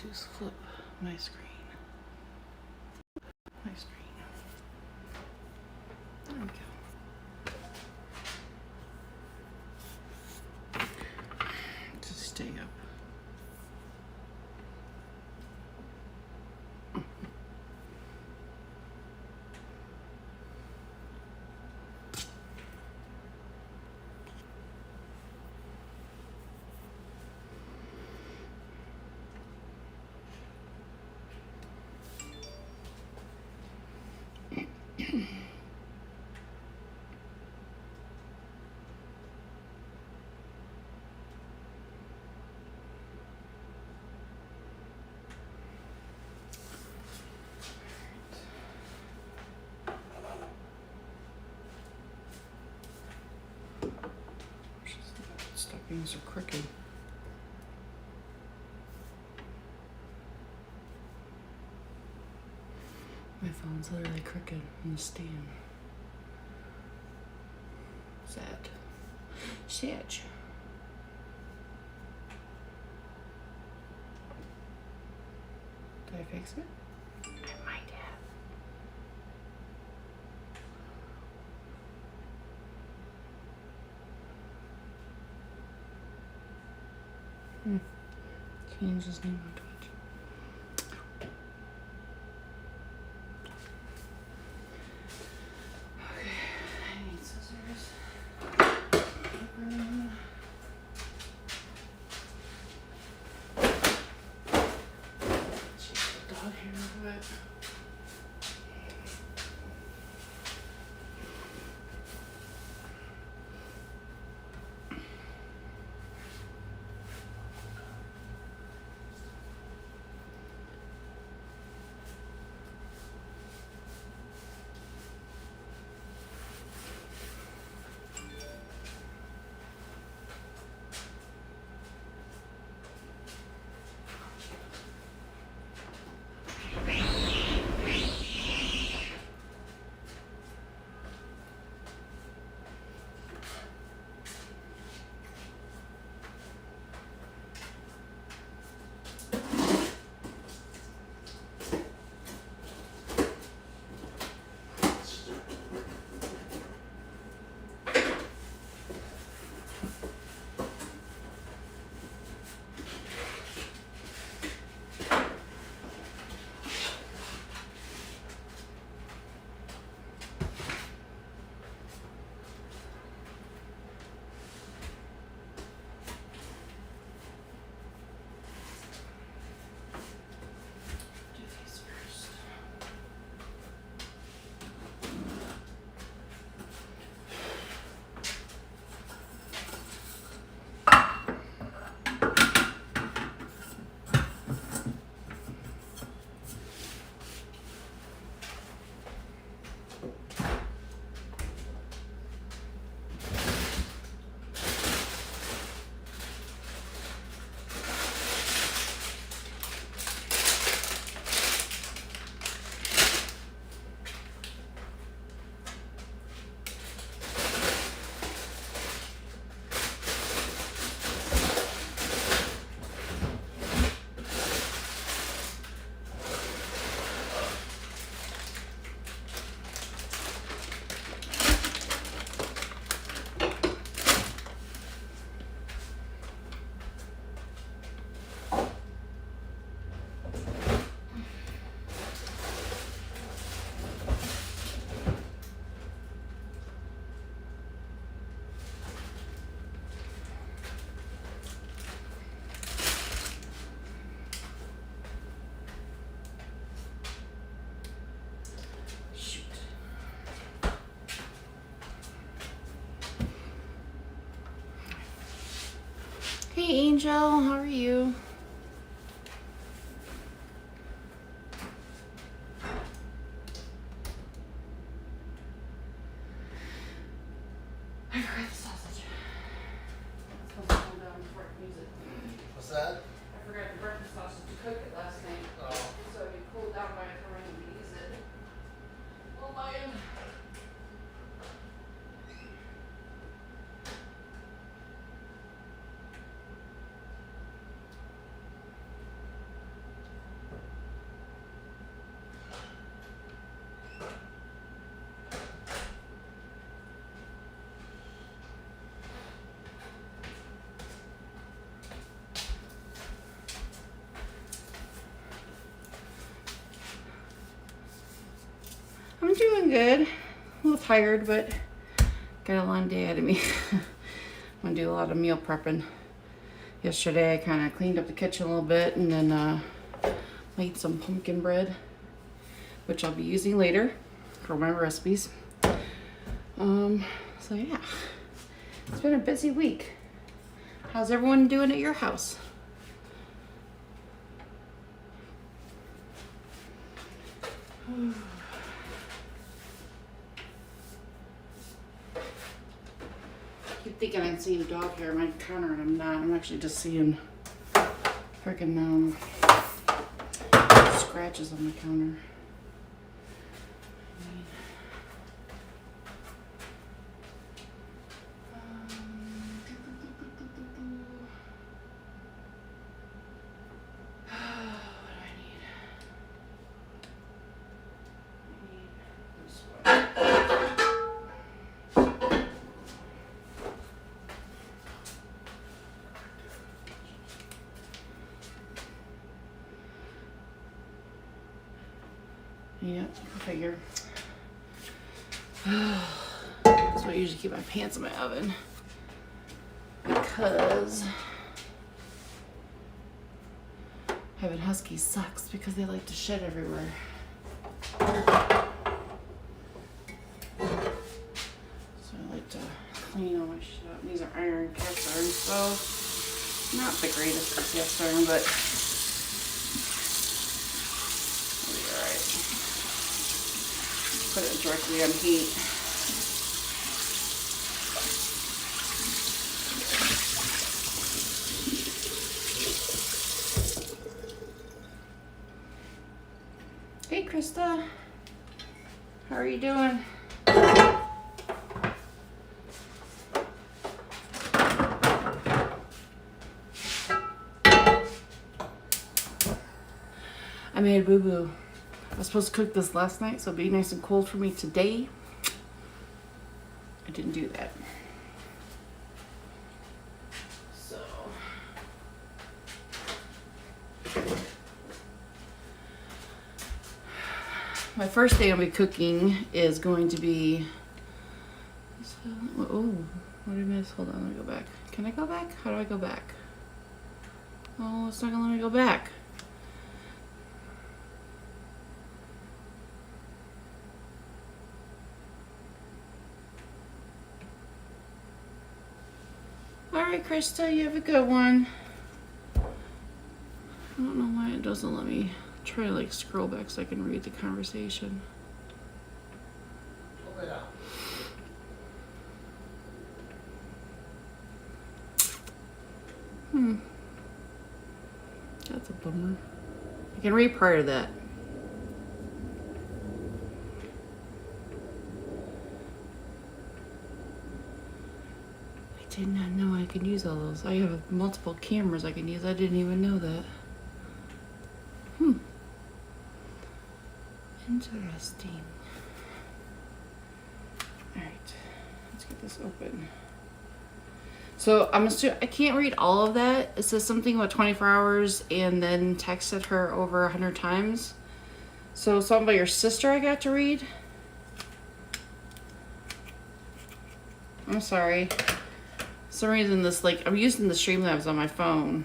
Just flip my screen. My screen. There we go. Just stay up. Stockings are crooked. My phone's literally crooked in the stand. Sad. Sad. Did I fix it? I might have. Change his name on Twitch. Okay, I need scissors. Change the dog hair a bit. Hey Angel, how are you? I forgot the sausage. It's supposed to cool down before I can use it. What's that? I forgot the breakfast sausage to cook it last night. Oh. So it cooled down by the time I can use it. Oh my god. doing good. A little tired, but got a long day ahead of me. I'm gonna do a lot of meal prepping. Yesterday I kind of cleaned up the kitchen a little bit and then made some pumpkin bread, which I'll be using later for my recipes. So yeah, it's been a busy week. How's everyone doing at your house? Keep thinking I'm seeing dog hair on my counter and I'm not. I'm actually just seeing freaking scratches on the counter. Yeah, I figure. That's why I usually keep my pants in my oven. Because having huskies sucks because they like to shit everywhere. So I like to clean all my shit up. These are iron cast iron, so not the greatest for cast iron, but it'll be alright. Put it directly on heat. Hey Krista, how are you doing? I made a boo-boo. I was supposed to cook this last night, so it'll be nice and cold for me today. I didn't do that. So my first day I'll be cooking is going to be, oh, what did I miss? Hold on, let me go back. Can I go back? How do I go back? Oh, it's not gonna let me go back. Alright, Krista, you have a good one. I don't know why it doesn't let me try to like scroll back so I can read the conversation. That's a bummer. I can read part of that. I did not know I could use all those. I have multiple cameras I can use. I didn't even know that. Interesting. Alright, let's get this open. So I'm assuming I can't read all of that. It says something about 24 hours and then texted her over 100 times. So something about your sister I got to read. I'm sorry. For some reason this I'm using the Streamlabs on my phone.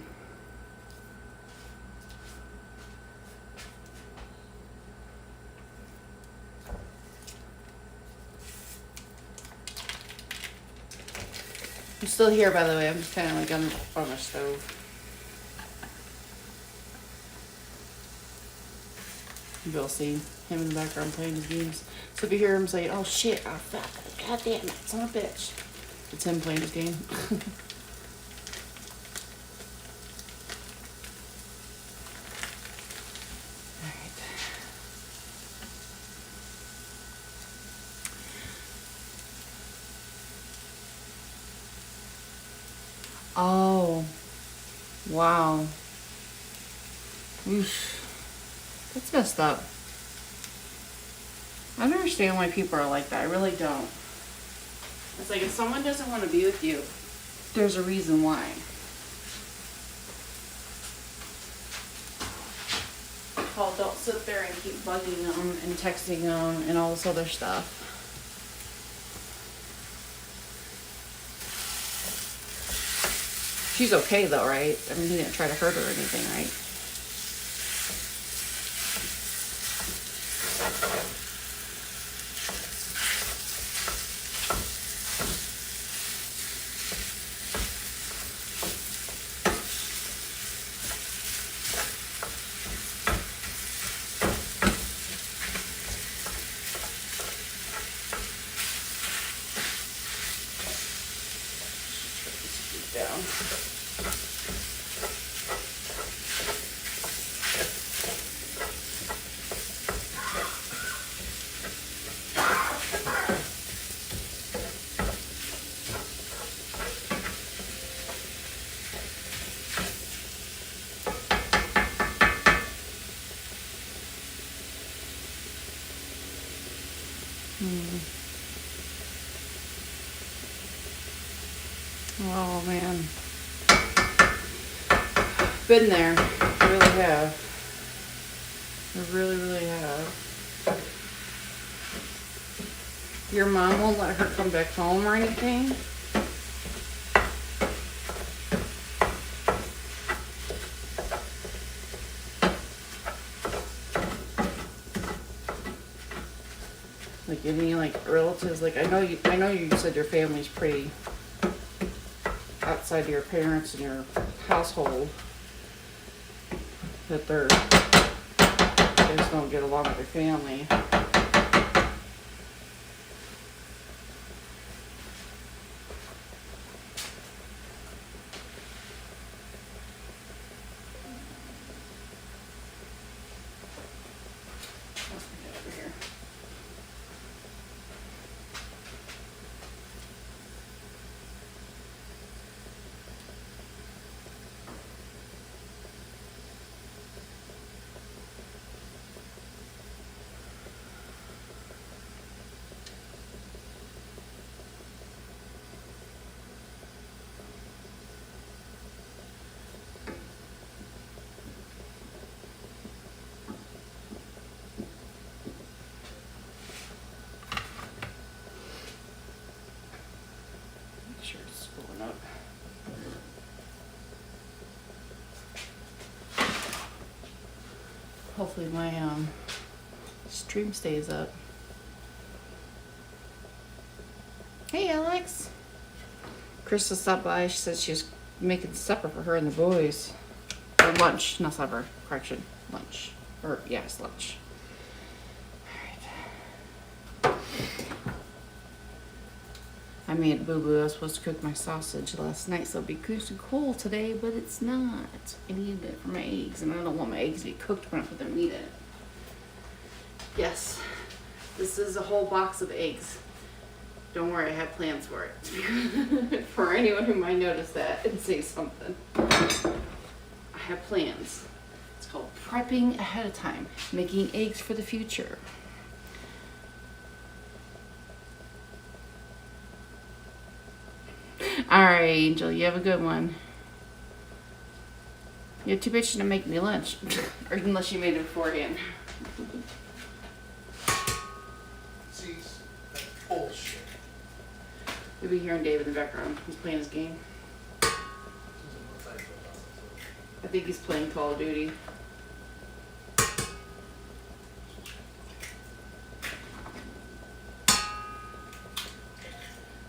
I'm still here, by the way. I'm just kind of like on my stove. You'll see him in the background playing his games. So if you hear him say, "Oh shit, oh fuck, god damn it, son of a bitch," it's him playing his game. Oh, wow. Oof. That's messed up. I don't understand why people are like that. I really don't. It's like if someone doesn't want to be with you, there's a reason why. call, don't sit there and keep bugging them and texting them and all this other stuff. She's okay though, right? I mean, he didn't try to hurt her or anything, right? Down. Oh man. Been there. I really have. I really, really have. Your mom won't let her come back home or anything? Like any relatives, like I know you said your family's pretty outside of your parents and your household, that they just don't get along with their family. Sure it's going up. Hopefully my stream stays up. Hey Alex. Krista stopped by. She said she was making supper for her and the boys. Or lunch, not supper. Correction. Lunch. Or yes, lunch. I made boo-boo. I was supposed to cook my sausage last night, so it'll be cool today, but it's not. I needed it for my eggs, and I don't want my eggs to be cooked when I put their meat in it. Yes, this is a whole box of eggs. Don't worry, I have plans for it. For anyone who might notice that and say something. I have plans. It's called prepping ahead of time, making eggs for the future. Alright, Angel, you have a good one. You're too bitchy to make me lunch. Or unless you made it beforehand. See, that's bullshit. You'll be hearing Dave in the background. He's playing his game. I think he's playing Call of Duty.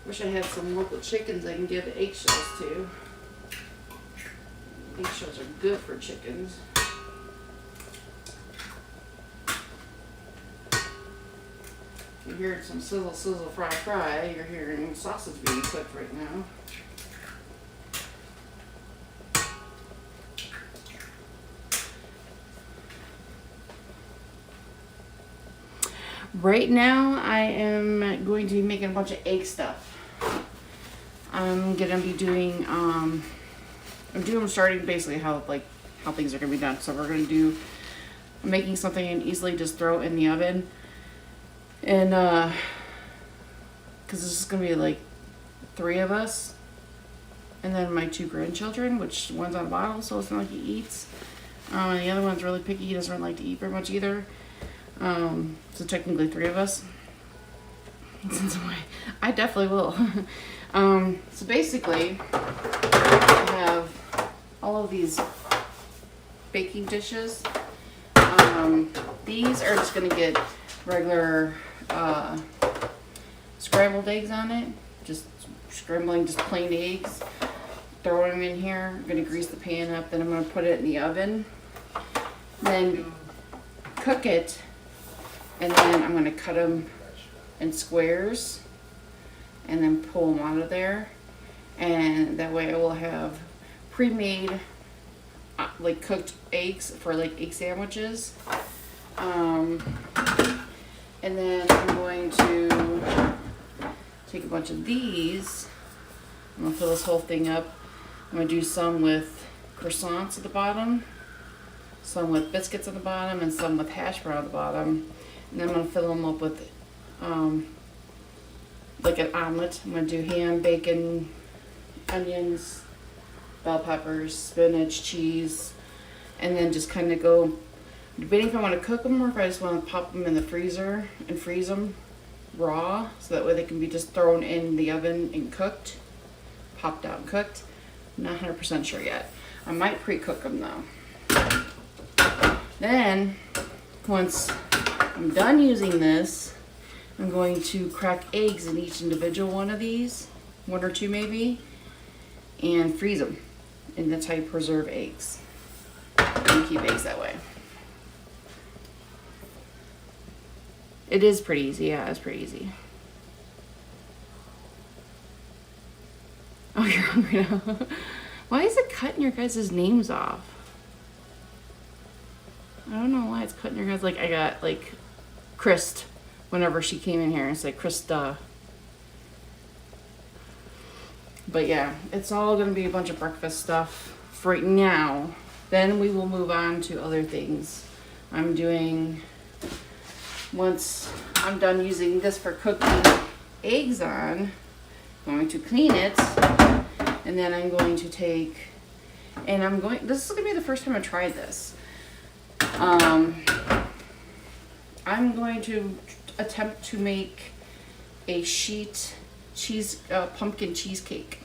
Wish I had some local chickens I can give the eggshells to. Eggshells are good for chickens. You're hearing some sizzle, sizzle, fry, fry. You're hearing sausage being cooked right now. Right now, I am going to be making a bunch of egg stuff. I'm gonna be doing, starting basically how things are gonna be done. So we're gonna do, I'm making something and easily just throw it in the oven. And, cause this is gonna be like 3 of us. And then my 2 grandchildren, which one's on a bottle, so it's not like he eats. And the other one's really picky. He doesn't really like to eat very much either. So technically 3 of us. I definitely will. So basically, I have all of these baking dishes. These are just gonna get regular scrambled eggs on it. Just scrambling just plain eggs. Throwing them in here. I'm gonna grease the pan up. Then I'm gonna put it in the oven. Then cook it. And then I'm gonna cut them in squares. And then pull them out of there. And that way I will have pre-made like cooked eggs for like egg sandwiches. And then I'm going to take a bunch of these. I'm gonna fill this whole thing up. I'm gonna do some with croissants at the bottom, some with biscuits at the bottom, and some with hash brown at the bottom. And then I'm gonna fill them up with like an omelet. I'm gonna do ham, bacon, onions, bell peppers, spinach, cheese, and then just kind of go, debating if I want to cook them or if I just want to pop them in the freezer and freeze them raw, so that way they can be just thrown in the oven and cooked, popped out and cooked. I'm not 100% sure yet. I might pre-cook them though. Then, once I'm done using this, I'm going to crack eggs in each individual one of these, 1 or 2 maybe, and freeze them. And that's how you preserve eggs. And keep eggs that way. It is pretty easy, yeah, it's pretty easy. Oh, you're hungry now. Why is it cutting your guys' names off? I don't know why it's cutting your guys. Like, I got, like, Christ whenever she came in here. It's like, Krista. But yeah, it's all going to be a bunch of breakfast stuff for right now. Then we will move on to other things. I'm doing, once I'm done using this for cooking eggs on, I'm going to clean it. And then I'm going to take, and I'm going, this is going to be the first time I tried this. I'm going to attempt to make a sheet pumpkin cheesecake.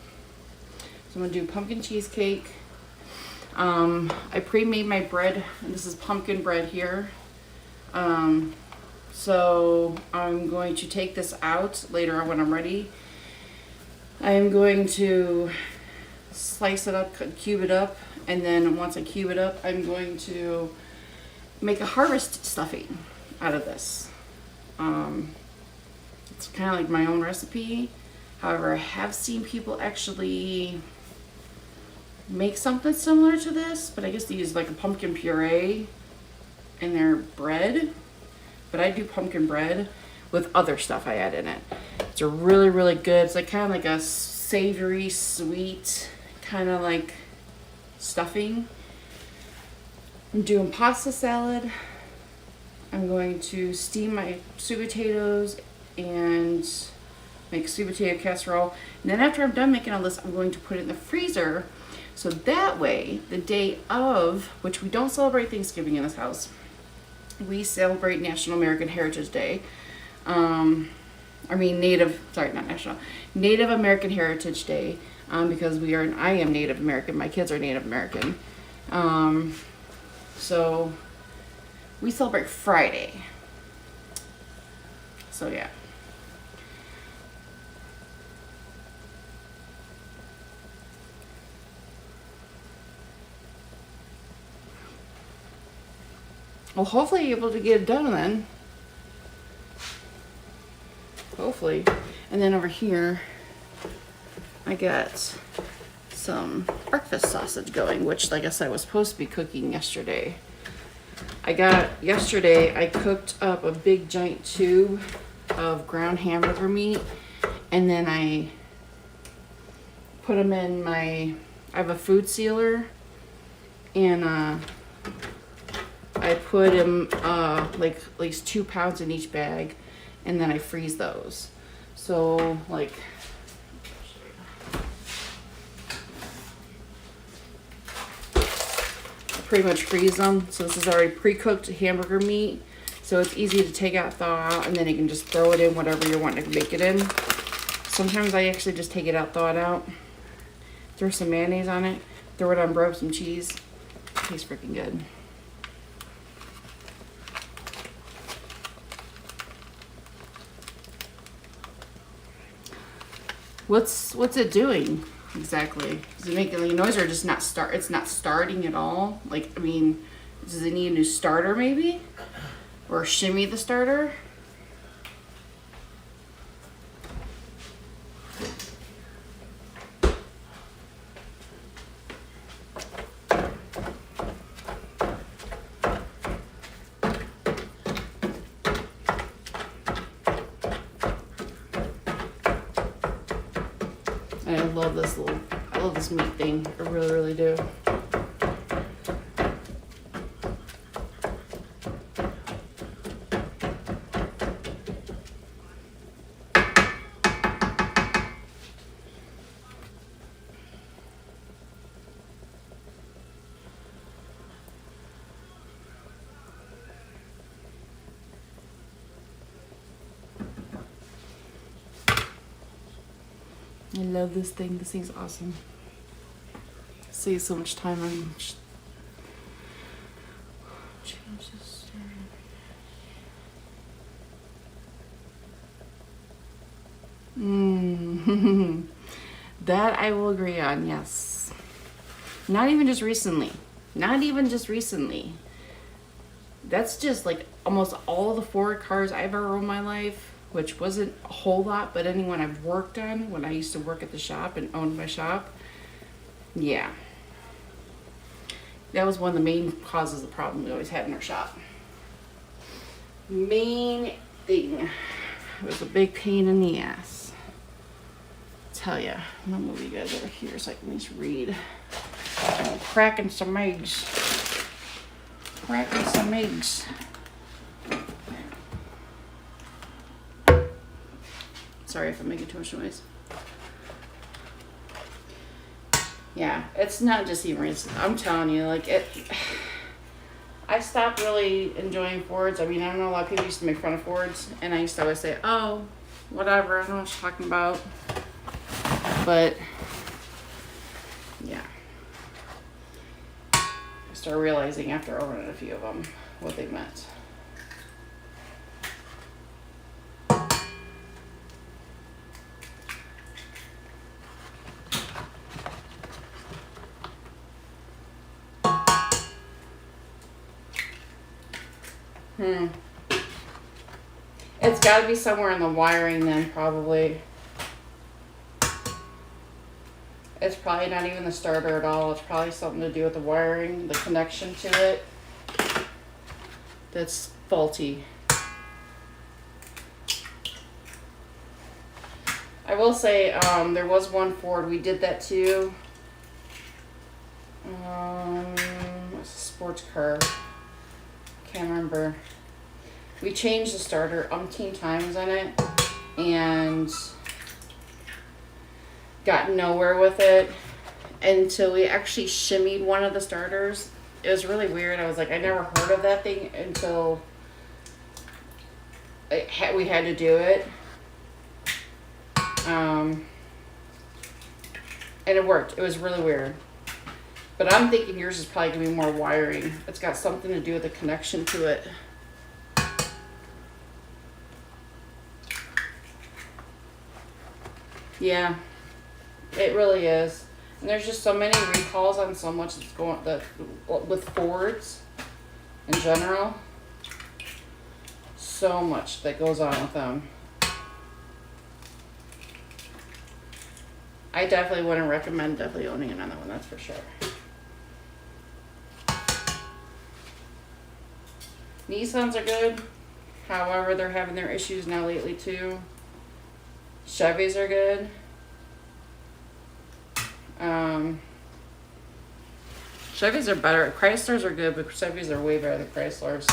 So I'm going to do pumpkin cheesecake. I pre-made my bread, and this is pumpkin bread here. So I'm going to take this out later on when I'm ready. I am going to slice it up, cube it up, and then once I cube it up, I'm going to make a harvest stuffing out of this. It's kind of like my own recipe. However, I have seen people actually make something similar to this, but I guess they use like a pumpkin puree in their bread. But I do pumpkin bread with other stuff I add in it. It's a really, really good, it's like kind of like a savory, sweet, kind of like stuffing. I'm doing pasta salad. I'm going to steam my sweet potatoes and make sweet potato casserole. And then after I'm done making all this, I'm going to put it in the freezer. So that way, the day of, which we don't celebrate Thanksgiving in this house, we celebrate National American Heritage Day. Native American Heritage Day, because I am Native American, my kids are Native American. So we celebrate Friday. So yeah. Well, hopefully you're able to get it done then. Hopefully. And then over here, I got some breakfast sausage going, which like I said, I was supposed to be cooking yesterday. I cooked up a big giant tube of ground hamburger meat, and then I put them in I have a food sealer, and I put them like at least 2 pounds in each bag, and then I freeze those. So like, I pretty much freeze them. So this is already pre-cooked hamburger meat. So it's easy to take out, thaw out, and then you can just throw it in whatever you're wanting to bake it in. Sometimes I actually just take it out, thaw it out, throw some mayonnaise on it, throw it on bread, some cheese. Tastes freaking good. What's it doing exactly? Is it making any noise or just not start? It's not starting at all. Like, I mean, does it need a new starter maybe, or shimmy the starter? I love this meat thing. I really, really do. I love this thing. This thing's awesome. Saves so much time on change this. That I will agree on, yes. Not even just recently. Not even just recently. That's just like almost all the Ford cars I've ever owned in my life, which wasn't a whole lot, but anyone I've worked on when I used to work at the shop and owned my shop. Yeah. That was one of the main causes of the problem we always had in our shop. Main thing. It was a big pain in the ass. Tell ya. I'm gonna move you guys over here so I can just read. I'm cracking some eggs. Cracking some eggs. Sorry if I'm making too much noise. Yeah, it's not just even recent. I'm telling you, like it. I stopped really enjoying Fords. I mean, I know a lot of people used to make fun of Fords, and I used to always say, "Oh, whatever. I don't know what you're talking about." But yeah, I started realizing after owning a few of them what they meant. It's got to be somewhere in the wiring then, probably. It's probably not even the starter at all. It's probably something to do with the wiring, the connection to it. That's faulty. I will say, there was one Ford. We did that too. It's a sports car. Can't remember. We changed the starter umpteen times on it and got nowhere with it until we actually shimmied one of the starters. It was really weird. I was like, I never heard of that thing until we had to do it. And it worked. It was really weird. But I'm thinking yours is probably going to be more wiring. It's got something to do with the connection to it. Yeah, it really is. And there's just so many recalls on so much that's going with Fords in general. So much that goes on with them. I definitely wouldn't recommend owning another one, that's for sure. Nissans are good. However, they're having their issues now lately too. Chevys are good. Chevys are better. Chryslers are good, but Chevys are way better than Chryslers.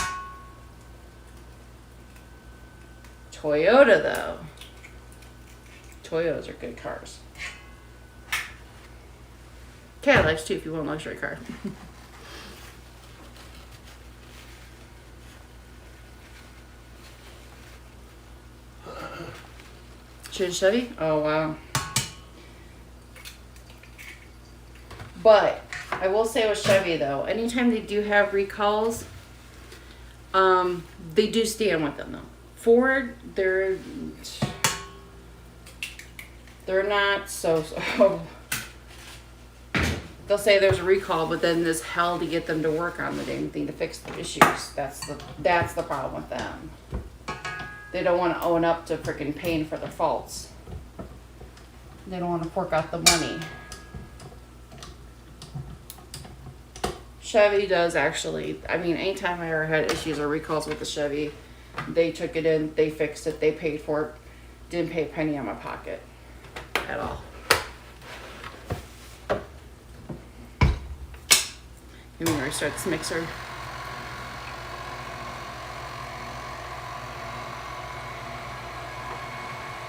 Toyota, though. Toyotas are good cars. Cadillacs, too, if you want a luxury car. To the Chevy? Oh, wow. But I will say with Chevy though, anytime they do have recalls, they do stand with them though. Ford, they're not so they'll say there's a recall, but then there's hell to get them to work on the damn thing to fix the issues. That's the problem with them. They don't want to own up to freaking paying for their faults. They don't want to fork out the money. Chevy does actually. I mean, anytime I ever had issues or recalls with the Chevy, they took it in, they fixed it, they paid for it, didn't pay a penny out of my pocket at all. Let me restart this mixer.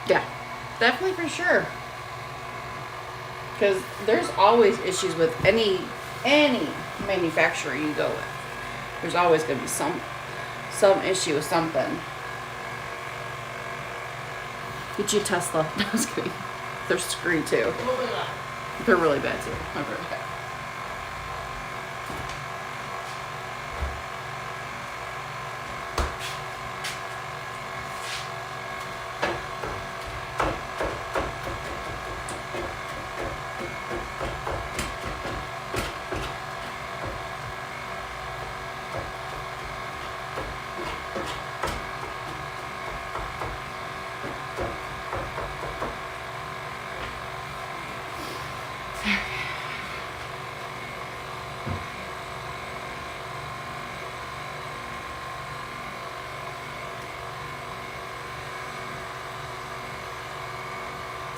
Yeah, definitely for sure. Because there's always issues with any manufacturer you go with. There's always going to be some issue with something. Get you a Tesla. No, I was kidding. They're screwy too. They're really bad too. I've heard that.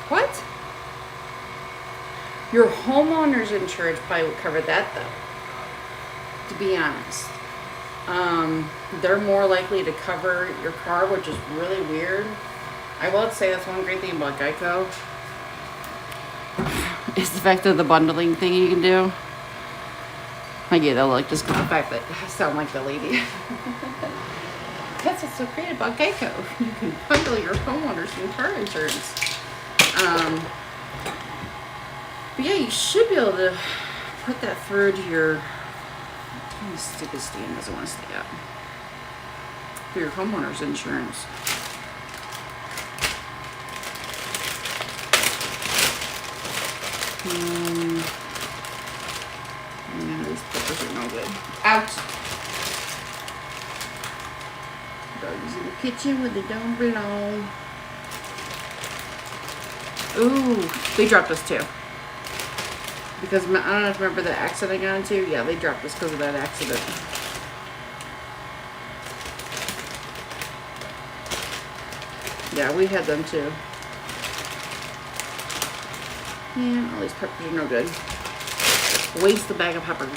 What? Your homeowner's insurance probably would cover that though, to be honest. They're more likely to cover your car, which is really weird. I will say that's one great thing about Geico is the fact of the bundling thing you can do. I get that look just because the fact that I sound like the lady. That's what's so great about Geico. You can bundle your homeowners and car insurance. But yeah, you should be able to put that through to your stupid stand doesn't want to stay up. For your homeowner's insurance. Yeah, these peppers are no good. Out! Dogs in the kitchen where they don't belong. Ooh, they dropped us too. Because I don't know if you remember the accident I got into. Yeah, they dropped us because of that accident. Yeah, we had them too. Yeah, all these peppers are no good. Waste the bag of peppers.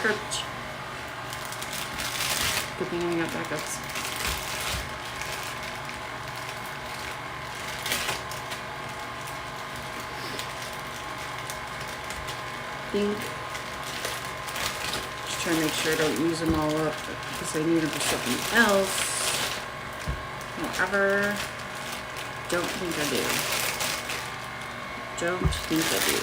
Church. Good thing I got backups. Just trying to make sure I don't use them all up because I need them for something else. However, don't think I do. Don't think I do.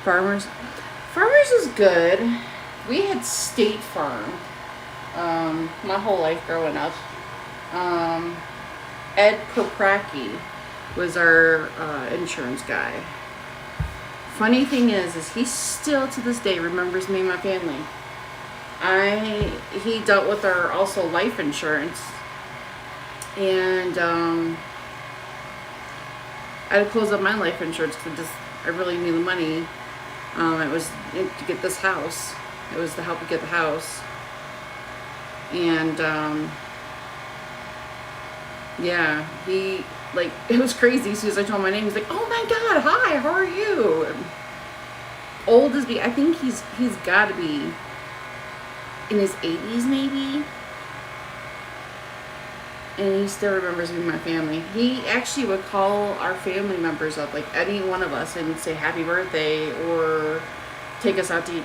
Farmers is good. We had State Farm my whole life growing up. Ed Popracki was our insurance guy. Funny thing is he still to this day remembers me and my family. He dealt with our also life insurance, and I had to close up my life insurance because I really needed the money. It was to get this house. It was to help me get the house, and yeah, he like it was crazy. As soon as I told him my name, he's like, "Oh my God, hi, how are you?" Old as I think he's got to be in his 80s maybe. And he still remembers me and my family. He actually would call our family members up, like any one of us, and say happy birthday or take us out to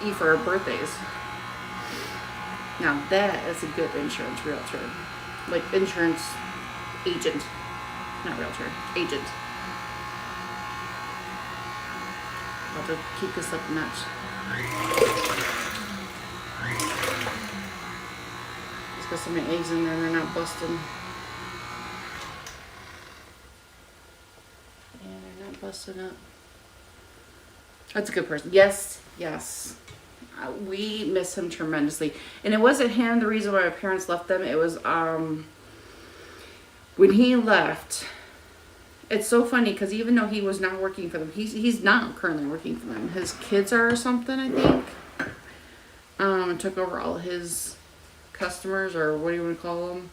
eat for our birthdays. Now that is a good insurance realtor. Like insurance agent. Not realtor. Agent. About to keep this up a notch. Just got so many eggs in there, they're not busting. Yeah, they're not busting up. That's a good person. Yes, yes. We miss him tremendously. And it wasn't him the reason why my parents left them. It was when he left. It's so funny because even though he was not working for them, he's not currently working for them. His kids are or something, I think. Took over all his customers, or what do you want to call them?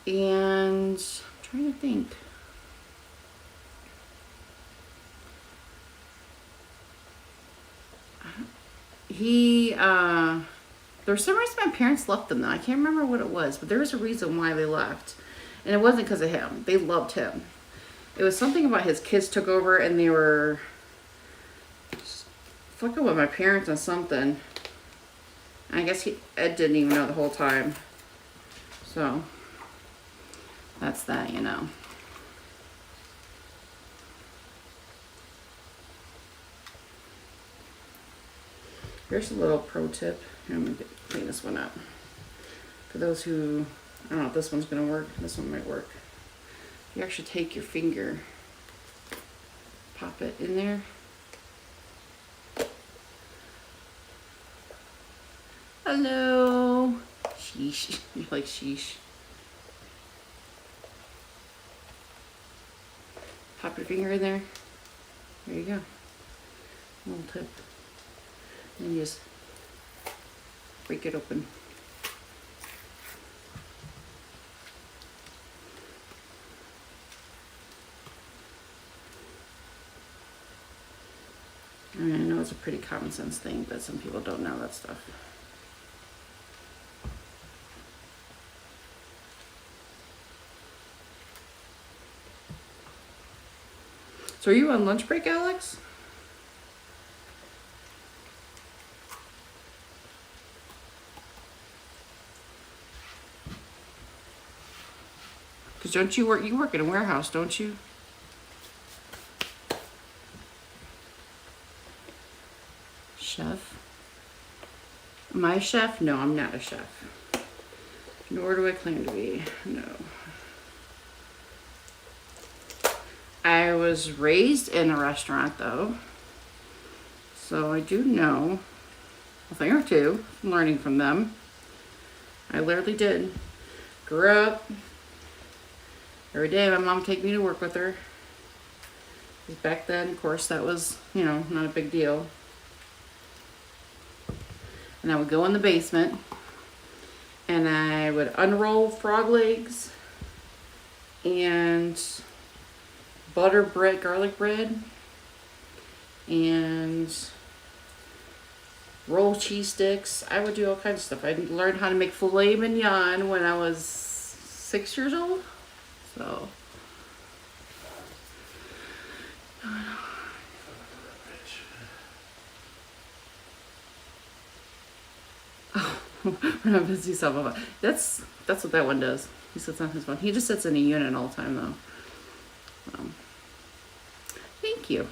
And I'm trying to think. There was some reason my parents left them though. I can't remember what it was, but there was a reason why they left. And it wasn't because of him. They loved him. It was something about his kids took over and they were fucking with my parents on something. I guess Ed didn't even know the whole time. So, that's that, you know. Here's a little pro tip. Here, I'm going to clean this one up. For those who, I don't know if this one's going to work. This one might work. You actually take your finger, pop it in there. Hello. Sheesh. You're like sheesh. Pop your finger in there. There you go. Little tip. And you just break it open. I mean, I know it's a pretty common sense thing, but some people don't know that stuff. So are you on lunch break, Alex? Because don't you work in a warehouse, don't you? Chef? Am I a chef? No, I'm not a chef. Nor do I claim to be. No. I was raised in a restaurant though. So I do know a thing or two from learning from them. I literally did. Grew up. Every day my mom would take me to work with her. Because back then, of course, that was, you know, not a big deal. And I would go in the basement and I would unroll frog legs and butter bread, garlic bread, and roll cheese sticks. I would do all kinds of stuff. I learned how to make filet mignon when I was 6 years old. So, we're not busy some of it. That's what that one does. He sits on his phone. He just sits in a unit all the time though. Thank you.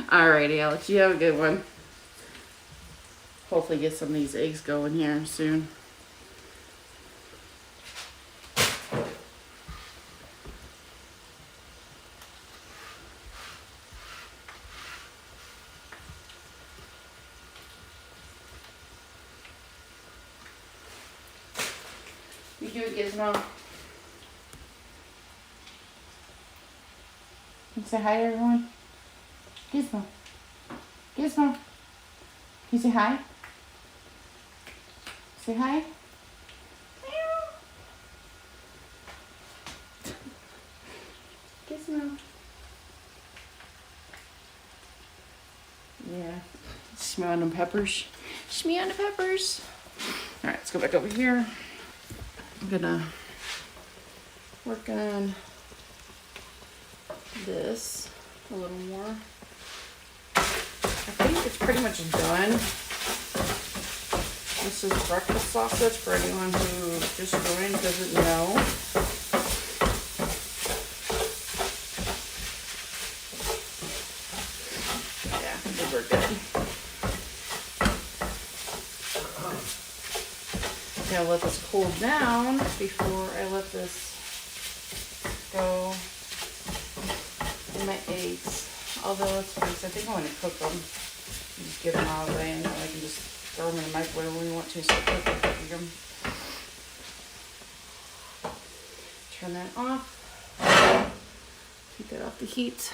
Alrighty, Alex, you have a good one. Hopefully get some of these eggs going here soon. You do it, Gizmo. Can you say hi to everyone? Gizmo. Gizmo. Can you say hi? Say hi. Gizmo. Yeah. Smell them peppers. Smell the peppers. All right, let's go back over here. I'm gonna work on this a little more. I think it's pretty much done. This is breakfast sausage for anyone who just joined doesn't know. Yeah, I think we're good. Gotta let this cool down before I let this go in my eggs. Although let's face it, I think I want to cook them. Just get them out of the way and then I can just throw them in the microwave when we want to. So quick, them. Turn that off. Keep that off the heat.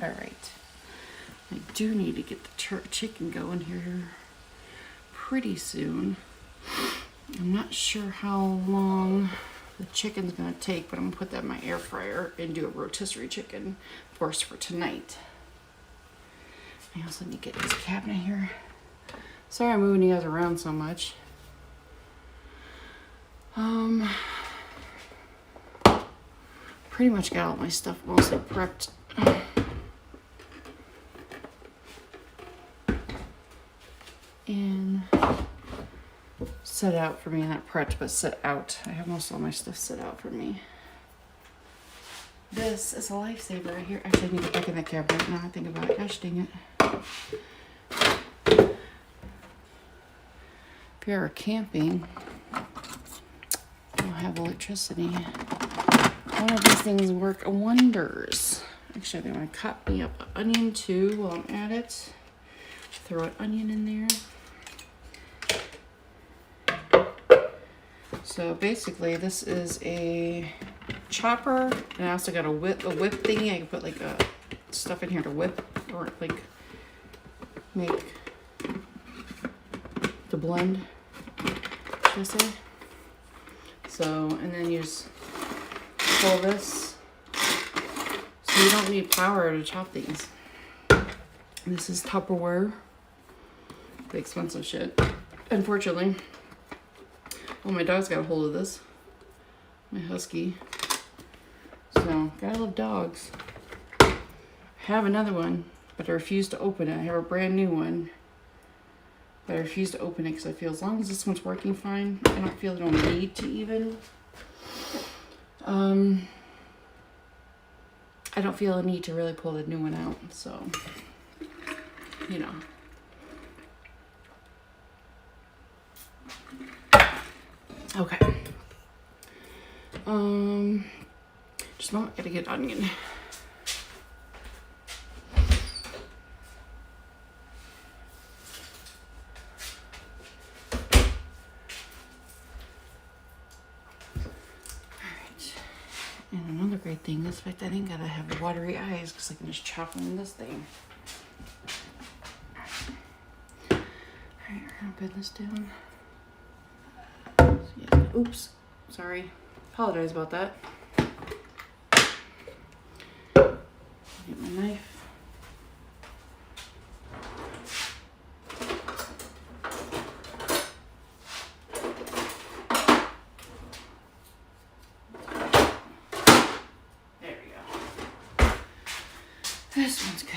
All right. I do need to get the chicken going here pretty soon. I'm not sure how long the chicken's gonna take, but I'm gonna put that in my air fryer and do a rotisserie chicken first for tonight. I also need to get this cabinet here. Sorry I'm moving you guys around so much. Pretty much got all my stuff mostly prepped. And set out for me, not prepped, but set out. I have most of all my stuff set out for me. This is a lifesaver right here. Actually, I need to get back in that cabinet now I think about it. Gosh dang it. If you're ever camping, you'll have electricity. One of these things work wonders. Actually, I think I'm going to cut me up an onion too while I'm at it. Throw an onion in there. So basically, this is a chopper, and I also got a whip thingy. I can put like stuff in here to whip or like make the blend, should I say? So, and then you just pull this. So you don't need power to chop these. This is Tupperware. The expensive shit. Unfortunately. Oh, my dog's got a hold of this. My husky. So, gotta love dogs. I have another one, but I refuse to open it. I have a brand new one. But I refuse to open it because I feel as long as this one's working fine, I don't feel I don't need to even. I don't feel a need to really pull the new one out, so, you know. Okay. Just a moment, gotta get onion. Alright. And another great thing is, in fact, I think I gotta have watery eyes because I can just chop them in this thing. Alright, we're gonna bend this down. Oops, sorry. Apologize about that. Get my knife. There we go. This one's good.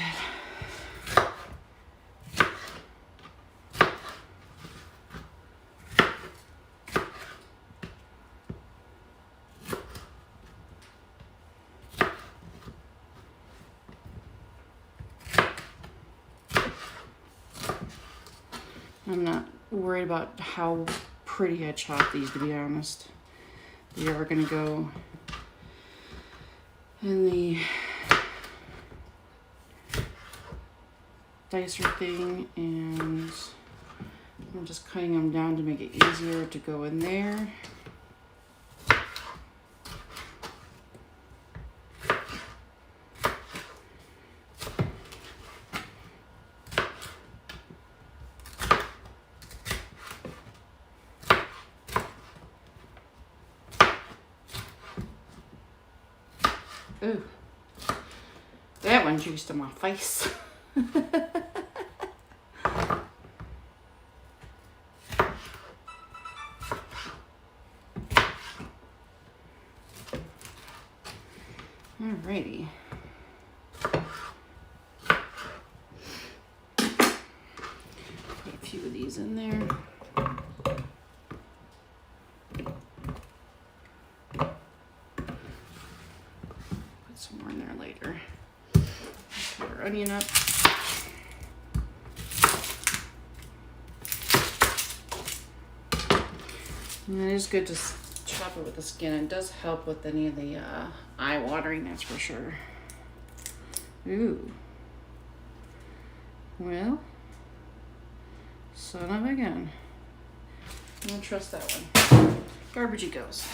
I'm not worried about how pretty I chop these, to be honest. They're ever gonna go in the dicer thing, and I'm just cutting them down to make it easier to go in there. Ooh. that one juiced in my face. Alrighty. Put a few of these in there. Put some more in there later. Put our onion up. And it is good to chop it with the skin. It does help with any of the eye watering, that's for sure. Ooh. Well, son of a gun. I don't trust that one. Garbage it goes.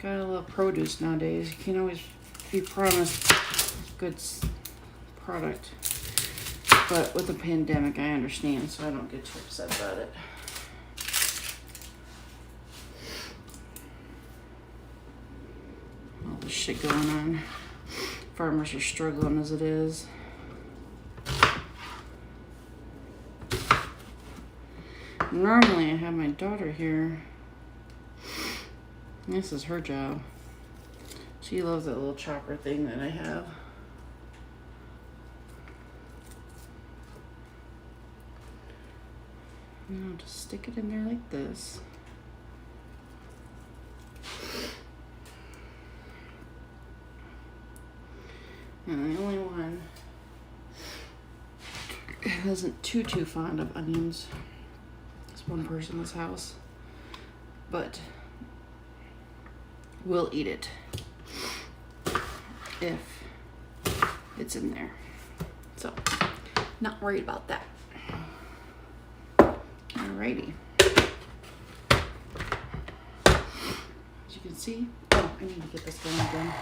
Gotta love produce nowadays. You can't always be promised good product. But with the pandemic, I understand, so I don't get too upset about it. All this shit going on. Farmers are struggling as it is. Normally, I have my daughter here. This is her job. She loves that little chopper thing that I have. And I'll just stick it in there like this. And the only one that isn't too fond of onions is one person in this house. But we'll eat it if it's in there. So, not worried about that. Alrighty. As you can see, oh, I need to get this going again.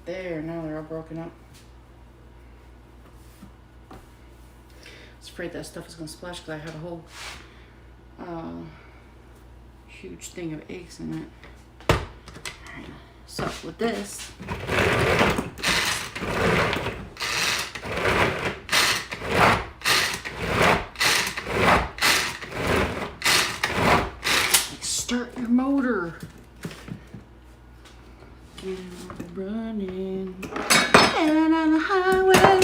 There, now they're all broken up. I was afraid that stuff was going to splash because I had a whole huge thing of eggs in it. Alright, so with this, start your motor. Running and on the highway,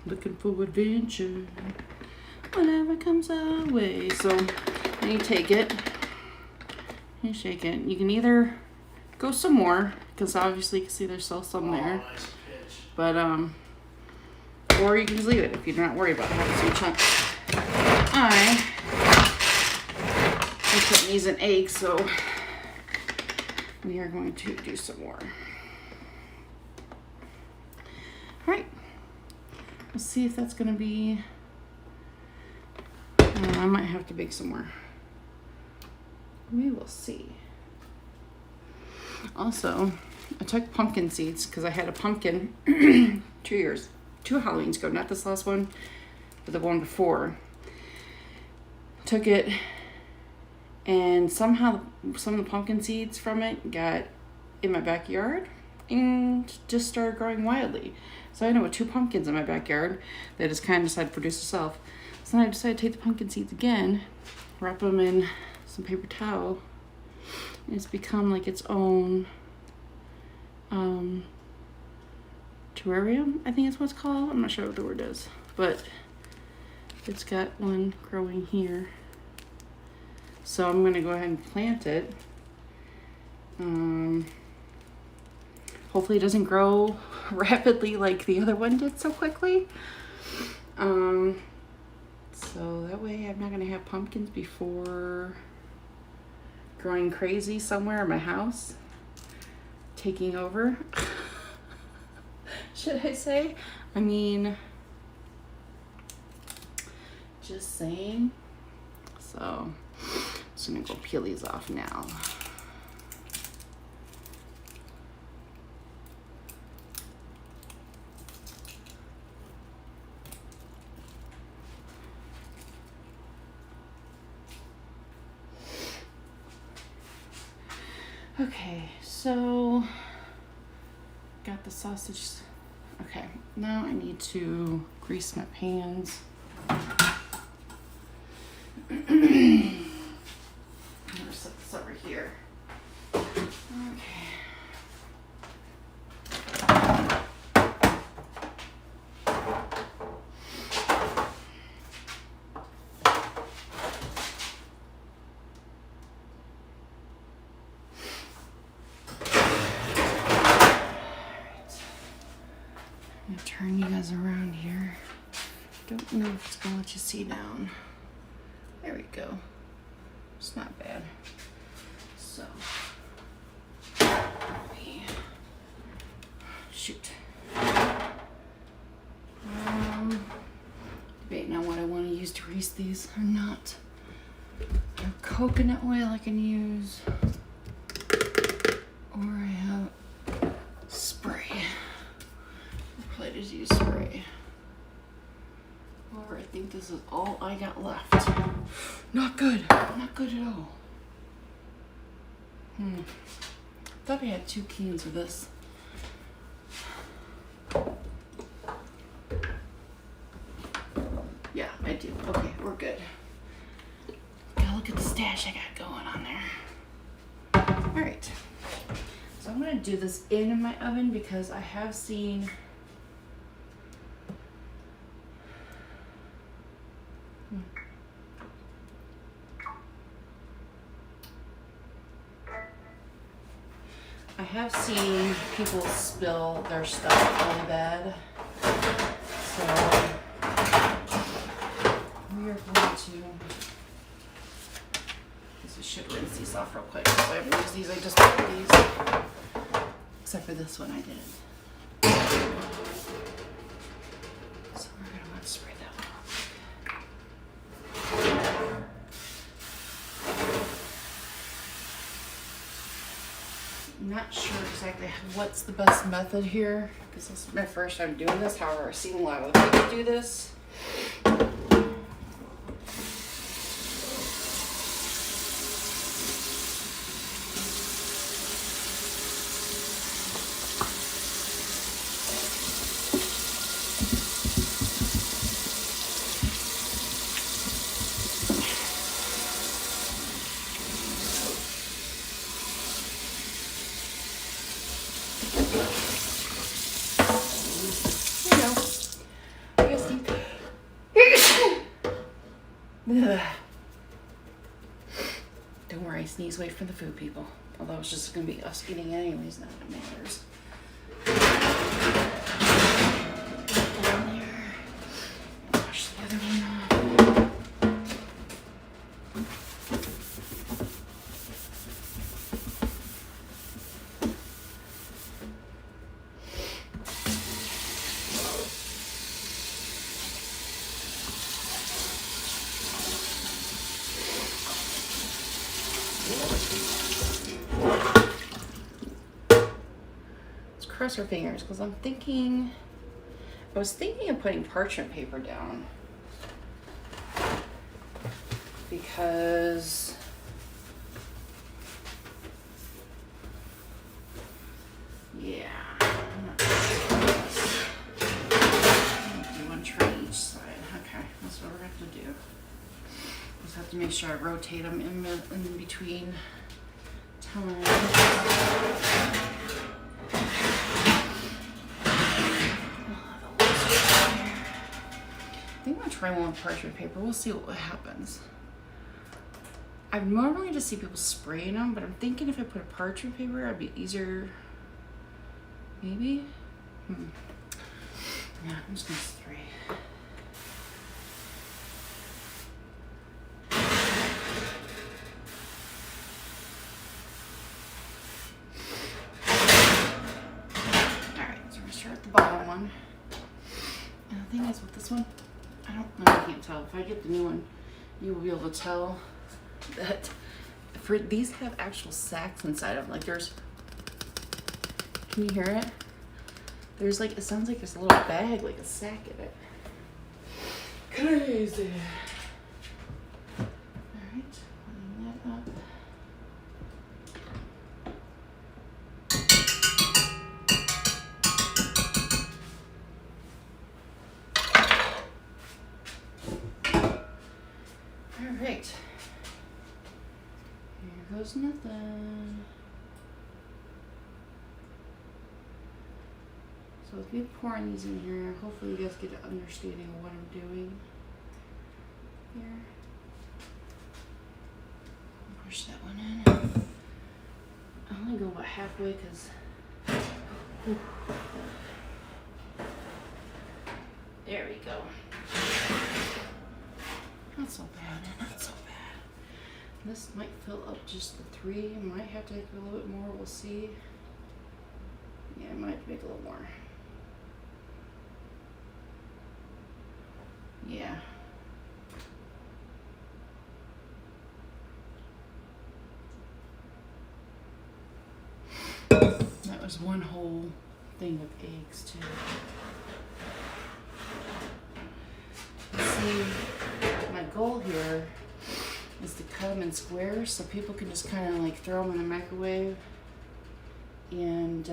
looking for adventure, whatever comes our way. So then you take it, you shake it. You can either go some more, because obviously you can see there's still some there. Nice pitch. But or you can just leave it if you're not worried about having some chunks. I'm putting these in eggs, so we are going to do some more. All right, let's see if that's gonna be, I might have to bake some more. We will see. Also, I took pumpkin seeds because I had a pumpkin 2 Halloweens ago, not this last one, but the one before. Took it, and somehow some of the pumpkin seeds from it got in my backyard and just started growing wildly. So I ended up with 2 pumpkins in my backyard that just kind of decided to produce itself. So then I decided to take the pumpkin seeds again, wrap them in some paper towel, and it's become like its own terrarium, I think is what it's called. I'm not sure what the word is, but it's got one growing here. So I'm gonna go ahead and plant it. Hopefully it doesn't grow rapidly like the other one did so quickly. So that way I'm not gonna have pumpkins before growing crazy somewhere in my house, taking over. Should I say? I mean, just saying. So I'm just gonna go peel these off now. Okay, so got the sausage. Okay, now I need to grease my pans. I'm gonna set this over here. Okay. I'm gonna turn you guys around here. Don't know if it's gonna let you see down. There we go. It's not bad. So, shoot. Debating on what I want to use to grease these or not. Coconut oil I can use, or I have spray. I'll probably just use spray. Or I think this is all I got left. Not good. Not good at all. Thought I had 2 cans of this. Yeah, I do. Okay, we're good. Gotta look at the stash I got going on there. Alright. So I'm gonna do this in my oven because I have seen people spill their stuff really bad. So we are going to, I should rinse these off real quick. So I haven't used these, I just put these. Except for this one I didn't. So we're gonna want to spray that one off. Not sure exactly what's the best method here because this is my first time doing this. However, I've seen a lot of other people do this. Don't worry, sneeze away from the food, people. Although it's just gonna be us eating anyways, not that it matters. Down there. Wash the other one off. Cross your fingers because I was thinking of putting parchment paper down because yeah, I'm not sure do one tray each side. Okay, that's what we're going to do. Just have to make sure I rotate them in between time. try one with parchment paper. We'll see what happens. I normally just see people spraying them, but I'm thinking if I put a parchment paper, it'd be easier. Maybe? Yeah, I'm just gonna spray. Alright, so we're gonna start with the bottom one. And the thing is with this one, I can't tell. If I get the new one, you will be able to tell that for these have actual sacks inside of them. Like there's, can you hear it? There's like, it sounds like there's a little bag, like a sack in it. Crazy. Alright, putting that up. Alright. Here goes nothing. So with me pouring these in here, hopefully you guys get an understanding of what I'm doing here. Push that one in. I'll only go about halfway because there we go. Not so bad, not so bad. This might fill up just the 3. Might have to make a little bit more, we'll see. Yeah, I might have to make a little more. Yeah. That was one whole thing of eggs too. See, my goal here is to cut them in squares so people can just kind of like throw them in the microwave and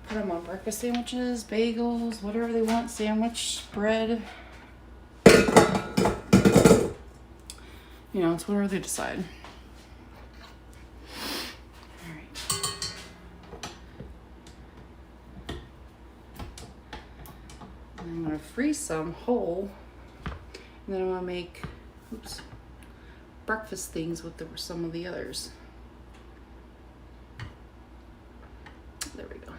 put them on breakfast sandwiches, bagels, whatever they want, sandwich, bread. You know, it's whatever they decide. Alright. I'm going to freeze some whole. And then I'm going to make, breakfast things with some of the others. There we go.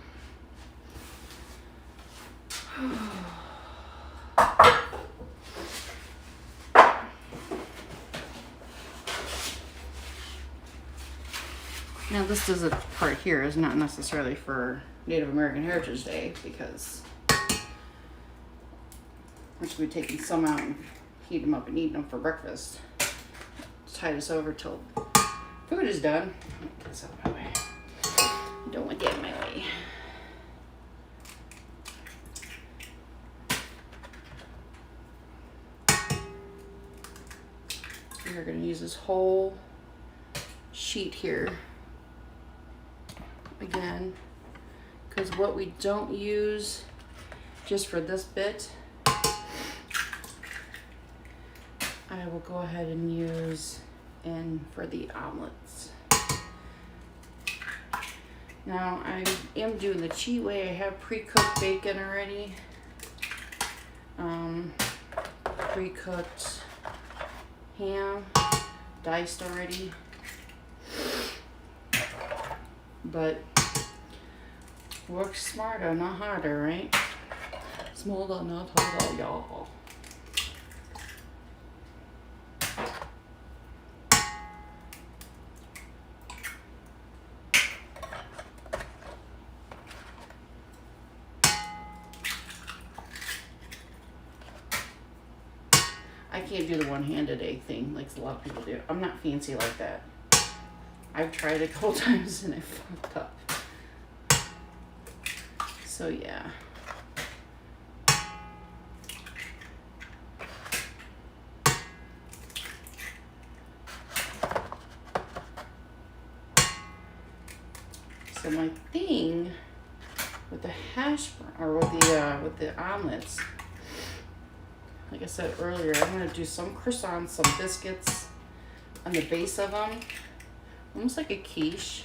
Now this is a part here is not necessarily for Native American Heritage Day because we're just going to be taking some out and heating them up and eating them for breakfast. Tie this over till food is done. Get this out of my way. I don't want that in my way. We're going to use this whole sheet here again, because what we don't use just for this bit, I will go ahead and use in for the omelets. Now I am doing the cheat way. I have pre-cooked bacon already, pre-cooked ham, diced already, but work smarter, not harder, right? Smaller, not harder, y'all. I can't do the one-handed egg thing like a lot of people do. I'm not fancy like that. I've tried it a couple times and I fucked up. So yeah. So my thing with the hash or with the omelets, like I said earlier, I'm gonna do some croissants, some biscuits on the base of them, almost like a quiche.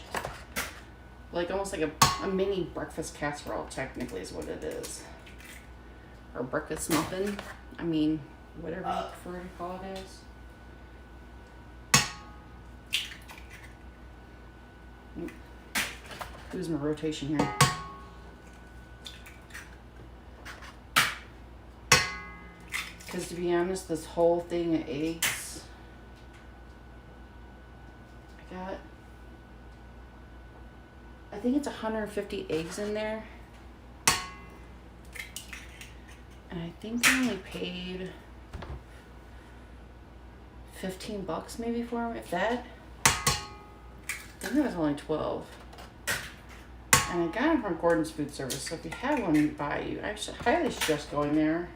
like almost like a mini breakfast casserole technically is what it is. Or breakfast muffin. I mean, whatever you prefer to call it as. Who's my rotation here? Because to be honest, this whole thing of eggs, I think it's 150 eggs in there. And I think I only paid $15 maybe for them, if that. I think it was only 12. And I got them from Gordon's Food Service, so if you have one by you, I highly suggest going there.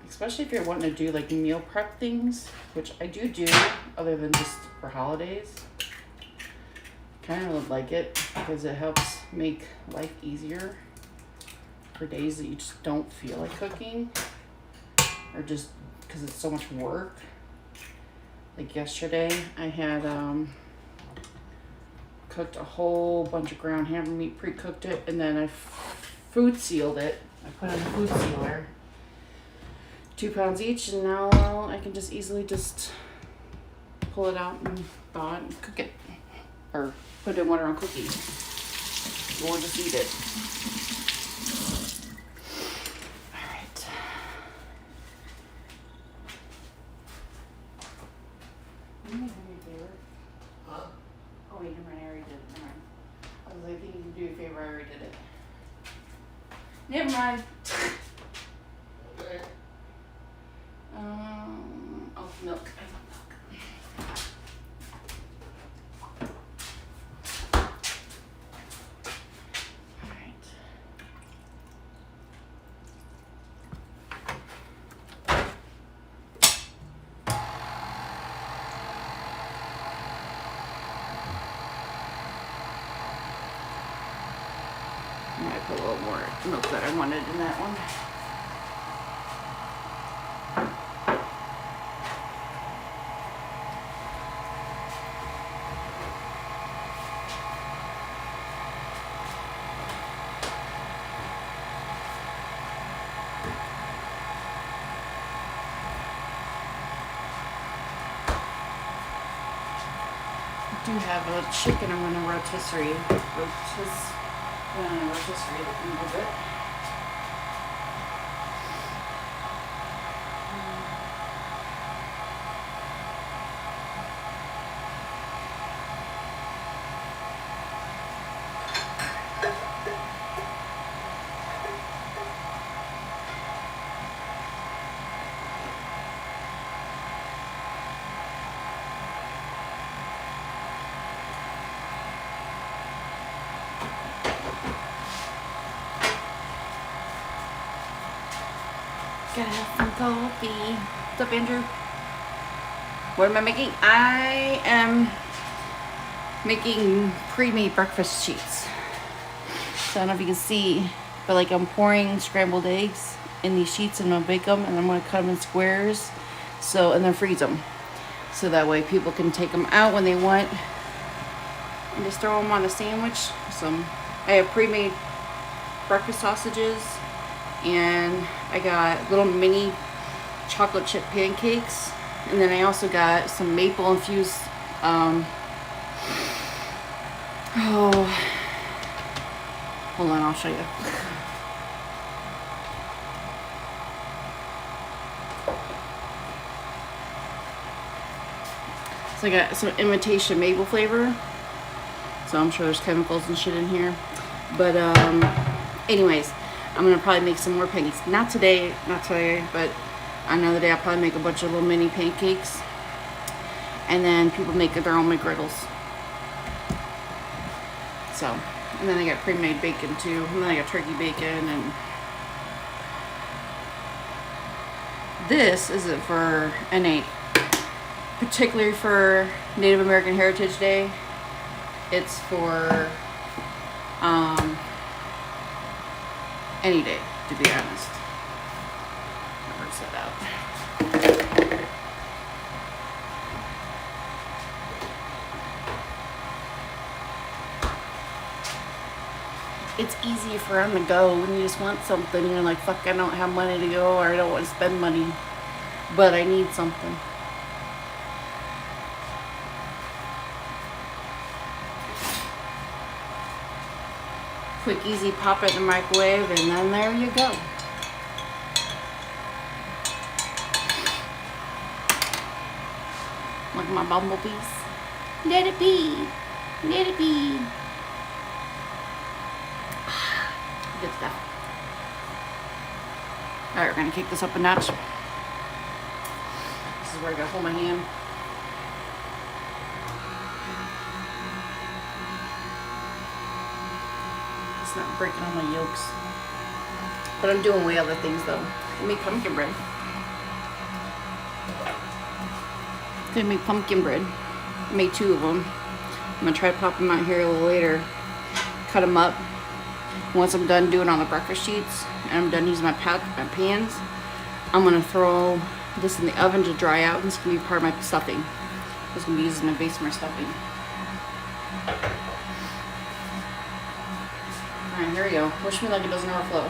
Especially if you're wanting to do like meal prep things, which I do other than just for holidays. Kind of like it because it helps make life easier for days that you just don't feel like cooking, or just because it's so much work. Like yesterday, I had cooked a whole bunch of ground hamburger meat, pre-cooked it, and then I food sealed it. I put in a food sealer, 2 pounds each, and now I can just easily just pull it out and thaw it and cook it, or put it in water on cookies, or just eat it. All right. Huh? Oh wait, never mind, I already did it. Never mind. I was like, thinking you could do a favor, I already did it. Never mind. Okay. Oh, milk. I want milk. Alright. I might put a little more milk that I wanted in that one. I do have a chicken I'm gonna rotisserie a little bit. Gotta have some coffee. What's up, Andrew? What am I making? I am making pre-made breakfast sheets. So I don't know if you can see, but like I'm pouring scrambled eggs in these sheets and I'm gonna bake them, and I'm gonna cut them in squares, so, and then freeze them. So that way people can take them out when they want and just throw them on a sandwich. I have pre-made breakfast sausages, and I got little mini chocolate chip pancakes, and then I also got some maple infused hold on, I'll show you. So I got some imitation maple flavor, so I'm sure there's chemicals and shit in here, but anyways, I'm gonna probably make some more pancakes. Not today, but another day I'll probably make a bunch of little mini pancakes. And then people make their own McGriddles. So, and then I got pre-made bacon too. And then I got turkey bacon, and this isn't for N.A.H, particularly for Native American Heritage Day. It's for any day, to be honest. That works that out. it's easy for them to go when you just want something. You're like, fuck, I don't have money to go, or I don't want to spend money, but I need something. Quick, easy, pop it in the microwave, and then there you go. Look at my bumblebees. Let it be. Let it be. Good stuff. Alright, we're going to kick this up a notch. This is where I gotta hold my hand. It's not breaking all my yolks. But I'm doing way other things though. I make pumpkin bread. I'm gonna make pumpkin bread. I made 2 of them. I'm gonna try to pop them out here a little later. Cut them up. Once I'm done doing all the breakfast sheets and I'm done using my pans, I'm gonna throw this in the oven to dry out, and it's gonna be part of my stuffing. It's gonna be used as my base for my stuffing. Alright, here we go. Wish me luck, it doesn't overflow.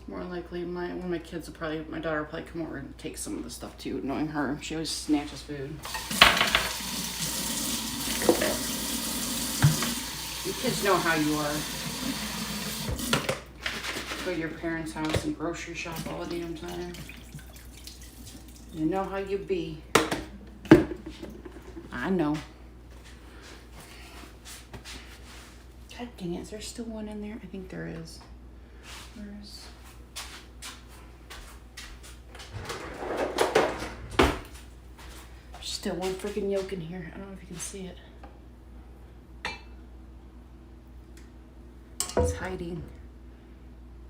More likely, one of my kids will probably, my daughter will probably come over and take some of the stuff too, knowing her. She always snatches food. You kids know how you are. Go to your parents' house and grocery shop all the damn time. You know how you be. I know. God dang it, is there still one in there? I think there is. Where's... Still one freaking yolk in here. I don't know if you can see it. It's hiding.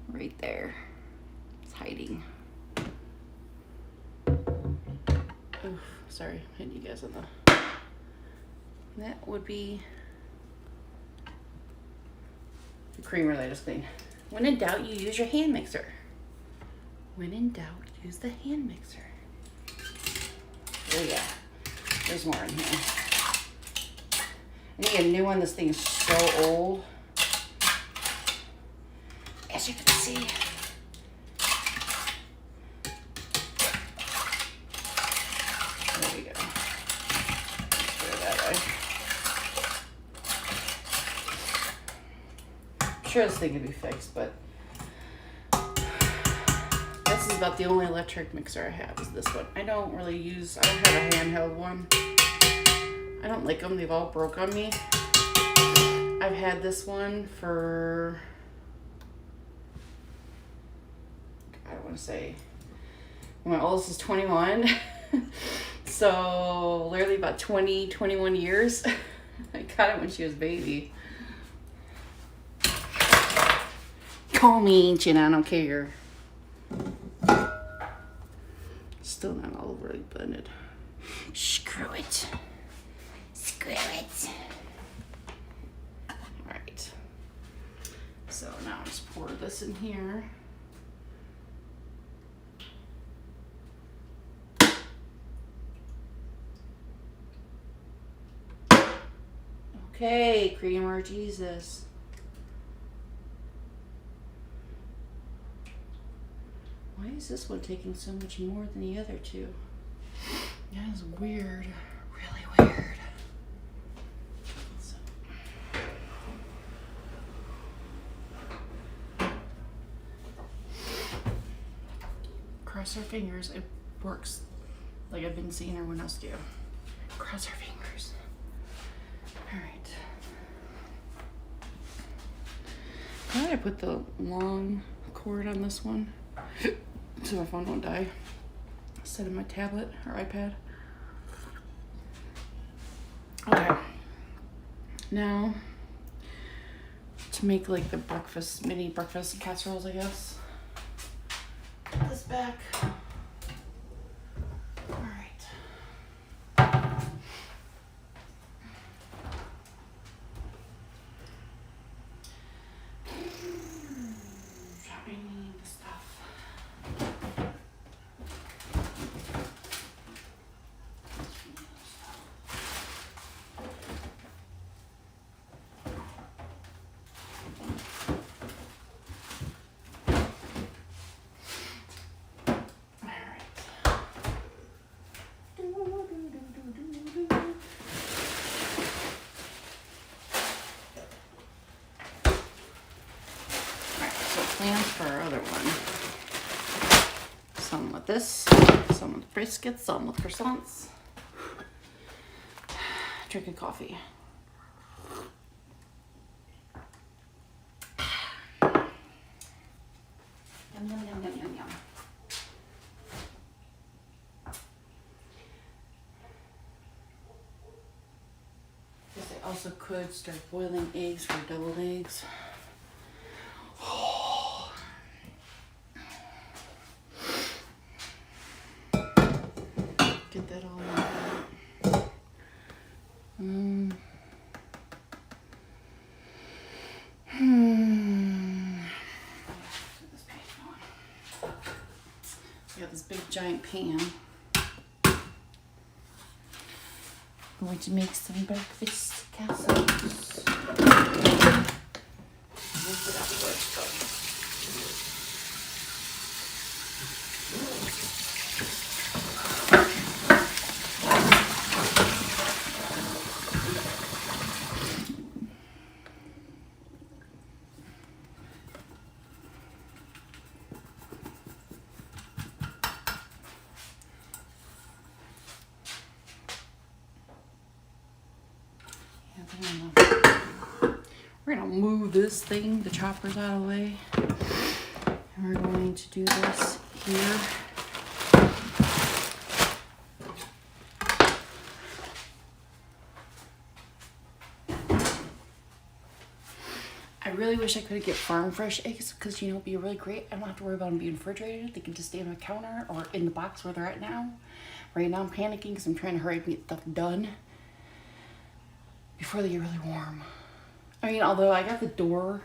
Right there. It's hiding. Oof, sorry, hitting you guys on the... That would be the creamer that I just cleaned. When in doubt, you use your hand mixer. When in doubt, use the hand mixer. Oh yeah. There's more in here. I need a new one. This thing is so old. As you can see. There we go. Put it that way. I'm sure this thing can be fixed, but this is about the only electric mixer I have, is this one. I don't have a handheld one. I don't like them. They've all broke on me. I've had this one for, I want to say, my oldest is 21. So literally about 20, 21 years. I got it when she was a baby. Call me ancient, I don't care. Still not all overly blended. Screw it. Screw it. Alright. So now I'll just pour this in here. Okay, creamer Jesus. Why is this one taking so much more than the other two? That is weird. Really weird. So. Cross our fingers. It works like I've been seeing everyone else do. Cross our fingers. Alright. How did I put the long cord on this one? So my phone won't die. So instead of my tablet or iPad. Okay. Now, to make like the breakfast, mini breakfast casseroles, I guess. Put this back. All right. I need the stuff. Plans for our other one. Some with this, some with briskets, some with croissants. Drinking coffee. Yum, yum, yum, yum, yum, yum. Guess I also could start boiling eggs for deviled eggs. Get that all out. We got this big giant pan. I'm going to make some breakfast casseroles. We're gonna move this thing, the choppers, out of the way. And we're going to do this here. I really wish I could get farm fresh eggs because, you know, it'd be really great. I don't have to worry about them being refrigerated. They can just stay on the counter or in the box where they're at now. Right now I'm panicking because I'm trying to hurry up and get stuff done before they get really warm. I mean, although I got the door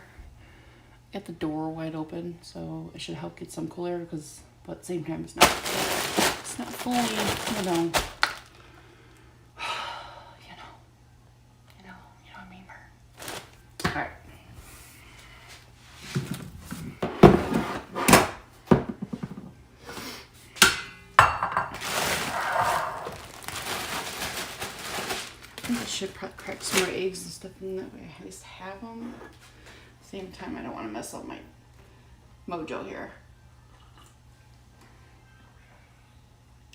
wide open, so it should help get some cooler. Because, but at the same time, it's not fully, you know what I mean. All right. I think I should crack some more eggs and stuff in that way. I at least have them. Same time, I don't want to mess up my mojo here.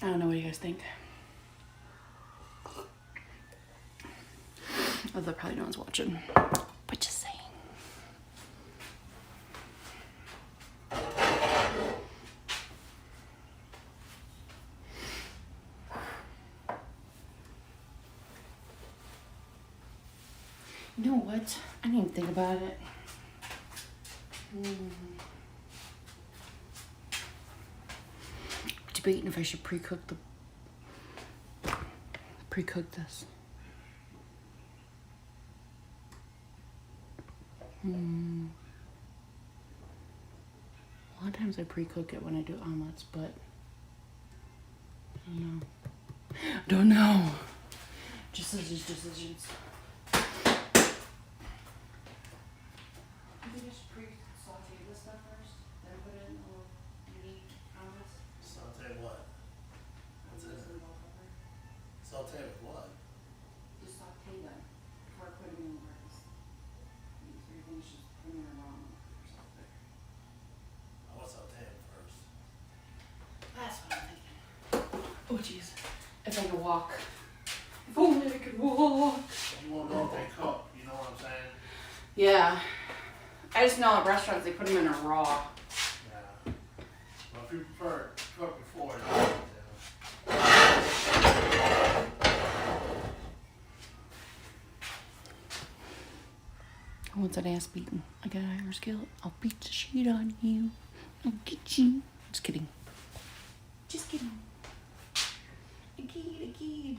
I don't know, what do you guys think? Although probably no one's watching, but just saying. You know what? I didn't even think about it. Debating if I should pre-cook this. A lot of times I pre-cook it when I do omelets, but I don't know. Decisions. I think I should pre-saute this stuff first, then put it in the little mini omelets. Saute what? What's in it? Saute with what? Just saute them before I put them in the rice. Everything's just putting it wrong or something. I want to saute it first. That's what I'm thinking. Oh jeez. If I could walk. If only I could walk. You won't know if they cook, you know what I'm saying? Yeah. I just know at restaurants they put them in a raw. Yeah. Well, if you prefer it cooked before, you know what I'm saying? Who wants an ass beating? I got an iron skillet. I'll beat the shit on you. I'll get you. Just kidding. Just kidding. A kid.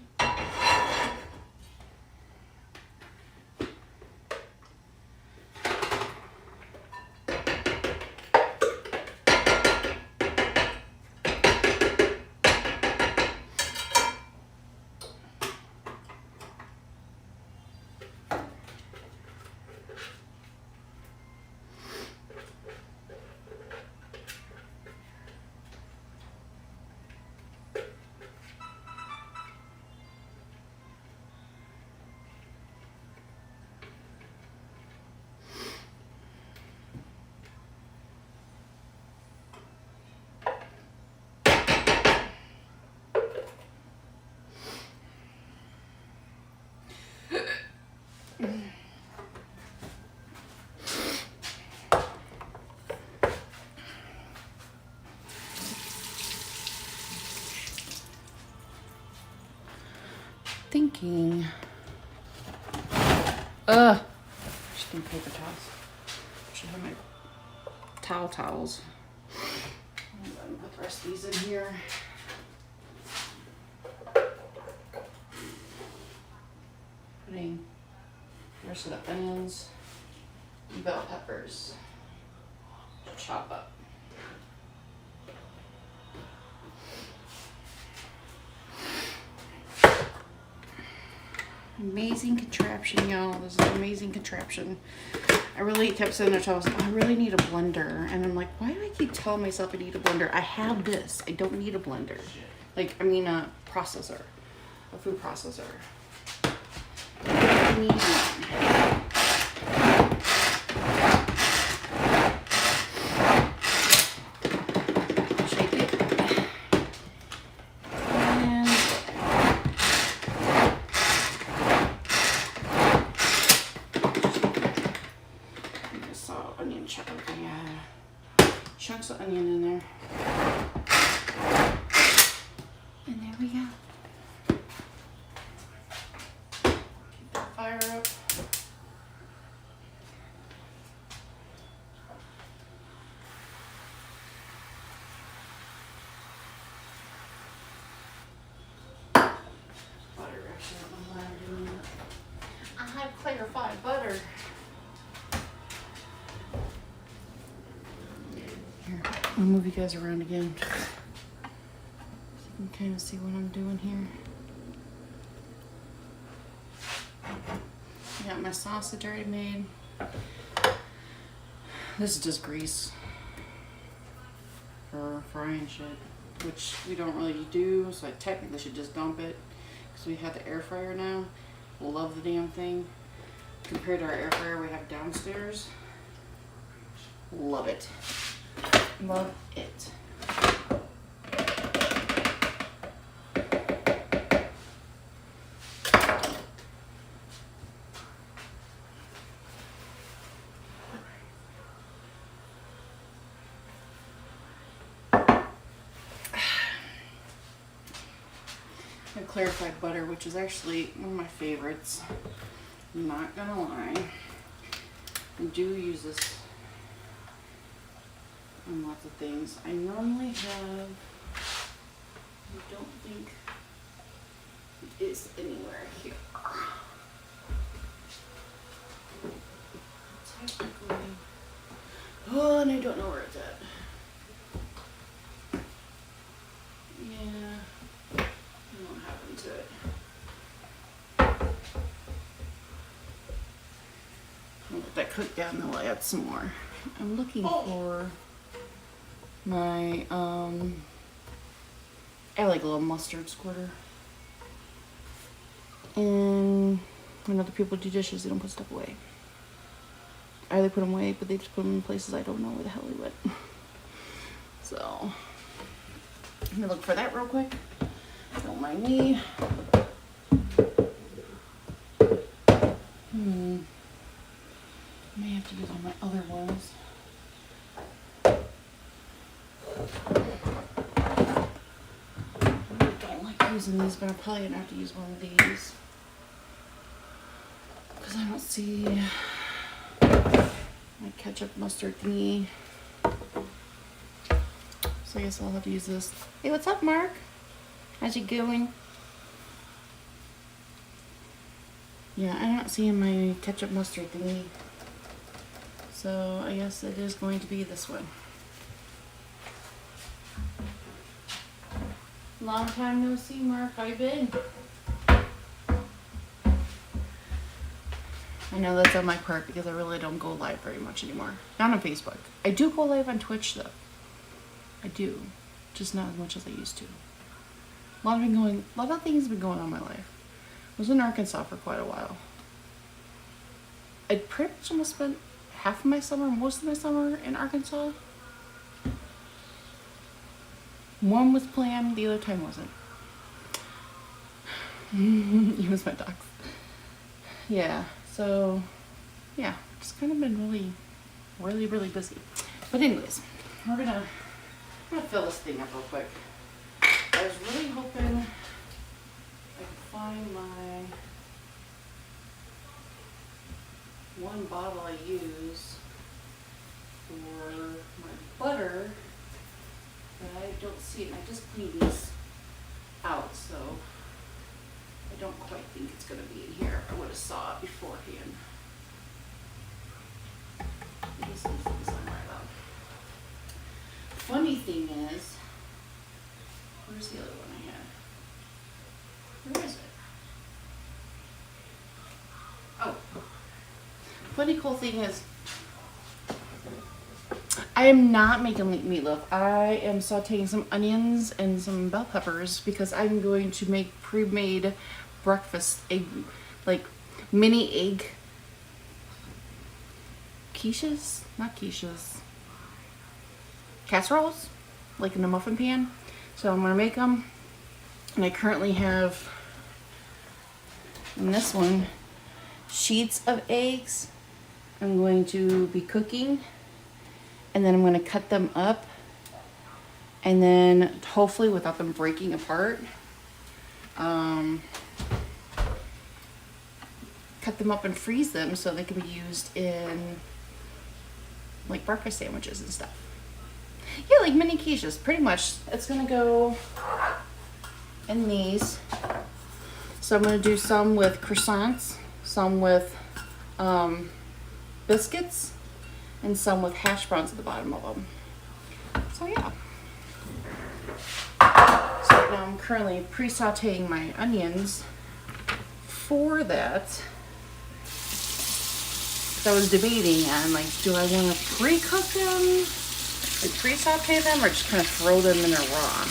Thinking. Just need paper towels. Should have my towels. I'm gonna put the rest of these in here. Putting the rest of the onions and bell peppers to chop up. Amazing contraption, y'all. This is an amazing contraption. I really kept saying to myself, I really need a blender. And I'm like, why do I keep telling myself I need a blender? I have this. I don't need a blender. Like, I mean a processor. A food processor. I need one. Chunks of onion in there. And there we go. Keep that fire up. Butter, actually, I don't know why I'm doing that. I have clarified butter. I'll move you guys around again so you can kind of see what I'm doing here. I got my sausage already made. This is just grease for frying shit, which we don't really do, so I technically should just dump it because we have the air fryer now. Love the damn thing. Compared to our air fryer we have downstairs, love it. Love it. And clarified butter, which is actually one of my favorites. I'm not gonna lie. I do use this on lots of things. I normally have, I don't think it is anywhere here. Technically, oh, and I don't know where it's at. Yeah, what happened to it? I'll let that cook down and I'll add some more. I'm looking for my, I like a little mustard squirter. And when other people do dishes, they don't put stuff away. Or they put them away, but they just put them in places I don't know where the hell they went. So, let me look for that real quick. Don't mind me. May have to use all my other ones. I don't like using these, but I'm probably gonna have to use one of these because I don't see. my ketchup mustard thingy. So I guess I'll have to use this. Hey, what's up, Mark? How's it going? Yeah, I'm not seeing my ketchup mustard thingy. So I guess it is going to be this one. Long time no see, Mark. How you been? I know that's on my part because I really don't go live very much anymore. Not on Facebook. I do go live on Twitch though. I do. Just not as much as I used to. A lot of things have been going on in my life. I was in Arkansas for quite a while. I'd pretty much almost spent half of my summer, most of my summer in Arkansas. One was planned, the other time wasn't. It was my dogs. Yeah, so yeah, just kind of been really busy. But anyways, I'm gonna fill this thing up real quick. I was really hoping I could find my one bottle I use for my butter, but I don't see it. And I just cleaned these out, so I don't quite think it's gonna be in here. I would have saw it beforehand. Maybe some things I'm right about. Funny thing is, where's the other one I had? Where is it? Oh. Funny cool thing is, I am not making meatloaf. I am sauteing some onions and some bell peppers because I'm going to make pre-made breakfast egg, like mini egg quiches, not quiches, casseroles, like in a muffin pan. So I'm gonna make them, and I currently have in this one sheets of eggs. I'm going to be cooking, and then I'm going to cut them up, and then hopefully without them breaking apart, cut them up and freeze them so they can be used in like breakfast sandwiches and stuff. Yeah, like mini quiches, pretty much. It's gonna go in these. So I'm gonna do some with croissants, some with biscuits, and some with hash browns at the bottom of them. So yeah. So right now I'm currently pre-sauteing my onions for that. So I was debating on like, do I want to pre-cook them, like pre-saute them, or just kind of throw them in there raw?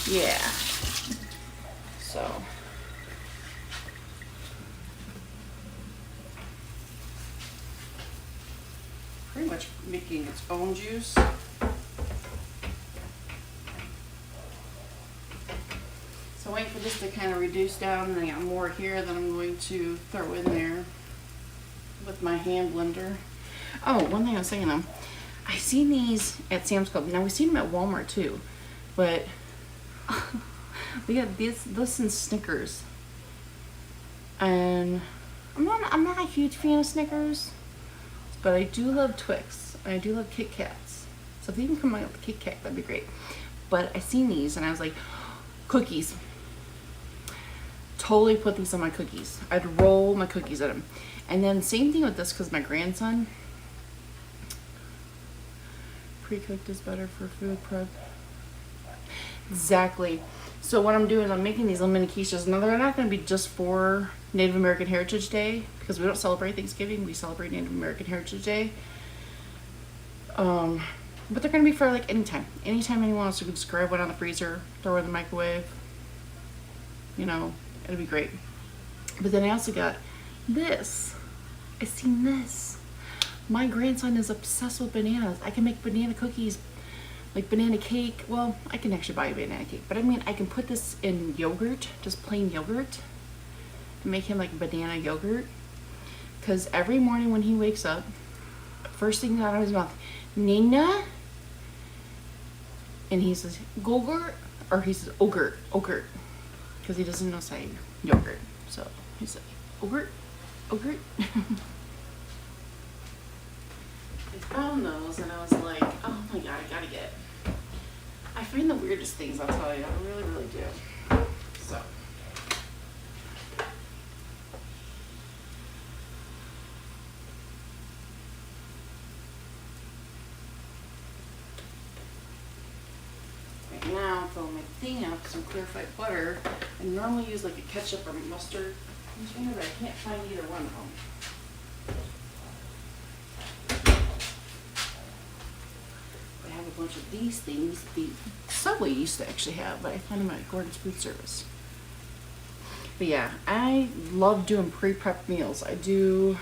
Yeah. So. Pretty much making its own juice. So wait for this to kind of reduce down, and I got more here that I'm going to throw in there with my hand blender. Oh, one thing I was saying though, I seen these at Sam's Club. Now we've seen them at Walmart too, but we got this in Snickers, and I'm not a huge fan of Snickers. But I do love Twix, and I do love Kit Kats. So if they can come out with a Kit Kat, that'd be great. But I seen these, and I was like, cookies. Totally put these on my cookies. I'd roll my cookies in them. And then same thing with this, because my grandson, pre-cooked is better for food prep. Exactly. So what I'm doing is I'm making these little mini quiches. Now they're not going to be just for Native American Heritage Day, because we don't celebrate Thanksgiving, we celebrate Native American Heritage Day. But they're going to be for like anytime anyone wants to just grab one out of the freezer, throw it in the microwave, you know, it'll be great. But then I also got this. I seen this. My grandson is obsessed with bananas. I can make banana cookies, like banana cake. Well, I can actually buy a banana cake, but I mean, I can put this in yogurt, just plain yogurt, and make him like banana yogurt. Because every morning when he wakes up, first thing out of his mouth, Nina, and he says gogurt, or he says ogurt, because he doesn't know say yogurt. So he's like ogurt. I found those and I was like, oh my god, I gotta get. I find the weirdest things, I'll tell you. I really, really do. So. Right now, I'm filling my thing up with some clarified butter. I normally use like a ketchup or mustard container, but I can't find either one of them. I have a bunch of these things. The Subway used to actually have, but I found them at Gordon's Food Service. But yeah, I love doing pre-prepped meals. I do,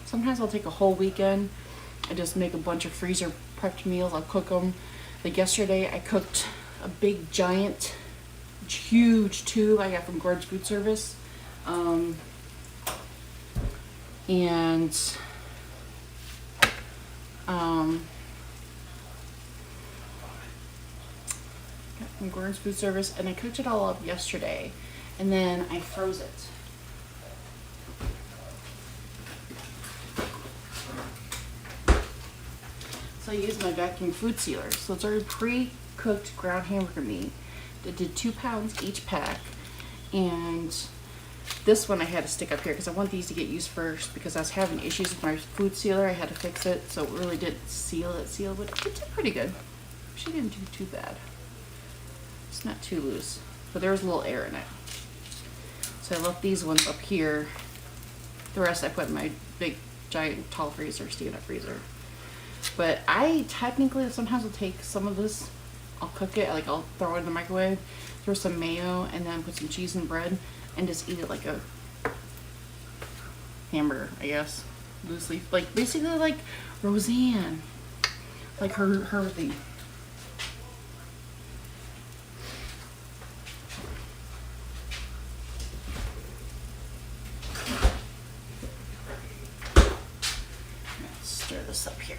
sometimes I'll take a whole weekend. I just make a bunch of freezer prepped meals. I'll cook them. Like yesterday, I cooked a big, giant, huge tube I got from Gordon's Food Service. From Gordon's Food Service, and I cooked it all up yesterday, and then I froze it. So I used my vacuum food sealer. So it's already pre-cooked ground hamburger meat. I did 2 pounds each pack, and this one I had to stick up here because I want these to get used first because I was having issues with my food sealer. I had to fix it, so it really didn't seal, but it did pretty good. She didn't do too bad. It's not too loose, but there was a little air in it. So I left these ones up here. The rest I put in my big, giant, tall freezer, stand-up freezer. But I technically sometimes will take some of this, I'll cook it, like I'll throw it in the microwave, throw some mayo, and then put some cheese and bread, and just eat it like a hamburger, I guess. Loosely, like basically like Roseanne, like her thing. Stir this up here.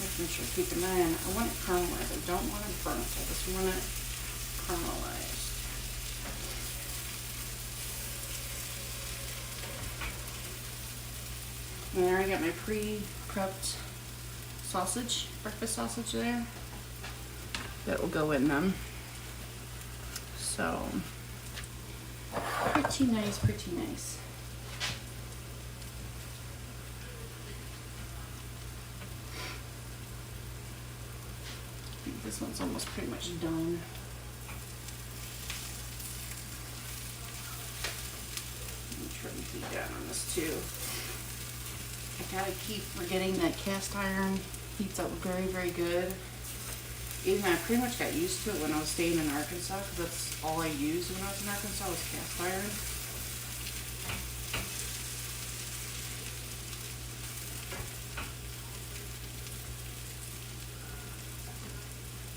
Making sure, keep an eye on it. I want it caramelized. I don't want it burnt. I just want it caramelized. And there I got my pre-prepped sausage, breakfast sausage there. That will go in them. So, pretty nice, pretty nice. I think this one's almost pretty much done. Let me try to heat down on this too. I gotta keep forgetting that cast iron heats up very, very good. Even I pretty much got used to it when I was staying in Arkansas, because that's all I used when I was in Arkansas was cast iron.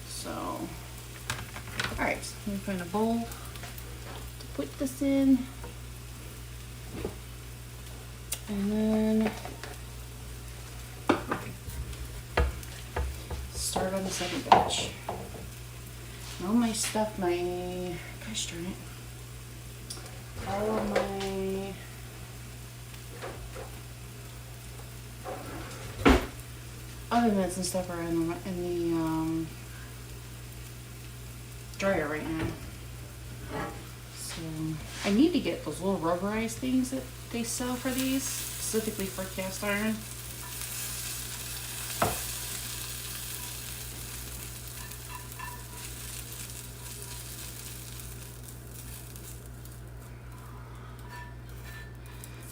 So, alright, let me find a bowl to put this in. And then start on the second batch. And all my stuff, gosh darn it, all of my ovens and stuff are in the dryer right now. So I need to get those little rubberized things that they sell for these, specifically for cast iron.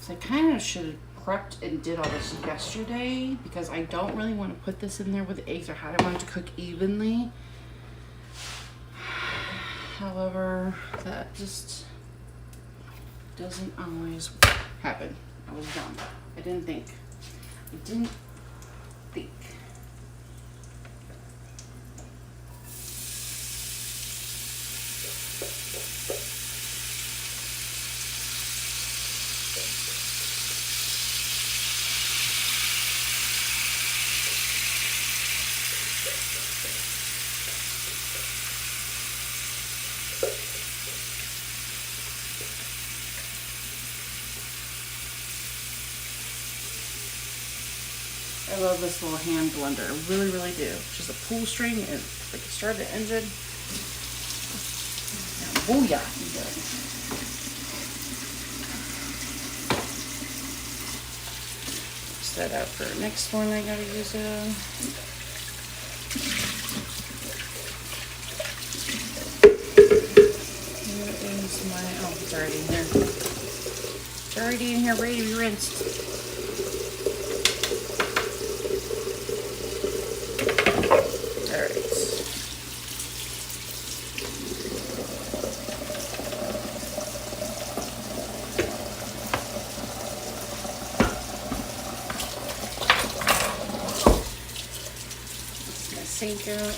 So I kind of should have prepped and did all this yesterday because I don't really want to put this in there with the eggs or how I want it to cook evenly. However, that just doesn't always happen. I was dumb. I didn't think. I love this little hand blender. I really, really do. Just a pull string and like start the engine. And booyah! You get it. That out for next one I gotta use it. Here is my, oh, it's already in here. It's already in here, ready to be rinsed. Alright. Sink out.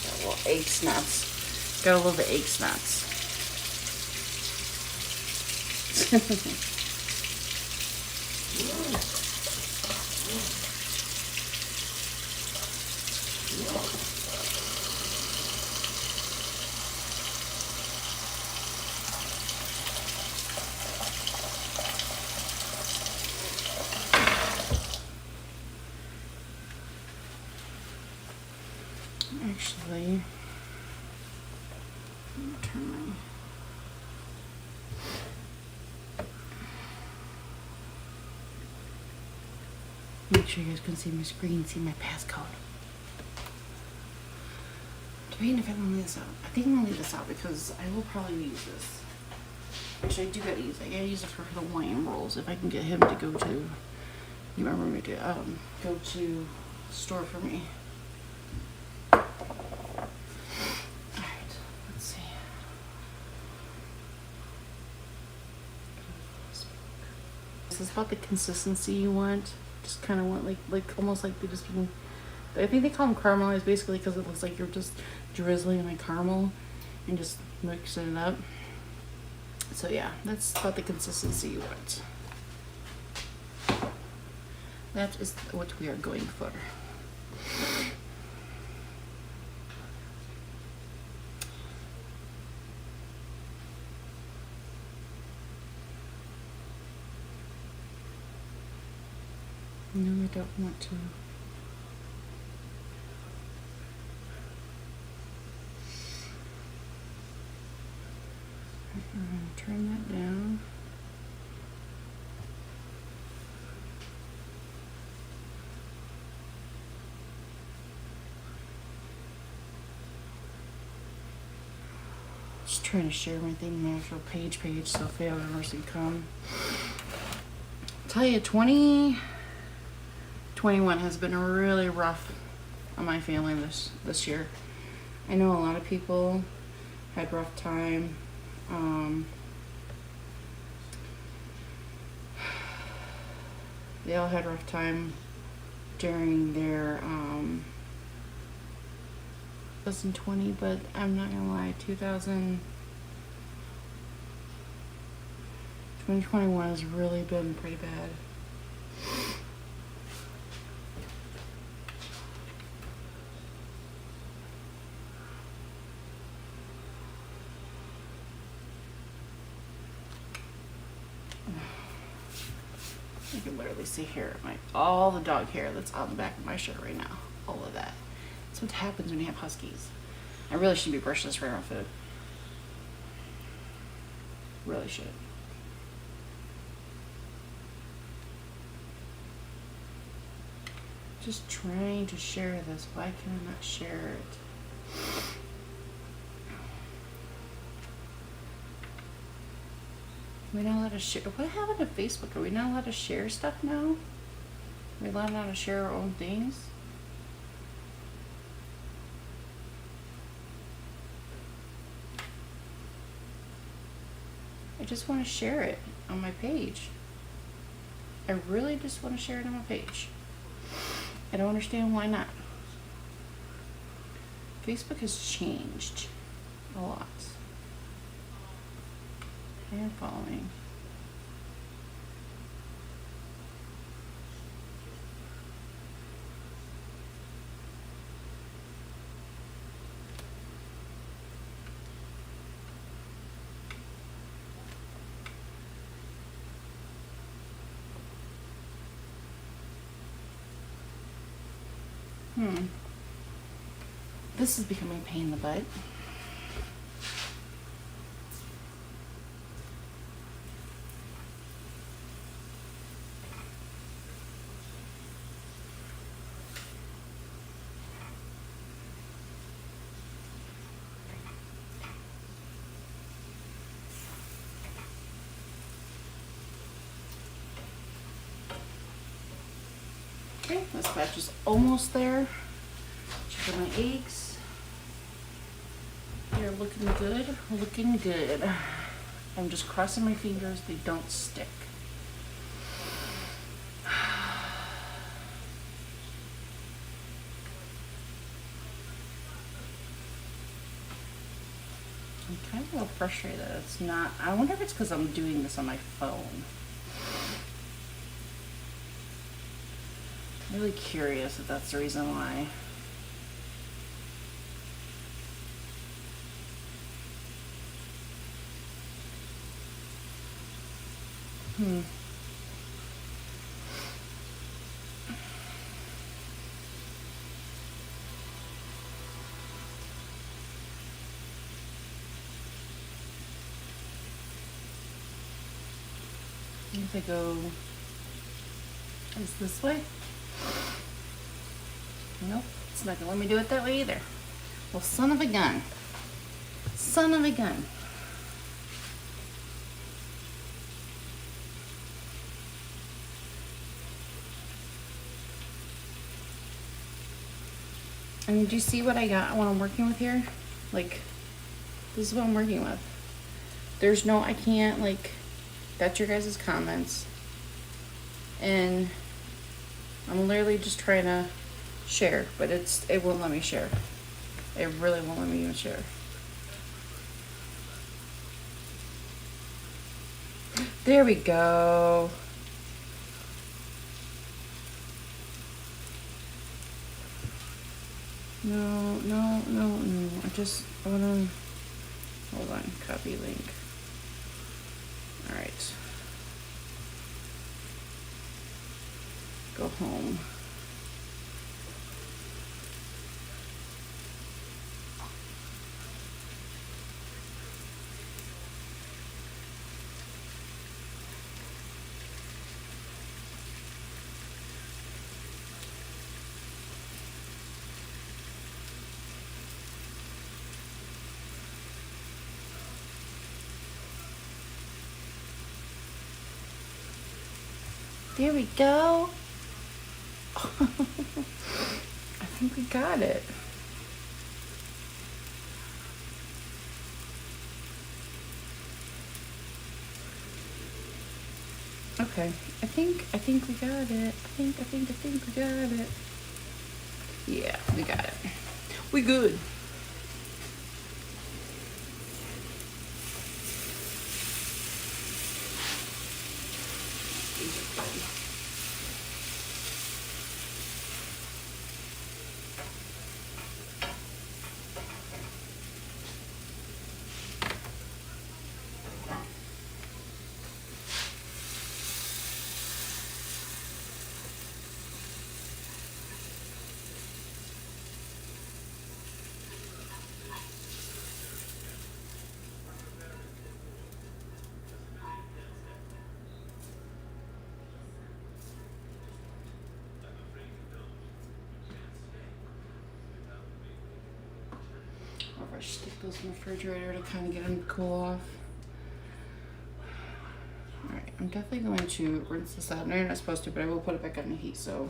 Got a little egg snots. Gotta love the egg snots. Actually, turn my make sure you guys can see my screen, see my passcode. Debating if I'm gonna leave this out. I think I'm gonna leave this out because I will probably use this. Actually, I do gotta use it. I gotta use it for the Hawaiian rolls. If I can get him to go to, you remember me to go to store for me. This is about the consistency you want. Just kind of want like almost like they just been, I think they call them caramelized basically because it looks like you're just drizzling like caramel and just mixing it up. So yeah, that's about the consistency you want. That is what we are going for. No, I don't want to. I'm going to turn that down. Just trying to share my thing, my actual page, so if you have a mercy come. Tell you, 2021 has been really rough on my family this year. I know a lot of people had rough time. They all had rough time during their 2020, but I'm not gonna lie, 2021 has really been pretty bad. You can literally see here all the dog hair that's on the back of my shirt right now. All of that. That's what happens when you have huskies. I really should be brushing this right off food. Really should. Just trying to share this. Why can I not share it? We're not allowed to share. What happened to Facebook? Are we not allowed to share stuff now? Are we allowed not to share our own things? I just want to share it on my page. I really just want to share it on my page. I don't understand why not. Facebook has changed a lot. And following. This is becoming a pain in the butt. Okay, this batch is almost there. Check out my eggs. They're looking good, looking good. I'm just crossing my fingers they don't stick. I'm kind of a little frustrated that it's not. I wonder if it's because I'm doing this on my phone. I'm really curious if that's the reason why. If I go, is this way? Nope, it's not gonna let me do it that way either. Well, son of a gun. Son of a gun. And do you see what I got, what I'm working with here? Like, this is what I'm working with. There's no, I can't, like, that's your guys' comments. And I'm literally just trying to share, but it won't let me share. It really won't let me even share. There we go. No. I wanna, hold on, copy link. All right. Go home. There we go. I think we got it. Okay, I think we got it. I think we got it. Yeah, we got it. We good. Or if I stick those in the refrigerator to kind of get them to cool off. Alright, I'm definitely going to rinse this out. No, you're not supposed to, but I will put it back on the heat. So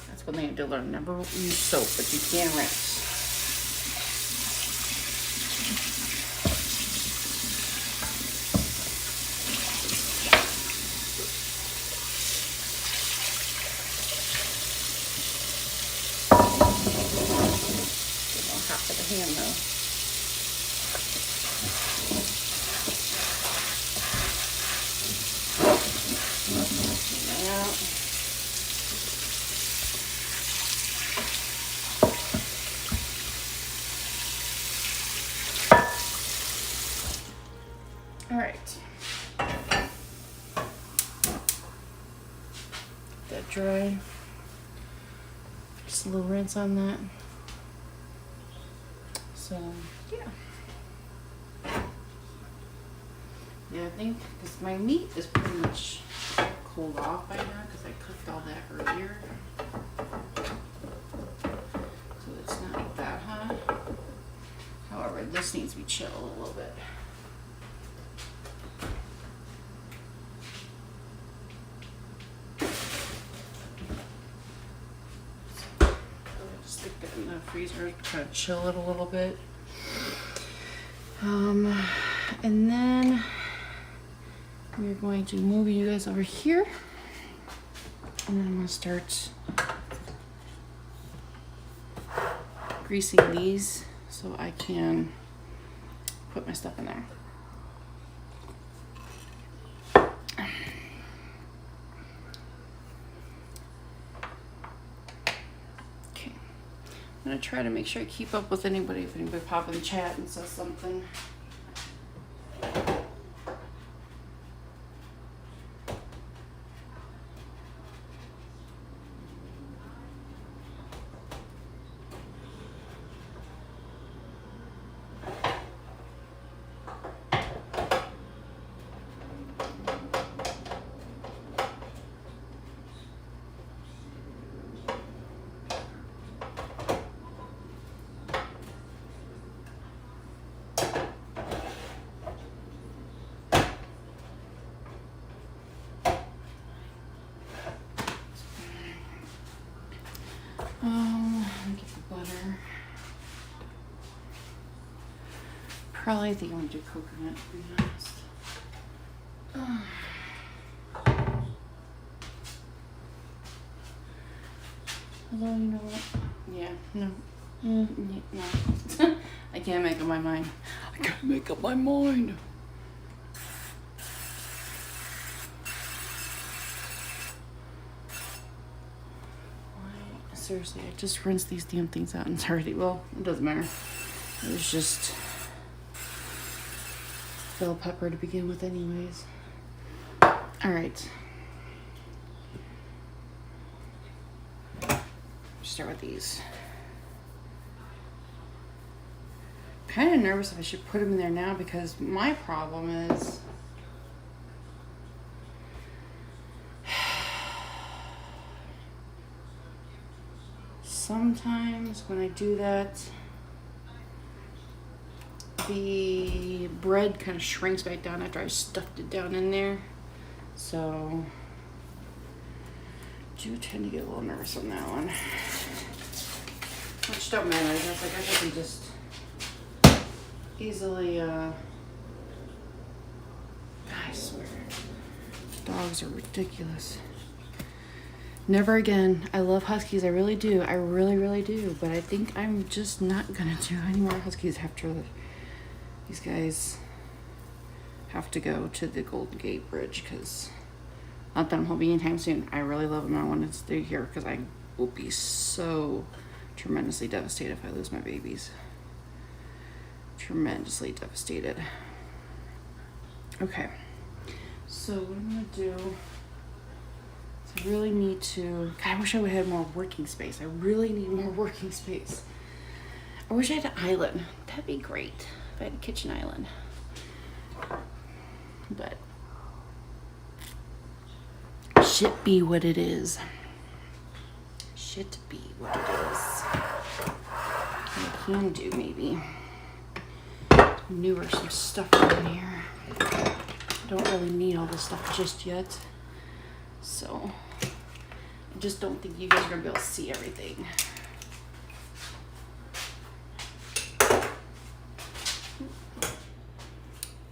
that's one thing I did learn. Never use soap, but you can rinse. Hot for the hand though. All right. That dry. Just a little rinse on that. So, yeah. Yeah, I think because my meat is pretty much cooled off by now because I cooked all that earlier. So it's not that hot. However, this needs to be chilled a little bit. Just stick that in the freezer, kind of chill it a little bit. And then we're going to move you guys over here. And then I'm going to start greasing these so I can put my stuff in there. Okay. I'm going to try to make sure I keep up with anybody, if anybody pop in the chat and says something. Let me get the butter. Probably think I'm gonna do coconut, to be honest. Although, you know what? Yeah, no. No. I can't make up my mind. I can't make up my mind. Seriously, I just rinsed these damn things out and it's already, well, it doesn't matter. It was just bell pepper to begin with anyways. All right. Start with these. Kind of nervous if I should put them in there now because my problem is sometimes when I do that, the bread kind of shrinks back down after I stuffed it down in there. So I do tend to get a little nervous on that one. Which don't matter, I guess. Like I can just easily, I swear, dogs are ridiculous. Never again. I love huskies. I really do. I really, really do. But I think I'm just not gonna do any more huskies after these guys have to go to the Golden Gate Bridge because not that I'm hoping anytime soon. I really love them. I want to stay here because I will be so tremendously devastated if I lose my babies. Tremendously devastated. Okay. So what I'm gonna do. I really need to, God, I wish I would have more working space. I really need more working space. I wish I had an island. That'd be great if I had a kitchen island. But shit be what it is. Shit be what it is. I can do maybe newer some stuff around here. I don't really need all this stuff just yet. So I just don't think you guys are gonna be able to see everything.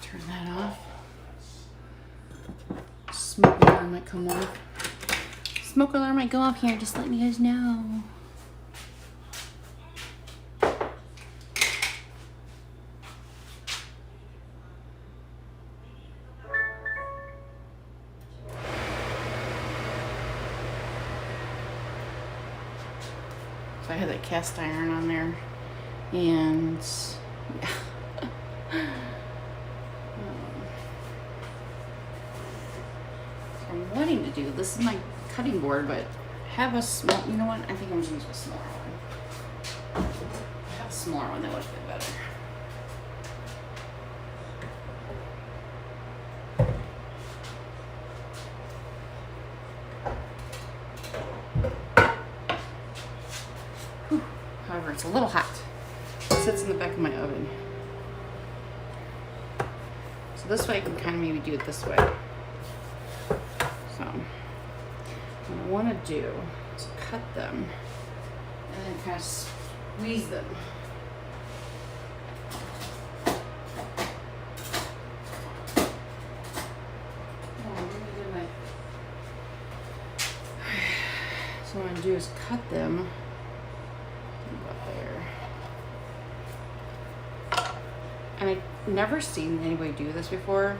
Turn that off. Smoke alarm might come off. Smoke alarm might go off here, just letting you guys know. So I had that cast iron on there, and yeah. I'm wanting to do, this is my cutting board, but have a small, you know what? I think I'm just gonna use a smaller one. I have a smaller one that would fit better. Whew. However, it's a little hot. It sits in the back of my oven. So this way I can kind of maybe do it this way. So what I want to do is cut them and then kind of squeeze them. So what I'm going to do is cut them about there. And I've never seen anybody do this before.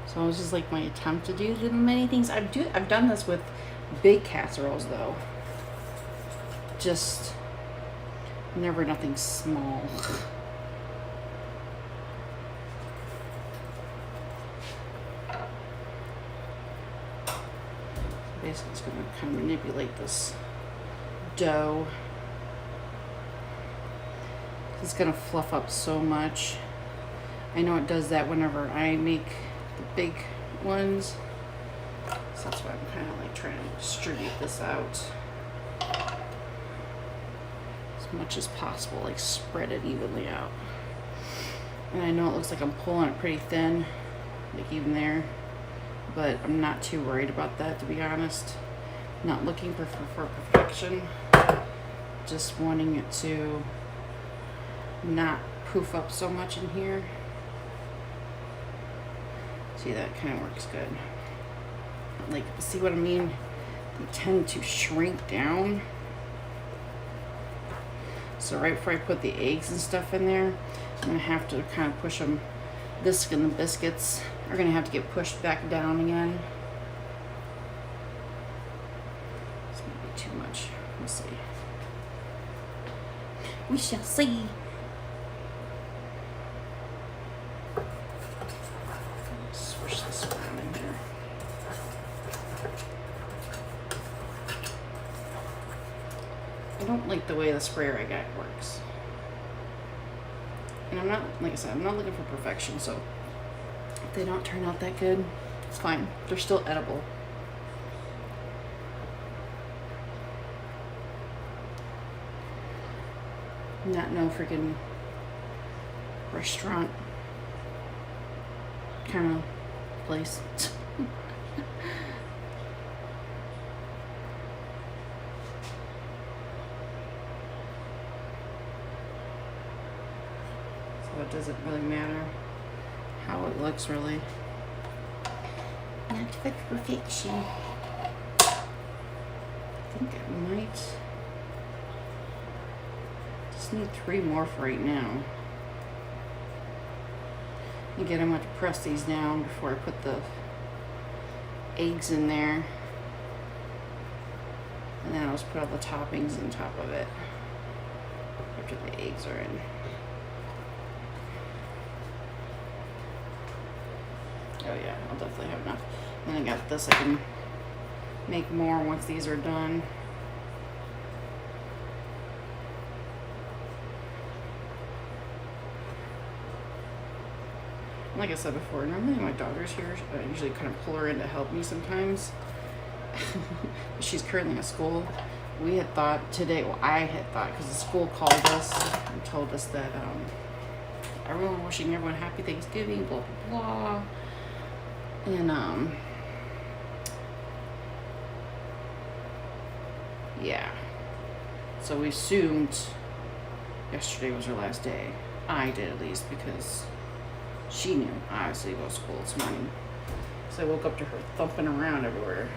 So it was just like my attempt to do the many things. I've done this with big casseroles though. Just never nothing small. Basically, just gonna kind of manipulate this dough. It's gonna fluff up so much. I know it does that whenever I make the big ones. So that's why I'm kind of like trying to distribute this out as much as possible, like spread it evenly out. And I know it looks like I'm pulling it pretty thin, like even there, but I'm not too worried about that, to be honest. Not looking for perfection, just wanting it to not poof up so much in here. See, that kind of works good. Like, see what I mean? They tend to shrink down. So right before I put the eggs and stuff in there, I'm gonna have to kind of push them. This and the biscuits are gonna have to get pushed back down again. This might be too much. We'll see. We shall see. Swish this around in here. I don't like the way the sprayer I got works. And I'm not, like I said, I'm not looking for perfection, so if they don't turn out that good, it's fine. They're still edible. Not no freaking restaurant kind of place. So it doesn't really matter how it looks, really. Not for perfection. I think I might just need 3 more for right now. Again, I'm going to press these down before I put the eggs in there. And then I'll just put all the toppings on top of it after the eggs are in. Oh yeah, I'll definitely have enough. Then I got this, I can make more once these are done. Like I said before, normally my daughter's here, I usually kind of pull her in to help me sometimes. She's currently at school. We had thought today, well, I had thought, because the school called us and told us that everyone wishing everyone happy Thanksgiving, blah, blah, blah. And, yeah. So we assumed yesterday was her last day. I did, at least, because she knew I obviously go to school this morning. So I woke up to her thumping around everywhere.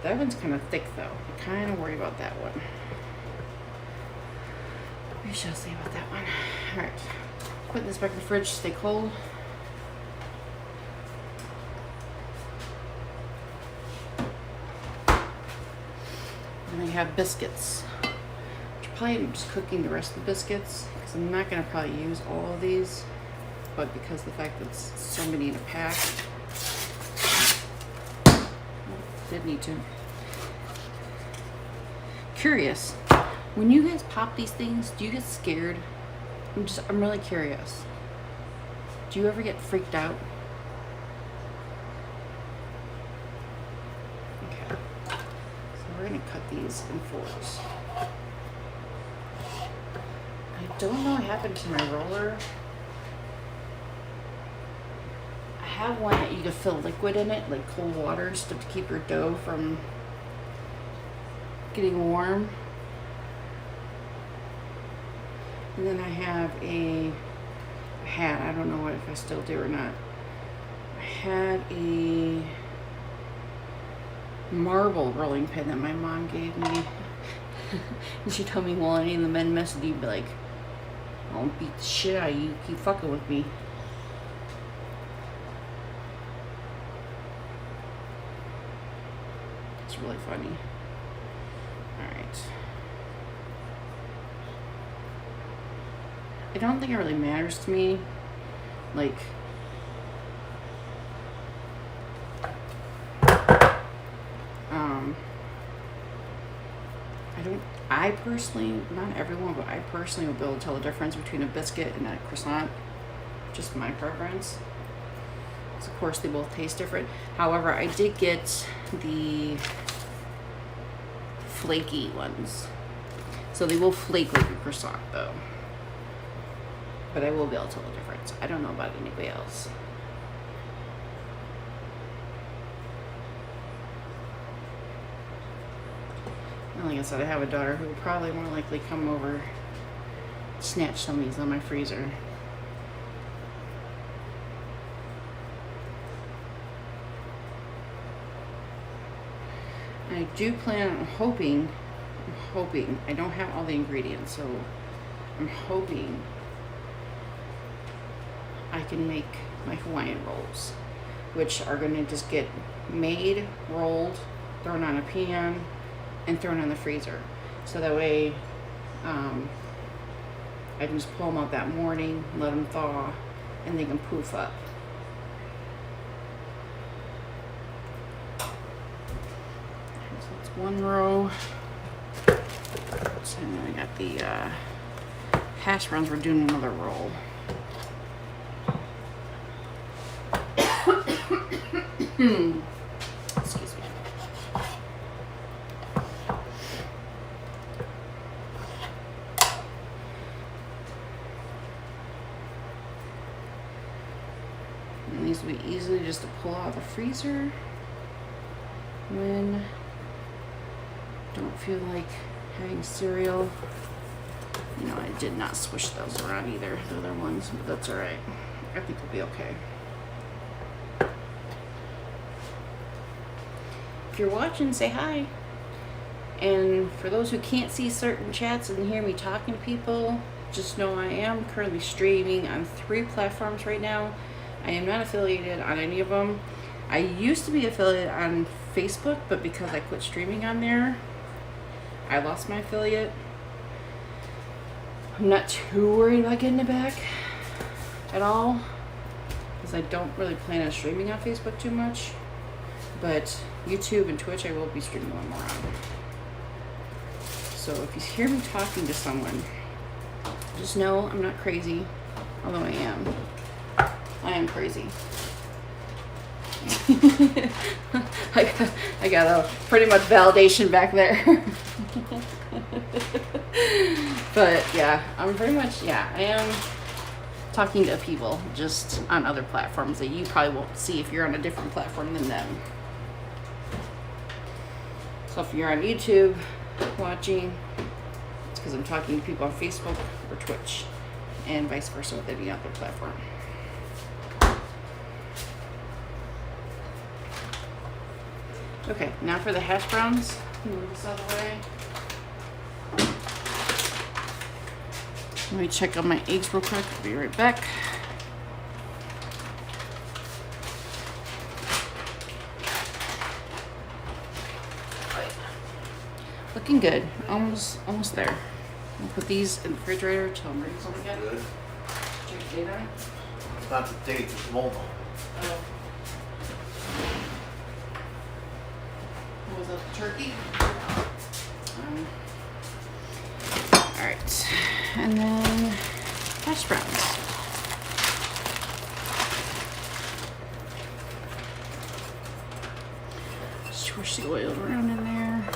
That one's kind of thick though. I kind of worry about that one. We shall see about that one. Alright. Put this back in the fridge to stay cold. And I have biscuits. Probably I'm just cooking the rest of the biscuits because I'm not going to probably use all of these. But because of the fact that it's so many in a pack, did need to. curious. When you guys pop these things, do you get scared? I'm really curious. Do you ever get freaked out? Okay. So we're gonna cut these in 4s. I don't know what happened to my roller. I have one that you can fill liquid in it, like cold water, stuff to keep your dough from getting warm. And then I have I don't know what if I still do or not. I had a marble rolling pin that my mom gave me. And she told me, well, any of the men mess with you, be like, I'll beat the shit out of you, keep fucking with me. It's really funny. Alright. I don't think it really matters to me. Like, I personally, not everyone, but I personally will be able to tell the difference between a biscuit and a croissant. Just my preference. So of course, they both taste different. However, I did get the flaky ones. So they will flake like a croissant, though. But I will be able to tell the difference. I don't know about anybody else. And like I said, I have a daughter who will probably more likely come over, snatch some of these on my freezer. And I do plan on hoping, I don't have all the ingredients, so I'm hoping I can make my Hawaiian rolls, which are going to just get made, rolled, thrown on a pan, and thrown in the freezer. So that way I can just pull them out that morning, let them thaw, and they can poof up. So that's one row. So then I got the hash browns. We're doing another roll. Excuse me. And these will be easily just to pull out of the freezer when don't feel like having cereal. You know, I did not swish those around either, the other ones, but that's alright. I think we'll be okay. If you're watching, say hi. And for those who can't see certain chats and hear me talking to people, just know I am currently streaming on 3 platforms right now. I am not affiliated on any of them. I used to be affiliated on Facebook, but because I quit streaming on there, I lost my affiliate. I'm not too worried about getting it back at all, because I don't really plan on streaming on Facebook too much. But YouTube and Twitch, I will be streaming them more on. So if you hear me talking to someone, just know I'm not crazy, although I am. I am crazy. I got a pretty much validation back there. But yeah, I'm pretty much, I am talking to people just on other platforms that you probably won't see if you're on a different platform than them. So if you're on YouTube watching, it's because I'm talking to people on Facebook or Twitch, and vice versa with any other platform. Okay, now for the hash browns. Move this out of the way. Let me check on my eggs real quick. I'll be right back. Looking good. Almost there. I'll put these in the refrigerator till I'm ready to again. Good. Check the date on it. It's not the date, it's mold. Oh. What was that, the turkey? All right, and then hash browns. Swish the oil around in there.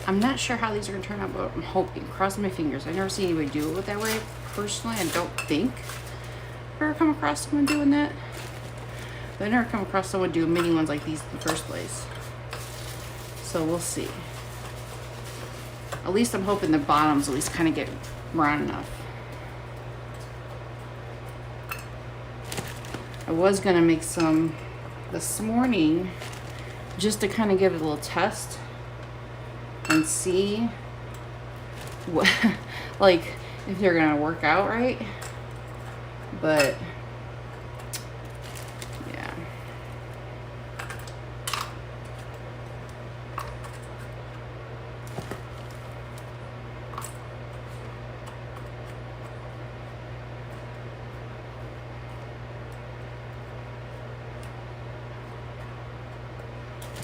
I'm not sure how these are gonna turn out, but I'm hoping, crossing my fingers. I've never seen anybody do it that way. Personally, I don't think I've ever come across someone doing that. But I've never come across someone doing mini ones like these in the first place. So we'll see. At least I'm hoping the bottoms at least kind of get brown enough. I was gonna make some this morning just to kind of give it a little test and see what, like, if they're gonna work out right. But yeah.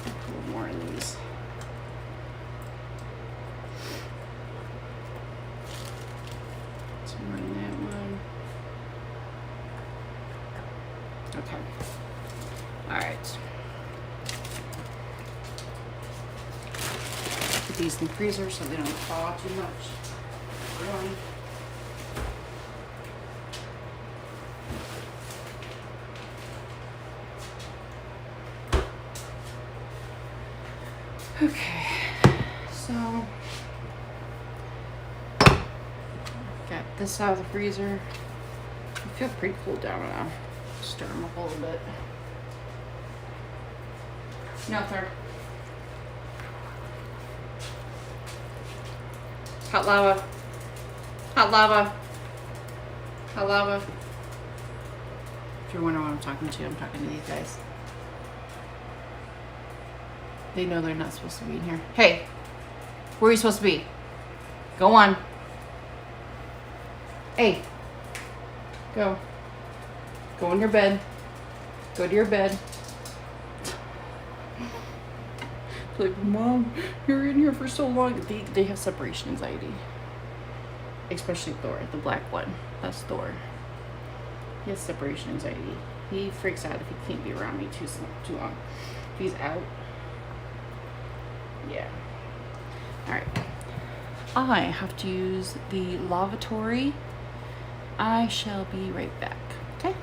A little more of these. Some more in that one. Okay. All right. Put these in the freezer so they don't thaw too much. Really. Okay, so got this out of the freezer. I feel pretty cool down now. Stir them up a little bit. No, sir. Hot lava. Hot lava. Hot lava. If you're wondering what I'm talking to these guys. They know they're not supposed to be in here. Hey, where are you supposed to be? Go on. Hey, go. Go in your bed. Go to your bed. It's like, Mom, you're in here for so long. They have separation anxiety. Especially Thor, the black one. That's Thor. He has separation anxiety. He freaks out if he can't be around me too long. If he's out. Yeah. All right. I have to use the lavatory. I shall be right back. Okay.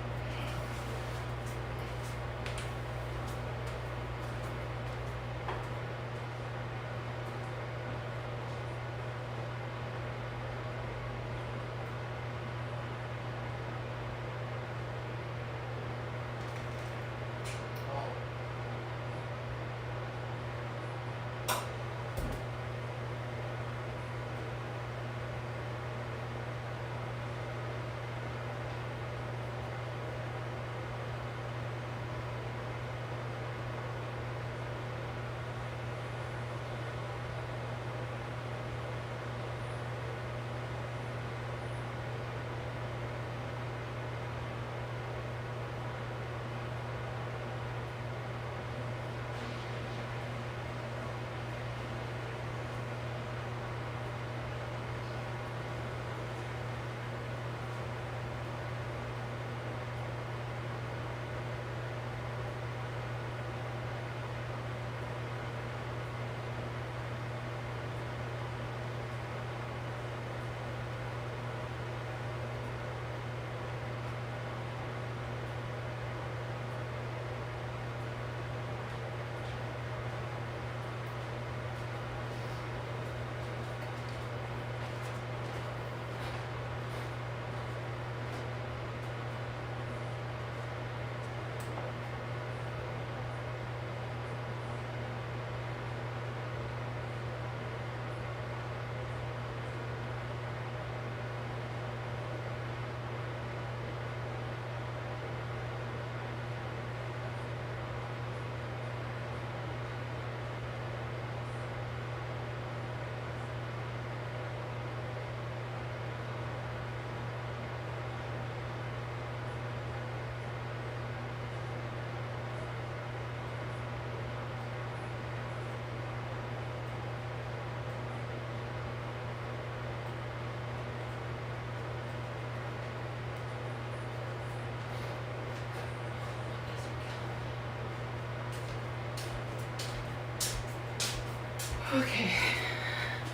Okay,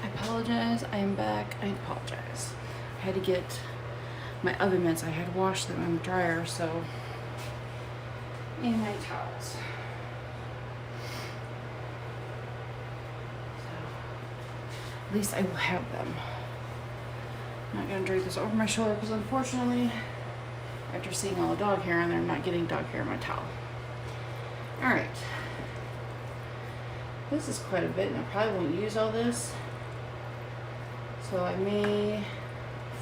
I apologize. I am back. I apologize. I had to get my oven mitts. I had washed them on the dryer, so. And my towels. So, at least I will have them. I'm not gonna drape this over my shoulder because unfortunately, after seeing all the dog hair on there, I'm not getting dog hair in my towel. All right. This is quite a bit, and I probably won't use all this. So I may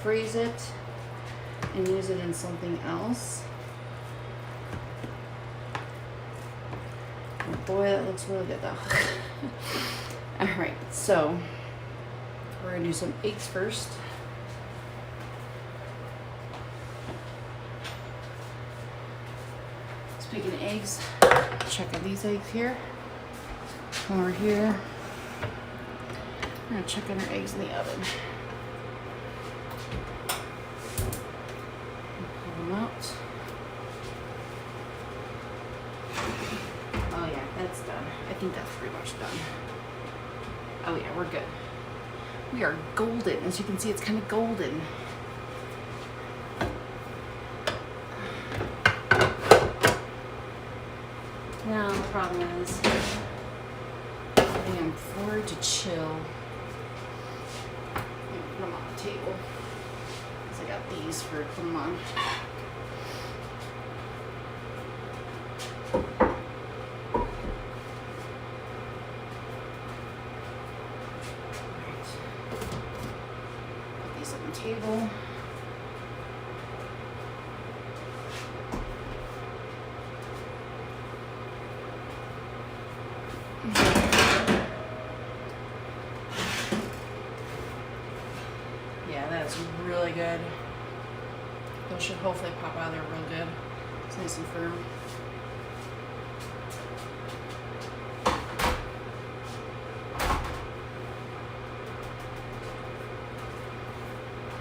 freeze it and use it in something else. Oh boy, that looks really good though. All right, so we're gonna do some eggs first. Speaking of eggs, check out these eggs here. Come over here. I'm gonna check on our eggs in the oven. Pull them out. Oh yeah, that's done. I think that's pretty much done. Oh yeah, we're good. We are golden. As you can see, it's kind of golden. Now the problem is, I am bored to chill. Put them on the table. Because I got these for put them on. Right. Put these on the table. Yeah, that's really good. Those should hopefully pop out of there real good. It's nice and firm.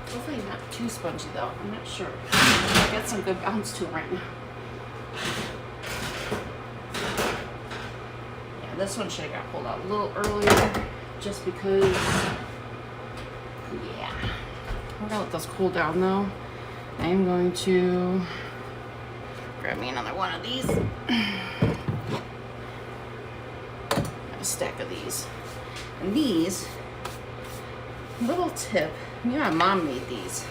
Hopefully not too spongy though. I'm not sure. I got some good bounce to it right now. Yeah, this one should have got pulled out a little earlier just because, yeah. We're gonna let those cool down though. I am going to grab me another one of these. A stack of these. And these, little tip, yeah, Mom made these.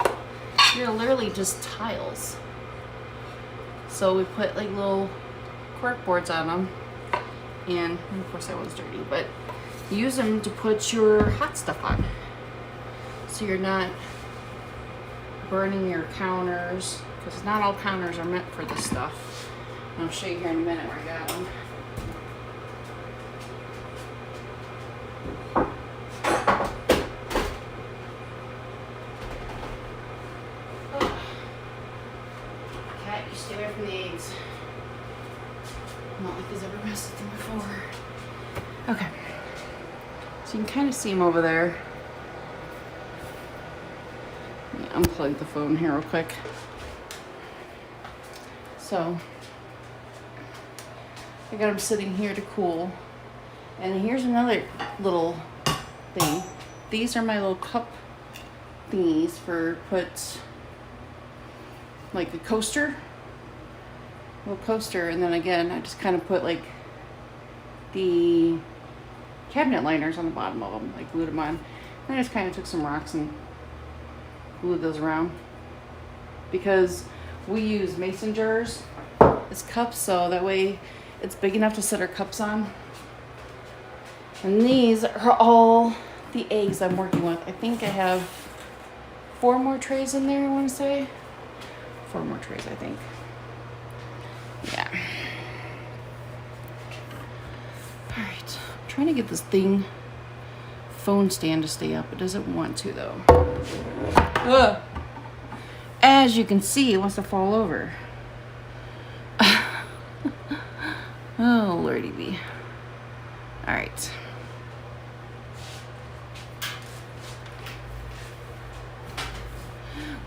They're literally just tiles. So we put like little cork boards on them. And of course that one's dirty, but use them to put your hot stuff on. So you're not burning your counters, because not all counters are meant for this stuff. I'll show you here in a minute where I got them. Oh. Cat, you stay away from the eggs. Not like he's ever messed with them before. Okay. So you can kind of see them over there. Unplug the phone here real quick. So I got them sitting here to cool. And here's another little thing. These are my little cup thingies for put like a coaster. Little coaster, and then again I just kind of put like the cabinet liners on the bottom of them, like glued them on. And I just kind of took some rocks and glued those around because we use mason jars as cups, so that way it's big enough to set our cups on. And these are all the eggs I'm working with. I think I have 4 more trays in there, I want to say. 4 more trays, I think. Yeah. All right. I'm trying to get this phone stand to stay up. It doesn't want to though. Ugh. As you can see, it wants to fall over. Oh, lordy be. All right.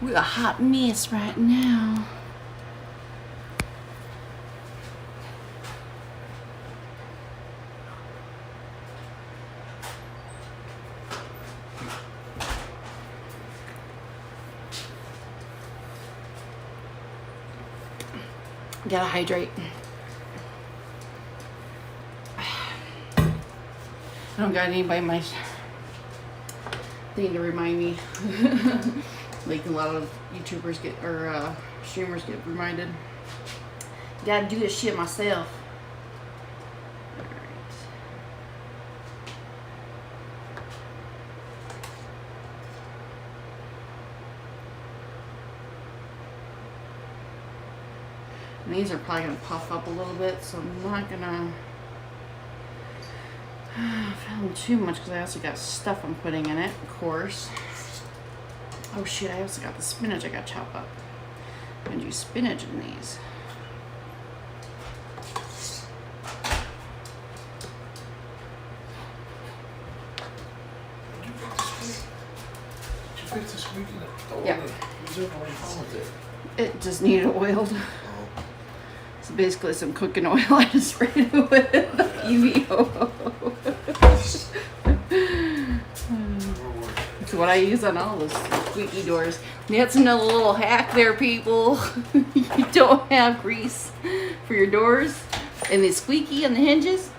We're a hot mess right now. Gotta hydrate. I don't got anybody in my thing to remind me. Like a lot of YouTubers get, or streamers get reminded. Gotta do this shit myself. And these are probably going to puff up a little bit, so I'm not going to film too much because I also got stuff I'm putting in it, of course. Oh shit, I also got the spinach I got to chop up. I'm going to do spinach in these. Did you fix the squeaky? Yeah. Was there no problem with it? It just needed oiled. So basically some cooking oil I just sprayed it with EVO. It's what I use on all the squeaky doors. That's another little hack there, people. You don't have grease for your doors and the squeaky on the hinges,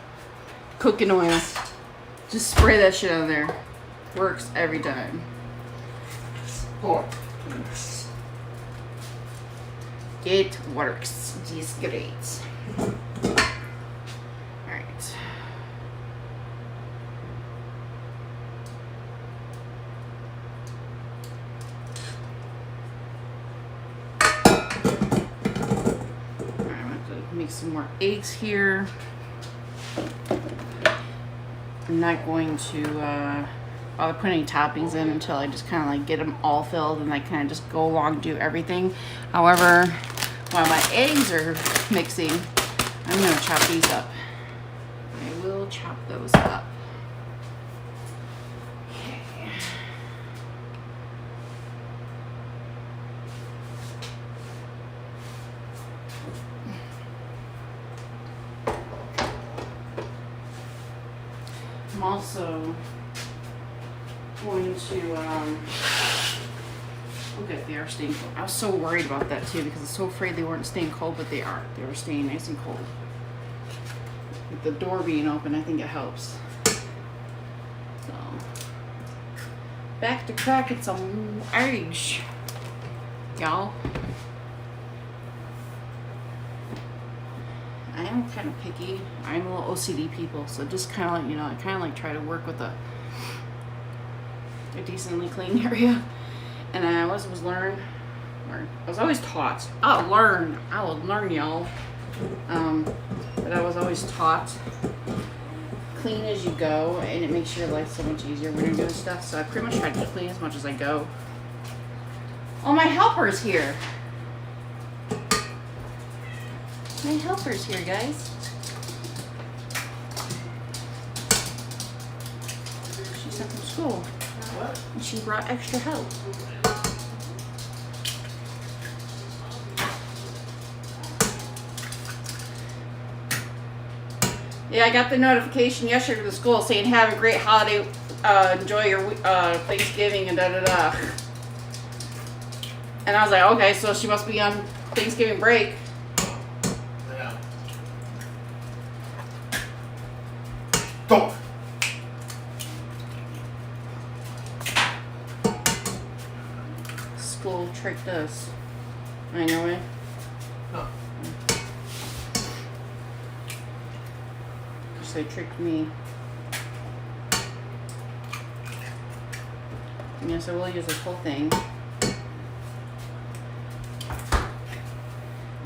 cooking oil. Just spray that shit on there. Works every time. Oh. It works. It's great. Alright. I'm going to make some more eggs here. I'm not going to bother putting any toppings in until I just kind of like get them all filled and I kind of just go along and do everything. However, while my eggs are mixing, I'm going to chop these up. I will chop those up. Okay. I'm also going to look at they are staying cold. I was so worried about that too because I was so afraid they weren't staying cold, but they are. They were staying nice and cold. With the door being open, I think it helps. So back to cracking some eggs, y'all. I am kind of picky. I'm a little OCD people, so just kind of like, you know, I kind of like try to work with a decently clean area. And I always was learned, or I was always taught. I will learn, y'all. But I was always taught clean as you go, and it makes your life so much easier when you're doing stuff. So I pretty much try to clean as much as I go. Oh, my helper's here. My helper's here, guys. She's sent from school. What? And she brought extra help. Yeah, I got the notification yesterday to the school saying have a great holiday, enjoy your Thanksgiving and da-da-da. And I was like, okay, so she must be on Thanksgiving break. Yeah. Don't. School tricked us. I know it. No. Because they tricked me. Yeah, so we'll use this whole thing.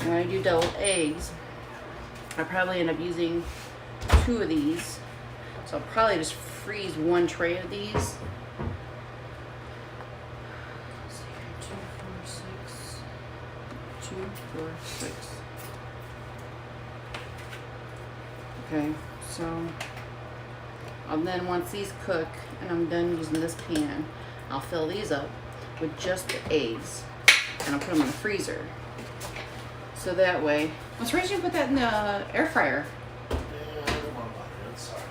And when I do double eggs, I probably end up using 2 of these. So I'll probably just freeze 1 tray of these. Let's see here, 2, 4, 6. Okay, so and then once these cook and I'm done using this pan, I'll fill these up with just the eggs and I'll put them in the freezer. So that way, what's the reason you put that in the air fryer? Yeah, I don't want to bother it. Sorry.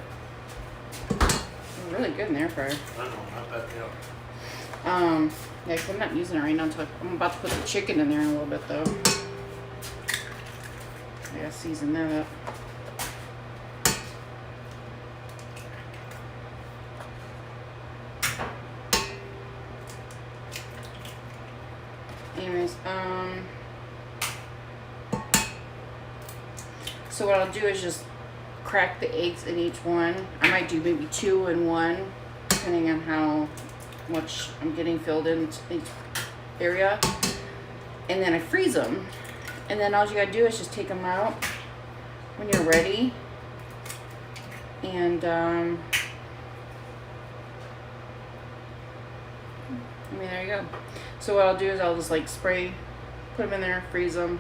They're really good in the air fryer. I know, not that, Yeah, 'cause I'm not using it right now until I'm about to put the chicken in there in a little bit though. I gotta season that up. Anyways, so what I'll do is just crack the eggs in each one. I might do maybe 2 in one, depending on how much I'm getting filled in each area. And then I freeze them. And then all you gotta do is just take them out when you're ready. And I mean, there you go. So what I'll do is I'll just like spray, put them in there, freeze them,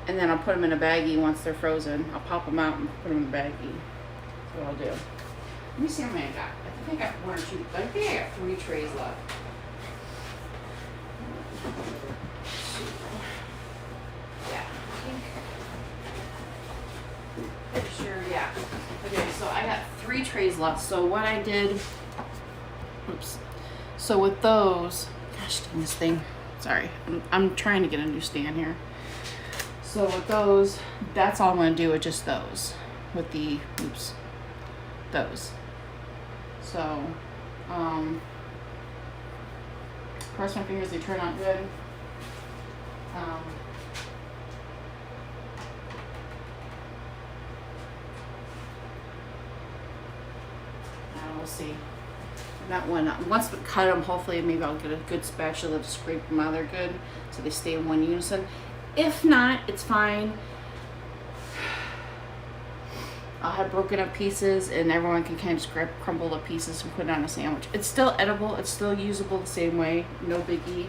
and then I'll put them in a baggie once they're frozen. I'll pop them out and put them in the baggie. That's what I'll do. Let me see how many I got. I think I got 1 or 2. I think I got 3 trays left. Yeah, pretty sure, yeah. Okay, so I got 3 trays left. So what I did, oops. So with those, gosh dang this thing. Sorry, I'm trying to get a new stand here. So with those, that's all I'm gonna do with just those. With the, oops, those. So, cross my fingers they turn out good. We'll see. That one, once we cut them, hopefully maybe I'll get a good spatula to scrape them out there good so they stay in one unison. If not, it's fine. I'll have broken up pieces and everyone can kind of scrape crumble up pieces and put it on a sandwich. It's still edible, it's still usable the same way, no biggie.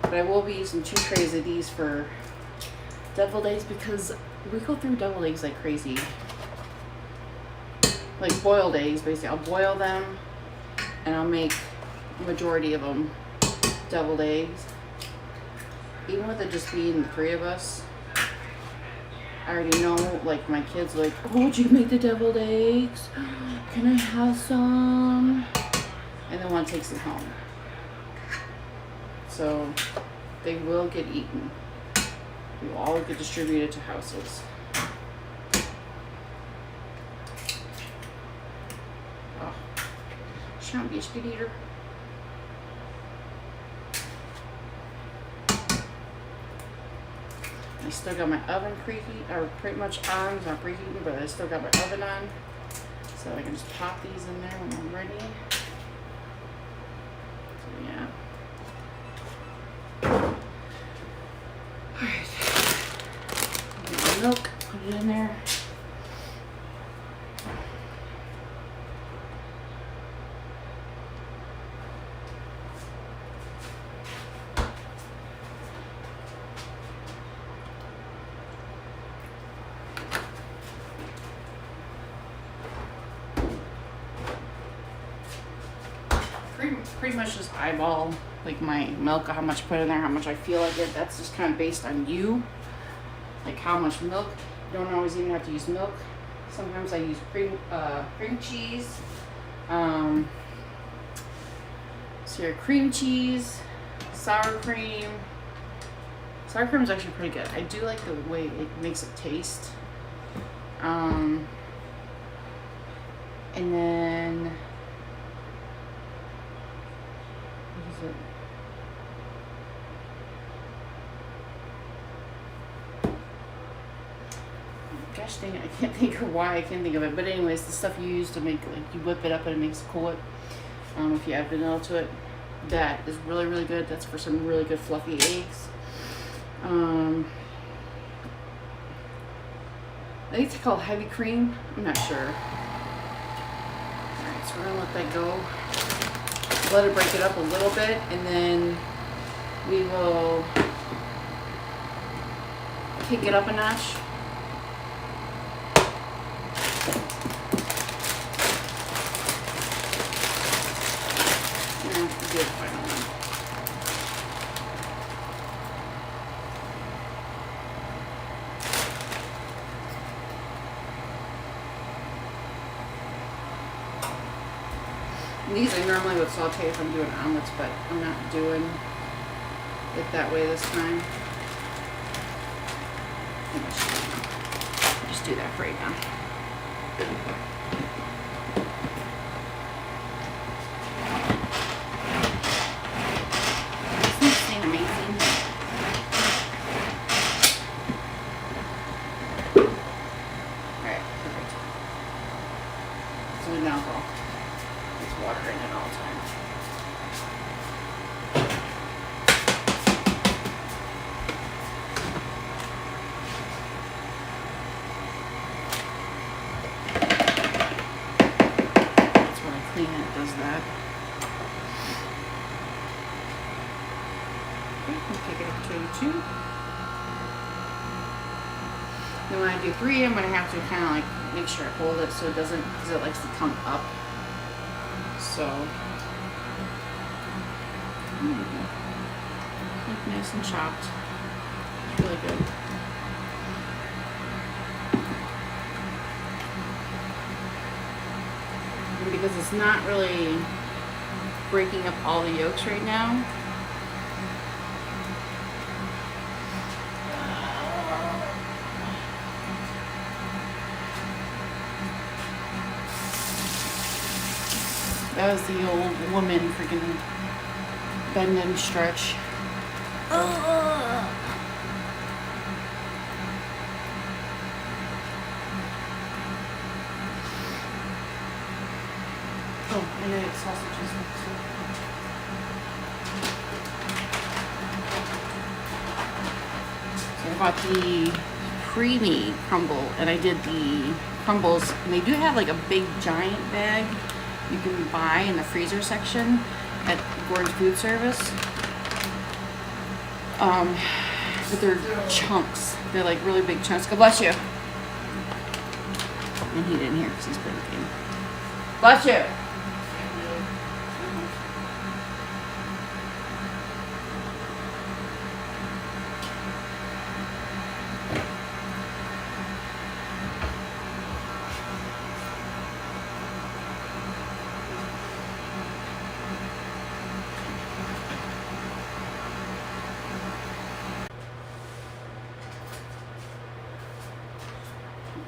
But I will be using 2 trays of these for deviled eggs because we go through deviled eggs like crazy. Like boiled eggs, basically. I'll boil them and I'll make a majority of them deviled eggs. Even with it just being the 3 of us, I already know, like, my kids are like, oh, did you make the deviled eggs? Can I have some? And then one takes them home. So they will get eaten. We will all get distributed to houses. Oh, she not be a good eater. I still got my oven preheat, or pretty much on. It's not preheating, but I still got my oven on. So I can just pop these in there when I'm ready. So yeah. Alright. Get my milk, put it in there. Pretty much just eyeball like my milk, how much I put in there, how much I feel like it. That's just kind of based on you, like how much milk. You don't always even have to use milk. Sometimes I use cream cheese. So your cream cheese, sour cream. Sour cream is actually pretty good. I do like the way it makes it taste. And then it. Gosh dang it, I can't think of why I can't think of it. But anyways, the stuff you use to make, like, you whip it up and it makes it cool. If you add vanilla to it, that is really, really good. That's for some really good fluffy eggs. I think it's called heavy cream. I'm not sure. Alright, so we're gonna let that go. Let it break it up a little bit, and then we will kick it up a notch. Yeah, do the final one. These I normally would saute if I'm doing omelets, but I'm not doing it that way this time. just do that for right now. Isn't this thing amazing? Alright, perfect. So now there's water in it all the time. Clean it does that. Okay, we'll take it up to 2. Then when I do 3, I'm going to have to kind of like make sure I hold it so it doesn't, because it likes to come up. So, like nice and chopped. It's really good. Because it's not really breaking up all the yolks right now. That was the old woman freaking bend and stretch. Oh, and then sausages. So I bought the creamy crumble, and I did the crumbles, and they do have like a big giant bag you can buy in the freezer section at Gordon's Food Service. But they're chunks. They're like really big chunks. God bless you. And he didn't hear because he's playing the game. Bless you.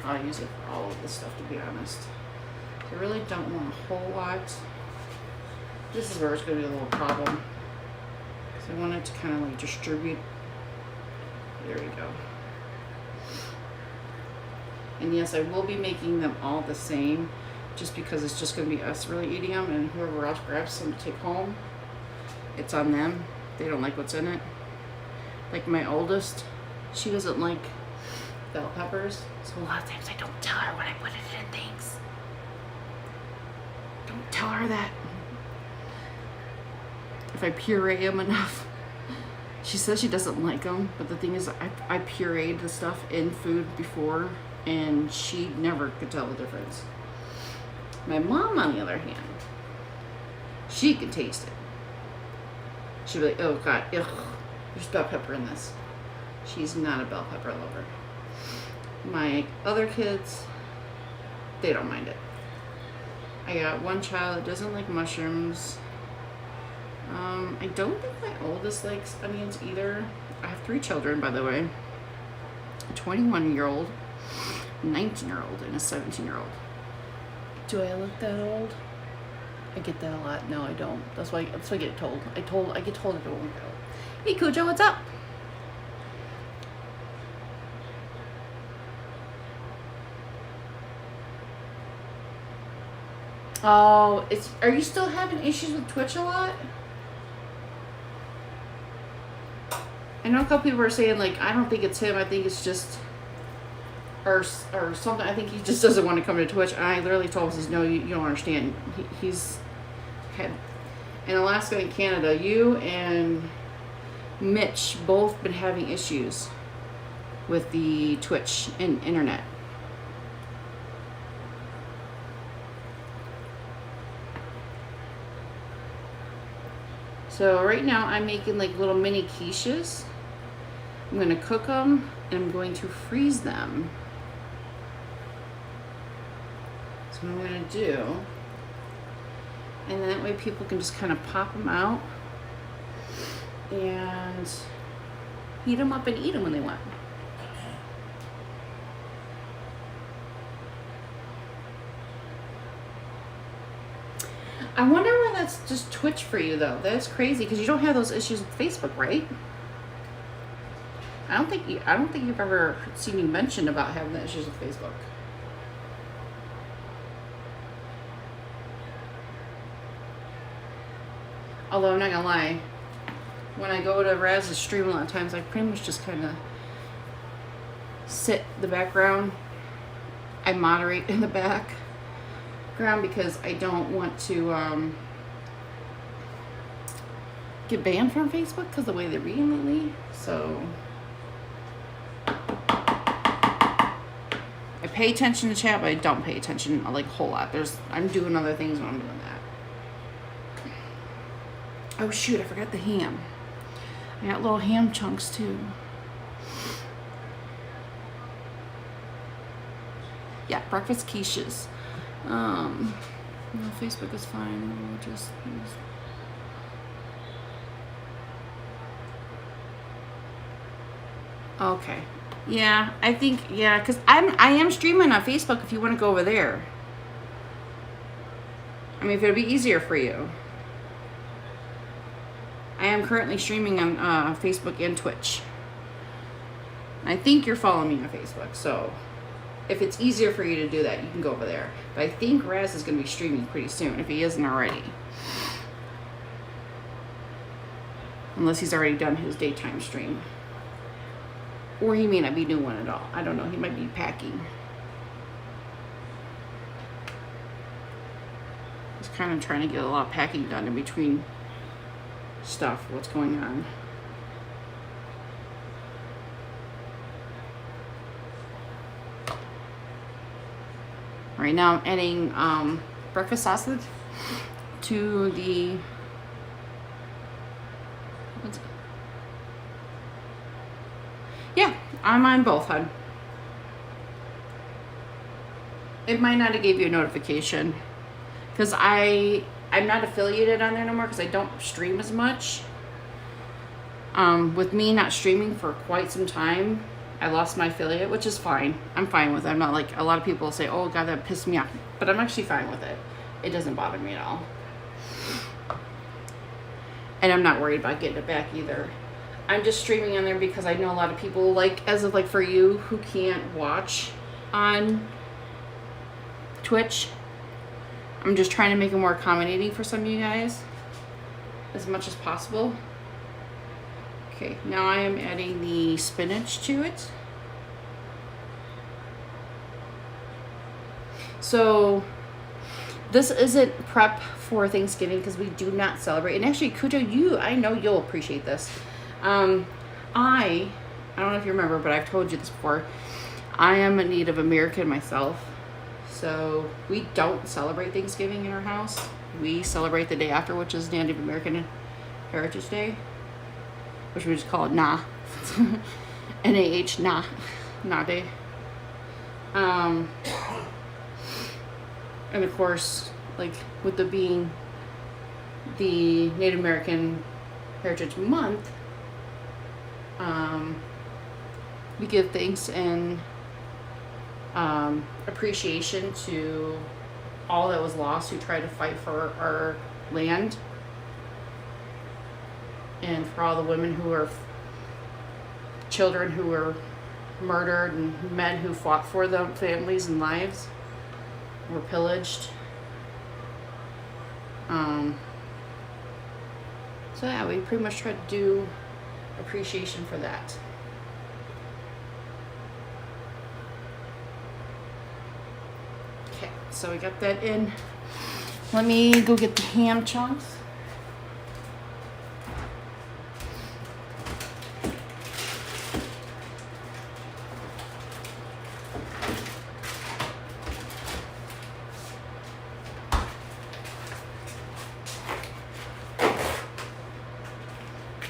I'll use it for all of this stuff, to be honest. I really don't want a whole lot. This is where it's going to be a little problem, because I want it to kind of like distribute. There we go. And yes, I will be making them all the same, just because it's just going to be us really eating them, and whoever else grabs some to take home, it's on them. They don't like what's in it. Like my oldest, she doesn't like bell peppers, so a lot of times I don't tell her when I put it in things. Don't tell her that. If I puree them enough, she says she doesn't like them, but the thing is, I pureed the stuff in food before, and she never could tell the difference. My mom, on the other hand, she can taste it. She'd be like, oh God, ugh, there's bell pepper in this. She's not a bell pepper lover. My other kids, they don't mind it. I got one child that doesn't like mushrooms. I don't think my oldest likes onions either. I have 3 children, by the way. A 21-year-old, a 19-year-old, and a 17-year-old. Do I look that old? I get that a lot. No, I don't. That's why I get told. I get told I don't look that old. Hey, Cujo, what's up? Oh, are you still having issues with Twitch a lot? I know a couple people are saying, like, I don't think it's him, I think it's just, or something, I think he just doesn't want to come to Twitch, and I literally told him, no, you don't understand, he's had, in Alaska and Canada, you and Mitch both been having issues with the Twitch and internet. So right now I'm making like little mini quiches. I'm going to cook them and I'm going to freeze them. So what I'm going to do, and that way people can just kind of pop them out and heat them up and eat them when they want. I wonder why that's just Twitch for you though. That is crazy because you don't have those issues with Facebook, right? I don't think you've ever seen you mention about having the issues with Facebook. Although I'm not gonna lie, when I go to Raz's stream a lot of times, I pretty much just kind of sit in the background. I moderate in the background because I don't want to get banned from Facebook because of the way they're reading lately. So I pay attention to chat, but I don't pay attention like a whole lot. I'm doing other things when I'm doing that. Oh shoot, I forgot the ham. I got little ham chunks too. Yeah, breakfast quiches. No, Facebook is fine. We'll just use. Okay. Yeah, I think because I am streaming on Facebook. If you want to go over there, I mean, if it'd be easier for you. I am currently streaming on Facebook and Twitch. I think you're following me on Facebook, so if it's easier for you to do that, you can go over there. But I think Raz is going to be streaming pretty soon, if he isn't already. Unless he's already done his daytime stream. Or he may not be doing one at all. I don't know. He might be packing. He's kind of trying to get a lot of packing done in between stuff, what's going on. Right now I'm adding breakfast sausage to the yeah, I'm on both, hon. It might not have gave you a notification because I'm not affiliated on there no more because I don't stream as much. With me not streaming for quite some time, I lost my affiliate, which is fine. I'm fine with it. I'm not like a lot of people say, oh God, that pissed me off. But I'm actually fine with it. It doesn't bother me at all. And I'm not worried about getting it back either. I'm just streaming on there because I know a lot of people, like, as of like for you, who can't watch on Twitch. I'm just trying to make it more accommodating for some of you guys as much as possible. Okay, now I am adding the spinach to it. So this isn't prep for Thanksgiving because we do not celebrate. And actually, Kujo, I know you'll appreciate this. I don't know if you remember, but I've told you this before. I am a Native American myself. So we don't celebrate Thanksgiving in our house. We celebrate the day after, which is Native American Heritage Day, which we just call it N.A.H. N.A.H. Na Day. And of course, like with the being the Native American Heritage Month, we give thanks and appreciation to all that was lost who tried to fight for our land, and for all the women who were children who were murdered, and men who fought for them, families and lives were pillaged. So yeah, we pretty much try to do appreciation for that. Okay, so we got that in. Let me go get the ham chunks.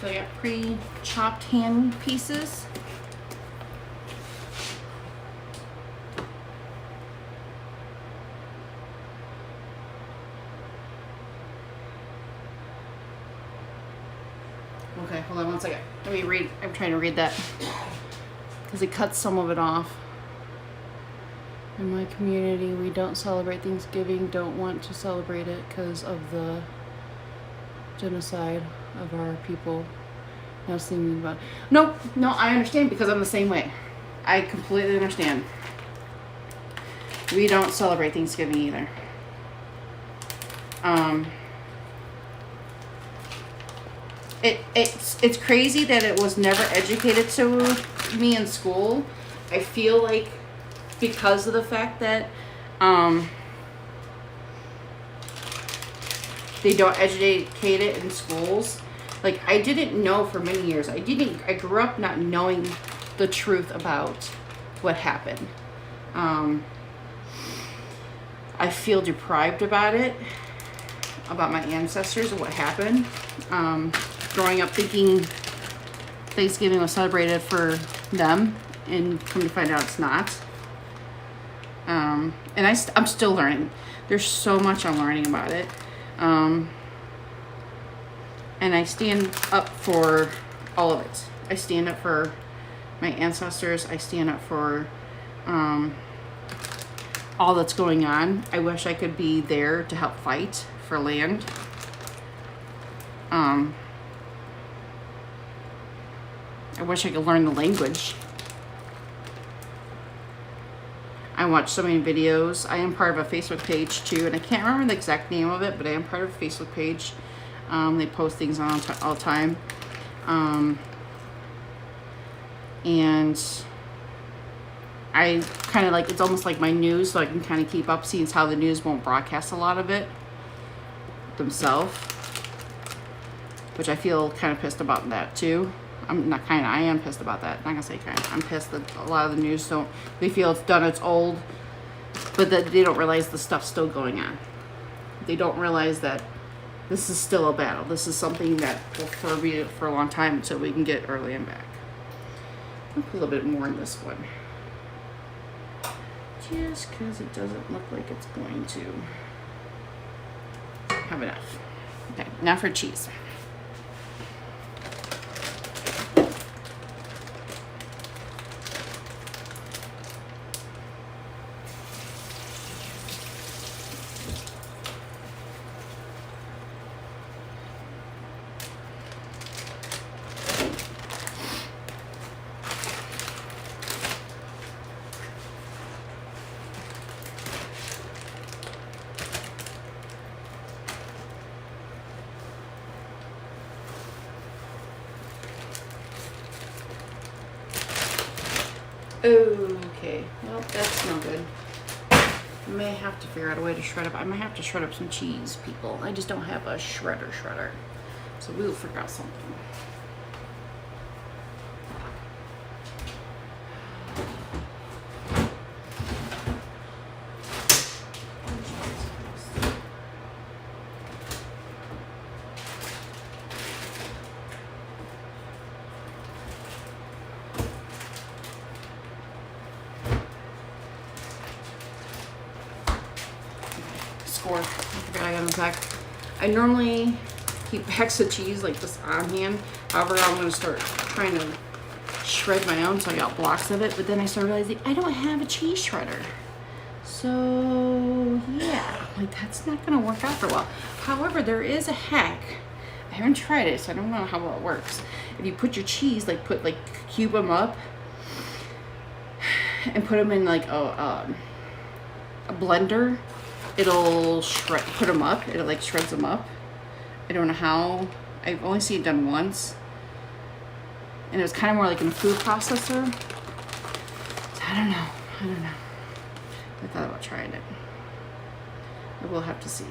So I got pre-chopped ham pieces. Okay, hold on one second. Let me read. I'm trying to read that because it cuts some of it off. In my community, we don't celebrate Thanksgiving, don't want to celebrate it because of the genocide of our people. Now thinking about no, I understand because I'm the same way. I completely understand. We don't celebrate Thanksgiving either. It's crazy that it was never educated to me in school. I feel like because of the fact that they don't educate it in schools. Like, I didn't know for many years. I grew up not knowing the truth about what happened. I feel deprived about it, about my ancestors and what happened. Growing up thinking Thanksgiving was celebrated for them, and come to find out it's not. And I'm still learning. There's so much I'm learning about it. And I stand up for all of it. I stand up for my ancestors. I stand up for all that's going on. I wish I could be there to help fight for land. I wish I could learn the language. I watch so many videos. I am part of a Facebook page too, and I can't remember the exact name of it, but I am part of a Facebook page. They post things on all the time. And I kind of like, it's almost like my news, so I can kind of keep up, seeing how the news won't broadcast a lot of it themselves, which I feel kind of pissed about that too. I am pissed about that. I'm not gonna say kind of. I'm pissed that a lot of the news they feel it's done, it's old, but that they don't realize the stuff's still going on. They don't realize that this is still a battle. This is something that will be for a long time until we can get early and back. I'll put a little bit more in this one. Just because it doesn't look like it's going to have enough. Okay, now for cheese. Okay, well, that's no good. I may have to figure out a way to shred up. I might have to shred up some cheese, people. I just don't have a shredder. So we will figure out something. Score. I forgot I got them back. I normally keep packs of cheese like this on hand. However, I'm going to start trying to shred my own, so I got blocks of it. But then I started realizing I don't have a cheese shredder. So, yeah, like that's not going to work out for a while. However, there is a hack. I haven't tried it, so I don't know how well it works. If you put your cheese, cube them up and put them in like a blender, it'll put them up. It like shreds them up. I don't know how. I've only seen it done once, and it was kind of more like in a food processor. So I don't know. I thought about trying it. I will have to see.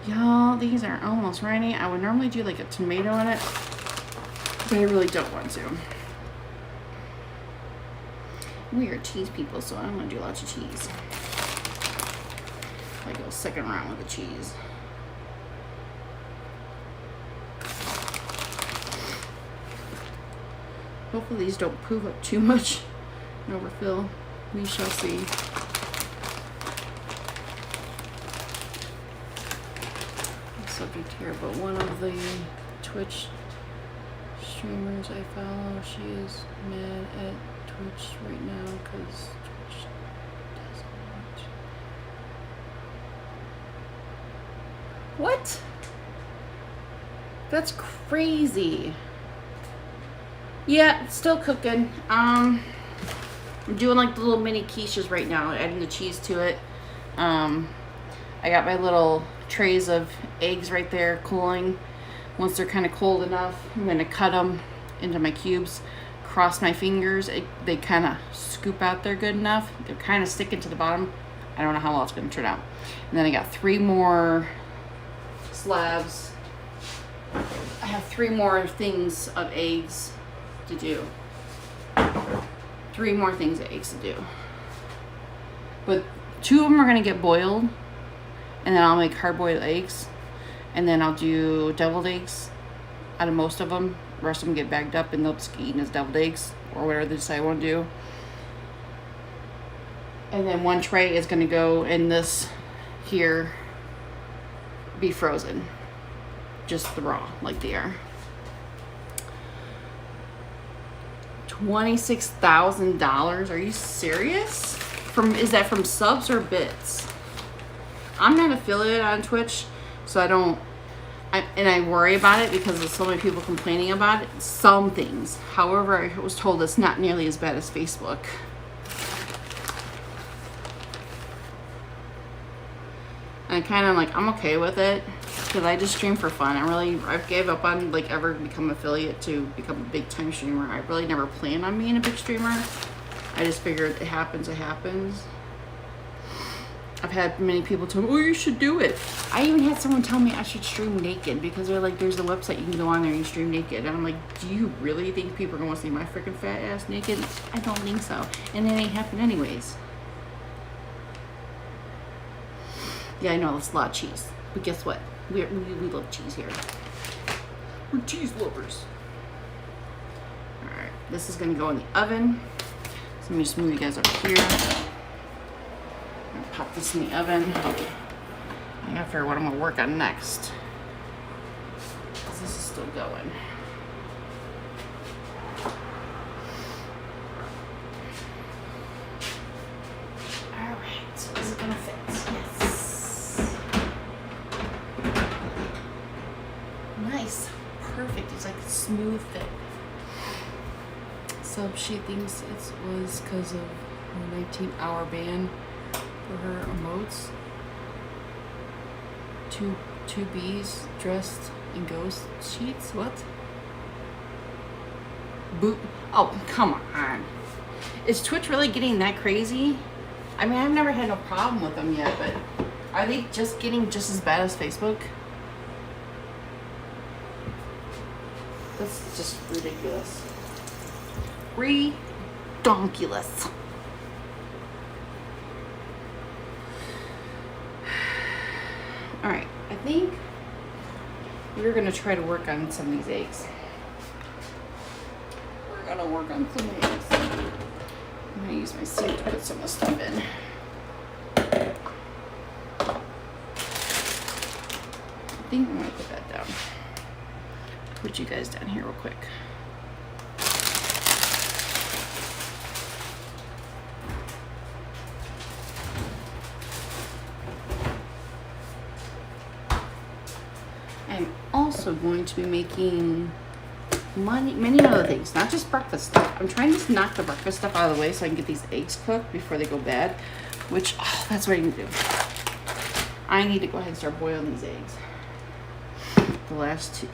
Y'all, these are almost ready. I would normally do like a tomato in it, but I really don't want to. We are cheese people, so I'm gonna do lots of cheese. I go second round with the cheese. Hopefully these don't poof up too much and overfill. We shall see. subject here, but one of the Twitch streamers I follow, she is mad at Twitch right now because Twitch doesn't want. What? That's crazy. Yeah, it's still cooking. I'm doing like the little mini quiches right now, adding the cheese to it. I got my little trays of eggs right there cooling. Once they're kind of cold enough, I'm going to cut them into my cubes, cross my fingers. They kind of scoop out there good enough. They're kind of sticking to the bottom. I don't know how well it's going to turn out. And then I got 3 more slabs. I have 3 more things of eggs to do. 3 more things of eggs to do. But 2 of them are going to get boiled. And then I'll make hard-boiled eggs. And then I'll do deviled eggs out of most of them. The rest of them get bagged up and they'll just get eaten as deviled eggs or whatever they decide I want to do. And then 1 tray is going to go in this here, be frozen. Just the raw, like they are. $26,000? Are you serious? Is that from subs or bits? I'm not affiliated on Twitch, so I worry about it because there's so many people complaining about it. Some things. However, I was told it's not nearly as bad as Facebook. And kind of like, I'm okay with it because I just stream for fun. I gave up on like ever become affiliate to become a big time streamer. I really never planned on being a big streamer. I just figured it happens, it happens. I've had many people tell me, oh, you should do it. I even had someone tell me I should stream naked because they're like, there's a website you can go on there and you stream naked. And I'm like, do you really think people are going to see my freaking fat ass naked? I don't think so. And it ain't happening anyways. Yeah, I know, it's a lot of cheese. But guess what? We love cheese here. We're cheese lovers. Alright, this is going to go in the oven. So let me just move you guys up here. Pop this in the oven. I gotta figure out what I'm gonna work on next. Because this is still going. Alright, so is it gonna fit? Yes. Nice. Perfect. It's like a smooth fit. Sub, she thinks it was because of a 19-hour ban for her emotes. Two bees dressed in ghost sheets. What? Boot. Oh, come on. Is Twitch really getting that crazy? I mean, I've never had no problem with them yet, but are they just getting just as bad as Facebook? That's just ridiculous. Redonkulous. All right, I think we're gonna try to work on some of these eggs. We're gonna work on some eggs. I'm gonna use my sink to put some of the stuff in. I think I'm gonna put that down. Put you guys down here real quick. I'm also going to be making many other things, not just breakfast stuff. I'm trying to knock the breakfast stuff out of the way so I can get these eggs cooked before they go bad, which, oh, that's what I need to do. I need to go ahead and start boiling these eggs. The last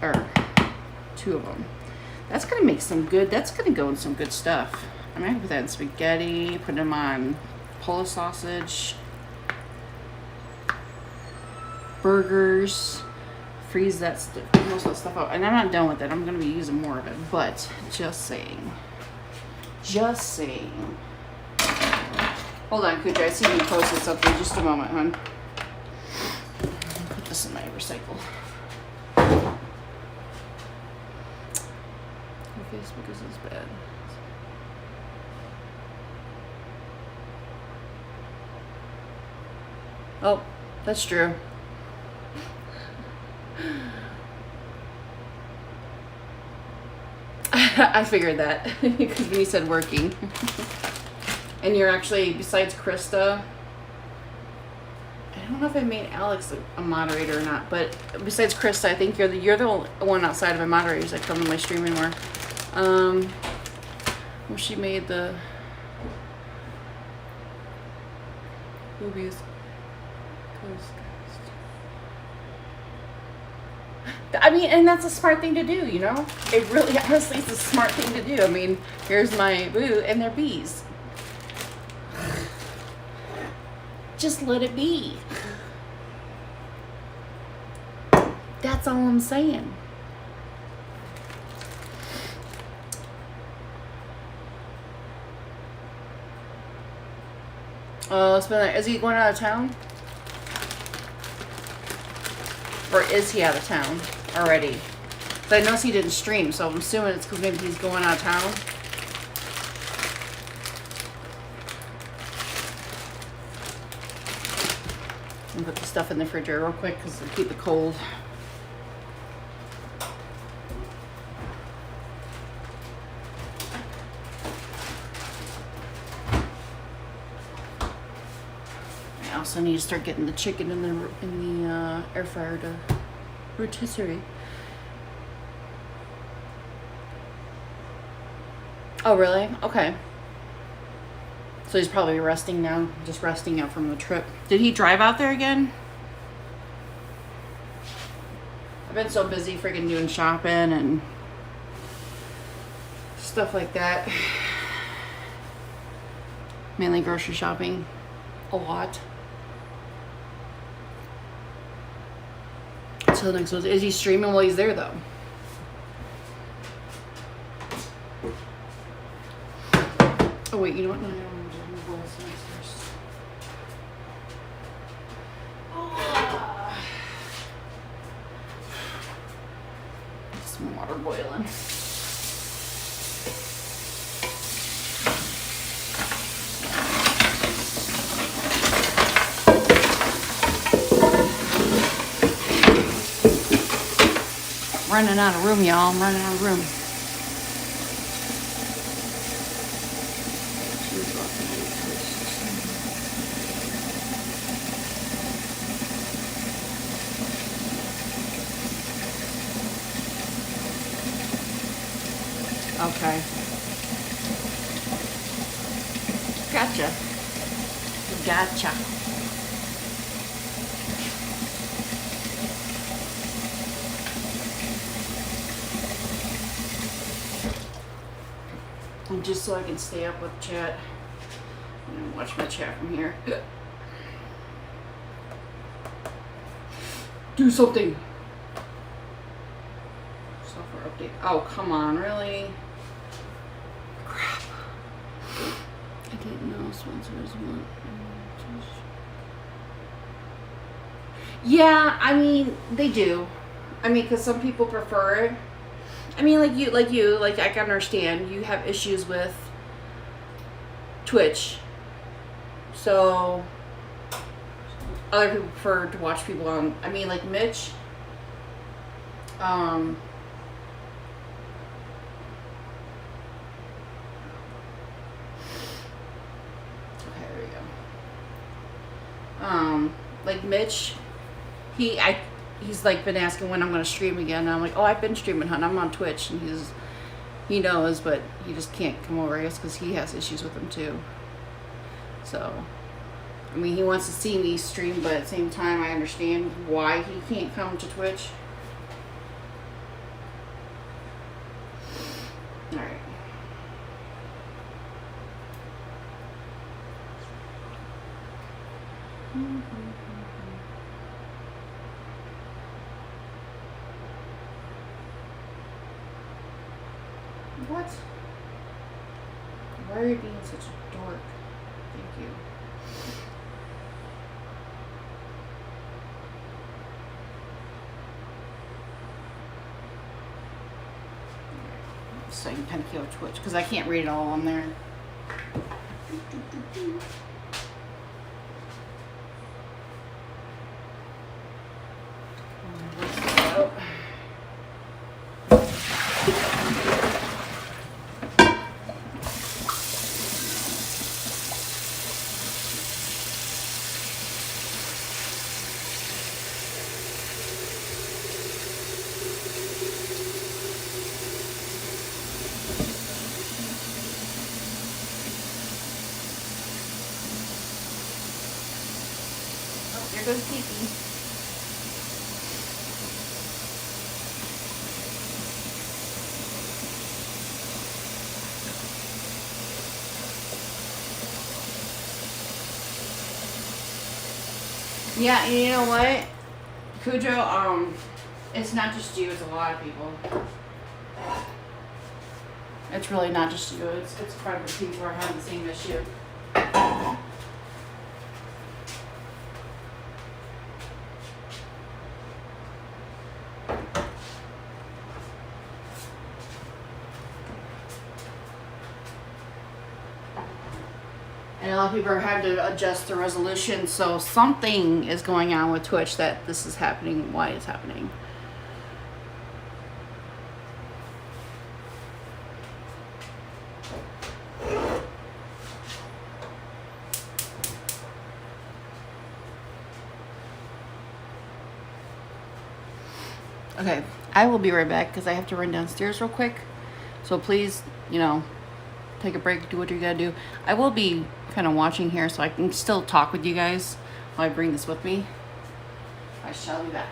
two of them. That's gonna make some good, that's gonna go in some good stuff. I'm gonna put that in spaghetti, put them on Polish sausage, burgers, freeze that stuff, most of that stuff out. And I'm not done with it. I'm gonna be using more of it, but just saying. Just saying. Hold on, Kuja, I see you posted something. Just a moment, hon. Put this in my recycle. Facebook is this bad. Oh, that's true. I figured that because when you said working. And you're actually, besides Krista, I don't know if I made Alex a moderator or not, but besides Krista, I think you're the one outside of my moderators that come to my stream anymore. Well, she made the movies. I mean, and that's a smart thing to do, you know? It really, honestly, it's a smart thing to do. I mean, here's my boo, and they're bees. Just let it be. That's all I'm saying. It's been like, is he going out of town? Or is he out of town already? But I noticed he didn't stream, so I'm assuming it's because maybe he's going out of town. And put the stuff in the refrigerator real quick because it'll keep it cold. I also need to start getting the chicken in the air fryer to rotisserie. Oh, really? Okay. So he's probably resting now, just resting out from the trip. Did he drive out there again? I've been so busy freaking doing shopping and stuff like that. Mainly grocery shopping. A lot. So next one, is he streaming while he's there though? Oh wait, you know what? No, I don't want to do the bowl first. Some water boiling. Running out of room, y'all. I'm running out of room. Okay. Gotcha. Gotcha. And just so I can stay up with chat. And watch my chat from here. Do something. Software update. Oh, come on, really? Crap. I didn't know sponsors want. Yeah, I mean, they do. I mean, because some people prefer it. I mean, like I can understand you have issues with Twitch. So, other people prefer to watch people on, I mean, like Mitch. Okay, there we go. Like Mitch, he's like been asking when I'm gonna stream again. And I'm like, oh, I've been streaming, hun. I'm on Twitch, and he knows, but he just can't come over, I guess, because he has issues with them too. So, I mean, he wants to see me stream, but at the same time, I understand why he can't come to Twitch. All right. What? Why are you being such a dork? Thank you. So you can kind of kill Twitch because I can't read it all on there. There goes Kiki. Yeah, and you know what? Cujo, it's not just you, it's a lot of people. It's really not just you, it's quite a few people are having the same issue. And a lot of people are having to adjust the resolution, so something is going on with Twitch that this is happening, why it's happening. Okay, I will be right back because I have to run downstairs real quick. So please, take a break, do what you gotta do. I will be kind of watching here so I can still talk with you guys while I bring this with me. I shall be back.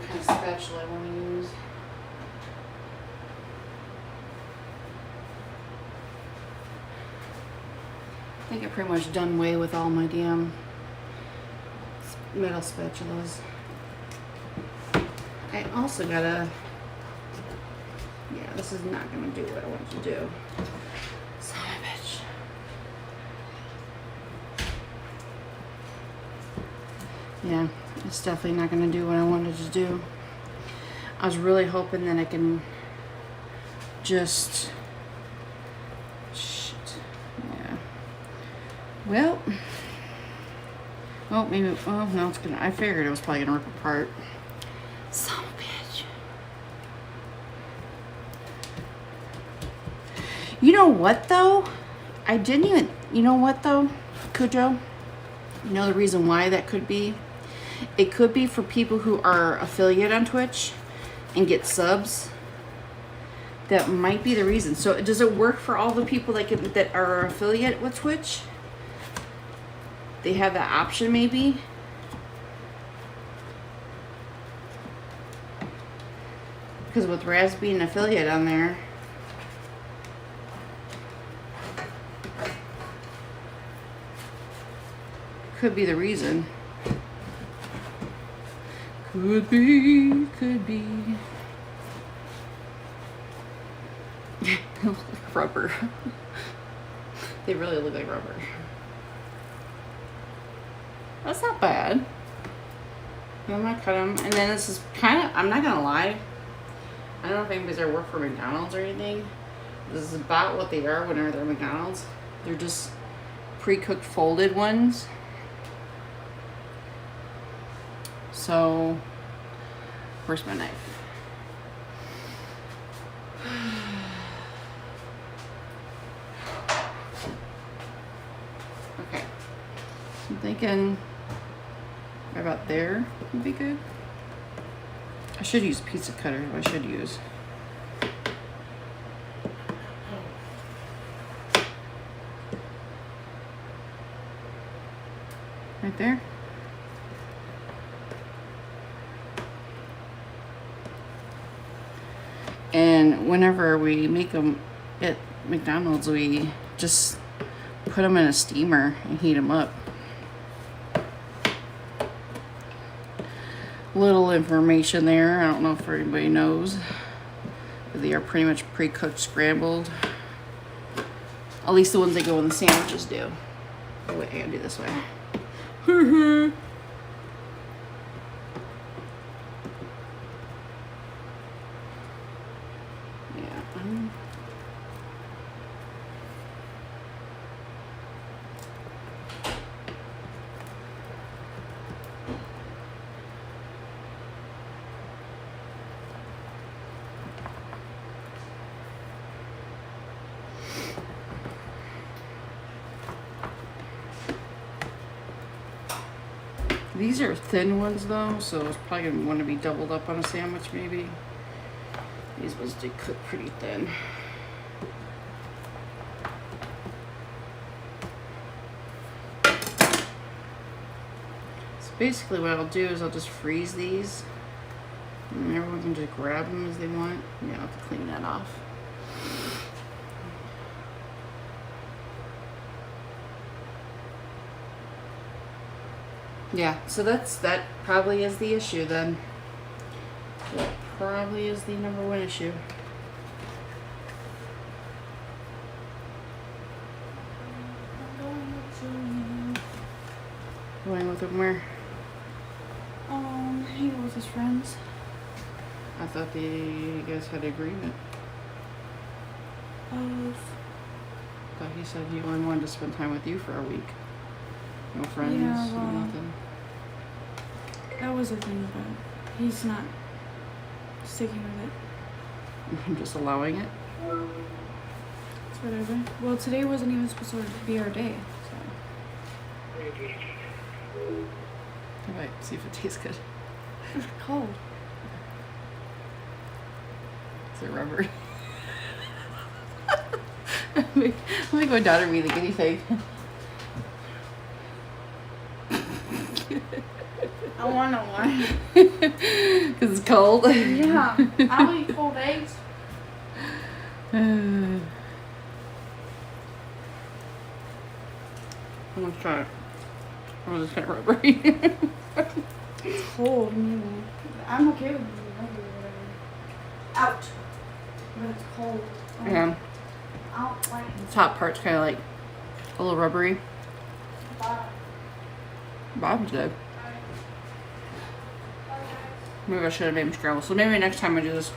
kind of spatula I want to use. I think I pretty much done away with all my damn metal spatulas. I also gotta, yeah, this is not gonna do what I want to do. Son of a bitch. Yeah, it's definitely not gonna do what I wanted to do. I was really hoping that I can just, shit, yeah. Well, oh, maybe, oh, no, it's gonna, I figured it was probably gonna rip apart. Son of a bitch. You know what, though? I didn't even, you know what, though, Cujo? You know the reason why that could be? It could be for people who are affiliate on Twitch and get subs. That might be the reason. So does it work for all the people that are affiliate with Twitch? They have that option maybe? Because with Raz being an affiliate on there, could be the reason. Could be, could be. They look like rubber. They really look like rubber. That's not bad. I'm gonna cut them, and then this is kind of, I'm not gonna lie, I don't know if anybody's ever worked for McDonald's or anything. This is about what they are whenever they're McDonald's. They're just pre-cooked folded ones. So, where's my knife? Okay. I'm thinking right about there would be good. I should use pizza cutter. I should use. Right there. And whenever we make them at McDonald's, we just put them in a steamer and heat them up. Little information there. I don't know if anybody knows. But they are pretty much pre-cooked scrambled. At least the ones that go in the sandwiches do. Oh wait, I gotta do this way. These are thin ones though, so it's probably gonna want to be doubled up on a sandwich maybe. These ones did cook pretty thin. So basically what I'll do is I'll just freeze these. And everyone can just grab them as they want. Yeah, I'll have to clean that off. Yeah, so that probably is the issue then. That probably is the number one issue. Going with him where? Hang out with his friends. I thought you guys had agreement. Thought he said he only wanted to spend time with you for a week. No friends, Yeah, well, no nothing. That was a thing, but he's not sticking with it. I'm just allowing it. It's whatever. Well, today wasn't even supposed to be our day, so. Alright, see if it tastes good. It's cold. Is it rubbery? Let me go down and be the guinea pig. I wanna know why. Because it's cold. Yeah, I don't eat cold eggs. I'm gonna try it. I'm gonna try rubbery. It's cold, maybe. I'm okay with being hungry or whatever. Out. But it's cold. Oh, Yeah. I don't like The top part's kind of like a little rubbery. bottom. Bob's good. Maybe I should have named scramble. So maybe next time I do this,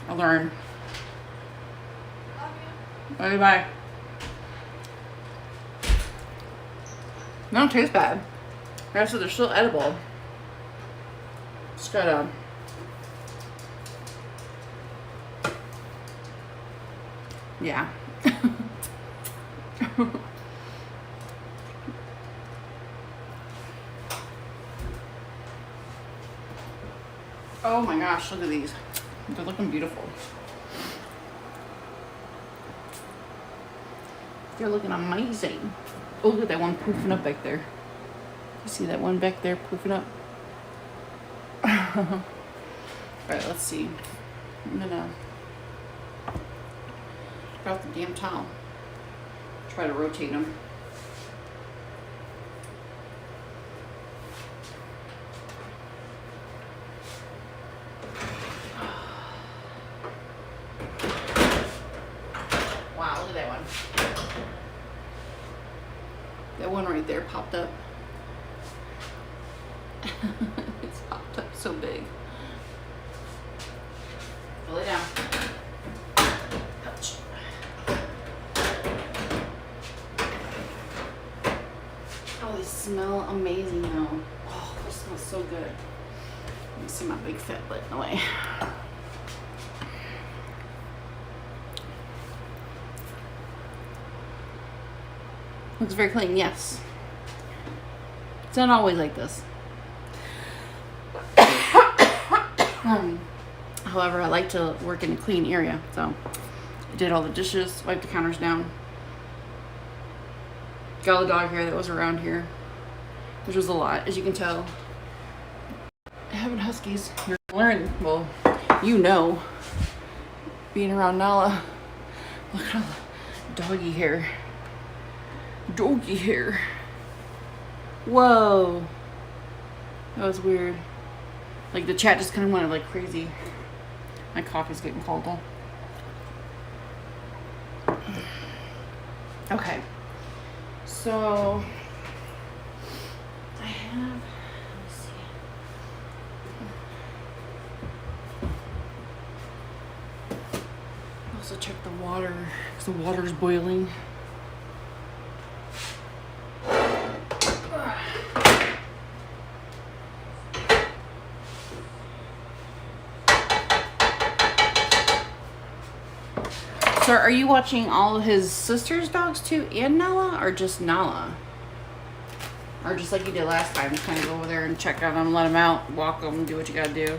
I'll learn. Okay, bye. They don't taste bad. Like I said, they're still edible. It's got yeah. Oh my gosh, look at these. They're looking beautiful. They're looking amazing. Oh, look at that one poofing up back there. You see that one back there poofing up? Alright, let's see. I'm gonna get out the damn towel. Try to rotate them. Wow, look at that one. That one right there popped up. It's popped up so big. Pull it down. Ouch. Oh, they smell amazing though. Oh, they smell so good. Let me see my big fat butt in the way. Looks very clean, yes. It's not always like this. However, I like to work in a clean area, so I did all the dishes, wiped the counters down, got all the dog hair that was around here, which was a lot, as you can tell. Having huskies, you're learning. Well, you know, being around Nala. Look at all the doggy hair. Doggy hair. Whoa. That was weird. Like the chat just kind of went like crazy. My coffee's getting cold though. Okay. So I have, let's see. Also check the water because the water is boiling. So are you watching all of his sister's dogs too and Nala, or just Nala? Or just like you did last time, just kind of go over there and check on them, let them out, walk them, do what you gotta do.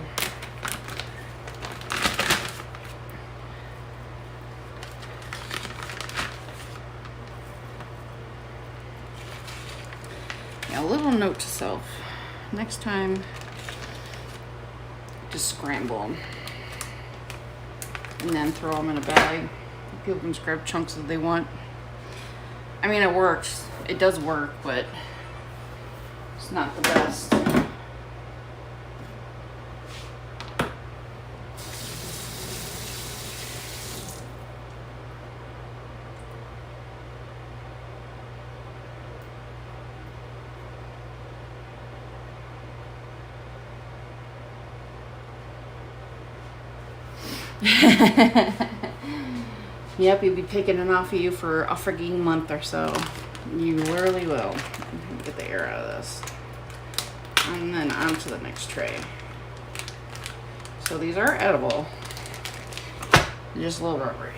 Yeah, a little note to self. Next time, just scramble them. And then throw them in a bag. People can just grab chunks that they want. I mean, it works. It does work, but it's not the best. Yep, you'll be picking it off of you for a freaking month or so. You literally will. Get the air out of this. And then on to the next tray. So these are edible. They're just a little rubbery.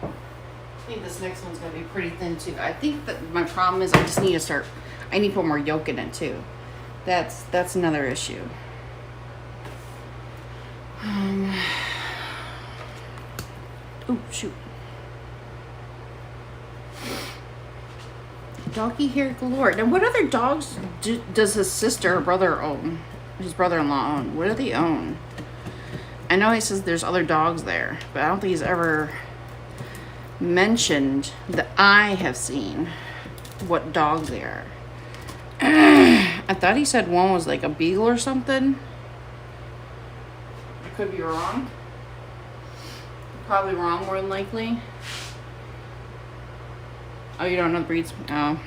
I think this next one's gonna be pretty thin too. I think that my problem is I just need to start, I need to put more yolk in it too. That's another issue. Oh shoot. Doggy hair galore. Now, what other dogs does his sister or brother own? His brother-in-law own? What do they own? I know he says there's other dogs there, but I don't think he's ever mentioned that I have seen what dogs they are. I thought he said one was like a beagle or something. I could be wrong. Probably wrong, more than likely. Oh, you don't know the breeds? Oh.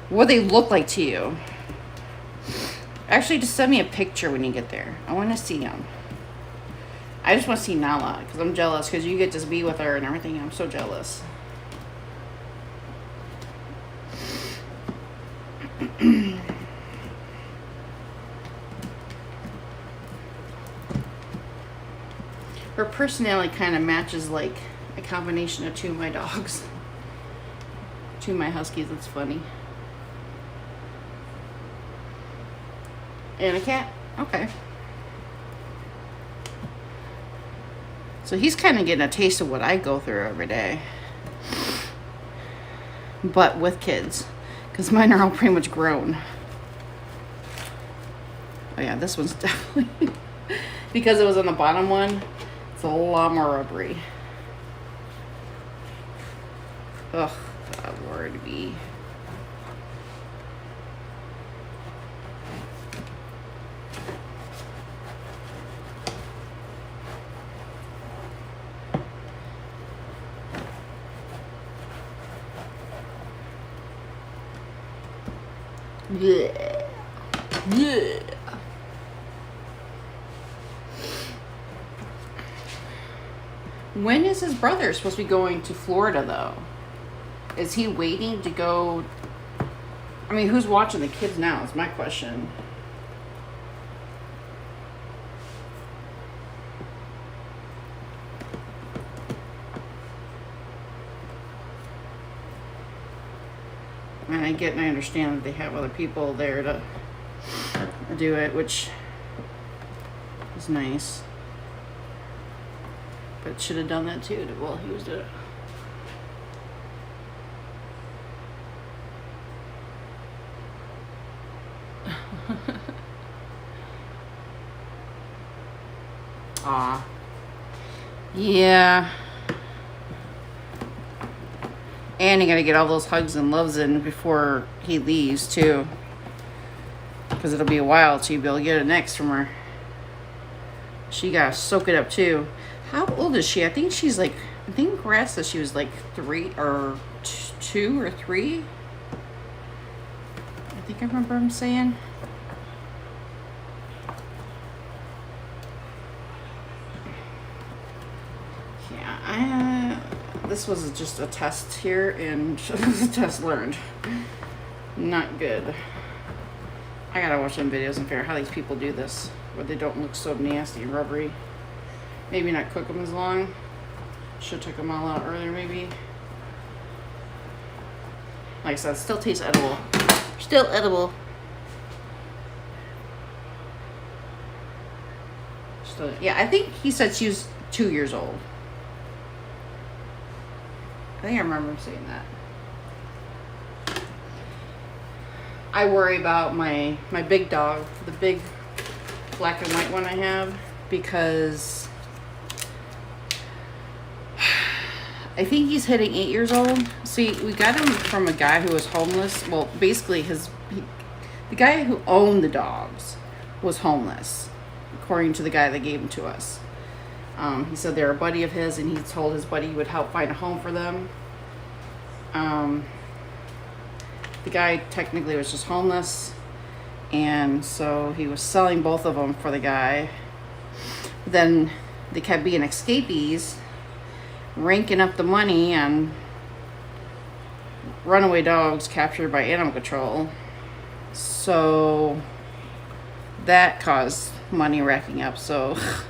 What do they look like to you? Actually, just send me a picture when you get there. I want to see them. I just want to see Nala because I'm jealous because you get to be with her and everything. I'm so jealous. Her personality kind of matches like a combination of two of my dogs. Two of my huskies. It's funny. And a cat. Okay. So he's kind of getting a taste of what I go through every day. But with kids. Because mine are all pretty much grown. Oh yeah, this one's definitely... because it was on the bottom one, it's a lot more rubbery. Ugh, God, Lord be. Yeah. Yeah. When is his brother supposed to be going to Florida, though? Is he waiting to go? I mean, who's watching the kids now is my question. And I get and I understand that they have other people there to do it, which is nice. But should have done that too while he was doing it. Aw. Yeah. And you gotta get all those hugs and loves in before he leaves too. Because it'll be a while till you'll be able to get it next from her. She gotta soak it up too. How old is she? I think she's like, I think Grass said she was like 3 or 2 or 3. I think I remember him saying. Yeah, this was just a test here and a test learned. Not good. I gotta watch some videos and figure out how these people do this, where they don't look so nasty and rubbery. Maybe not cook them as long. Should took them all out earlier, maybe. Like I said, still tastes edible. Still edible. Still, yeah, I think he said she was 2 years old. I think I remember him saying that. I worry about my big dog, the big black and white one I have, because I think he's hitting 8 years old. See, we got him from a guy who was homeless. Well, basically the guy who owned the dogs was homeless, according to the guy that gave them to us. He said they're a buddy of his, and he told his buddy he would help find a home for them. The guy technically was just homeless, and so he was selling both of them for the guy. Then they kept being escapees, ranking up the money on runaway dogs captured by animal control. So that caused money racking up, so it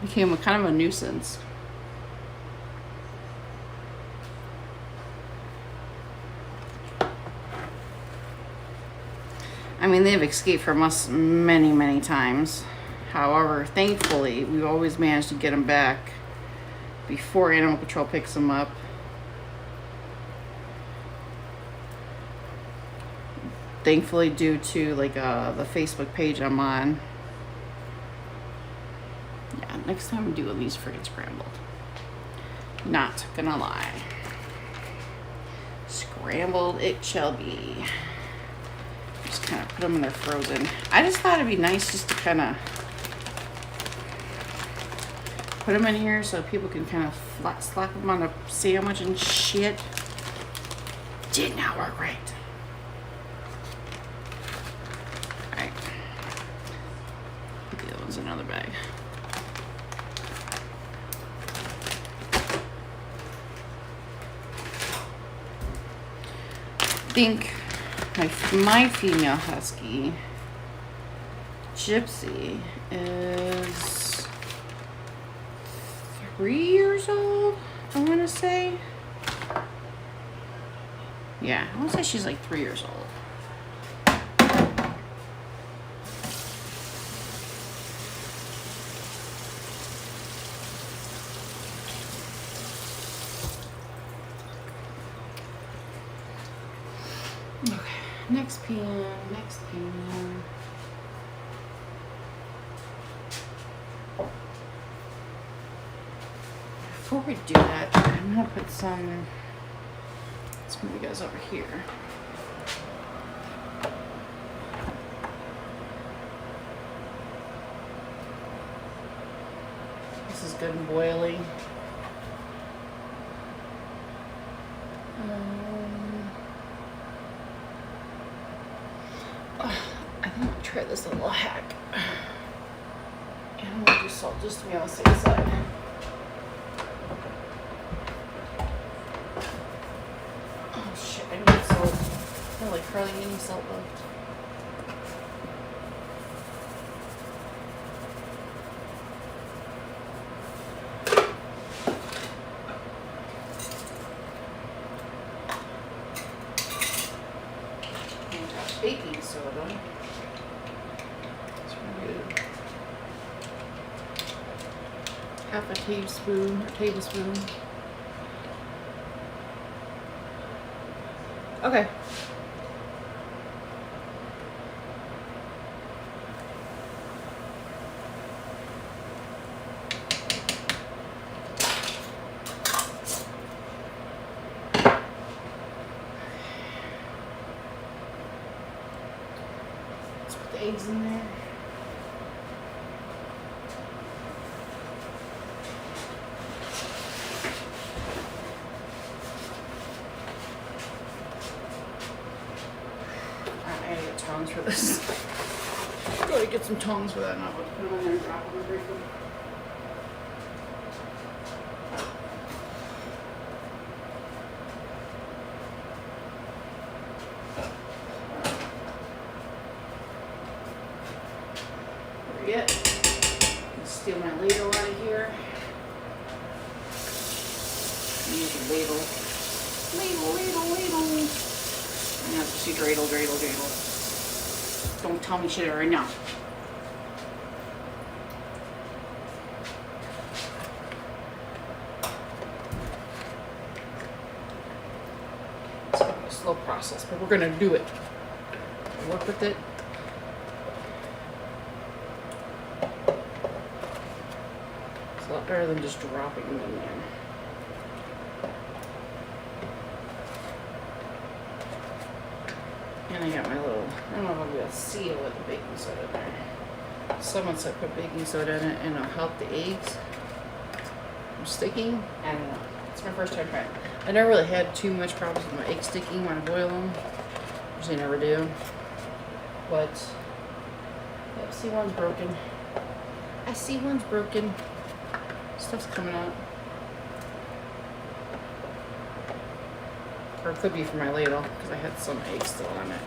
became a kind of a nuisance. I mean, they've escaped from us many, many times. However, thankfully, we've always managed to get them back before animal control picks them up. thankfully due to like the Facebook page I'm on. Yeah, next time I'm doing these friggin' scrambled. Not gonna lie. Scrambled it shall be. Just kind of put them in their frozen. I just thought it'd be nice just to kind of put them in here so people can kind of slap them on a sandwich and shit. Did not work right. Alright. Put the other ones in another bag. I think my female husky, Gypsy, is 3 years old, I want to say. Yeah, I want to say she's like 3 years old. Okay, next pan, next pan. Before we do that, I'm gonna put some. Let's move you guys over here. This is good and boiling. I think I'll try this little hack. And I'm gonna do salt just to be on the safe side. Oh shit, I need salt. I feel like hardly any salt left. And got baking soda. It's really good. Half a tablespoon or tablespoon. Okay. Let's put the eggs in there. I gotta get tongs for this. Gotta get some tongs for that and I'll put them in there and drop them briefly. Forget. Steal my ladle out of here. Use a ladle. Ladle. I have to see dreidel. Don't tell me shit right now. It's gonna be a slow process, but we're gonna do it. Work with it. It's a lot better than just dropping them in there. And I got my little, I don't know if I'm going to seal with the baking soda in there. Someone said put baking soda in it and it'll help the eggs from sticking. I don't know. It's my first time trying it. I never really had too much problems with my eggs sticking when I boil them. Usually never do. But, yeah, see one's broken. I see one's broken. Stuff's coming out. Or it could be for my ladle, because I had some eggs still on it.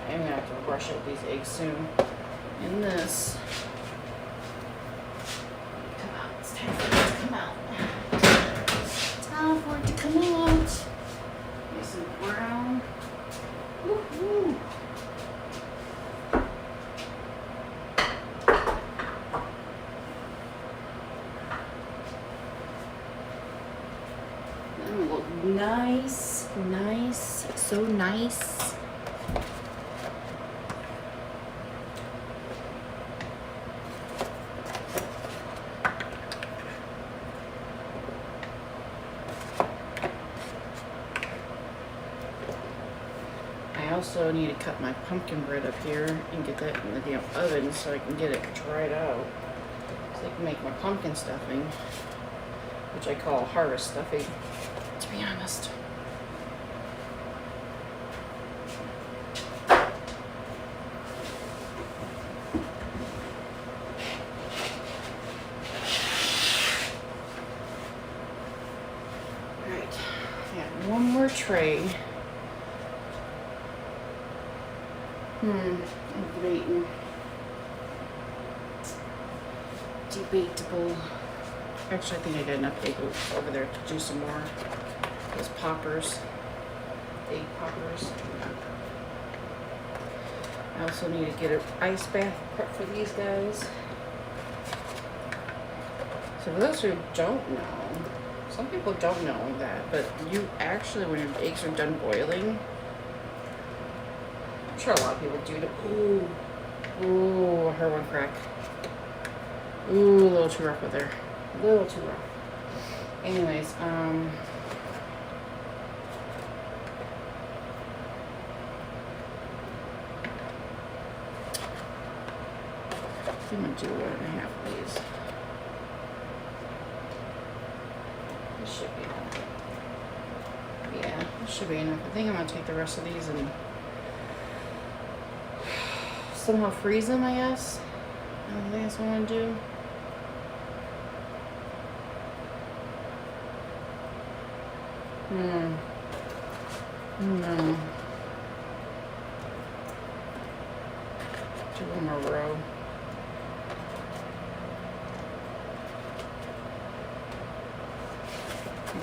I'm going to have to brush out these eggs soon. And this. Come out. It's time for it to come out. Time for it to come out. Nice and brown. Woo-hoo. Nice, nice, so nice. I also need to cut my pumpkin bread up here and get that in the damn oven so I can get it dried out. So I can make my pumpkin stuffing, which I call harvest stuffing, to be honest. Alright, I got one more tray. I'm debating. Debatable. Actually, I think I got enough egg yolks over there to do some more. Those poppers. Egg poppers. I also need to get an ice bath prep for these guys. So for those who don't know, some people don't know that, but you actually, when your eggs are done boiling, I'm sure a lot of people do. Ooh, I heard one crack. Ooh, a little too rough with there. A little too rough. Anyways, I'm gonna do 1.5 of these. This should be enough. Yeah, this should be enough. I think I'm gonna take the rest of these and somehow freeze them, I guess. I think that's what I'm gonna do. No. Do one more row.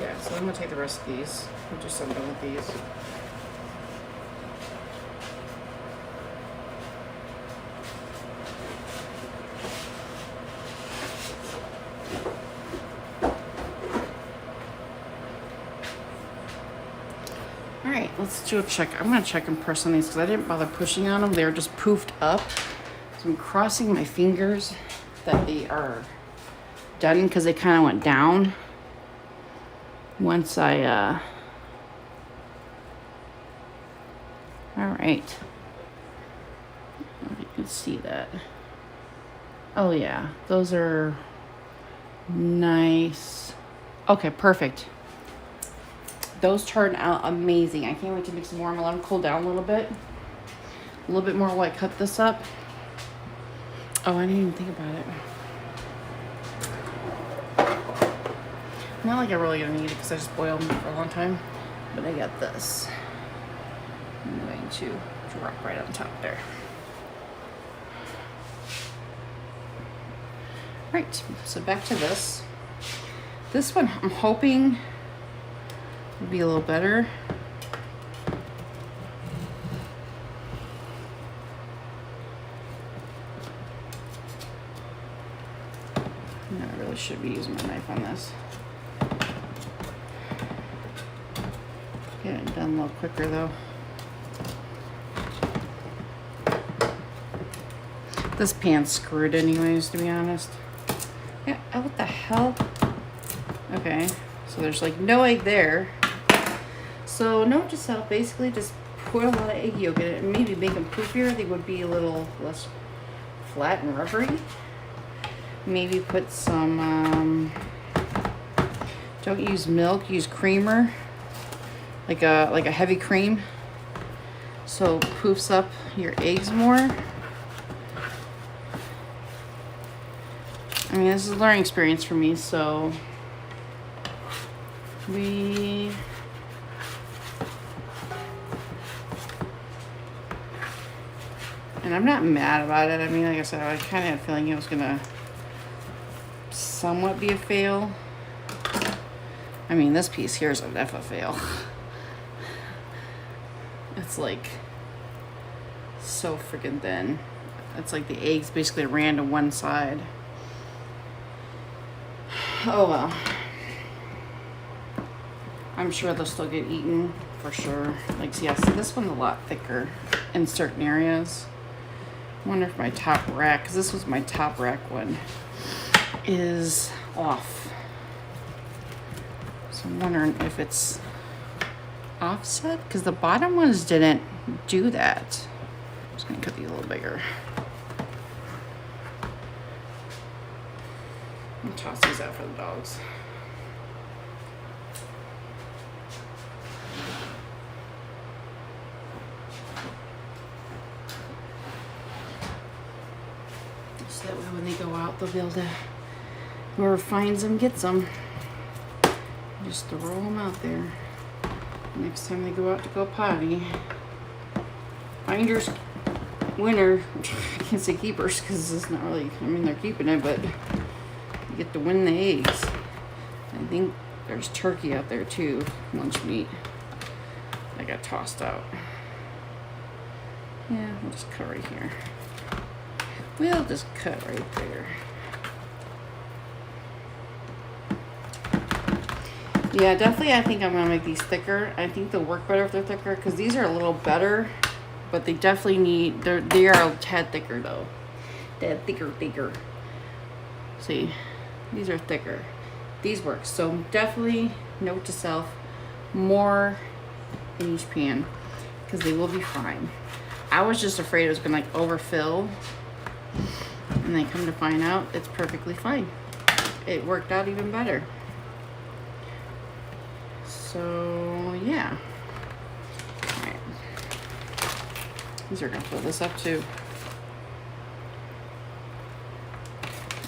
Yeah, so I'm gonna take the rest of these. We'll do something with these. Alright, let's do a check. I'm gonna check and press on these because I didn't bother pushing on them. They're just poofed up. So I'm crossing my fingers that they are done because they kind of went down. Once I, alright. You can see that. Oh yeah, those are nice. Okay, perfect. Those turned out amazing. I can't wait to make some more. I'm gonna let them cool down a little bit more while I cut this up. Oh, I didn't even think about it. Not like I really gonna need it because I just boiled them for a long time. But I got this. I'm going to drop right on top there. Right, so back to this. This one I'm hoping will be a little better. I really should be using my knife on this. Get it done a little quicker though. This pan's screwed anyways, to be honest. Yeah, oh, what the hell? Okay, so there's like no egg there. So note to self, basically just put a lot of egg yolk in it and maybe make them poofier. They would be a little less flat and rubbery. Maybe put some, don't use milk, use creamer. Like a heavy cream. So poofs up your eggs more. I mean, this is a learning experience for me, so and I'm not mad about it. I mean, like I said, I kind of had a feeling it was gonna somewhat be a fail. I mean, this piece here is a fail. It's like so freaking thin. It's like the eggs basically ran to one side. Oh well. I'm sure they'll still get eaten for sure. Like, see, yeah, so this one's a lot thicker in certain areas. I wonder if my top rack, because this was my top rack one, is off. So I'm wondering if it's offset, because the bottom ones didn't do that. I'm just gonna cut these a little bigger. I'll toss these out for the dogs. So that way when they go out, they'll be able to, whoever finds them gets them. Just throw them out there. Next time they go out to go potty. Finders, winner. I can't say keepers because it's not really, I mean, they're keeping it, but you get to win the eggs. I think there's turkey out there too, lunch meat. That got tossed out. Yeah, we'll just cut right here. We'll just cut right there. Yeah, definitely I think I'm going to make these thicker. I think they'll work better if they're thicker because these are a little better, but they definitely need, they are a tad thicker though. Tad thicker. See, these are thicker. These work. So definitely note to self, more in each pan because they will be fine. I was just afraid it was going to like overfill, and then come to find out it's perfectly fine. It worked out even better. So yeah. All right. These are gonna fill this up too.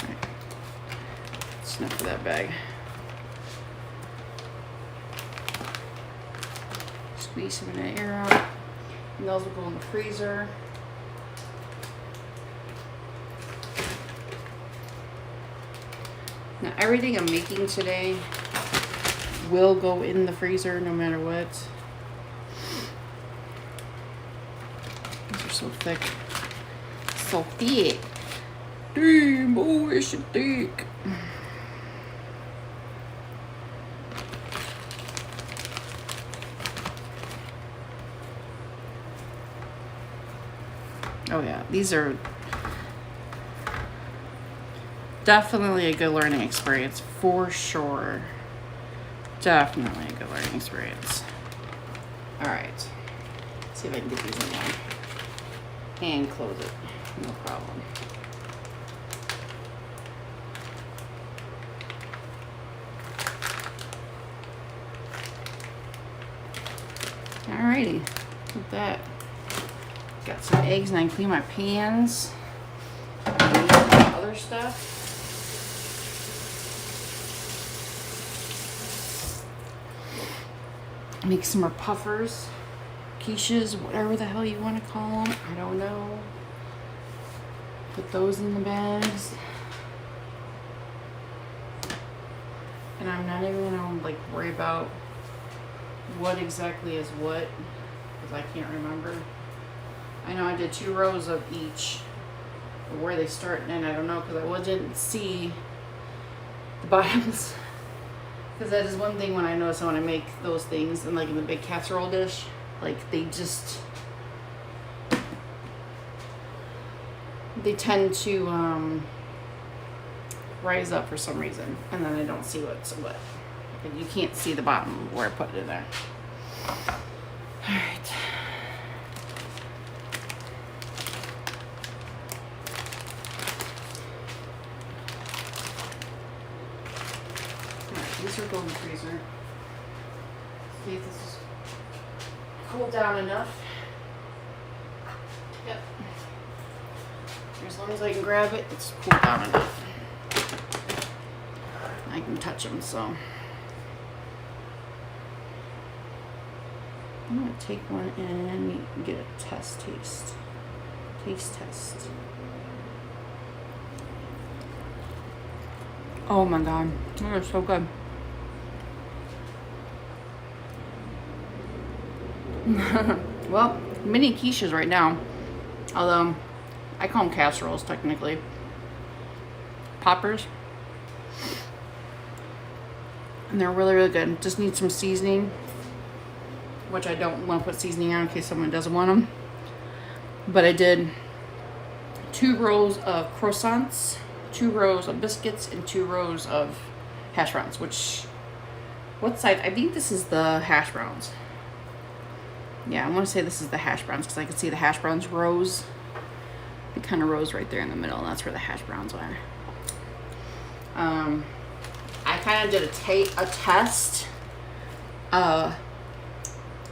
All right. That's enough for that bag. Squeeze some of that air out. And those will go in the freezer. Now everything I'm making today will go in the freezer no matter what. These are so thick. So thick. Damn, boy, it's so thick. Oh yeah, these are definitely a good learning experience for sure. Definitely a good learning experience. All right, let's see if I can get these in there and close it. No problem. Alrighty, look at that. Got some eggs and I can clean my pans. Other stuff. Make some more puffers, quiches, whatever the hell you want to call them. I don't know. Put those in the bags. And I'm not even gonna like worry about what exactly is what, because I can't remember. I know I did 2 rows of each. But where they start and I don't know, because I didn't see the bottoms. Because that is one thing when I notice when I make those things and like in the big casserole dish, like they tend to rise up for some reason, and then I don't see what's what. And you can't see the bottom where I put it in there. All right. These are going in the freezer. See if this is cooled down enough. Yep. As long as I can grab it, it's cooled down enough. I can touch them, so. I'm gonna take one and get a taste test. Oh my god, they're so good. Well, mini quiches right now, although I call them casseroles technically. Poppers. And they're really, really good. Just need some seasoning, which I don't want to put seasoning on in case someone doesn't want them. But I did 2 rows of croissants, 2 rows of biscuits, and 2 rows of hash browns, which, what side? I think this is the hash browns. Yeah, I want to say this is the hash browns because I can see the hash browns rows. It kind of rows right there in the middle, and that's where the hash browns are. I kind of did a test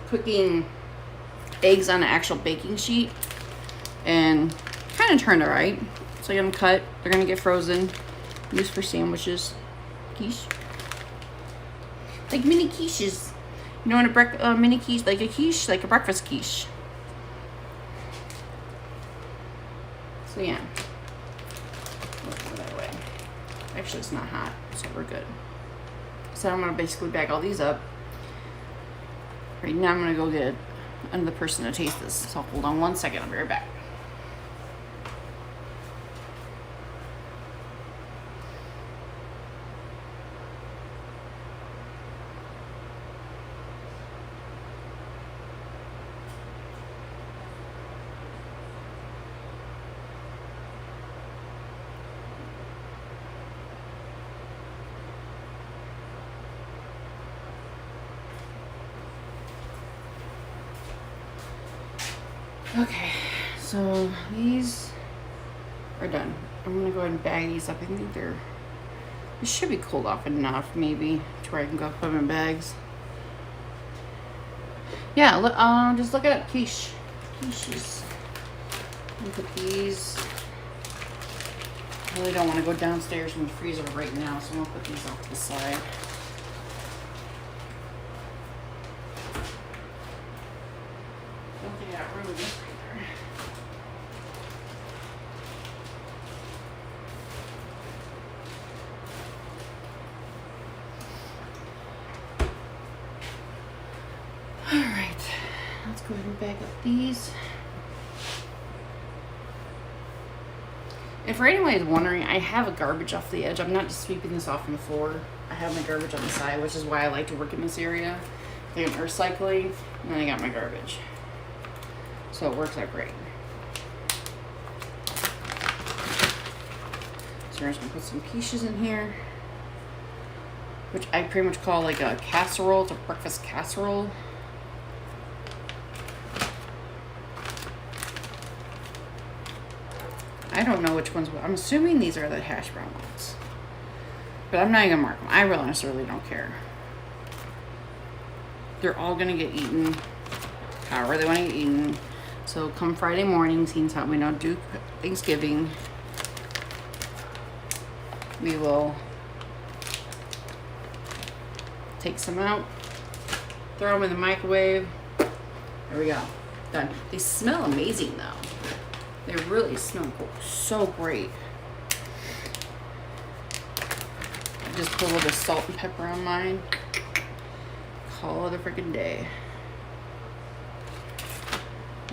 cooking eggs on an actual baking sheet, and kind of turned out right. So I got them cut. They're gonna get frozen, used for sandwiches, quiche, like mini quiches. You know, what a mini quiche, like a quiche, like a breakfast quiche. So yeah. That way. Actually, it's not hot, so we're good. So I'm gonna basically bag all these up. Right now, I'm gonna go get another person to taste this. So hold on 1 second. I'll be right back. Okay, so these are done. I'm gonna go ahead and bag these up. I think they should be cooled off enough, maybe, to where I can go put them in bags. Yeah, look, just look at quiches. Quiches. Let me put these. I really don't want to go downstairs in the freezer right now, so I'm gonna put these off to the side. Don't think I got room in this freezer. All right, let's go ahead and bag up these. And for anyone who's wondering, I have a garbage off the edge. I'm not just sweeping this off from the floor. I have my garbage on the side, which is why I like to work in this area. I got my recycling, and then I got my garbage. So it works out great. So we're just gonna put some quiches in here, which I pretty much call like a casserole. It's a breakfast casserole. I don't know which ones. I'm assuming these are the hash brown ones, but I'm not even gonna mark them. I really honestly don't care. They're all gonna get eaten however they want to get eaten. So come Friday morning, since how we don't do Thanksgiving, we will take some out, throw them in the microwave. There we go, done. They smell amazing though. They really smell so great. I just put a little bit of salt and pepper on mine. Call it a freaking day.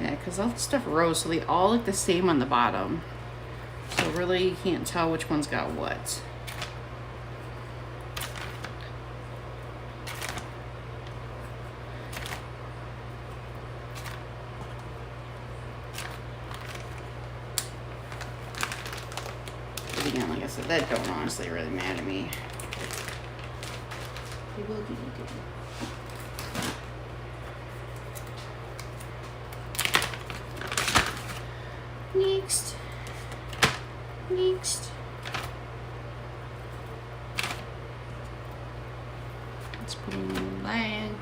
Yeah, because all the stuff rose, so they all look the same on the bottom. So really, you can't tell which one's got what. But again, like I said, that don't honestly really matter to me. They will be eaten. Next. Let's put them in the line.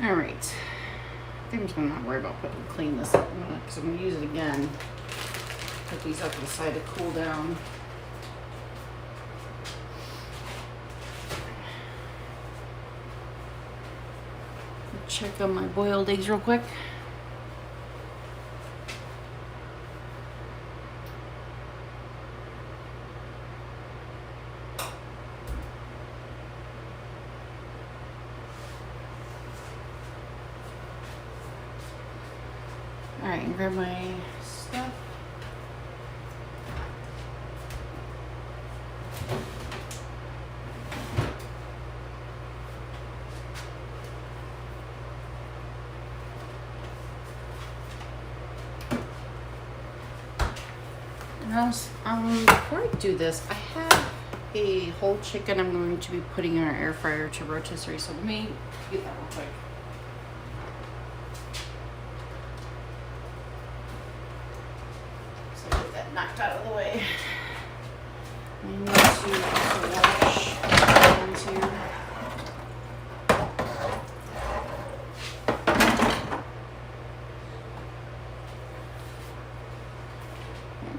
All right. I think I'm just gonna not worry about clean this up because I'm gonna use it again. Put these up to the side to cool down. Check on my boiled eggs real quick. Alright, and grab my stuff. Before I do this, I have a whole chicken I'm going to be putting in our air fryer to rotisserie, so let me get that real quick. So get that knocked out of the way. I need to also wash the onions here.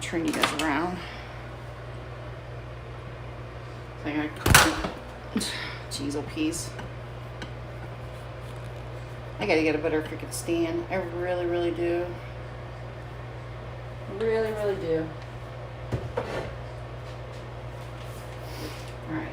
Turn you guys around. I got cheese oh peas. I gotta get a better freaking stand. I really, really do. Really, really do. Alright.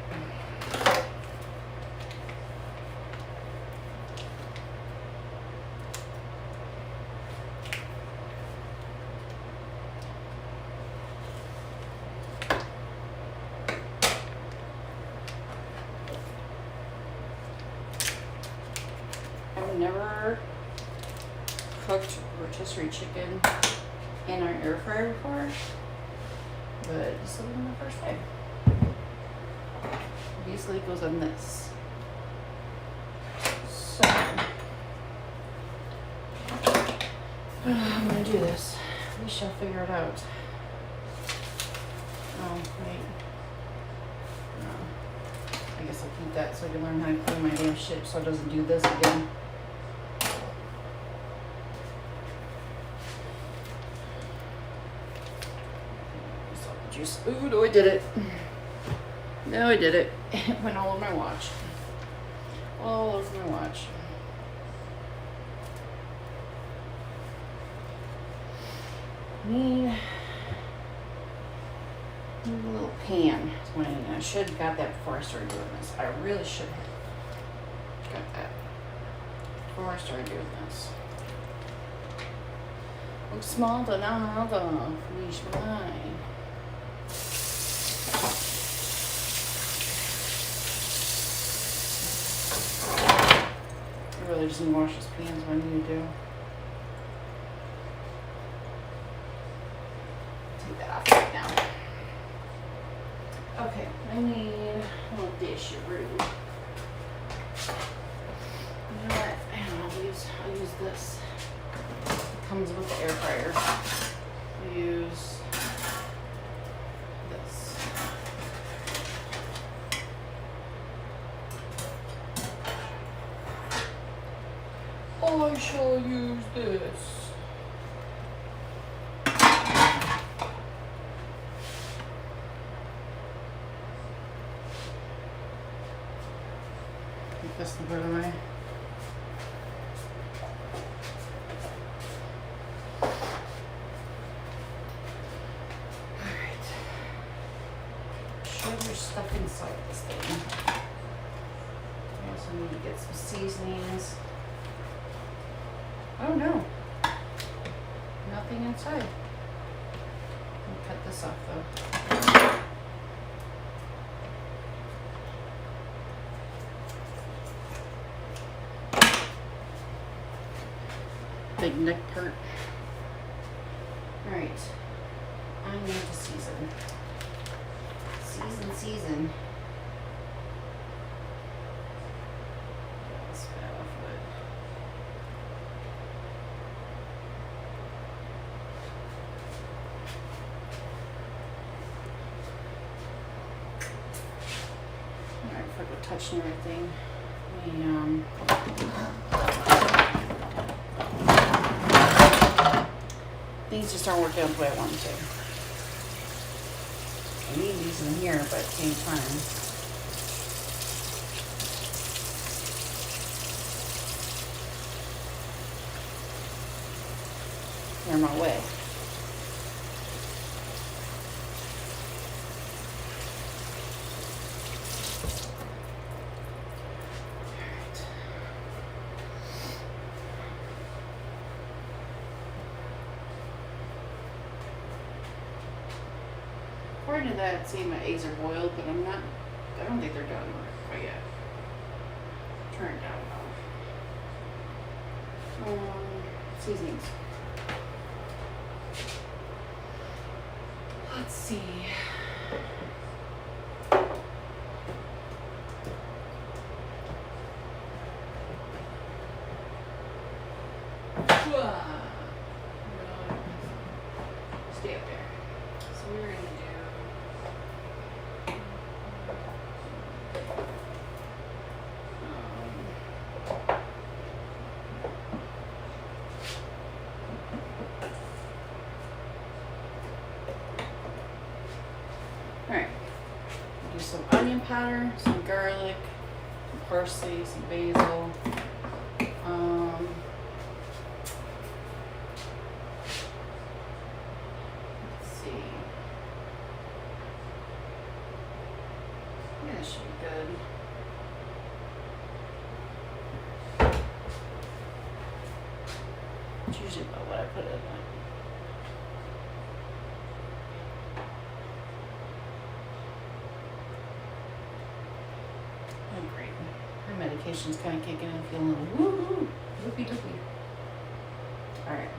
I've never cooked rotisserie chicken in our air fryer before, but this will be my first time. Obviously it goes on this. So I'm gonna do this. We shall figure it out. Oh, wait. No. I guess I'll keep that so I can learn how to clean my damn shit so it doesn't do this again. Juice. Ooh, no, I did it. No, I did it. It went all over my watch. All over my watch. Need a little pan. I should have got that before I started doing this. I really should have got that before I started doing this. Och smalta nada, fish mine. I really just need to wash this pan is what I need to do. Take that off right now. Okay, I need a little dish of roux. You know what? I don't know, I'll use this. It comes with the air fryer. I'll use this. I shall use this. Get this the right away. Alright. Shove your stuff inside this thing. I also need to get some seasonings. Oh no. Nothing inside. I'll cut this off though. Big neck part. Alright. I need to season. Season. Let's get off of it. Alright, before I go touching everything. Things just aren't working out the way I want them to. I need these in here, but at the same time. They're in my way. according to that, it's saying my eggs are boiled, but I'm not. I don't think they're done quite yet. Turn it down now. Seasonings. Let's see. Stay up there. So we're gonna do. Alright. Do some onion powder, some garlic, some parsley, some basil. Let's see. Yeah, that should be good. It's usually about what I put in it. Oh, great. Her medication's kind of kicking in, feeling a little woo-hoo, whoopie doopie. Alright.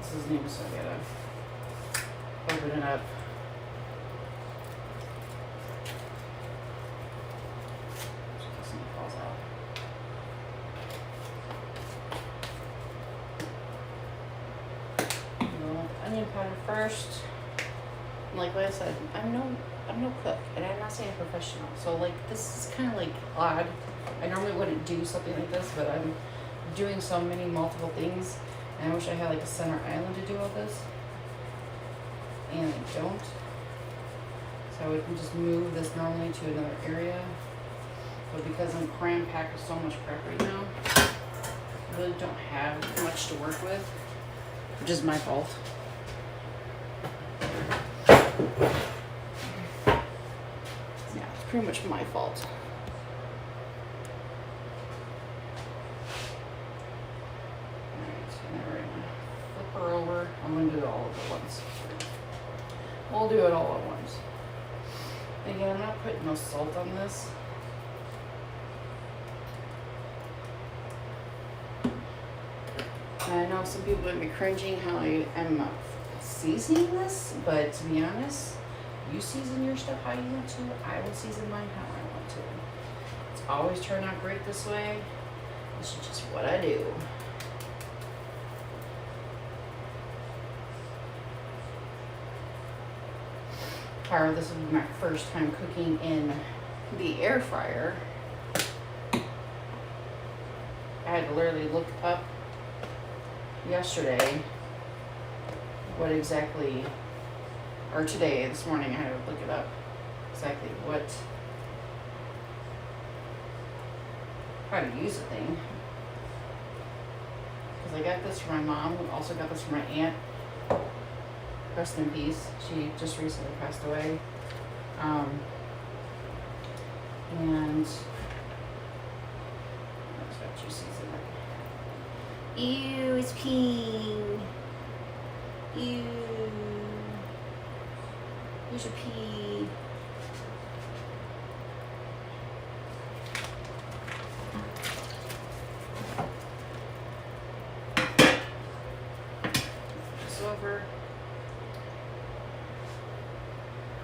This is new, so I gotta open it up. Just in case something falls out. Onion powder first. Like what I said, I'm no cook, and I'm not saying I'm professional. So like this is kind of like odd. I normally wouldn't do something like this, but I'm doing so many multiple things, and I wish I had like a center island to do all this, and I don't. So I would just move this normally to another area, but because I'm cram packed with so much prep right now, I really don't have much to work with, which is my fault. Yeah, it's pretty much my fault. Alright, so now we're gonna flip her over. I'm gonna do it all at once. We'll do it all at once. Again, I'm not putting no salt on this. I know some people might be cringing how I am seasoning this, but to be honest, you season your stuff how you want to. I will season mine how I want to. It's always turned out great this way. This is just what I do. However, this will be my first time cooking in the air fryer. I had to literally look up yesterday what exactly, or today, this morning, I had to look it up exactly how to use the thing. Because I got this from my mom, who also got this from my aunt. Rest in peace. She just recently passed away. And that's got juices in it. Ew, it's peeing. Ew. Here's your pee. This over.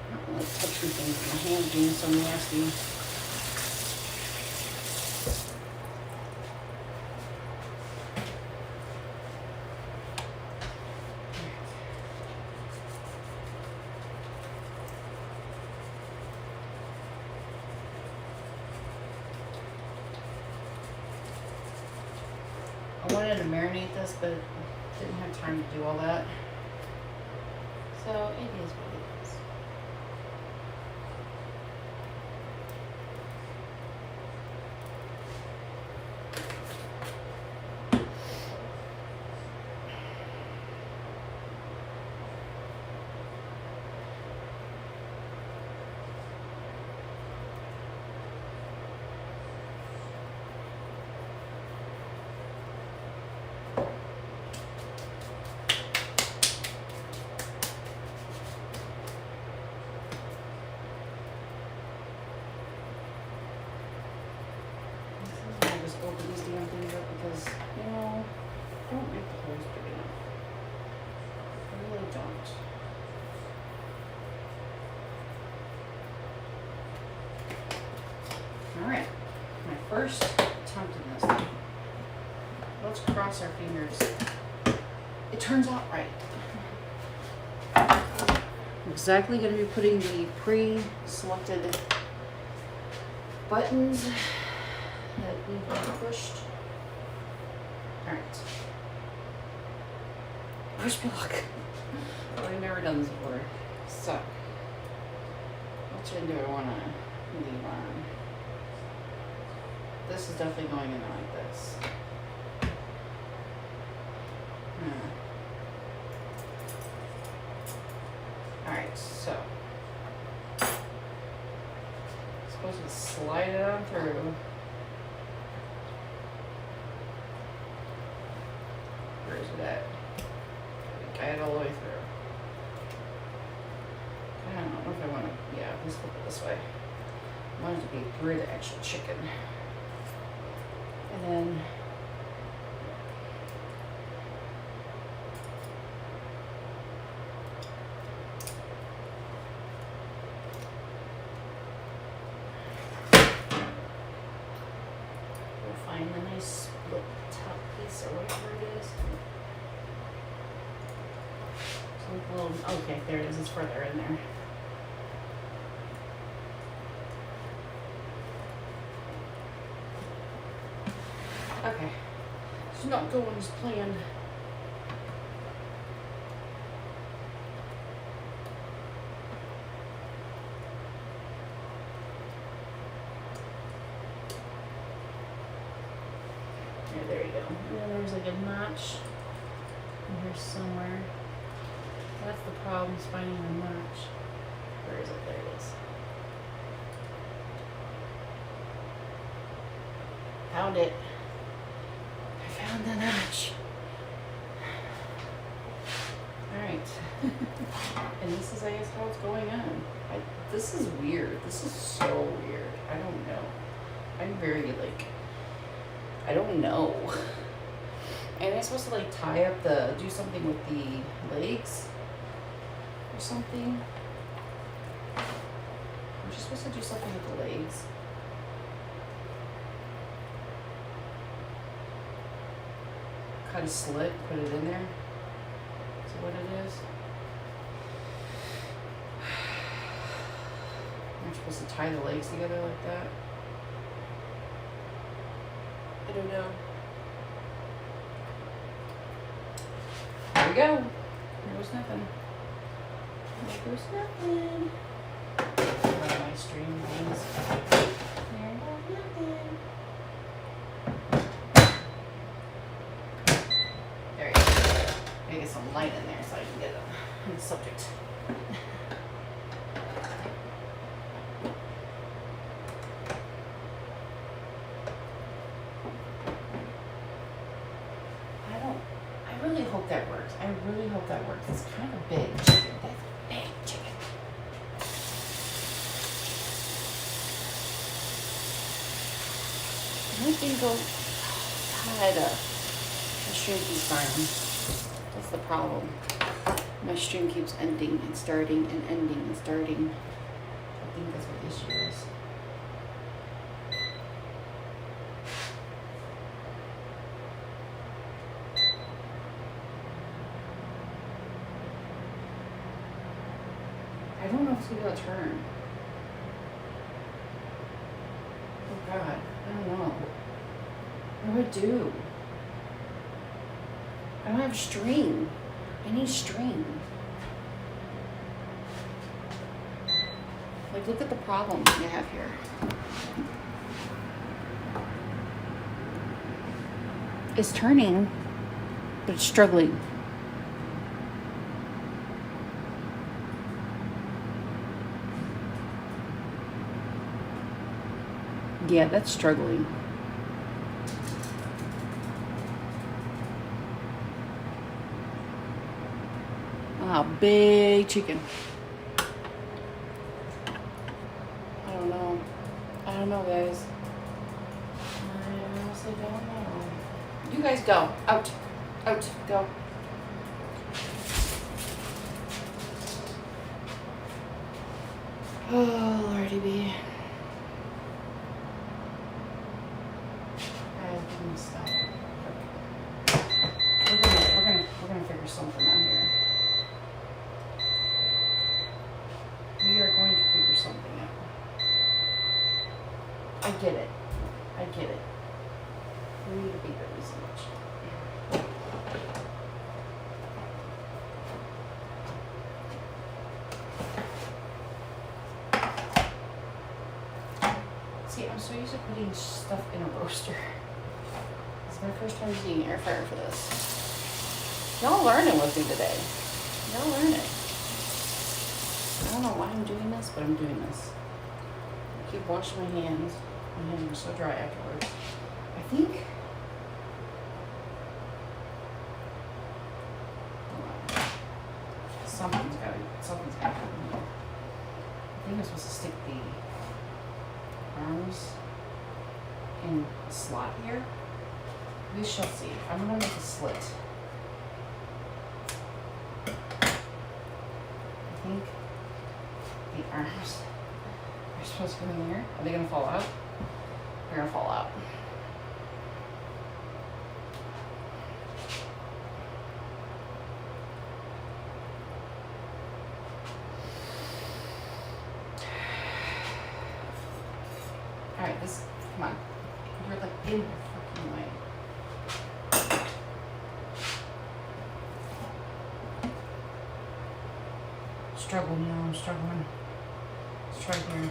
I don't like touching things with my hand being so nasty. I wanted to marinate this, but didn't have time to do all that. So it is what it is. Alright, my first attempt in this thing. Let's cross our fingers. It turns out right. I'm exactly going to be putting the pre-selected buttons that need to be pushed. Alright. Wish me luck. I've never done this before. So, which end do I want to leave on? This is definitely going in like this. Alright, so supposed to slide it on through. Where is it at? Guide it all the way through. I don't know if I want to, yeah, let's flip it this way. I want it to be through the actual chicken. And then we'll find the nice split top piece or whatever it is. So a little, okay, there it is. It's further in there. Okay, it's not going as planned. Yeah, there you go. And then there's like a notch in here somewhere. That's the problem, is finding the notch. Where is it? There it is. Found it. I found the notch. Alright. And this is, I guess, how it's going on. This is weird. This is so weird. I don't know. I'm very, like, I don't know. And I'm supposed to, like, tie up do something with the legs or something. I'm just supposed to do something with the legs. Cut a slit, put it in there. Is that what it is? I'm supposed to tie the legs together like that. I don't know. There we go. There goes nothing. There goes nothing. One of my stream lines. There goes nothing. There you go. Maybe get some light in there so I can get on the subject. I really hope that works. I really hope that works. It's kind of a big chicken. That's a big chicken. I think go. God, my stream keeps dying. That's the problem. My stream keeps ending and starting and ending and starting. I think that's what the issue is. I don't know if it's gonna turn. Oh God, I don't know. What do I do? I don't have string. I need string. Like, look at the problem you have here. It's turning, but it's struggling. Yeah, that's struggling. Ah, big chicken. I don't know. I don't know, guys. I honestly don't know. You guys go. Out. Out. Go. Oh, Lordy be. I get it. I get it. We need to be really so much. See, I'm so used to putting stuff in a roaster. It's my first time using air fryer for this. Y'all learning with me today. Y'all learning. I don't know why I'm doing this, but I'm doing this. I keep washing my hands. My hands are so dry afterwards. I think. Something's gotta happen here. I think I'm supposed to stick the arms in a slot here. We shall see. I'm gonna make a slit. I think the arms are supposed to go in there. Are they gonna fall out? They're gonna fall out. Alright, come on. You're like in the fucking way. Struggling, you know, I'm struggling. Let's try here.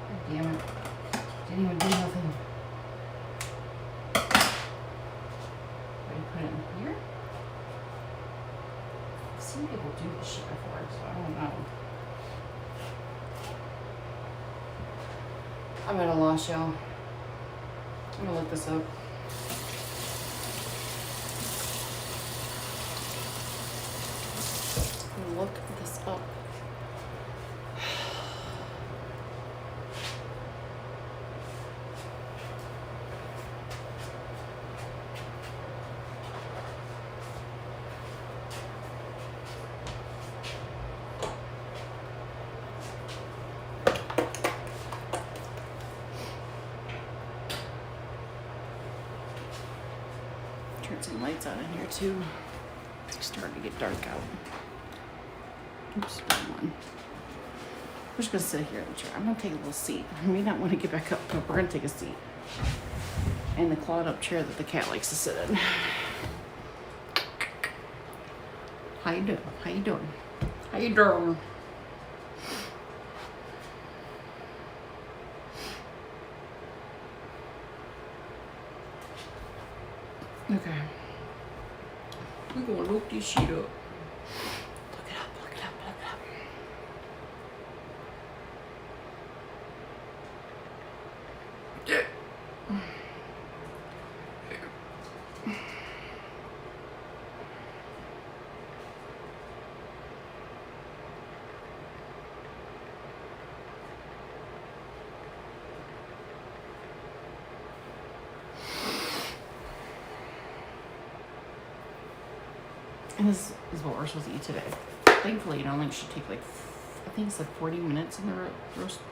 God damn it. Didn't even do nothing. Wait, put it in here? I've seen people do this shit before, so I don't know. I'm at a loss, y'all. I'm gonna look this up. Look this up. Turn some lights on in here too. It's starting to get dark out. Oops, wrong one. We're just gonna sit here in the chair. I'm gonna take a little seat. I may not want to get back up, but we're gonna take a seat. And the clawed up chair that the cat likes to sit in. How you doing? How you doing? How you doing? Okay. We're gonna look this shit up. And this is what we're supposed to eat today. Thankfully, it only should take like, I think it's like 40 minutes in the roaster.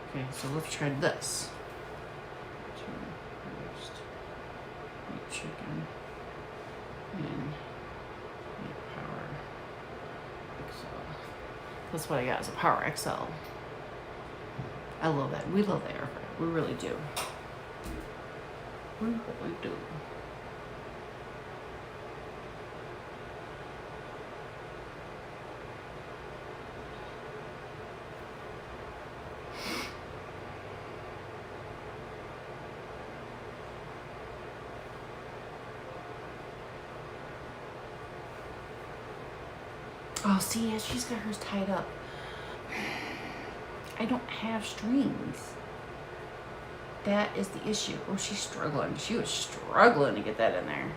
Okay, so let's try this. Roast meat chicken and meat power XL. That's what I got is a Power XL. I love that. We love the air fryer. We really do. We really do. Oh, see, yeah, she's got hers tied up. I don't have strings. That is the issue. Oh, she's struggling. She was struggling to get that in there.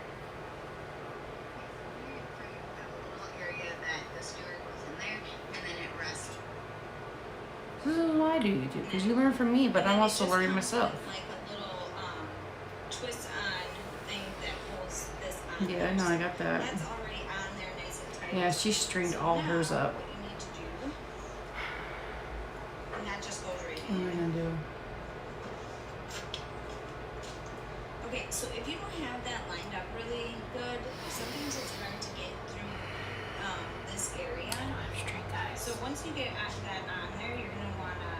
This is what I do, YouTube, because you learn from me, but I'm also learning myself. Like a little twist on thing that holds this on. Yeah, I know, I got that. That's already on there, nice and tight. Yeah, she stringed all hers up. What you need to do So if you don't have that lined up really good, sometimes it's hard to get through this area. So once you get that on there, you're gonna wanna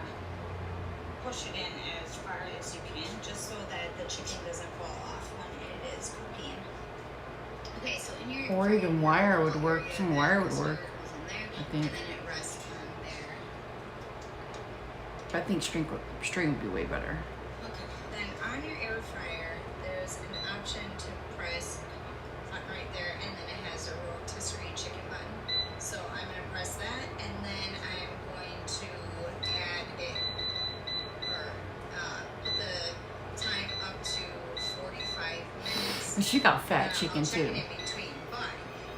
push it in as far as you can, just so that the chicken doesn't fall off when it is cooking. Okay, so in your Or even wire would work. Some wire would work, I think. and then it rests on there. I think string would be way better. Okay, then on your air fryer, there's an option to press right there, and then it has a rotisserie chicken button. So I'm gonna press that, and then I'm going to add it, or put the time up to 45 minutes. And she got fat chicken I'll check too. it in between, but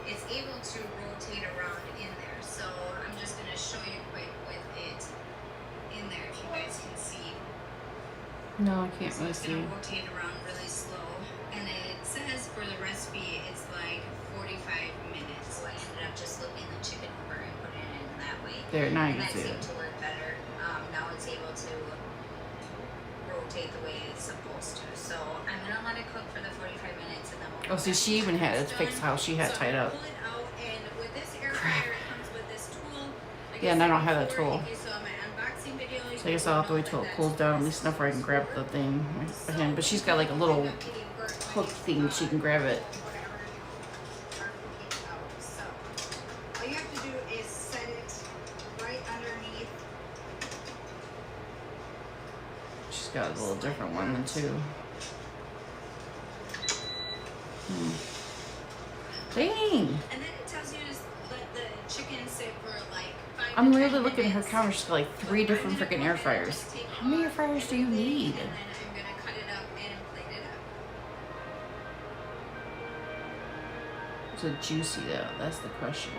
it's able to rotate around in there. So I'm just gonna show you quick with it in there, if you guys can see. No, I can't So really it's see. gonna rotate around really slow, and it says for the recipe it's like 45 minutes. So I ended up just flipping the chicken over and putting it in that way. There, now you And can that see seemed it. to work better. Now it's able to rotate the way it's supposed to. So I'm gonna let it cook for the 45 minutes, and then we'll. Oh, see, she even had it fixed how she had it tied up. Pull it out, and with this air fryer, it comes with this tool. Like Yeah, and I don't have that before, tool. if you saw my unboxing video, So I guess I'll have to wait till it cools down at least enough where I can grab the thing by hand. But she's got like a little hook thing she can grab it. So all you have to do is set it right underneath. She's got a little different one than two. Dang! And then it tells you to let the chicken sit for like 5 I'm to 10 literally looking at her minutes. counter. She's got like 3 different freaking air fryers. How many air fryers do you need? And then I'm gonna cut it up and plate it up. Is it juicy though? That's the question.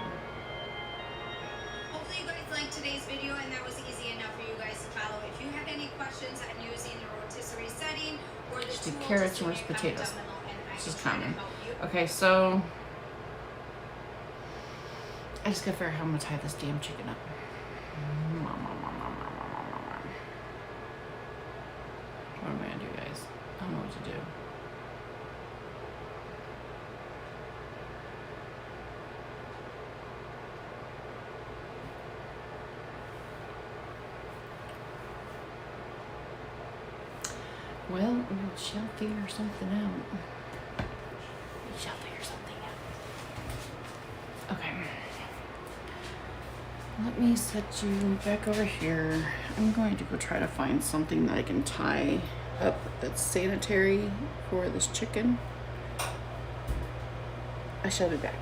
Hopefully you guys liked today's video, and that was easy enough for you guys to follow. If you have any questions on using the rotisserie setting or the Just the tool, carrots just and leave roast a comment potatoes. down below, and I This can is try to common. help you. Okay, so I just gotta figure out how I'm gonna tie this damn chicken up. What am I gonna do, guys? I don't know what to do. Well, we shall figure something out. We shall figure something out. Okay. Let me set you back over here. I'm going to go try to find something that I can tie up that's sanitary for this chicken. I shall be back.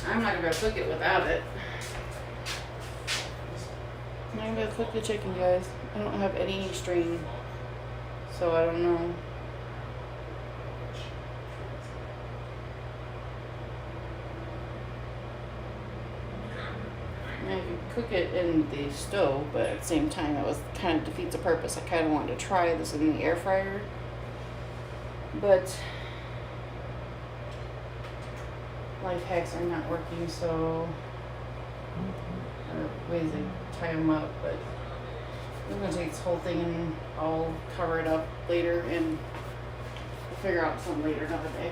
I'm not gonna be able to cook it without it. I'm not gonna be able to cook the chicken, guys. I don't have any string, so I don't know. cook it in the stove, but at the same time it was kind of defeats the purpose. I kind of wanted to try this in the air fryer, but life hacks are not working, so ways to tie them up. But I'm gonna take this whole thing and I'll cover it up later, and we'll figure out some later another day.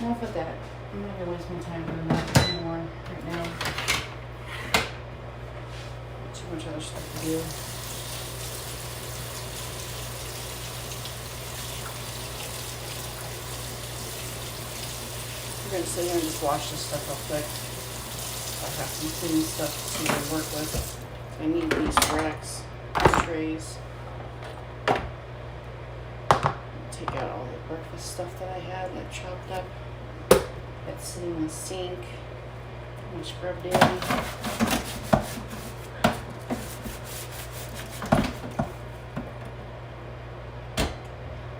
Enough with that. I'm not gonna waste my time doing that anymore right now. Too much other stuff to do. I'm gonna sit here and just wash this stuff real quick. I have some clean stuff to work with. I need these racks, trays. Take out all the breakfast stuff that I had that chopped up. That's sitting in the sink. I'm gonna scrub down.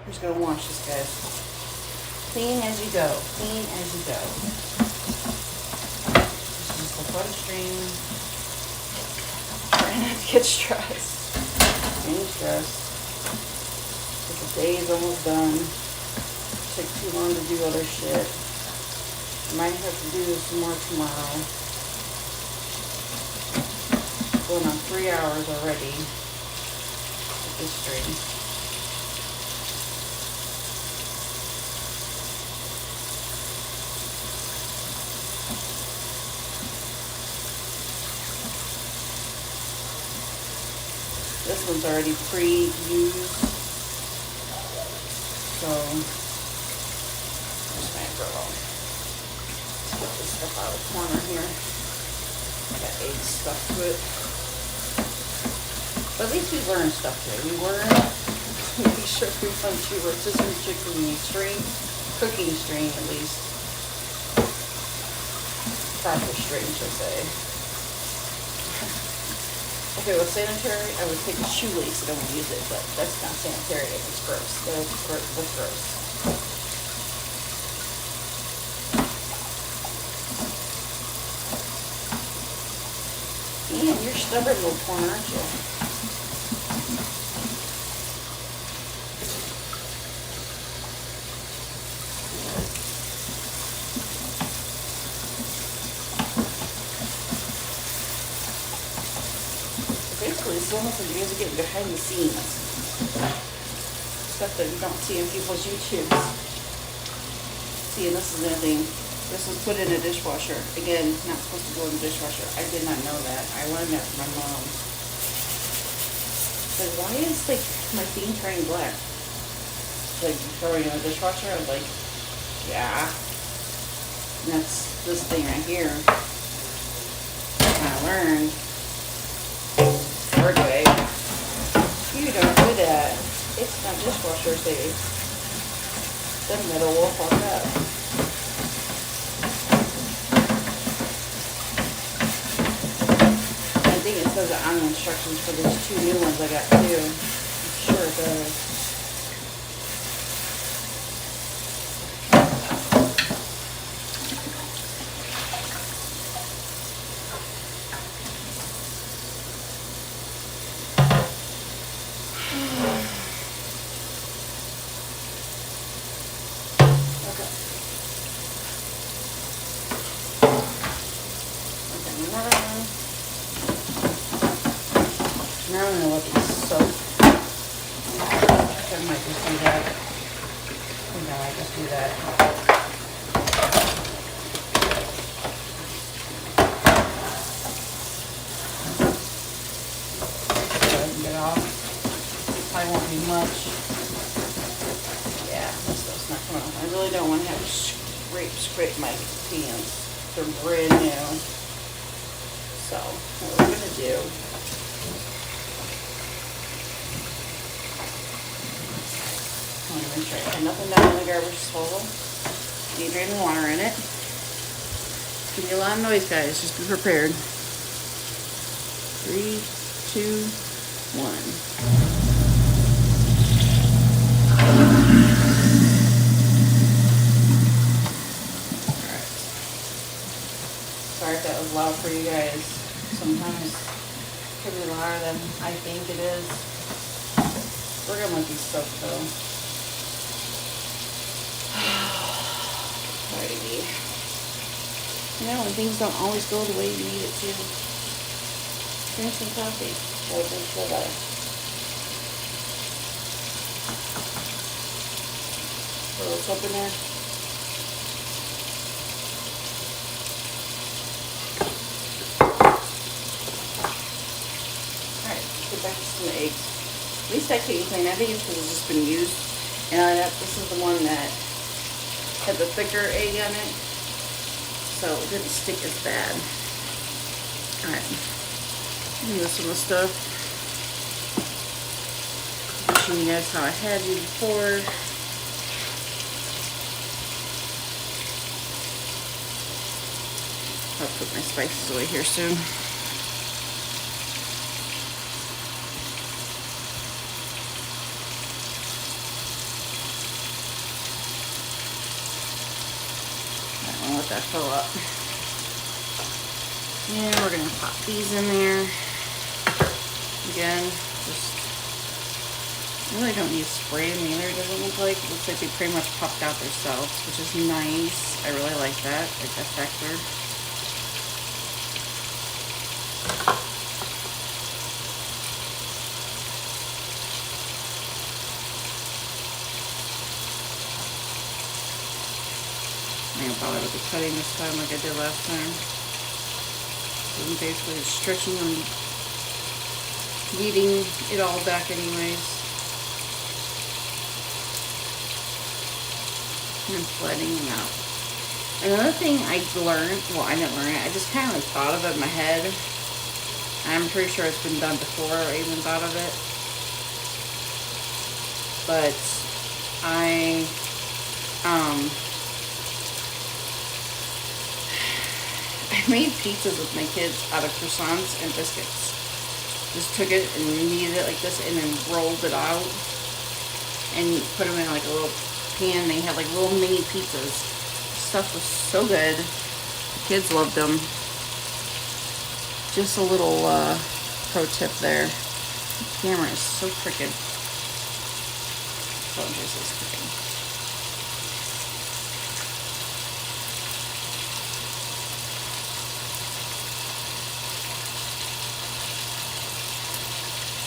I'm just gonna wash this, guys. Clean as you go. Clean as you go. Just a fun stream. Try not to get stressed. Any stress. The day is almost done. Took too long to do other shit. Might have to do some more tomorrow. Going on 3 hours already with this string. This one's already pre-used. So, just gonna put this stuff out of the corner here. I got eggs stuck to it. But at least we learned stuff today. We learned to make sure we run two rotisserie chicken string, cooking string at least. Proper string, should say. Okay, with sanitary, I would take a shoelace and I would use it, but that's not sanitary if it's gross. That's gross. Man, you're stubborn little corn, aren't you? Basically, it's almost like you guys are getting behind the scenes. Stuff that you don't see on people's YouTubes. See, and this is another thing. This was put in a dishwasher. Again, not supposed to go in the dishwasher. I did not know that. I learned that from my mom. But why is, like, my thing turning black? Like, throwing it in the dishwasher? I was like, yeah. And that's this thing right here. I learned. Hard way. You don't do that. It's not dishwasher safe. Then metal will fuck up. I think it says it on the instructions for these two new ones I got too. I'm sure it does. Now I'm gonna let these soak. I might just do that. I think I might just do that. Go ahead and get off. Probably won't be much. Yeah, this stuff's not coming off. I really don't want to have to scrape my pans. They're brand new. So, what we're gonna do. I'm gonna make sure I have nothing down in the garbage disposal. Need drain water in it. It's gonna be a lot of noise, guys. Just be prepared. 3, 2, 1. Sorry if that was loud for you guys. Sometimes it can be louder than I think it is. We're gonna let these soak though. Alrighty. You know, when things don't always go the way you need it to. Drink some coffee. Or drink some water. Put a little soap in there. Back to some eggs. At least I can't clean. I think it's because it's just been used. And this is the one that had the thicker egg on it, so it didn't stick as bad. Alright. This one stuff. Showing you guys how I had you before. I'll put my spices away here soon. Let that fill up. And we're gonna pop these in there. Again, just really don't need to spray them either, it doesn't look like. It looks like they pretty much popped out themselves, which is nice. I really like that factor. I probably would be cutting this time like I did last time. So I'm basically stretching and kneading it all back anyways. And flattening them out. Another thing I learned, well I didn't learn it, I just kind of thought of it in my head. I'm pretty sure it's been done before I even thought of it. But I made pizzas with my kids out of croissants and biscuits. Just took it and kneaded it like this and then rolled it out and put them in like a little pan. They had like little mini pizzas. Stuff was so good. The kids loved them. Just a little pro tip there. The camera is so crooked. Oh, this is crooked.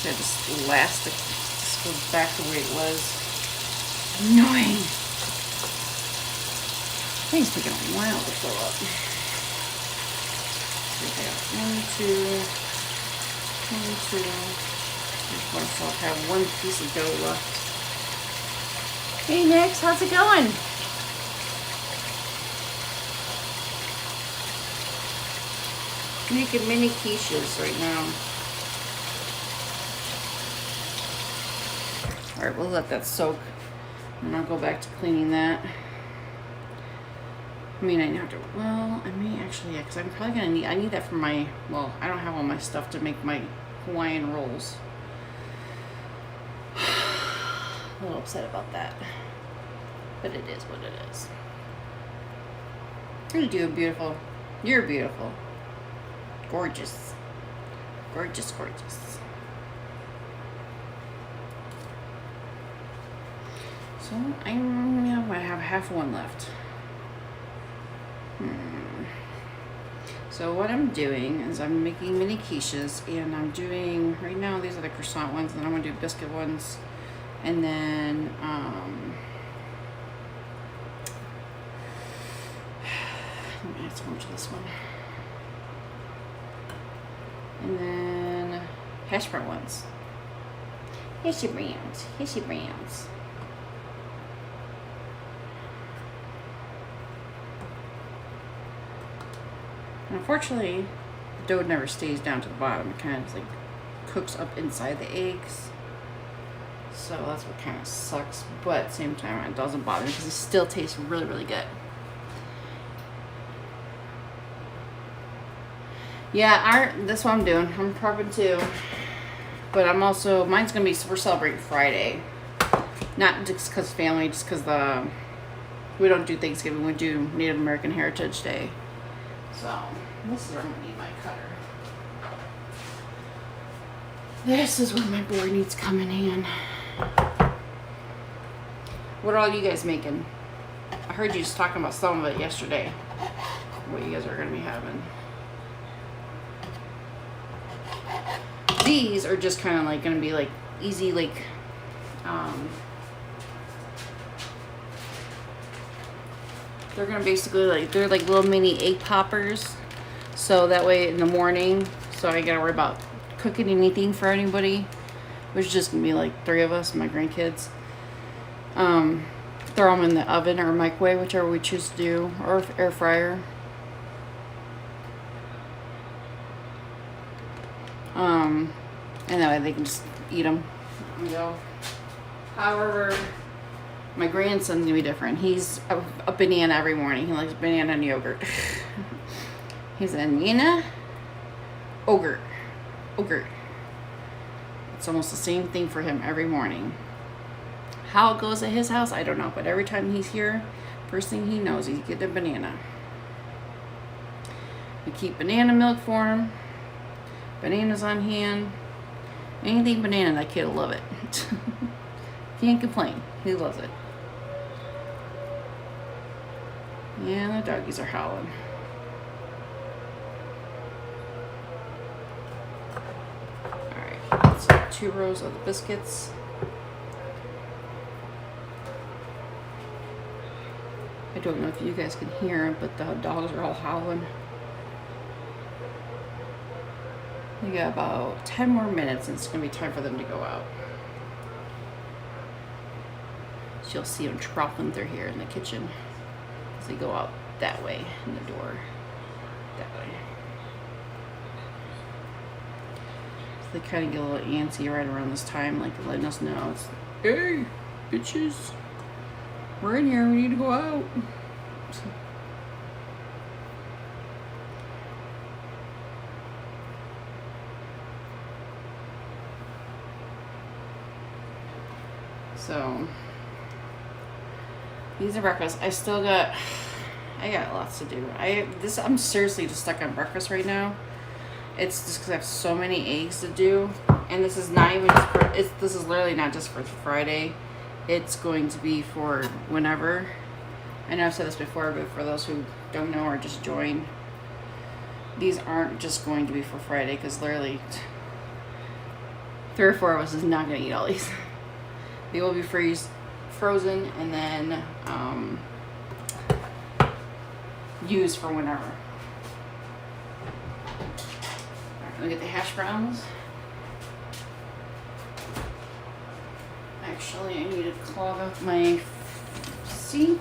Yeah, this elastic just goes back to where it was. Annoying. I think it's taking a while to fill up. Okay, 1, 2, 1, 2. Just myself have one piece of dough left. Hey Nix, how's it going? Making mini quiches right now. Alright, we'll let that soak. And I'll go back to cleaning that. I mean, I have to, well, I may actually, yeah, because I'm probably going to need, I need that for my, well, I don't have all my stuff to make my Hawaiian rolls. A little upset about that. But it is what it is. You're doing beautiful. You're beautiful. Gorgeous. Gorgeous, gorgeous. So I have half one left. So what I'm doing is I'm making mini quiches, and I'm doing right now. These are the croissant ones, and I'm gonna do biscuit ones, and then let me add some more to this one, and then hash brown ones. Here's your brands. Here's your brands. Unfortunately, the dough never stays down to the bottom. It kind of like cooks up inside the eggs. So that's what kind of sucks. But at the same time, it doesn't bother me because it still tastes really, really good. Yeah, that's what I'm doing. I'm prepping too. But I'm also, mine's going to be, we're celebrating Friday. Not just because family, just because we don't do Thanksgiving, we do Native American Heritage Day. So, this is where I'm going to need my cutter. This is where my board needs to come in hand. What are all you guys making? I heard you just talking about some of it yesterday. What you guys are going to be having. These are just kind of like going to be like easy, like, they're going to basically like, they're like little mini egg poppers. So that way in the morning, so I got to worry about cooking anything for anybody, which is just going to be like 3 of us, my grandkids. Throw them in the oven or microwave, whichever we choose to do, or air fryer. And that way they can just eat them and go. However, my grandson's gonna be different. He's a banana every morning. He likes banana and yogurt. He's a Nina ogre. It's almost the same thing for him every morning. How it goes at his house, I don't know. But every time he's here, first thing he knows, he's getting a banana. We keep banana milk for him. Bananas on hand. Anything banana, that kid will love it. Can't complain. He loves it. Yeah, the doggies are howling. Alright, so 2 rows of the biscuits. I don't know if you guys can hear it, but the dogs are all howling. We got about 10 more minutes and it's going to be time for them to go out. So you'll see them tropping through here in the kitchen as they go out that way in the door. That way. So they kind of get a little antsy right around this time, like letting us know it's, hey, bitches, we're in here, we need to go out. So these are breakfast. I got lots to do. I'm seriously just stuck on breakfast right now. It's just because I have so many eggs to do, and this is not even just for, this is literally not just for Friday. It's going to be for whenever. I know I've said this before, but for those who don't know or just joined, these aren't just going to be for Friday, because literally 3 or 4 of us is not going to eat all these. They will be frozen and then used for whenever. Alright, let me get the hash browns. Actually, I need to clog up my sink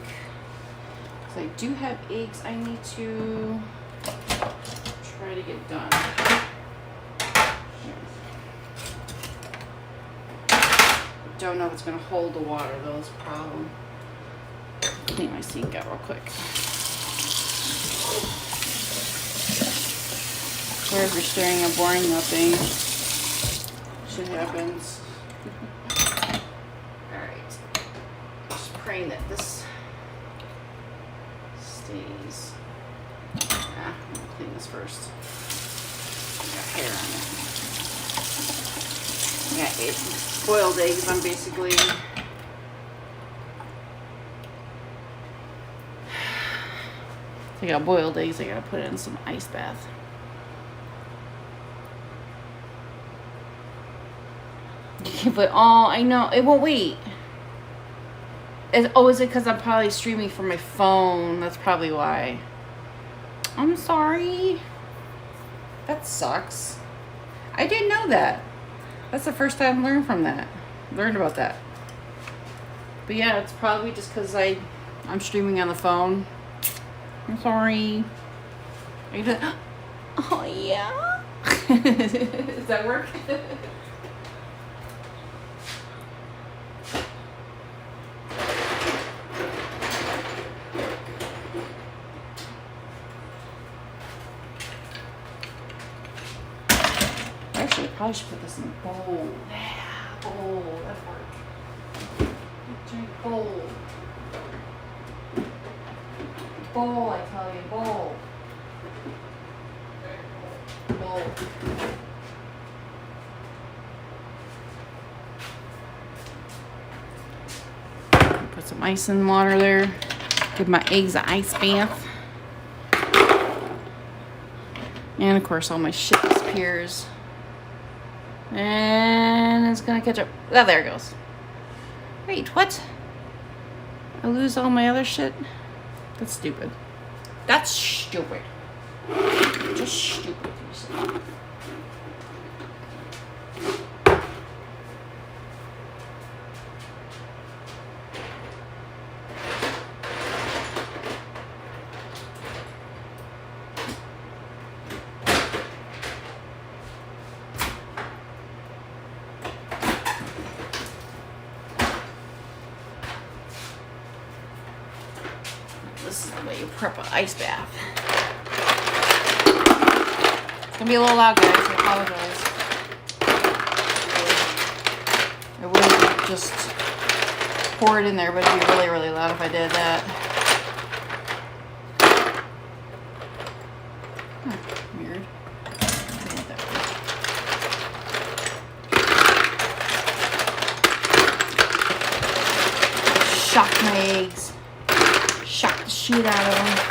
because I do have eggs I need to try to get done. Don't know if it's going to hold the water though, that's a problem. Clean my sink out real quick. Sorry for stirring and boring nothing. Shit happens. Alright. Just praying that this stays. I'm going to clean this first. Got hair on it. Yeah, it's boiled eggs. I'm basically I got boiled eggs. I gotta put in some ice bath. But oh, I know it won't wait. Is it because I'm probably streaming from my phone? That's probably why. I'm sorry. That sucks. I didn't know that. That's the first time I learned about that. But yeah, it's probably just because I'm streaming on the phone. I'm sorry. Are you doing? Oh yeah. Does that work? Actually, I probably should put this in a bowl. Yeah, bowl. That'd work. Drink bowl. Bowl, I tell you, bowl. Bowl. Put some ice in water there. Give my eggs an ice bath. And of course all my shit disappears. And it's gonna catch up. Oh, there it goes. Wait, what? I lose all my other shit? That's stupid. That's stupid. Just stupid. This is the way you prep an ice bath. It's gonna be a little loud, guys. I apologize. I would just pour it in there, but it'd be really, really loud if I did that. Huh, weird. Shock my eggs. Shock the shit out of them.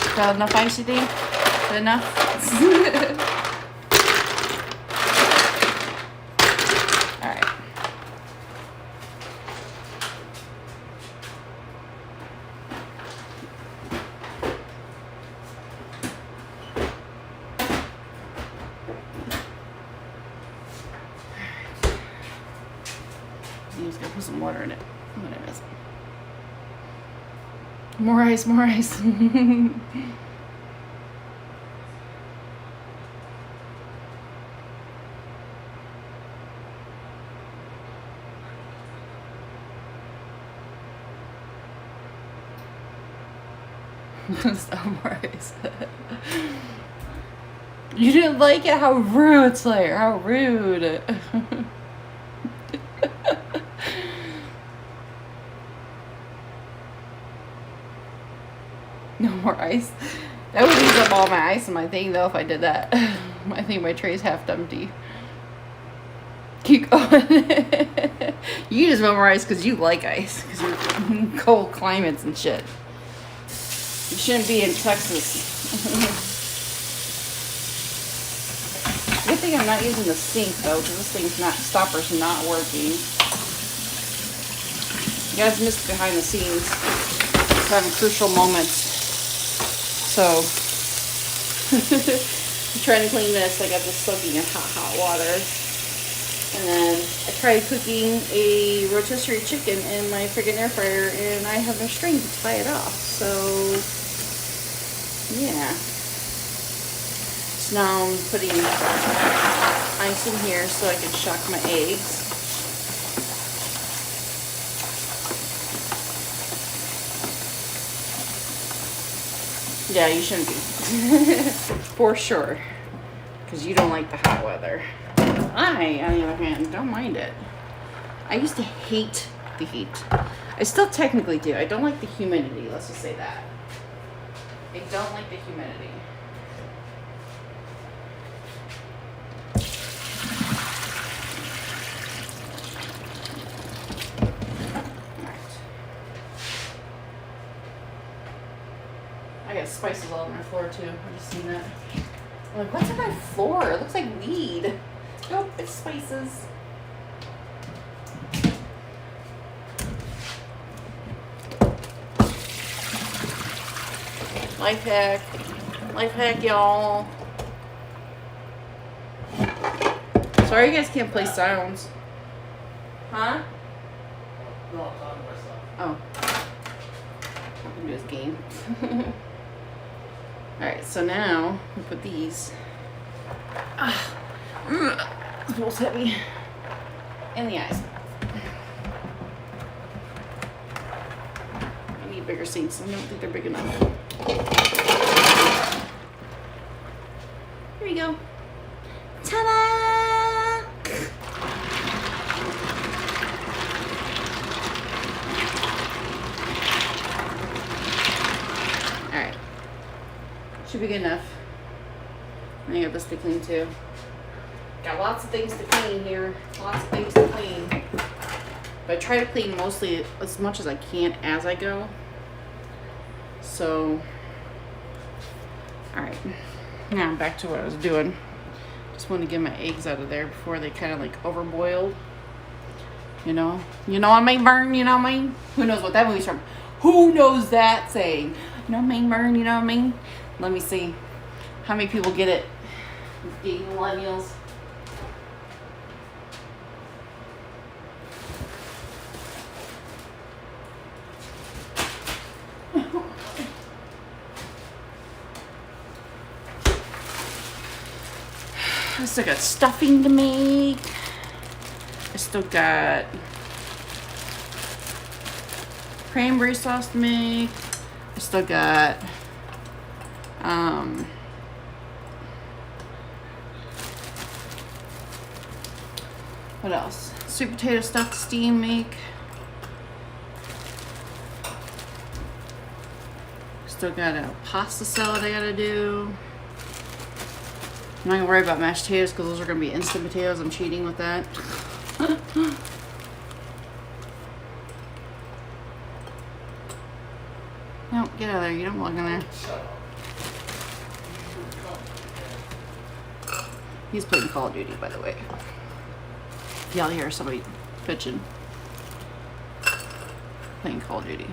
Is that enough ice, you think? Is that enough? Alright. I'm just gonna put some water in it. What it is. More ice, more ice. Some more ice. You didn't like it? How rude, Slayer. How rude. No more ice. That would use up all my ice in my thing, though, if I did that. I think my tray's half empty. Keep going. You just want more ice because you like ice. Because you're cold climates and shit. You shouldn't be in Texas. Good thing I'm not using the sink, though, because this thing's not, stopper's not working. You guys missed behind the scenes. It's having crucial moments. So, I'm trying to clean this. I got this soaking in hot water. And then I tried cooking a rotisserie chicken in my friggin' air fryer, and I have no string to tie it off. So, yeah. So now I'm putting ice in here so I can shock my eggs. Yeah, you shouldn't be. For sure. Because you don't like the hot weather. I, on the other hand, don't mind it. I used to hate the heat. I still technically do. I don't like the humidity, let's just say that. I don't like the humidity. I got spices all over my floor too. I just seen that. I'm like, what's on my floor? It looks like weed. Nope, it's spices. Life hack. Life hack, y'all. Sorry you guys can't play sounds. Huh? No, I'm talking to myself. Oh. I can do this game. Alright, so now we put these. This bowl's heavy. In the eyes. I need bigger sinks. I don't think they're big enough. Here we go. Ta-da! Alright. Should be good enough. I got this to clean too. Got lots of things to clean here. Lots of things to clean. But I try to clean mostly as much as I can as I go. So, alright. Now back to what I was doing. Just want to get my eggs out of there before they kind of like overboiled. You know what I mean, Burn? You know what I mean? Who knows what that movie's from? Who knows that saying? You know what I mean, Burn? You know what I mean? Let me see. How many people get it? The millennials. I still got stuffing to make. I still got cranberry sauce to make. I still got what else? Sweet potato stuff to steam make. Still got a pasta salad I gotta do. I'm not gonna worry about mashed potatoes because those are gonna be instant potatoes. I'm cheating with that. No, get out of there. You don't belong in there. He's playing Call of Duty, by the way. Y'all hear somebody bitching. Playing Call of Duty.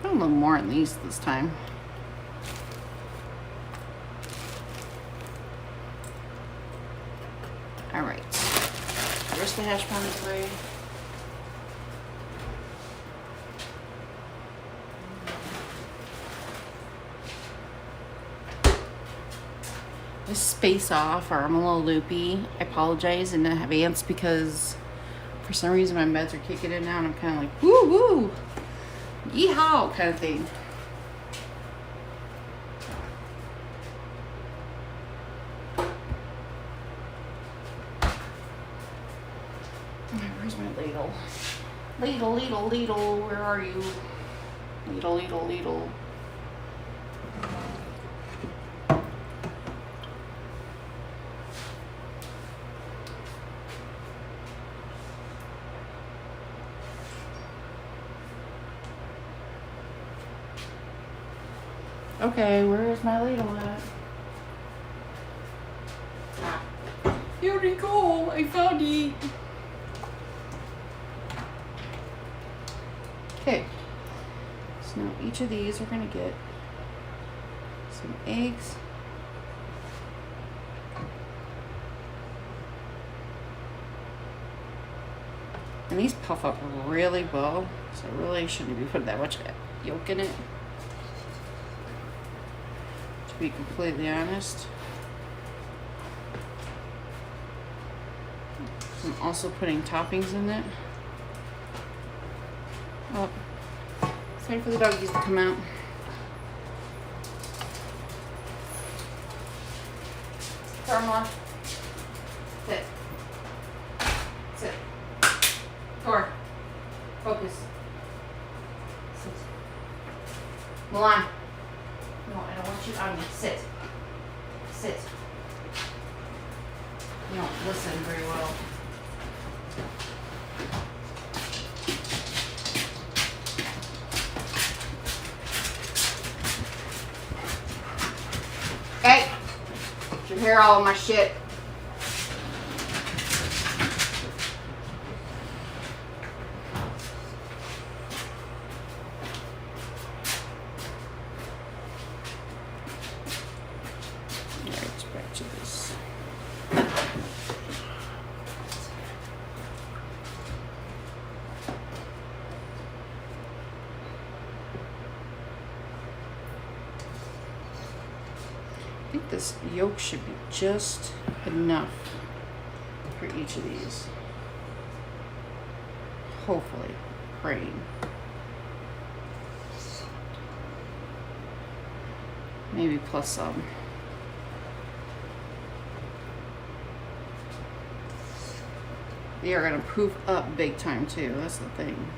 A little more in these this time. All right. Where's the hash browns away? I space off, or I'm a little loopy. I apologize in advance because for some reason my meds are kicking in now, and I'm kind of like woo woo. Yeehaw kind of thing. Where's my ladle? Ladle, ladle, ladle, where are you? Ladle, ladle, ladle. Okay, where is my ladle at? Here we go, I found it. Okay, so now each of these are gonna get some eggs. And these puff up really well, so I really shouldn't be putting that much yolk in it. To be completely honest. I'm also putting toppings in it. Oh, it's time for the doggies to come out. Carmela, sit. Sit. Tor, focus. Sit. Milan. No, I don't want you on me. Sit. Sit. You don't listen very well. Hey! You hear all of my shit. this yolk should be just enough for each of these. Hopefully, praying. Maybe plus some. They are gonna poof up big time too, that's the thing.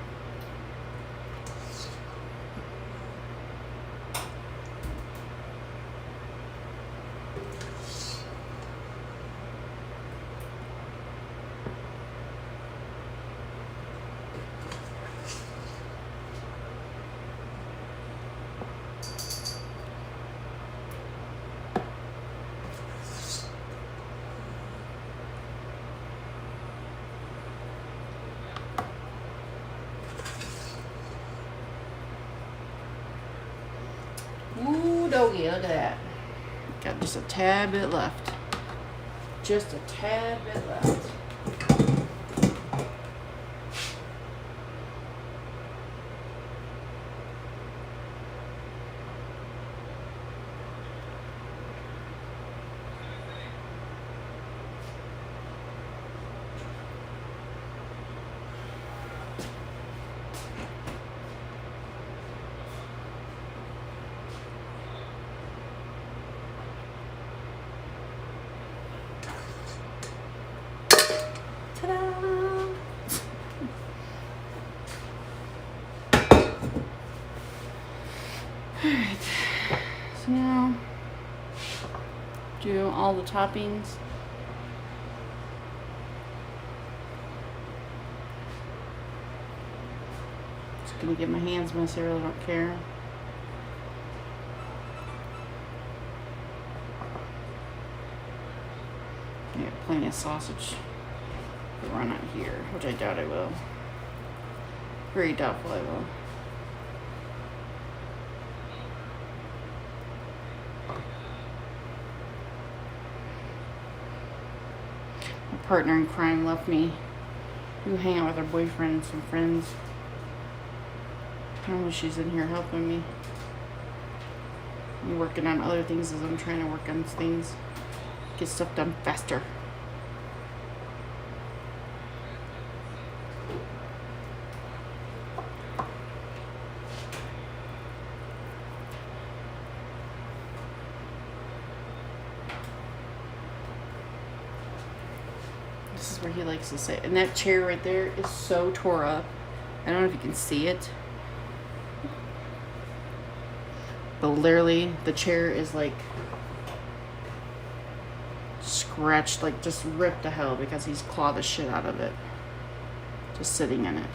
Ooh, doggy, look at that. Got just a tad bit left. Just a tad bit left. Ta-da! Alright, so now do all the toppings. Just gonna get my hands messy, I really don't care. I got plenty of sausage to run out here, which I doubt I will. Very doubtful I will. My partner in crime left me to hang out with her boyfriend and some friends. I know she's in here helping me. I'm working on other things as I'm trying to work on things. Get stuff done faster. This is where he likes to sit. And that chair right there is so tore up. I don't know if you can see it. But literally, the chair is like scratched, like just ripped to hell because he's clawed the shit out of it. Just sitting in it.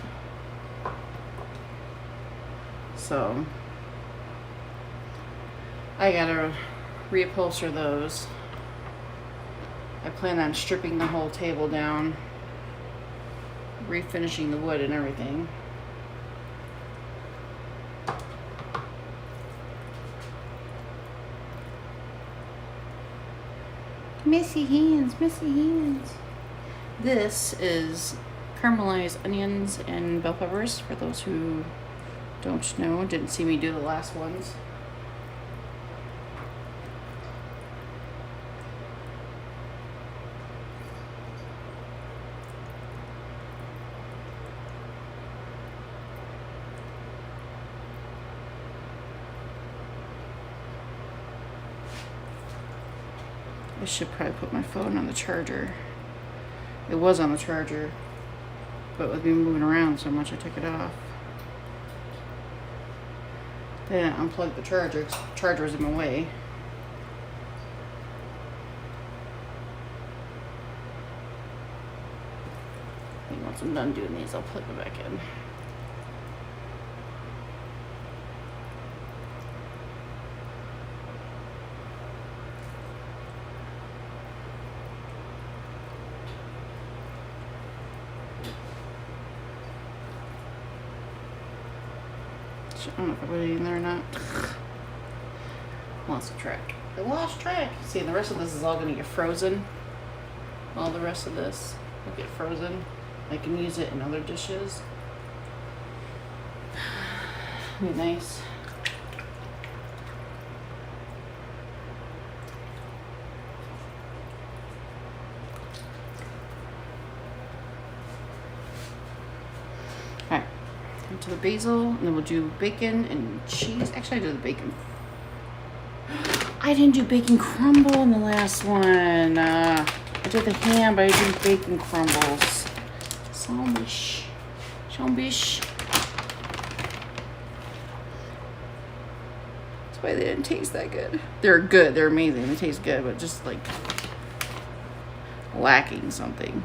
So, I gotta reupholster those. I plan on stripping the whole table down, refinishing the wood and everything. Messy hands, messy hands. This is caramelized onions and bell peppers, for those who don't know, didn't see me do the last ones. I should probably put my phone on the charger. It was on the charger, but with me moving around so much, I took it off. Then I unplugged the charger, 'cause the charger was in my way. And once I'm done doing these, I'll plug them back in. I don't know if I put it in there or not. Lost track. I lost track. See, the rest of this is all going to get frozen. All the rest of this will get frozen. I can use it in other dishes. Be nice. into the basil, and then we'll do bacon and cheese. Actually, I did the bacon. I didn't do bacon crumble in the last one. I did the ham, but I didn't do bacon crumbles. Zombish. Zombish. That's why they didn't taste that good. They're good. They're amazing. They taste good, but just like lacking something.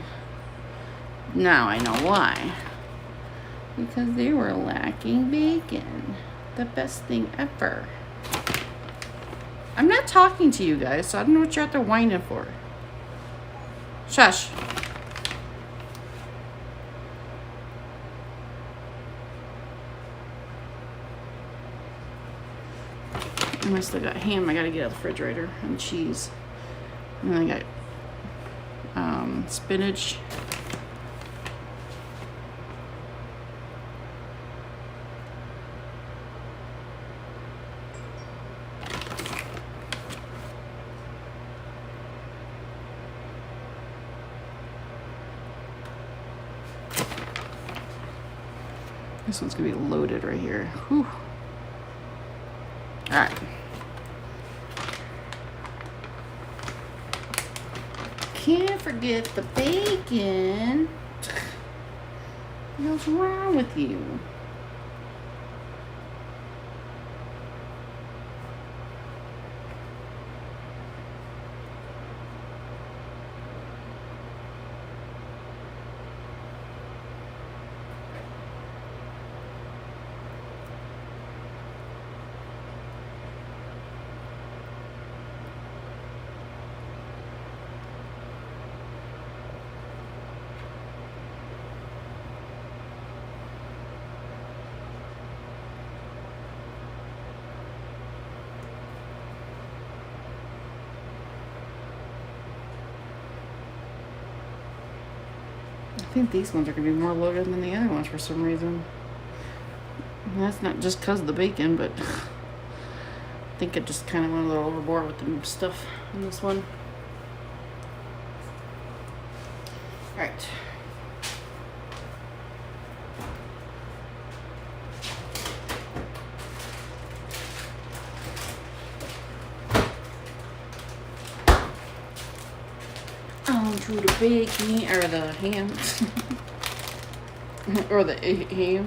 Now I know why. Because they were lacking bacon. The best thing ever. I'm not talking to you guys, so I don't know what you're out there whining for. Shush. I still got ham I gotta get out of the refrigerator, and cheese. And then I got spinach. This one's gonna be loaded right here. Whew. All right. Can't forget the bacon. What's wrong with you? I think these ones are going to be more loaded than the other ones for some reason. And that's not just because of the bacon, but I think it just kind of went a little overboard with the stuff in this one. All right. To the bacon or the ham or the ham.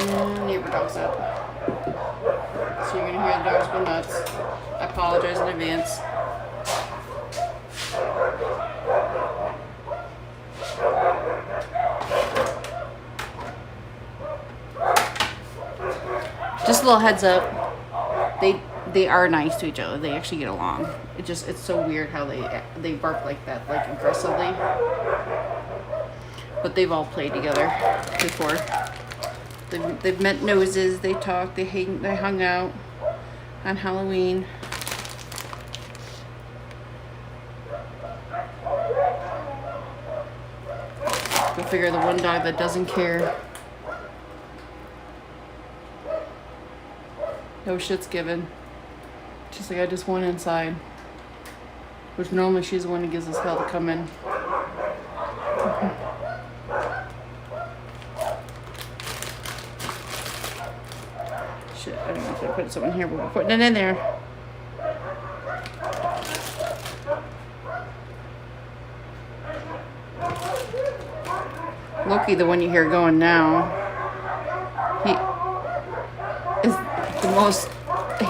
And neighbor dog's up. So you're gonna hear the dogs go nuts. I apologize in advance. Just a little heads up. They are nice to each other. They actually get along. It's so weird how they bark like that, like aggressively. But they've all played together before. They've met noses. They talked. They hung out on Halloween. Go figure, the one dog that doesn't care. No shit's given. She's like, I just went inside. Which normally she's the one who gives us hell to come in. Shit, I don't know if I put something here, but we're putting it in there. Loki, the one you hear going now, he is the most,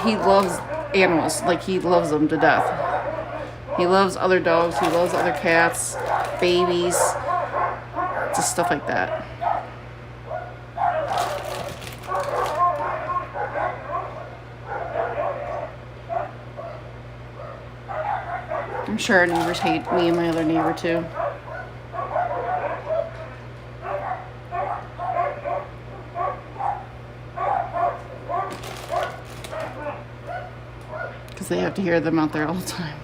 he loves animals, like he loves them to death. He loves other dogs, he loves other cats, babies, just stuff like that. I'm sure our neighbors hate me and my other neighbor too. Because they have to hear them out there all the time.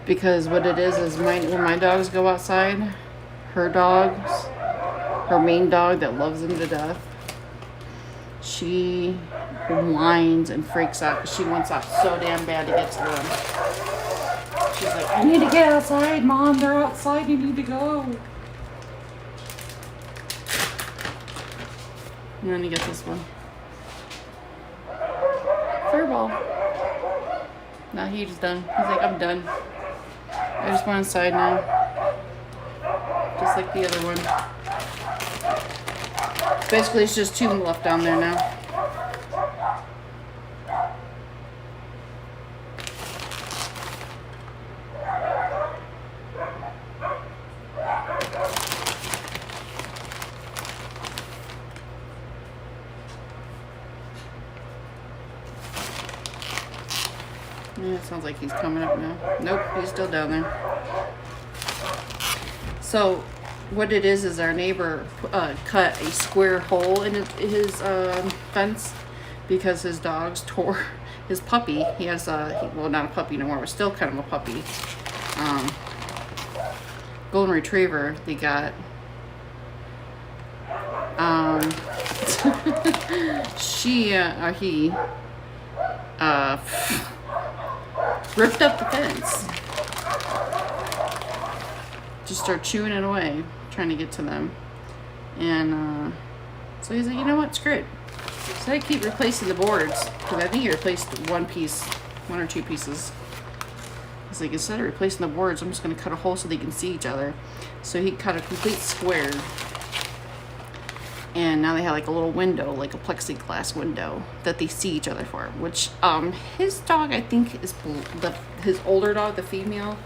Because what it is when my dogs go outside, her main dog that loves them to death, she whines and freaks out because she wants out so damn bad to get to them. She's like, I need to get outside, Mom. They're outside. You need to go. And then you get this one. Fireball. Now he's done. He's like, I'm done. I just went inside now. Just like the other one. Basically, it's just 2 left down there now. Yeah, it sounds like he's coming up now. Nope, he's still down there. So, what it is our neighbor cut a square hole in his fence because his dogs tore his puppy. He has well, not a puppy no more, but still kind of a puppy. Golden Retriever. They got. He ripped up the fence. Just start chewing it away, trying to get to them. And so he's like, you know what, screw it. So I keep replacing the boards, because I think he replaced one or two pieces. He's like, instead of replacing the boards, I'm just going to cut a hole so they can see each other. So he cut a complete square. And now they have like a little window, like a plexiglass window that they see each other for. Which his dog, I think, is his older dog, the female,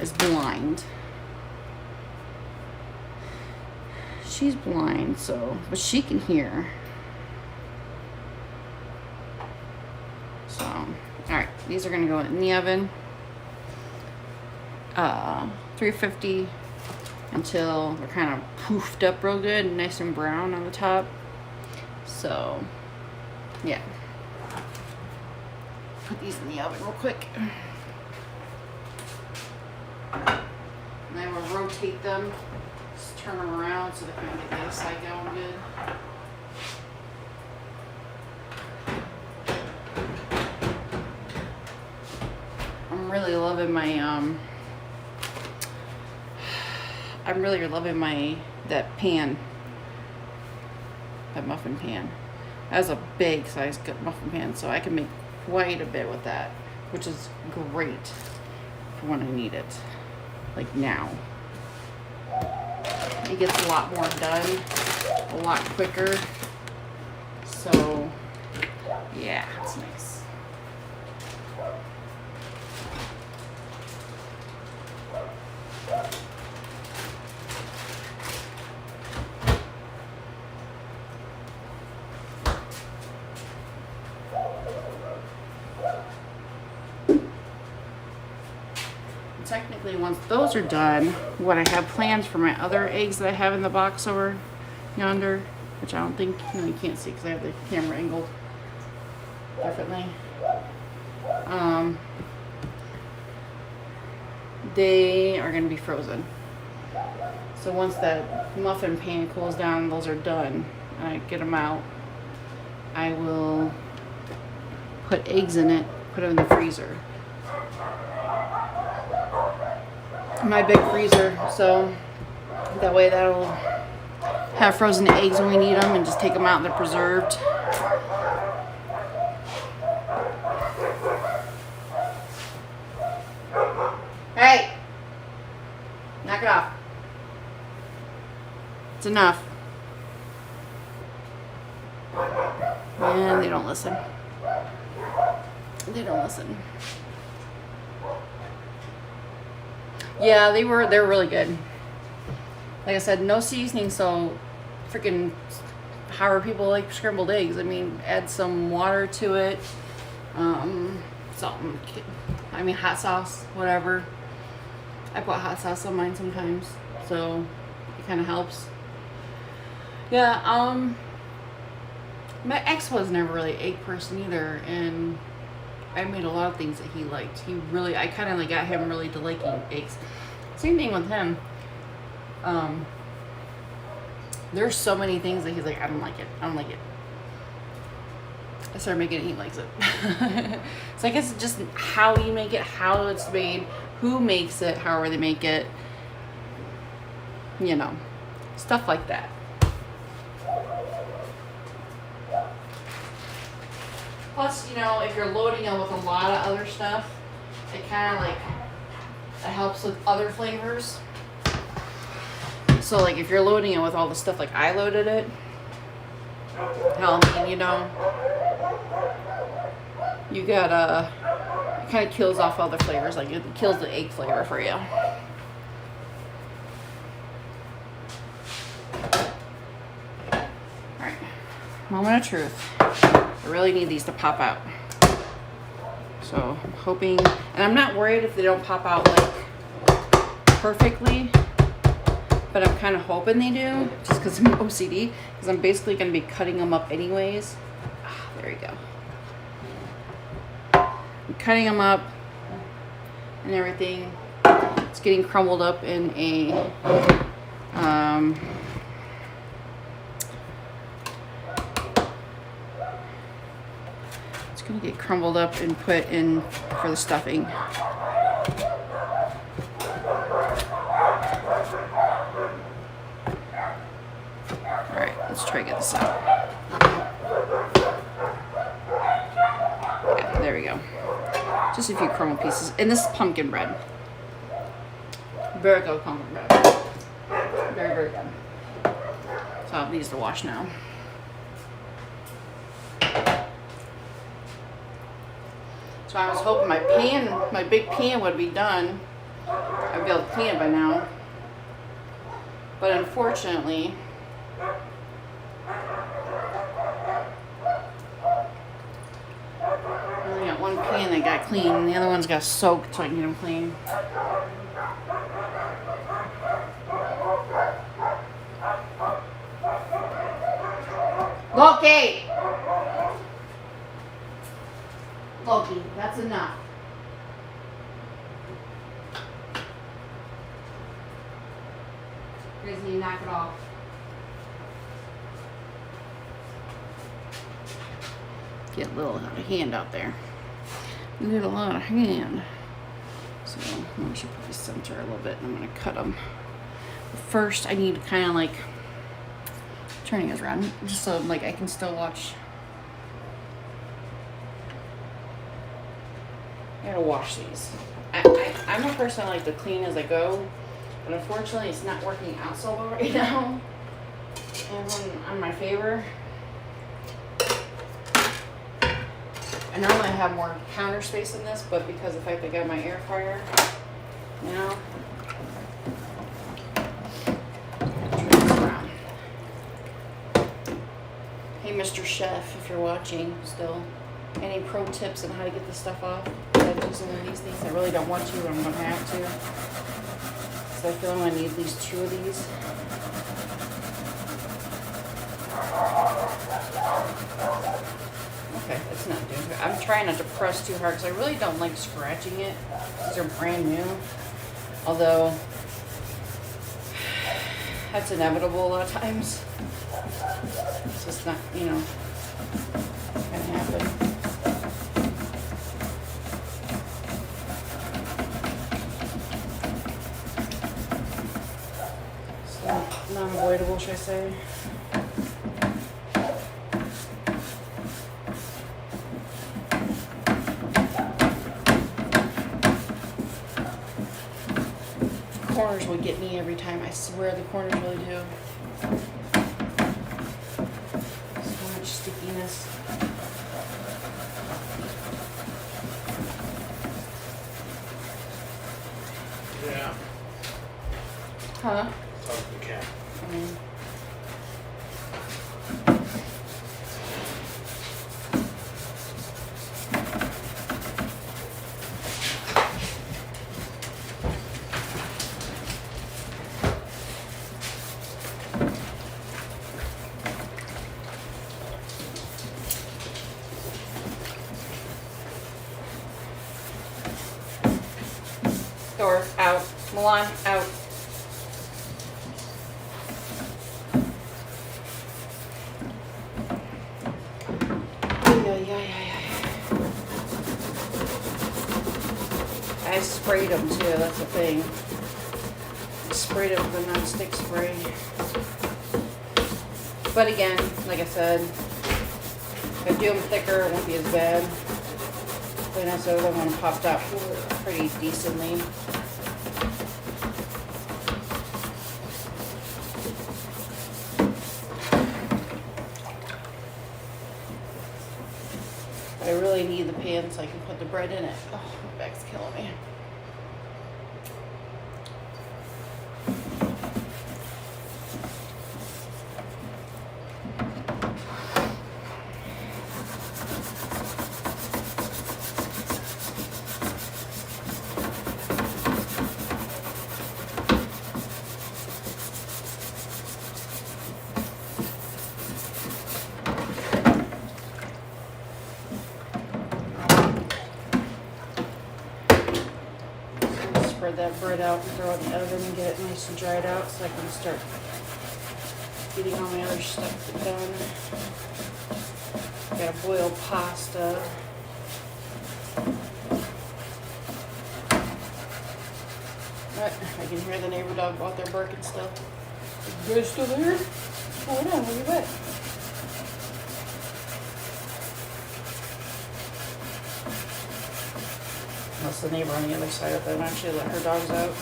is blind. She's blind, so but she can hear. So, all right, these are gonna go in the oven. 350 until they're kind of poofed up real good and nice and brown on the top. So, yeah. Put these in the oven real quick. And then we'll rotate them. Just turn them around so they kind of get the other side going good. I'm really loving my that pan, that muffin pan. That's a big size muffin pan, so I can make quite a bit with that, which is great for when I need it, like now. It gets a lot more done, a lot quicker. So yeah, it's nice. Technically, once those are done, what I have planned for my other eggs that I have in the box over yonder, which I don't think, you can't see because I have the camera angled differently. They are going to be frozen. So once that muffin pan cools down, those are done. I get them out. I will put eggs in it, put them in the freezer. My big freezer, so that way that'll have frozen eggs when we need them and just take them out and they're preserved. Hey, knock it off. It's enough. And they don't listen. They don't listen. Yeah, they're really good. Like I said, no seasoning, so freaking however people like scrambled eggs. I mean, add some water to it, something. I mean, hot sauce, whatever. I put hot sauce on mine sometimes, so it kind of helps. Yeah, my ex was never really an egg person either, and I made a lot of things that he liked. I kind of like got him really to liking eggs. Same thing with him. There's so many things that he's like, I don't like it. I don't like it. I started making it, he likes it. So I guess it's just how you make it, how it's made, who makes it, however they make it. You know, stuff like that. Plus, you know, if you're loading it with a lot of other stuff, it kind of like, it helps with other flavors. So like if you're loading it with all the stuff like I loaded it, hell, I mean, you know, you got it kind of kills off all the flavors, like it kills the egg flavor for you. Alright, moment of truth. I really need these to pop out. So I'm hoping, and I'm not worried if they don't pop out like perfectly, but I'm kind of hoping they do, just because I'm OCD, because I'm basically going to be cutting them up anyways. There you go. I'm cutting them up and everything. It's getting crumbled up in a it's going to get crumbled up and put in for the stuffing. Alright, let's try to get this out. Yeah, there we go. Just a few crumbled pieces. And this is pumpkin bread. Very good pumpkin bread. Very, very good. So I'll have these to wash now. So I was hoping my big pan would be done. I'd be able to clean it by now. But unfortunately, I only got one pan that got clean, and the other one's got soaked so I can get them clean. Loki! Loki, that's enough. Grizzly, knock it off. Get a little out of hand out there. You get a lot of hand. So I should probably center a little bit, and I'm going to cut them. But first, I need to kind of like turning this around, just so like I can still watch. I gotta wash these. I'm a person that like to clean as I go, but unfortunately it's not working out so well right now. And on my favor, I normally have more counter space in this, but because of the fact I got my air fryer, you know. Turn this around. Hey, Mr. Chef, if you're watching still, any pro tips on how to get this stuff off? I do some of these things. I really don't want to, but I'm going to have to. So I feel I'm going to need at least 2 of these. Okay, that's not doing good. I'm trying not to press too hard because I really don't like scratching it. These are brand new. Although, that's inevitable a lot of times. It's just not, you know, it's going to happen. Non-avoidable, should I say? Corners would get me every time. I swear the corners really do. So much stickiness. Yeah. Huh? Talk to the cat. Door out. Milan out. I sprayed them too, that's the thing. I sprayed it with a non-stick spray. But again, like I said, If I do them thicker, it won't be as bad. But that's the other one popped out pretty decently. I really need the pan so I can put the bread in it. Oh, my back's killing me. Spread that bread out and throw it in the oven and get it nice and dried out so I can start getting all my other stuff done. Gotta boil pasta. But I can hear the neighbor dog out there barking still. You guys still there? Hold on, where you at? That's the neighbor on the other side of them. Actually let her dogs out.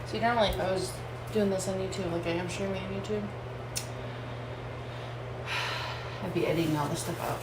See, normally if I was doing this on YouTube, like I am streaming on YouTube, I'd be editing all this stuff out.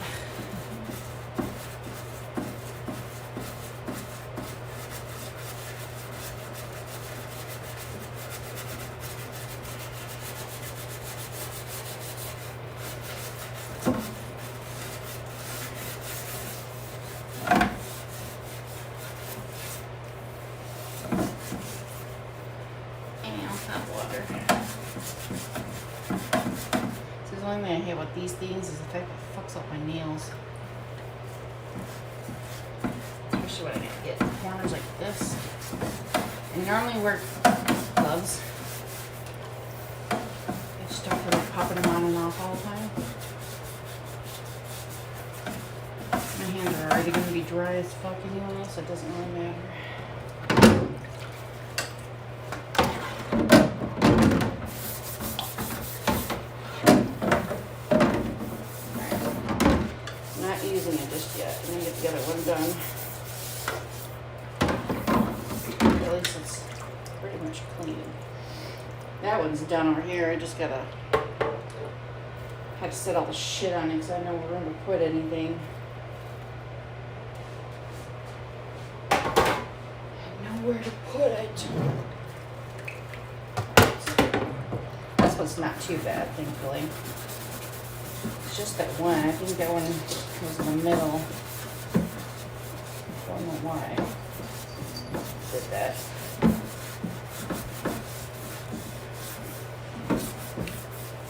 The only thing I hate about these things is the fact that it fucks up my nails. Especially when I get corners like this. I normally wear gloves. I just don't feel like popping them on and off all the time. My hands are already going to be dry as fuck anyway, so it doesn't really matter. Using it just yet. I'm gonna get the other one done. At least it's pretty much clean. That one's done over here. I just gotta have to set all the shit on it because I have no room to put anything. I have nowhere to put it. This one's not too bad, thankfully. It's just that one. I think that one was in the middle. Don't know why I did that.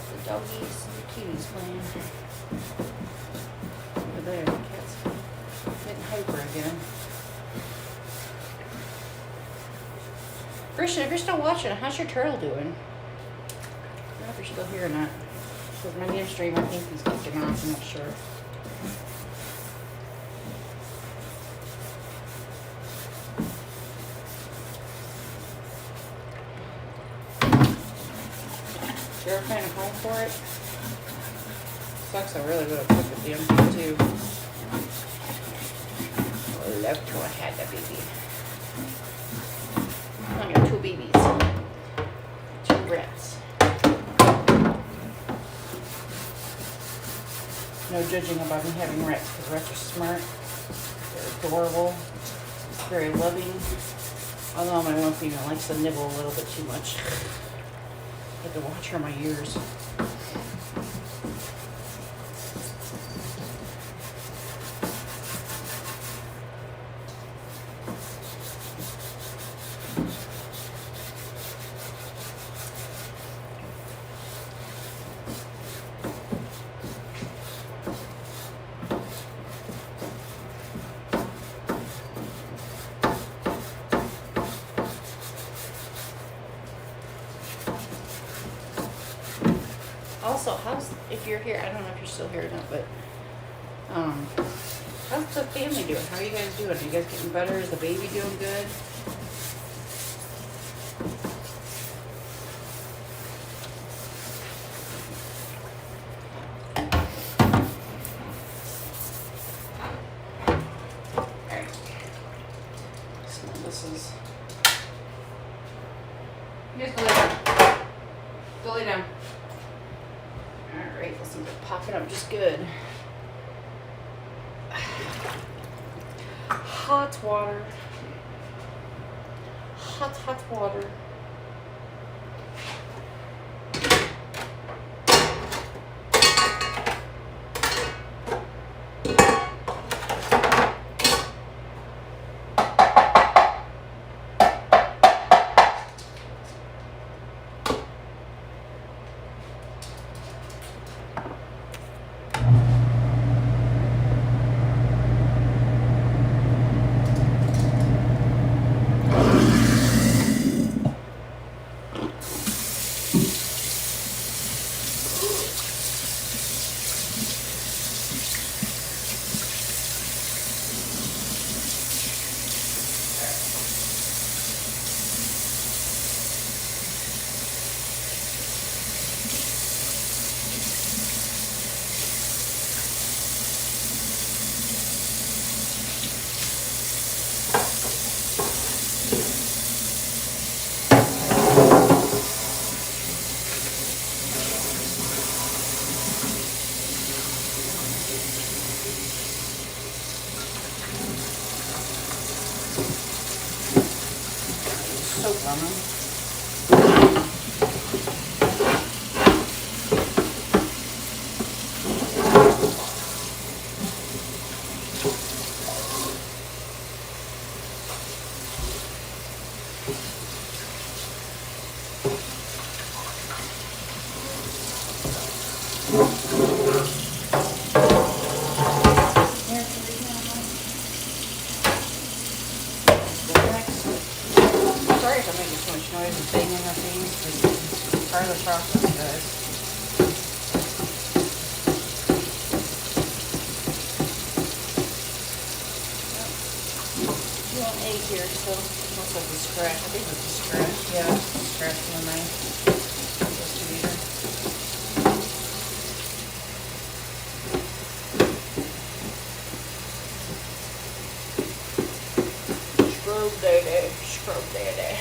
The doggies and the cuties playing. Over there, the cat's getting hyper again. Christian, if you're still watching, how's your turtle doing? I don't know if you're still here or not. Because my new stream, I think he's kicking off, I'm not sure. You ever find a home for it? Sucks, I really would have cooked with the empty too. I would love to have had that baby. I got 2 babies. 2 rats. No judging about me having rats, because rats are smart, they're adorable, very loving. Although my one female likes to nibble a little bit too much. I have to watch her in my ears. Also, if you're here, I don't know if you're still here or not, but How's the family doing? How are you guys doing? Are you guys getting better? Is the baby doing good? Alright. So this is... You guys go lay down. Go lay down. Alright, this is popping up just good. Hot water. Hot water. Soap on them. Sorry if I'm making so much noise and banging on things, but it's part of the process, guys. You want egg here, so it looks like a scratch. I think it's a scratch. Yeah, it's a scratch from my distributor. Scrub daddy, scrub daddy.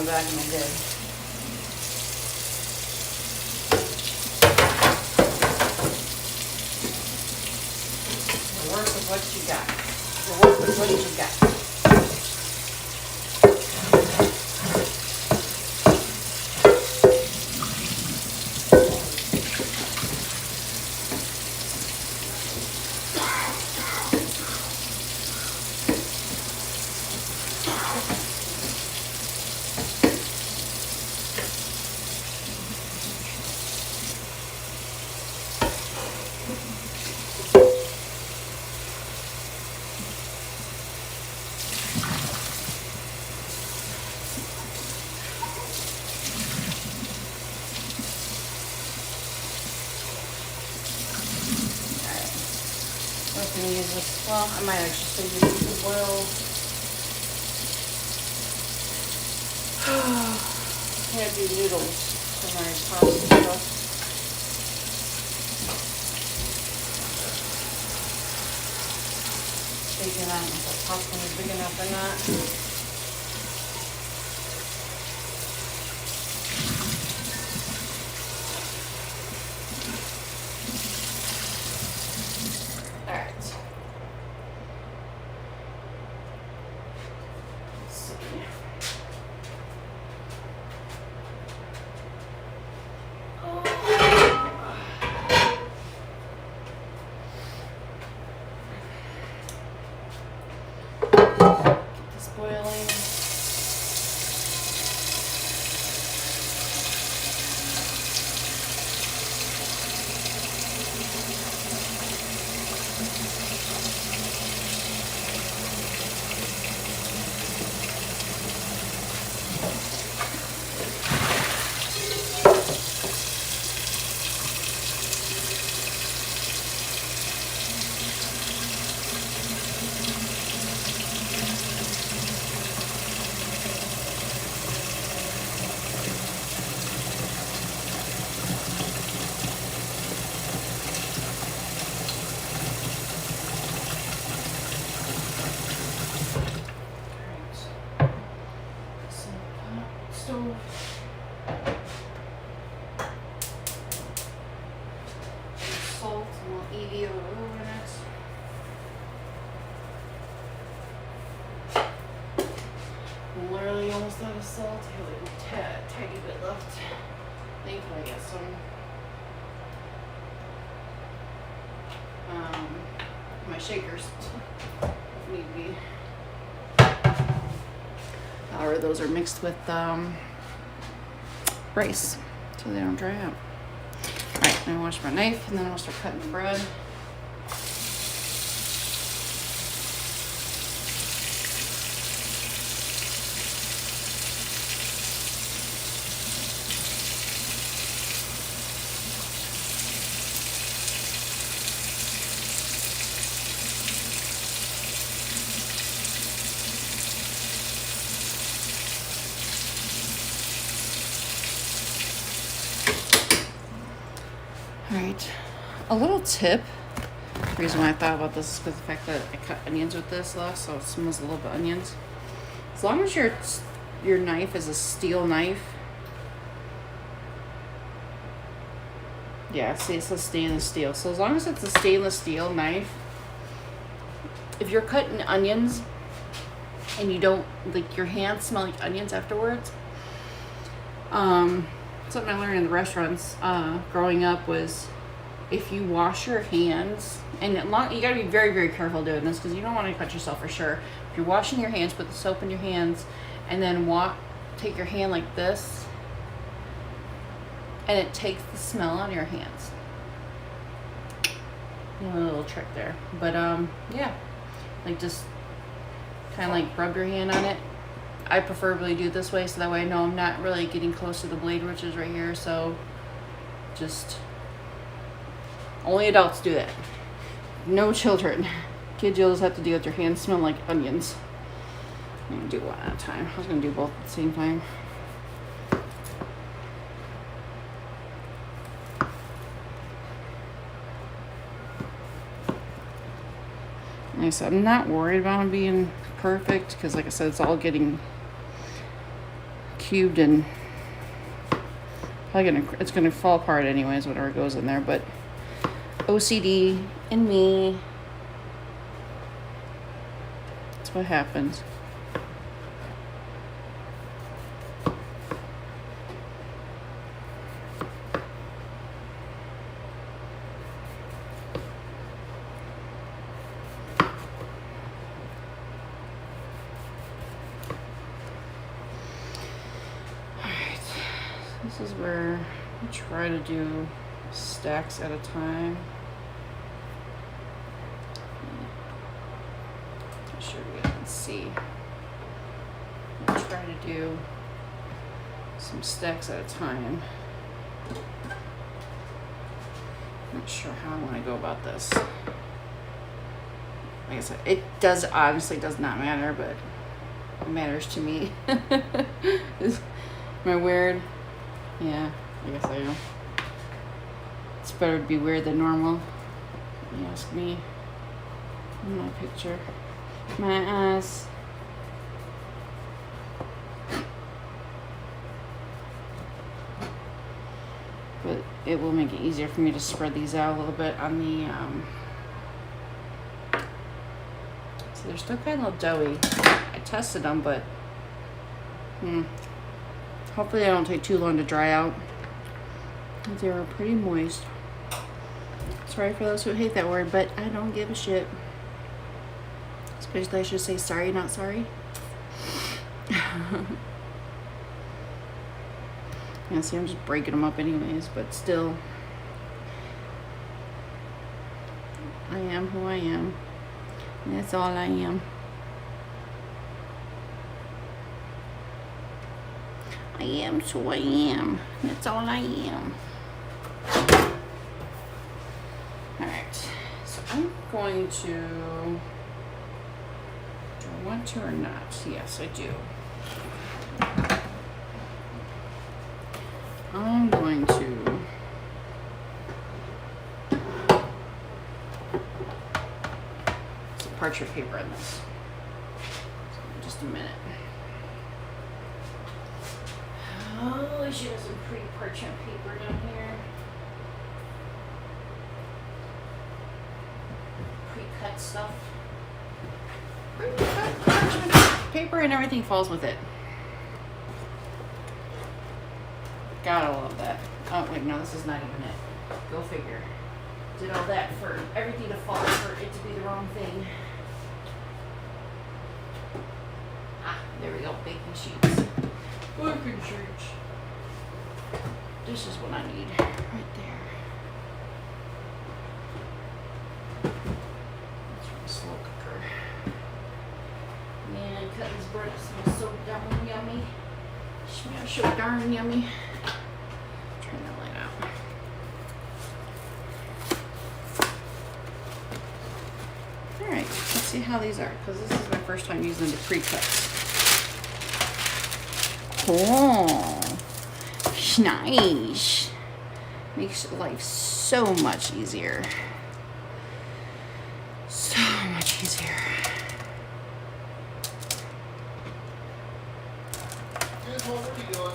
Back in the day. You work with what you got. You work with what you got. I'm gonna use this, well, I might actually use this as well. I had do noodles for my pasta stuff. Thinking I don't know if that pasta is big enough or not. Alright. Let's see. This boiling. Stove. Salt and a little EVO in it. I'm literally almost out of salt. I have like a tiny bit left. Thankfully I got some my shakers if need be. Or those are mixed with rice so they don't dry out. Alright, I'm gonna wash my knife and then I'll start cutting the bread. Alright, a little tip. The reason why I thought about this is because the fact that I cut onions with this last, so it smells a little bit onions. As long as your knife is a steel knife. Yeah, see, it says stainless steel. So as long as it's a stainless steel knife, if you're cutting onions and you don't, like, your hands smell like onions afterwards, something I learned in the restaurants growing up was if you wash your hands, and you gotta be very, very careful doing this because you don't want to cut yourself for sure. If you're washing your hands, put the soap in your hands, and then take your hand like this, and it takes the smell out of your hands. A little trick there, but yeah, like just kind of like rub your hand on it. I preferably do it this way so that way I know I'm not really getting close to the blade, which is right here. So just only adults do that. No children. Kids, you'll just have to deal with your hands smell like onions. I'm gonna do one at a time. I was gonna do both at the same time. Like I said, I'm not worried about it being perfect because, like I said, it's all getting cubed and probably it's gonna fall apart anyways whatever goes in there. But OCD in me, that's what happens. This is where I try to do stacks at a time. I'm sure you guys can see. I try to do some stacks at a time. Not sure how I want to go about this. Like I said, it honestly does not matter, but it matters to me. Am I weird? Yeah, I guess I am. It's better to be weird than normal. You ask me. My picture. My eyes. But it will make it easier for me to spread these out a little bit on the, so they're still kind of a little doughy. I tested them, but, hopefully they don't take too long to dry out. They were pretty moist. Sorry for those who hate that word, but I don't give a shit. Especially I should say sorry, not sorry. Yeah, see, I'm just breaking them up anyways, but still. I am who I am. And that's all I am. I am who I am. That's all I am. Alright, so I'm going to. Do I want to or not? Yes, I do. I'm going to some parchment paper in this. So just a minute. Oh, we should have some pretty parchment paper down here. Pre-cut stuff. Pre-cut parchment paper and everything falls with it. Gotta love that. Oh, wait, no, this is not even it. Go figure. Did all that for everything to fall for it to be the wrong thing. Ah, there we go. Baking sheets. Baking sheets. This is what I need right there. That's from a slow cooker. Man, cutting this bread smells so darn yummy. Smells so darn yummy. Turn that light out. Alright, let's see how these are, because this is my first time using the pre-cuts. Oh, nice. Makes life so much easier. So much easier. Good, what are you doing?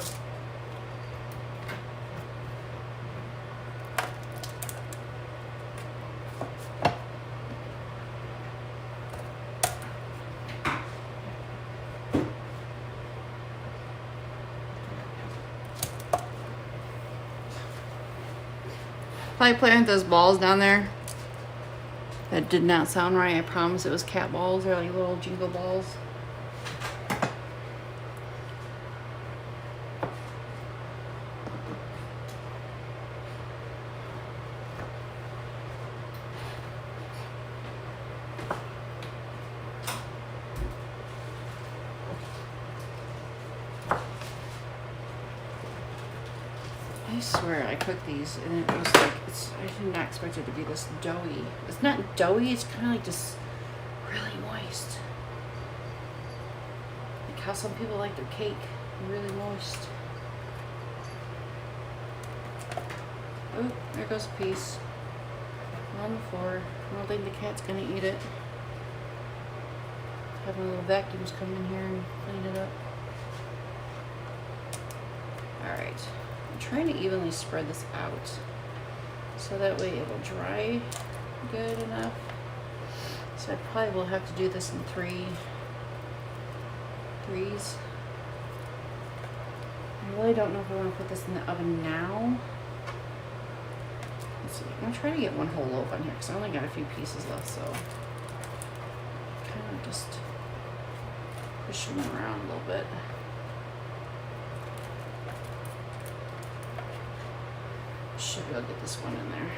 Probably playing with those balls down there. That did not sound right. I promise it was cat balls. They're like little jingle balls. I swear I cooked these and it was like, I did not expect it to be this doughy. It's not doughy, it's kind of like just really moist. Like how some people like their cake really moist. Oh, there goes a piece on the floor. I don't think the cat's gonna eat it. Having little vacuums come in here and clean it up. Alright. I'm trying to evenly spread this out so that way it will dry good enough. So I probably will have to do this in threes. I really don't know if I want to put this in the oven now. Let's see. I'm trying to get one whole loaf on here because I only got a few pieces left, so kind of just pushing them around a little bit. Should be able to get this one in there.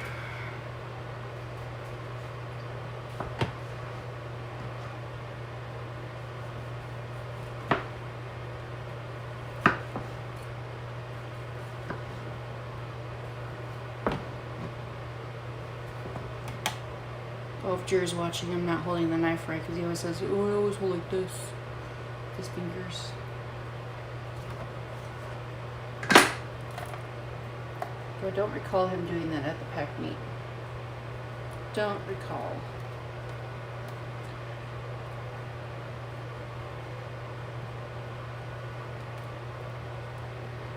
Oh, if Jerry's watching, I'm not holding the knife right because he always says, oh, I always hold like this. His fingers. I don't recall him doing that at the pack meet. Don't recall.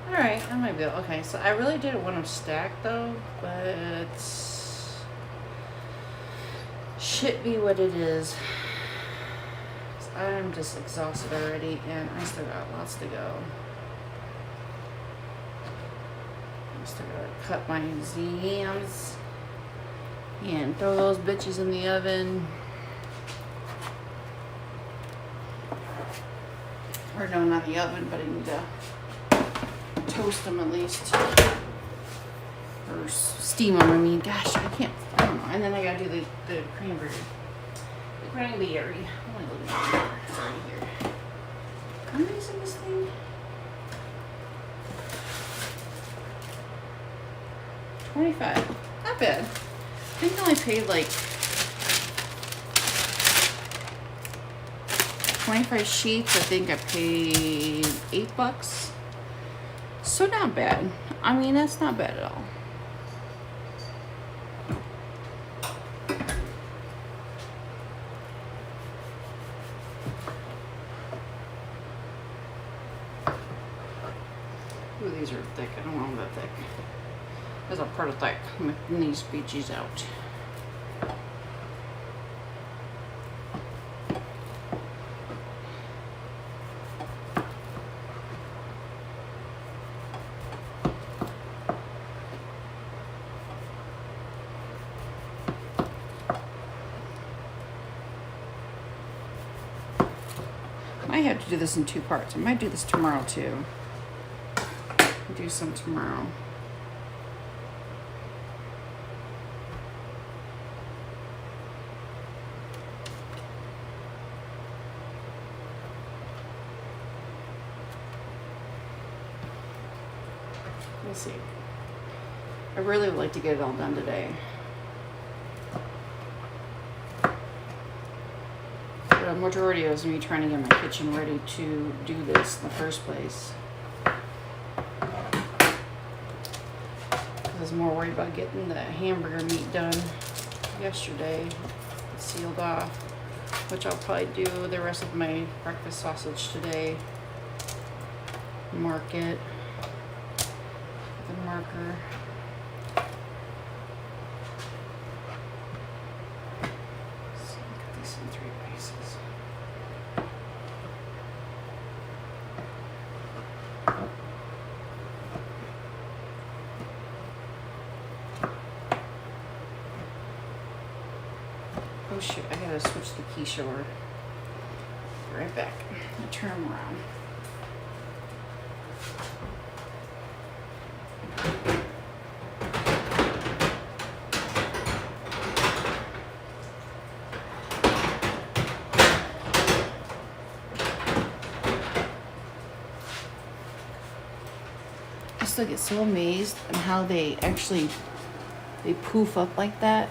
Alright, I might be able, okay, so I really didn't want them stacked though, but shit be what it is. I'm just exhausted already and I still got lots to go. I still gotta cut my yams and throw those bitches in the oven. Or no, not the oven, but I need to toast them at least. Or steam them, I mean, gosh, I don't know. And then I gotta do the cranberry. The cranberry. I'm only looking at it. It's already here. How many is in this thing? 25. Not bad. I think I only paid like 25 sheets. I think I paid $8. So not bad. I mean, that's not bad at all. Ooh, these are thick. I don't want them that thick. As a prototype, I'm making these beaches out. I have to do this in 2 parts. I might do this tomorrow too. I'll do some tomorrow. We'll see. I really would like to get it all done today. But a majority of it is me trying to get my kitchen ready to do this in the first place. I was more worried about getting the hamburger meat done yesterday, sealed off, which I'll probably do the rest of my breakfast sausage today. Mark it with a marker. So cut this in 3 pieces. Oh shit, I gotta switch the quiche over. Be right back. I'll turn them around. I still get so amazed at how they poof up like that.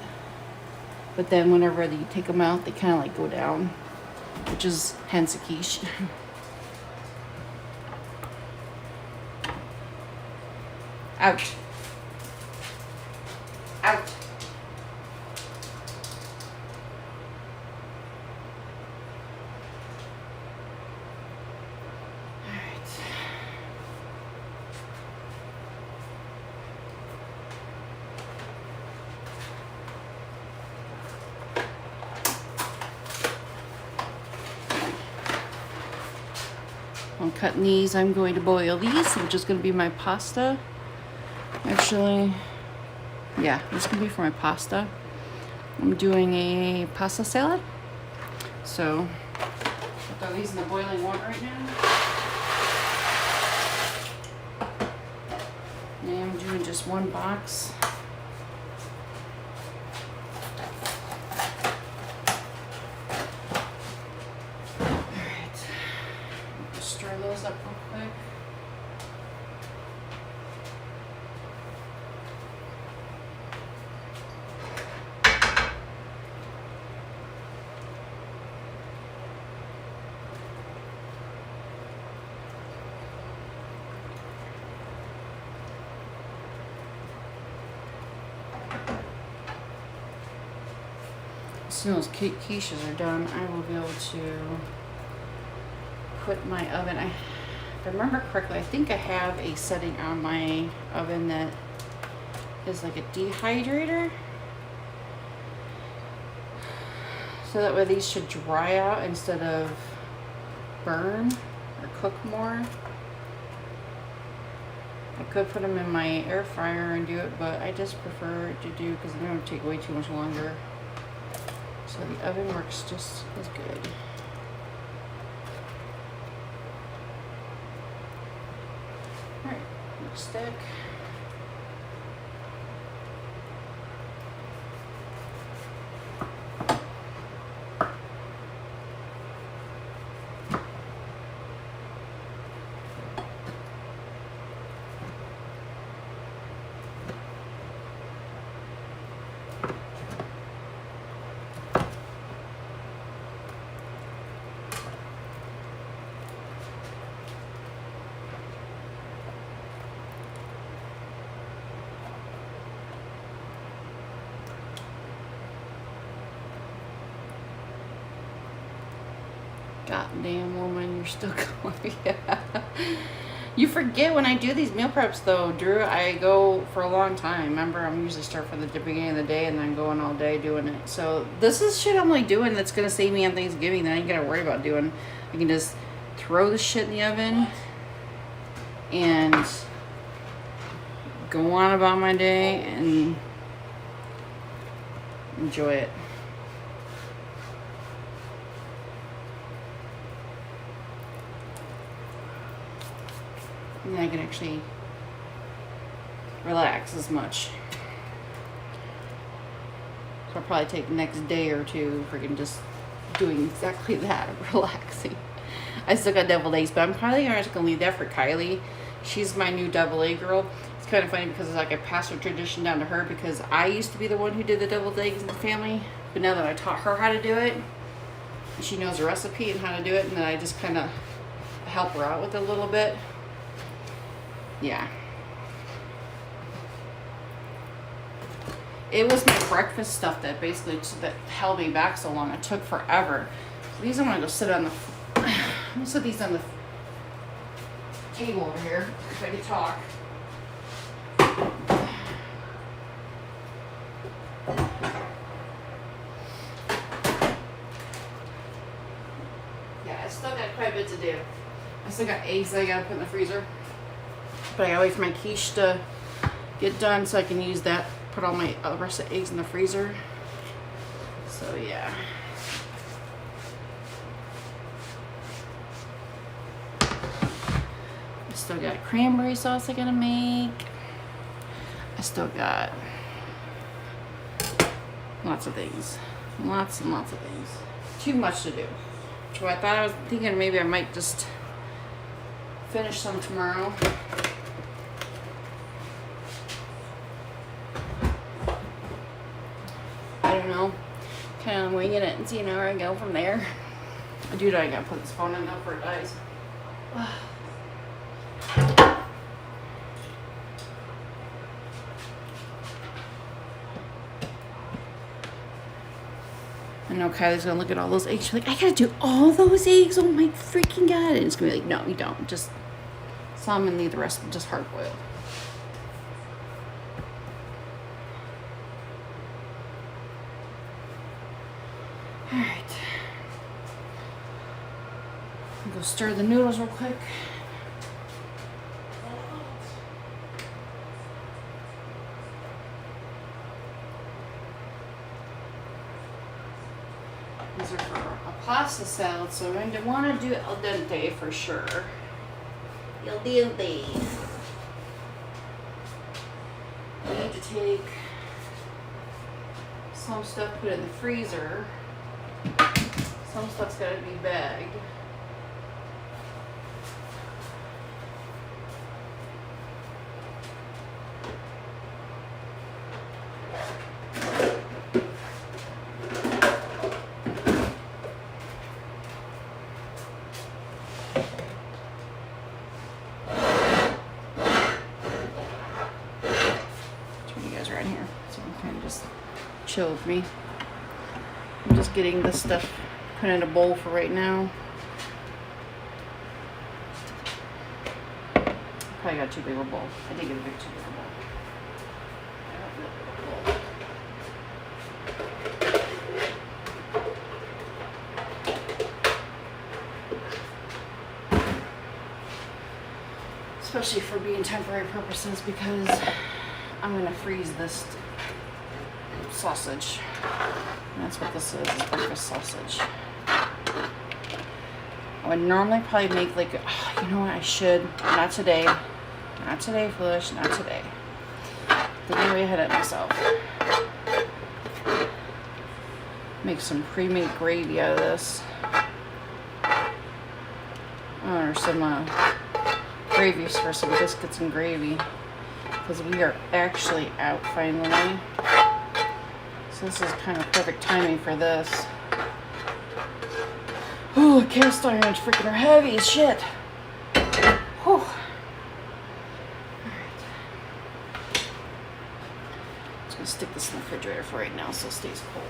But then whenever you take them out, they kind of like go down, which is hence a quiche. Ouch. Ouch. I'm cutting these. I'm going to boil these, which is going to be my pasta. Actually, yeah, this is going to be for my pasta. I'm doing a pasta salad. So, I'll throw these in the boiling water right now. And I'm doing just 1 box. Stir those up real quick. soon as quiches are done, I will be able to put my oven. If I remember correctly, I think I have a setting on my oven that is like a dehydrator. So that way these should dry out instead of burn or cook more. I could put them in my air fryer and do it, but I just prefer to do because they're going to take way too much longer. So the oven works just as good. Alright, next stick. Goddamn woman, you're still going. Yeah. You forget when I do these meal preps though, Drew, I go for a long time. Remember, I'm usually start from the beginning of the day and then going all day doing it. So this is shit I'm like doing that's gonna save me on Thanksgiving that I ain't gotta worry about doing. I can just throw the shit in the oven and go on about my day and enjoy it. And I can actually relax as much. So I'll probably take the next day or two freaking just doing exactly that, relaxing. I still got deviled eggs, but I'm probably just gonna leave that for Kylie. She's my new deviled egg girl. It's kind of funny because it's like I passed a tradition down to her because I used to be the one who did the deviled eggs in the family. But now that I taught her how to do it, she knows the recipe and how to do it, and then I just kind of help her out with it a little bit. Yeah. It was my breakfast stuff that basically that held me back so long. It took forever. So these I'm gonna go sit on the. I'm gonna sit these on the table over here if I can talk. Yeah, I still got quite a bit to do. I still got eggs that I gotta put in the freezer. But I gotta wait for my quiche to get done so I can use that, put all my rest of the eggs in the freezer. So yeah. I still got cranberry sauce I gotta make. I still got lots of things. Lots and lots of things. Too much to do. So I thought I was thinking maybe I might just finish some tomorrow. I don't know, kind of winging it and seeing where I go from there. Dude, I gotta put this phone in now before it dies. I know Kylie's gonna look at all those eggs. She's like, I gotta do all those eggs? Oh my freaking god. And it's gonna be like, no, you don't. Just some and leave the rest just hard boiled. Alright. Go stir the noodles real quick. These are for a pasta salad, so we're going to want to do al dente for sure. Al dente. We need to take some stuff, put it in the freezer. Some stuff's got to be bagged. Chill with me. I'm just getting this stuff put in a bowl for right now. Probably got too big of a bowl. I did get a big too big of a bowl. I don't know a bowl. Especially for being temporary purposes, because I'm gonna freeze this sausage. And that's what this is breakfast sausage. I would normally probably make like, you know what, I should. Not today. Not today, Foolish. Not today. Getting way ahead of myself. Make some pre-made gravy out of this. Or some gravies for some biscuits and gravy. Because we are actually out finally. So this is kind of perfect timing for this. Oh, the cast irons freaking are heavy as shit. Whew. Alright. Just gonna stick this in the refrigerator for right now so it stays cold.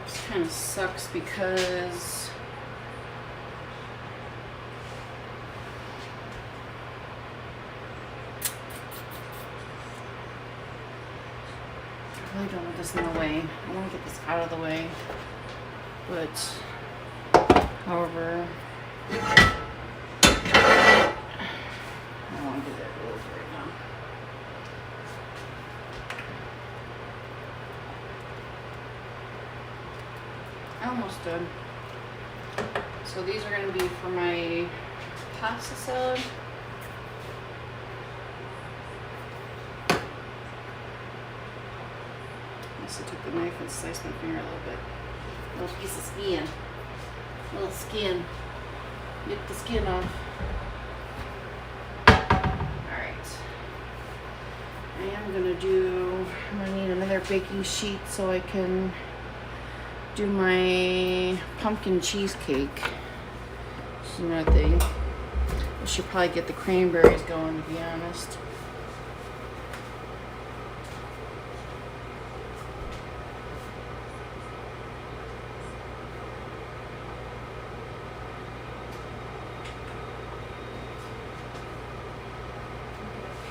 This kind of sucks because I really don't want this in the way. I want to get this out of the way. But, however, I don't want to do that really right now. Almost done. So these are going to be for my pasta salad. I took the knife and sliced my finger a little bit. A little piece of skin. A little skin. Nip the skin off. Alright. I am going to I'm going to need another baking sheet so I can do my pumpkin cheesecake. This is another thing. I should probably get the cranberries going, to be honest.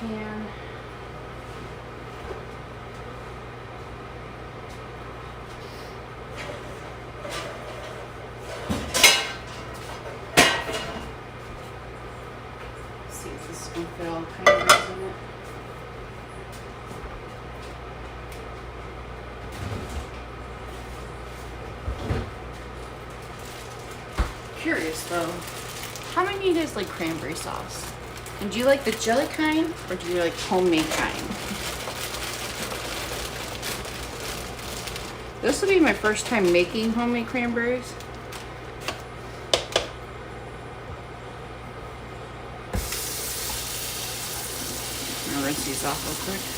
Pan. See if this is going to fit all the cranberries in it. Curious though, how many of you guys like cranberry sauce? And do you like the jelly kind, or do you like homemade kind? This will be my first time making homemade cranberries. I'm gonna rinse these off real quick.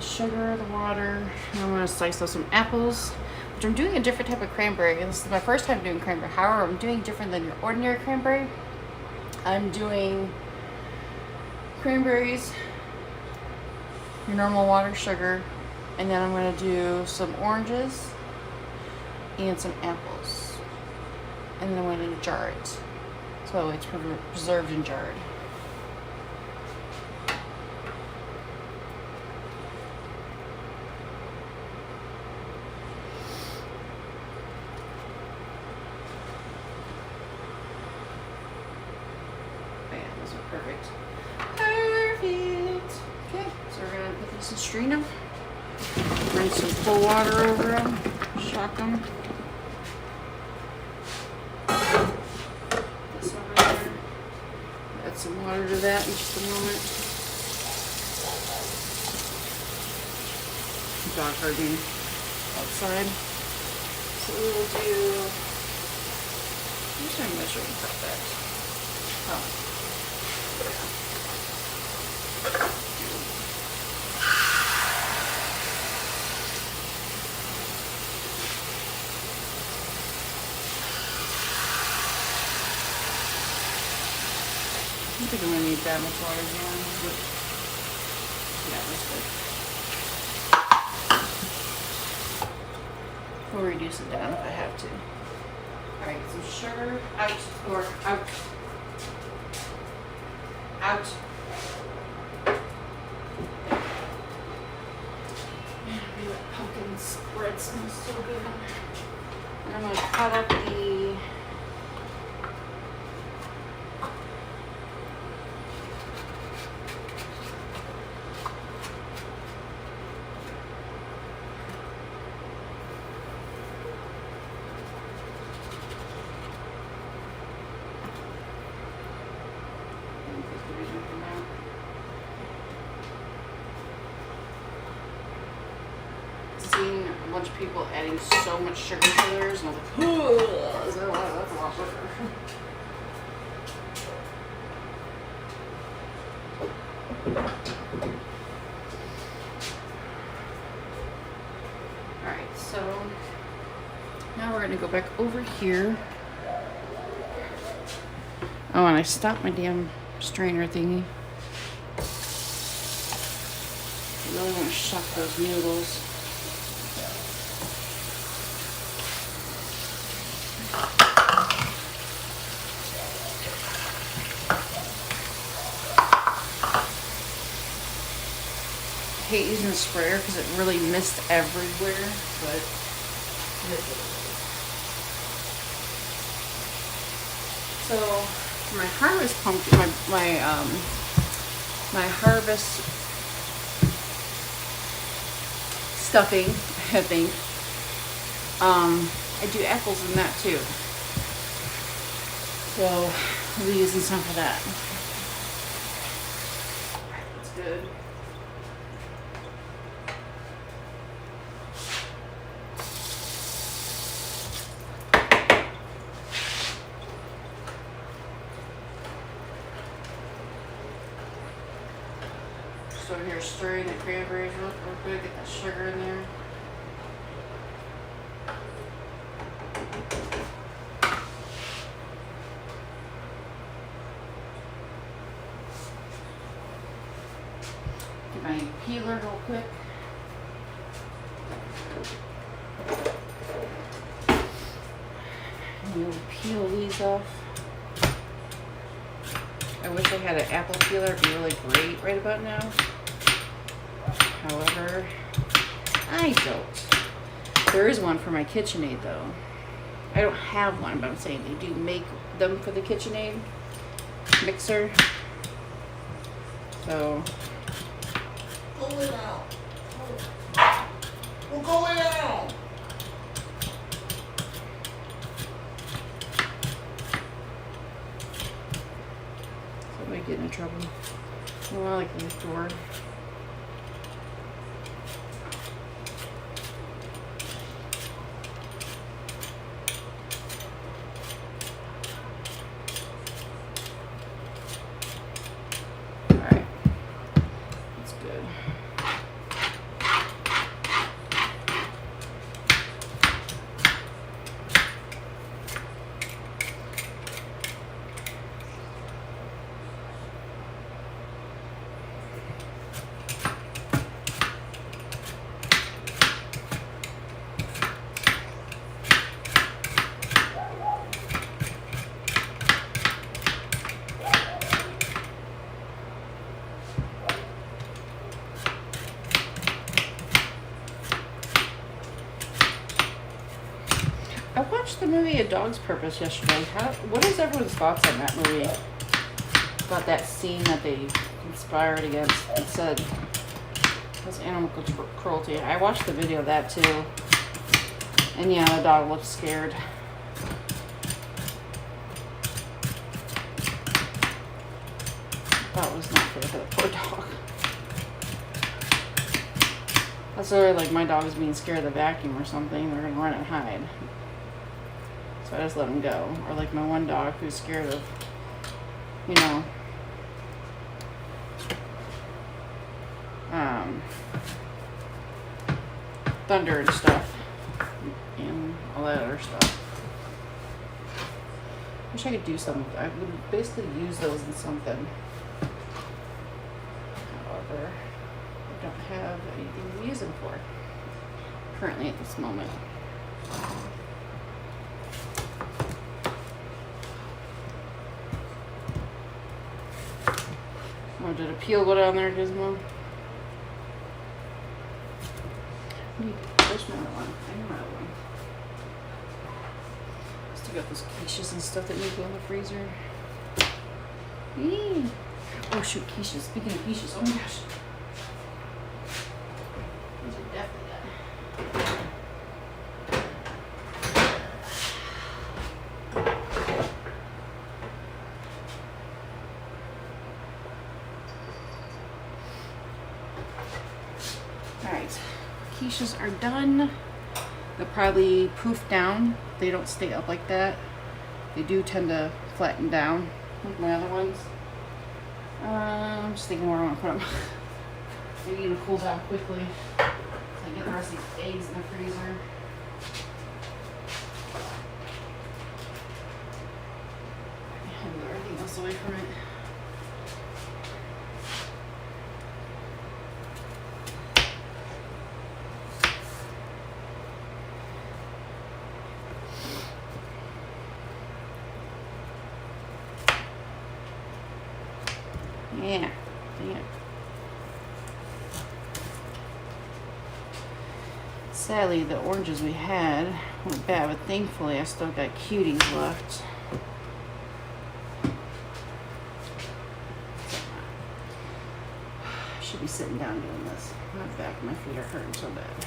Sugar, the water, and I'm going to slice up some apples, which I'm doing a different type of cranberry. This is my first time doing cranberry. However, I'm doing different than your ordinary cranberry. I'm doing cranberries, your normal water, sugar, and then I'm going to do some oranges and some apples. And then I'm going to jar it. So it's preserved and jarred. Perfect. Perfect. Okay, so we're going to put these in strain them. Bring some cold water over them. Shock them. This over there. Add some water to that in just a moment. dog herding outside. So we will do, where's my measuring cup at? Oh. I don't think I'm gonna need that much water again. Yeah, that's good. We'll reduce it down if I have to. Alright, get some sugar out or out. Out. Man, that pumpkin spread smells so good. And I'm gonna cut up the seeing a bunch of people adding so much sugar to theirs, and I was like, oh, that's a lot of sugar. Alright, so now we're gonna go back over here. Oh, and I stopped my damn strainer thingy. I really want to shuck those noodles. I hate using the sprayer because it really missed everywhere, but so for my harvest pumpkin, my harvest stuffing, I think, I do apples in that too. So I'll be using some for that. That's good. Just over here stirring the cranberries real quick, get that sugar in there. Get my peeler real quick. And we'll peel these off. I wish I had an apple peeler, it'd be really great right about now. However, I don't. There is one for my KitchenAid though. I don't have one, but I'm saying they do make them for the KitchenAid mixer. So. Go lay down. Well, go lay down. Somebody get in trouble. Oh, I like this door. I watched the movie A Dog's Purpose yesterday. What is everyone's thoughts on that movie? About that scene that they conspired against. It said it was animal cruelty. I watched the video of that too. And yeah, the dog looked scared. That was not fair for the poor dog. That's why, like, my dog's being scared of the vacuum or something, they're gonna run and hide. So I just let them go. Or like my one dog who's scared of, you know, thunder and stuff. And all that other stuff. Wish I could do something. I would basically use those in something. However, I don't have anything to use them for currently at this moment. Oh, did a peel go down there, Gizmo? Where's my other one? I know my other one. Still got those quiches and stuff that need to go in the freezer. Eee. Oh shoot, quiches. Speaking of quiches, oh my gosh. These are definitely done. Alright, quiches are done. They'll probably poof down. They don't stay up like that. They do tend to flatten down like my other ones. I'm just thinking where I want to put them. They need to cool down quickly. So I get the rest of these eggs in the freezer. Move everything else away from it. Yeah, dang it. Sadly, the oranges we had went bad, but thankfully I still got cuties left. I should be sitting down doing this. My back and my feet are hurting so bad.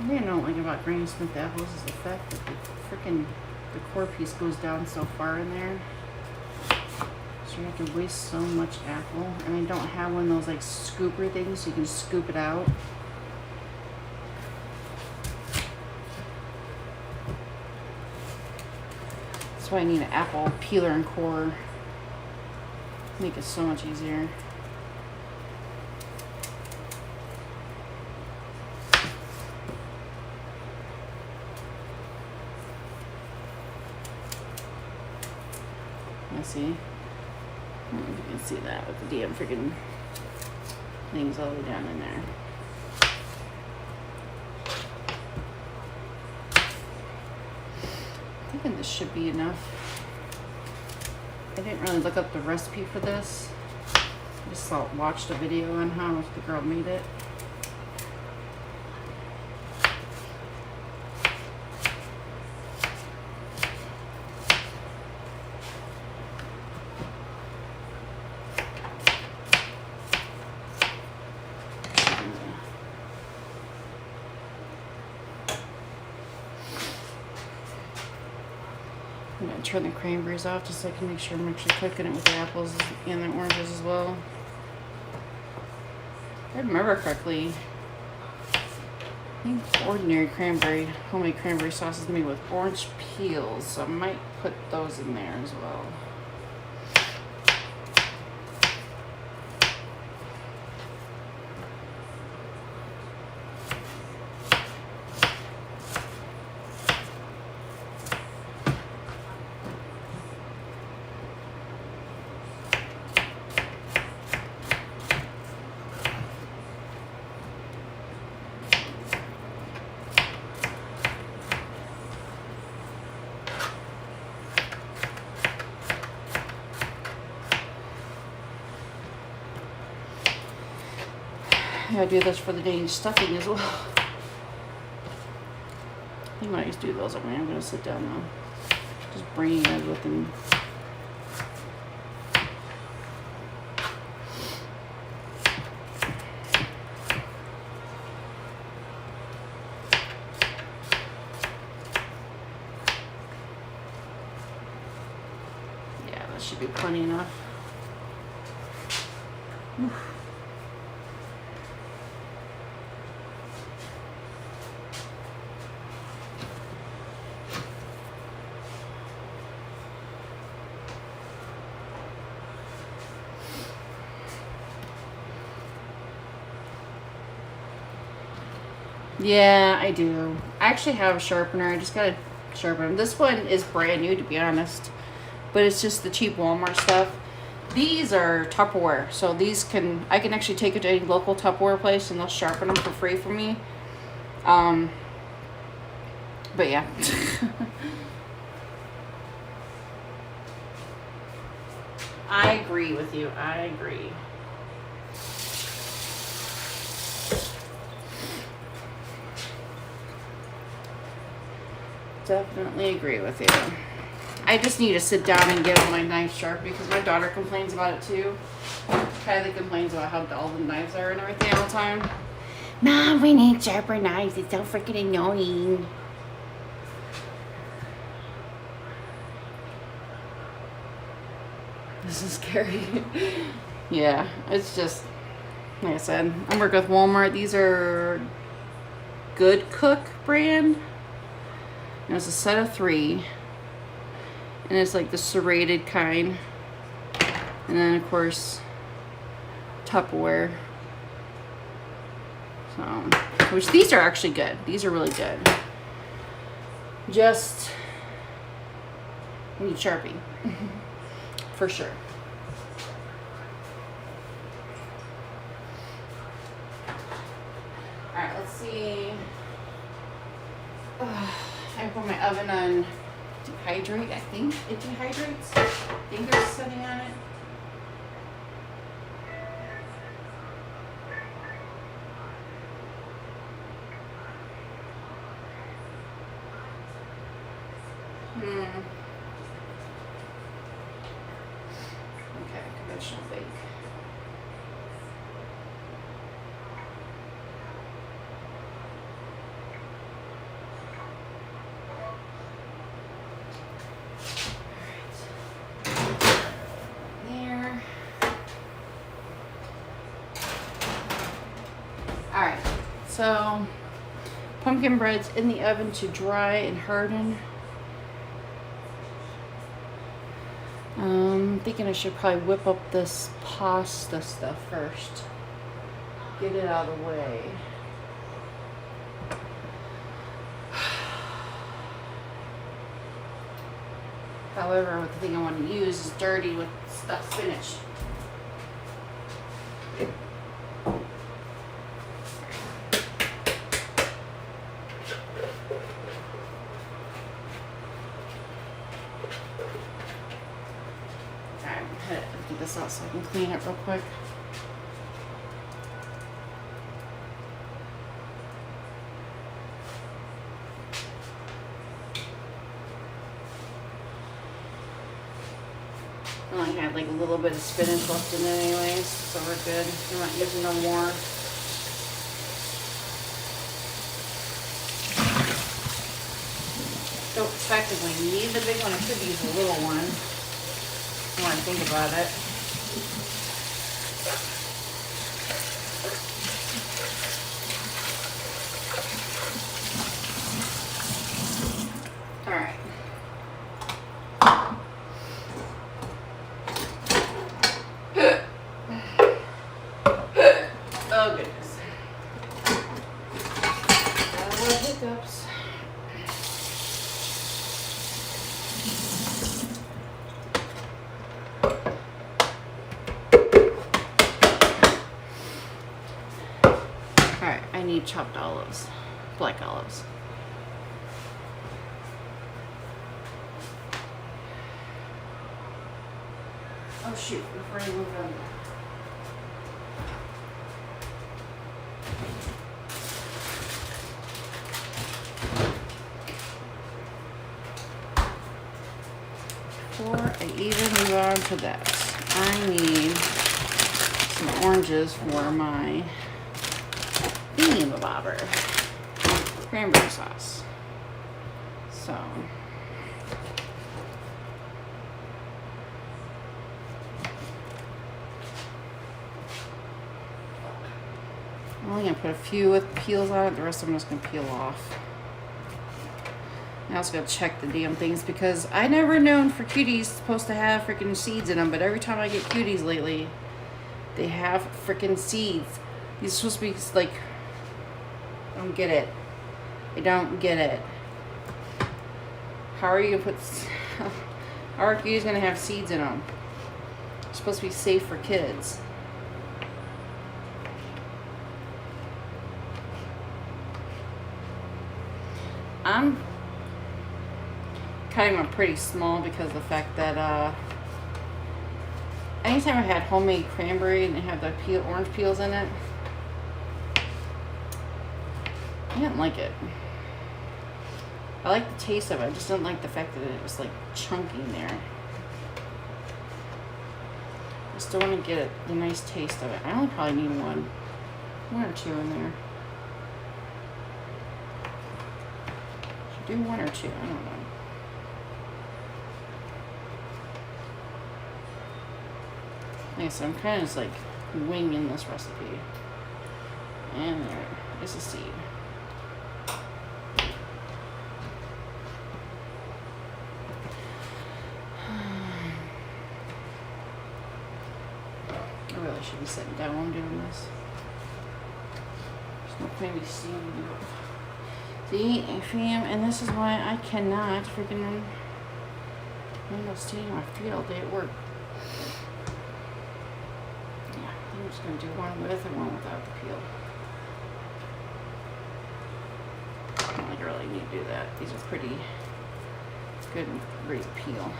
The thing I don't like about Granny Smith apples is the fact that the core piece goes down so far in there. So you have to waste so much apple. And I don't have one of those like scooper things so you can scoop it out. That's why I need an apple peeler and core. Make it so much easier. See? I don't know if you can see that with the damn freaking things all the way down in there. I'm thinking this should be enough. I didn't really look up the recipe for this. I just watched a video on how the girl made it. I'm going to turn the cranberries off just so I can make sure I'm actually cooking it with the apples and the oranges as well. If I remember correctly, I think ordinary cranberry, homemade cranberry sauce is made with orange peels, so I might put those in there as well. I do this for the Danish stuffing as well. I think when I used to do those, I'm going to sit down now. Just bringing it with them. should be plenty enough. Yeah, I do. I actually have a sharpener. I just gotta sharpen them. This one is brand new, to be honest, but it's just the cheap Walmart stuff. These are Tupperware, so I can actually take it to any local Tupperware place and they'll sharpen them for free for me. But yeah. I agree with you. I agree. Definitely agree with you. I just need to sit down and get my knife sharp because my daughter complains about it too. Kylie complains about how dull the knives are and everything all the time. Mom, we need sharper knives. It's so freaking annoying. This is scary. Yeah, it's just, like I said, I'm working with Walmart. These are Good Cook brand. And it's a set of 3. And it's like the serrated kind. And then, of course, Tupperware. So, which these are actually good. These are really good. Just need Sharpie. For sure. Alright, let's see. I put my oven on dehydrate. I think it dehydrates. I think there's a setting on it. Okay, conventional bake. Alright, so pumpkin bread's in the oven to dry and harden. I'm thinking I should probably whip up this pasta stuff first. Get it out of the way. However, the thing I want to use is dirty with stuff finished. Get this out so I can clean it real quick. I only had like a little bit of spinach left in it anyways, so we're good. I'm not using no more. Don't technically need the big one. I could use the little one. When I think about it. All right. Oh goodness. What hiccups. I need chopped olives, black olives. Oh shoot, before I move on. Before I even move on to that, I need some oranges for my thingy-mabobber cranberry sauce. So only gonna put a few with peels on it. The rest of them I'm just gonna peel off. I also gotta check the damn things because I never known for cuties supposed to have freaking seeds in them, but every time I get cuties lately, they have freaking seeds. These are supposed to be like, I don't get it. I don't get it. How are you gonna put? How are cuties gonna have seeds in them? They're supposed to be safe for kids. I'm cutting them pretty small because of the fact that anytime I've had homemade cranberry and they have the orange peels in it, I didn't like it. I like the taste of it. I just didn't like the fact that it was like chunky in there. I still want to get the nice taste of it. I only probably need one or two in there. Should do one or two. I don't know. Like I said, I'm kind of just like winging this recipe. And there is a seed. I really should be sitting down while I'm doing this. There's no point in me seeing it. See, fam, and this is why I cannot freaking end up standing on my feet all day at work. Yeah, I'm just gonna do one with and one without the peel. I don't think I really need to do that. These are pretty good and ready to peel.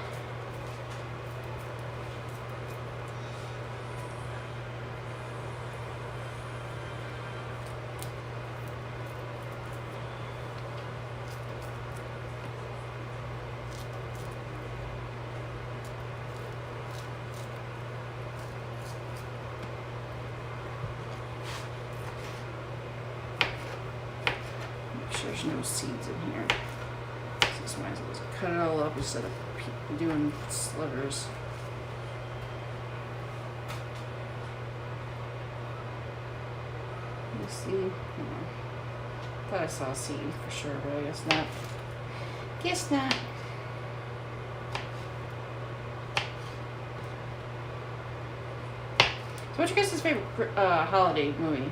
There's no seeds in here. So just might as well just cut it all up instead of doing slivers. Let's see. Thought I saw a seed for sure, but I guess not. Guess not. So what's your guys' favorite holiday movie?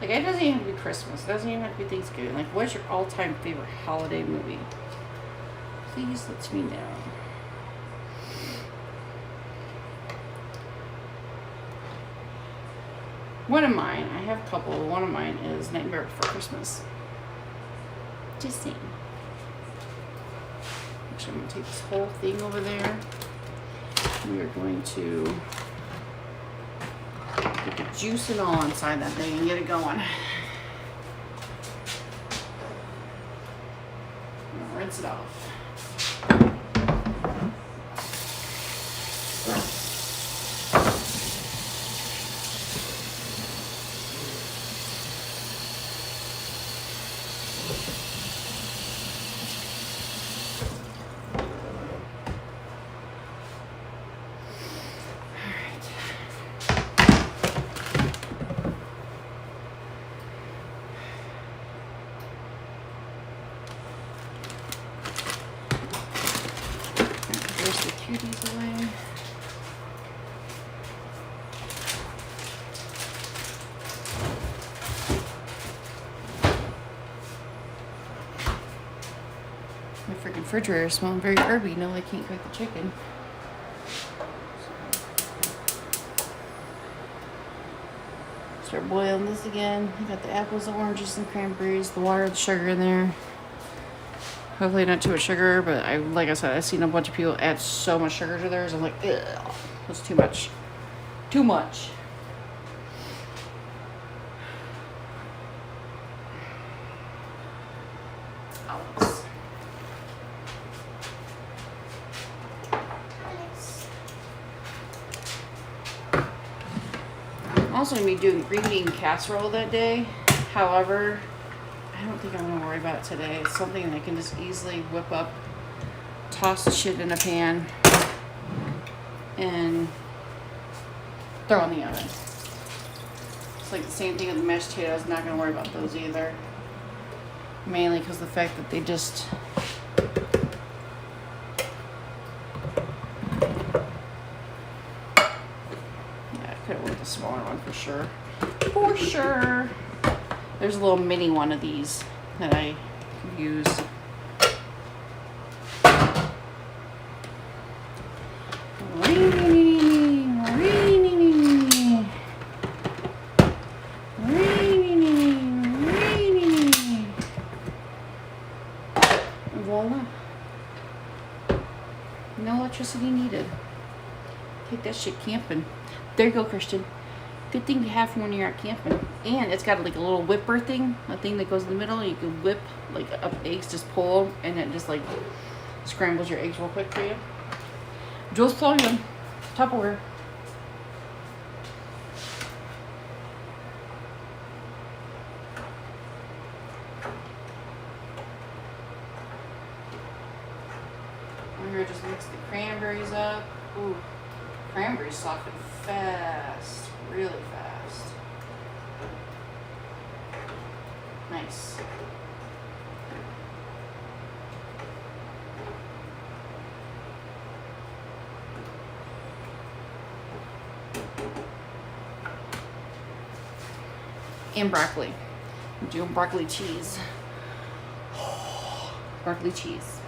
Like, it doesn't even have to be Christmas. It doesn't even have to be Thanksgiving. Like, what's your all-time favorite holiday movie? Please let me know. One of mine, I have a couple. One of mine is Nightmare Before Christmas. Just saying. Actually, I'm going to take this whole thing over there. We are going to get the juice and all inside that thing and get it going. I'll rinse it off. There's the cuties away. My freaking refrigerator is smelling very herby. No, I can't cook the chicken. Start boiling this again. I got the apples, the oranges, and cranberries, the water, the sugar in there. Hopefully not too much sugar, but like I said, I've seen a bunch of people add so much sugar to theirs. I'm like, ugh, that's too much. Too much. Alex. I'm also going to be doing green bean casserole that day. However, I don't think I'm going to worry about it today. It's something that I can just easily whip up, toss the shit in a pan, and throw in the oven. like the same thing with the mashed potatoes. Not gonna worry about those either. Mainly because the fact that they just. Yeah, I could have went the smaller one for sure. For sure. There's a little mini one of these that I use. Voila. No electricity needed. Take that shit camping. There you go, Christian. Good thing to have for when you're out camping. And it's got like a little whipper thing, a thing that goes in the middle. You can whip like up eggs, just pull, and it just like scrambles your eggs real quick for you. Jules told you, Tupperware. I'm gonna just mix the cranberries up. Ooh, cranberries soften fast, really fast. Nice. And broccoli. I'm doing broccoli cheese. Broccoli cheese.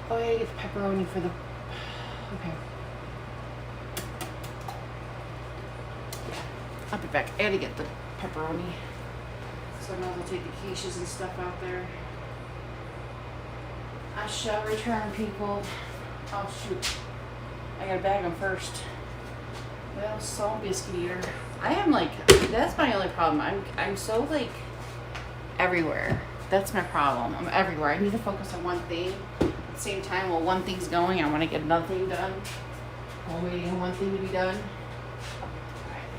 Oh, I gotta get the pepperoni for the. Okay. I'll be back. I gotta get the pepperoni. So I might as well take the quiches and stuff out there. I shall return, people. Oh, shoot. I gotta bag them first. Well, salt biscuit eater. I am like, that's my only problem. I'm so like everywhere. That's my problem. I'm everywhere. I need to focus on one thing. At the same time, while one thing's going, I want to get another thing done. While waiting on one thing to be done. Alright.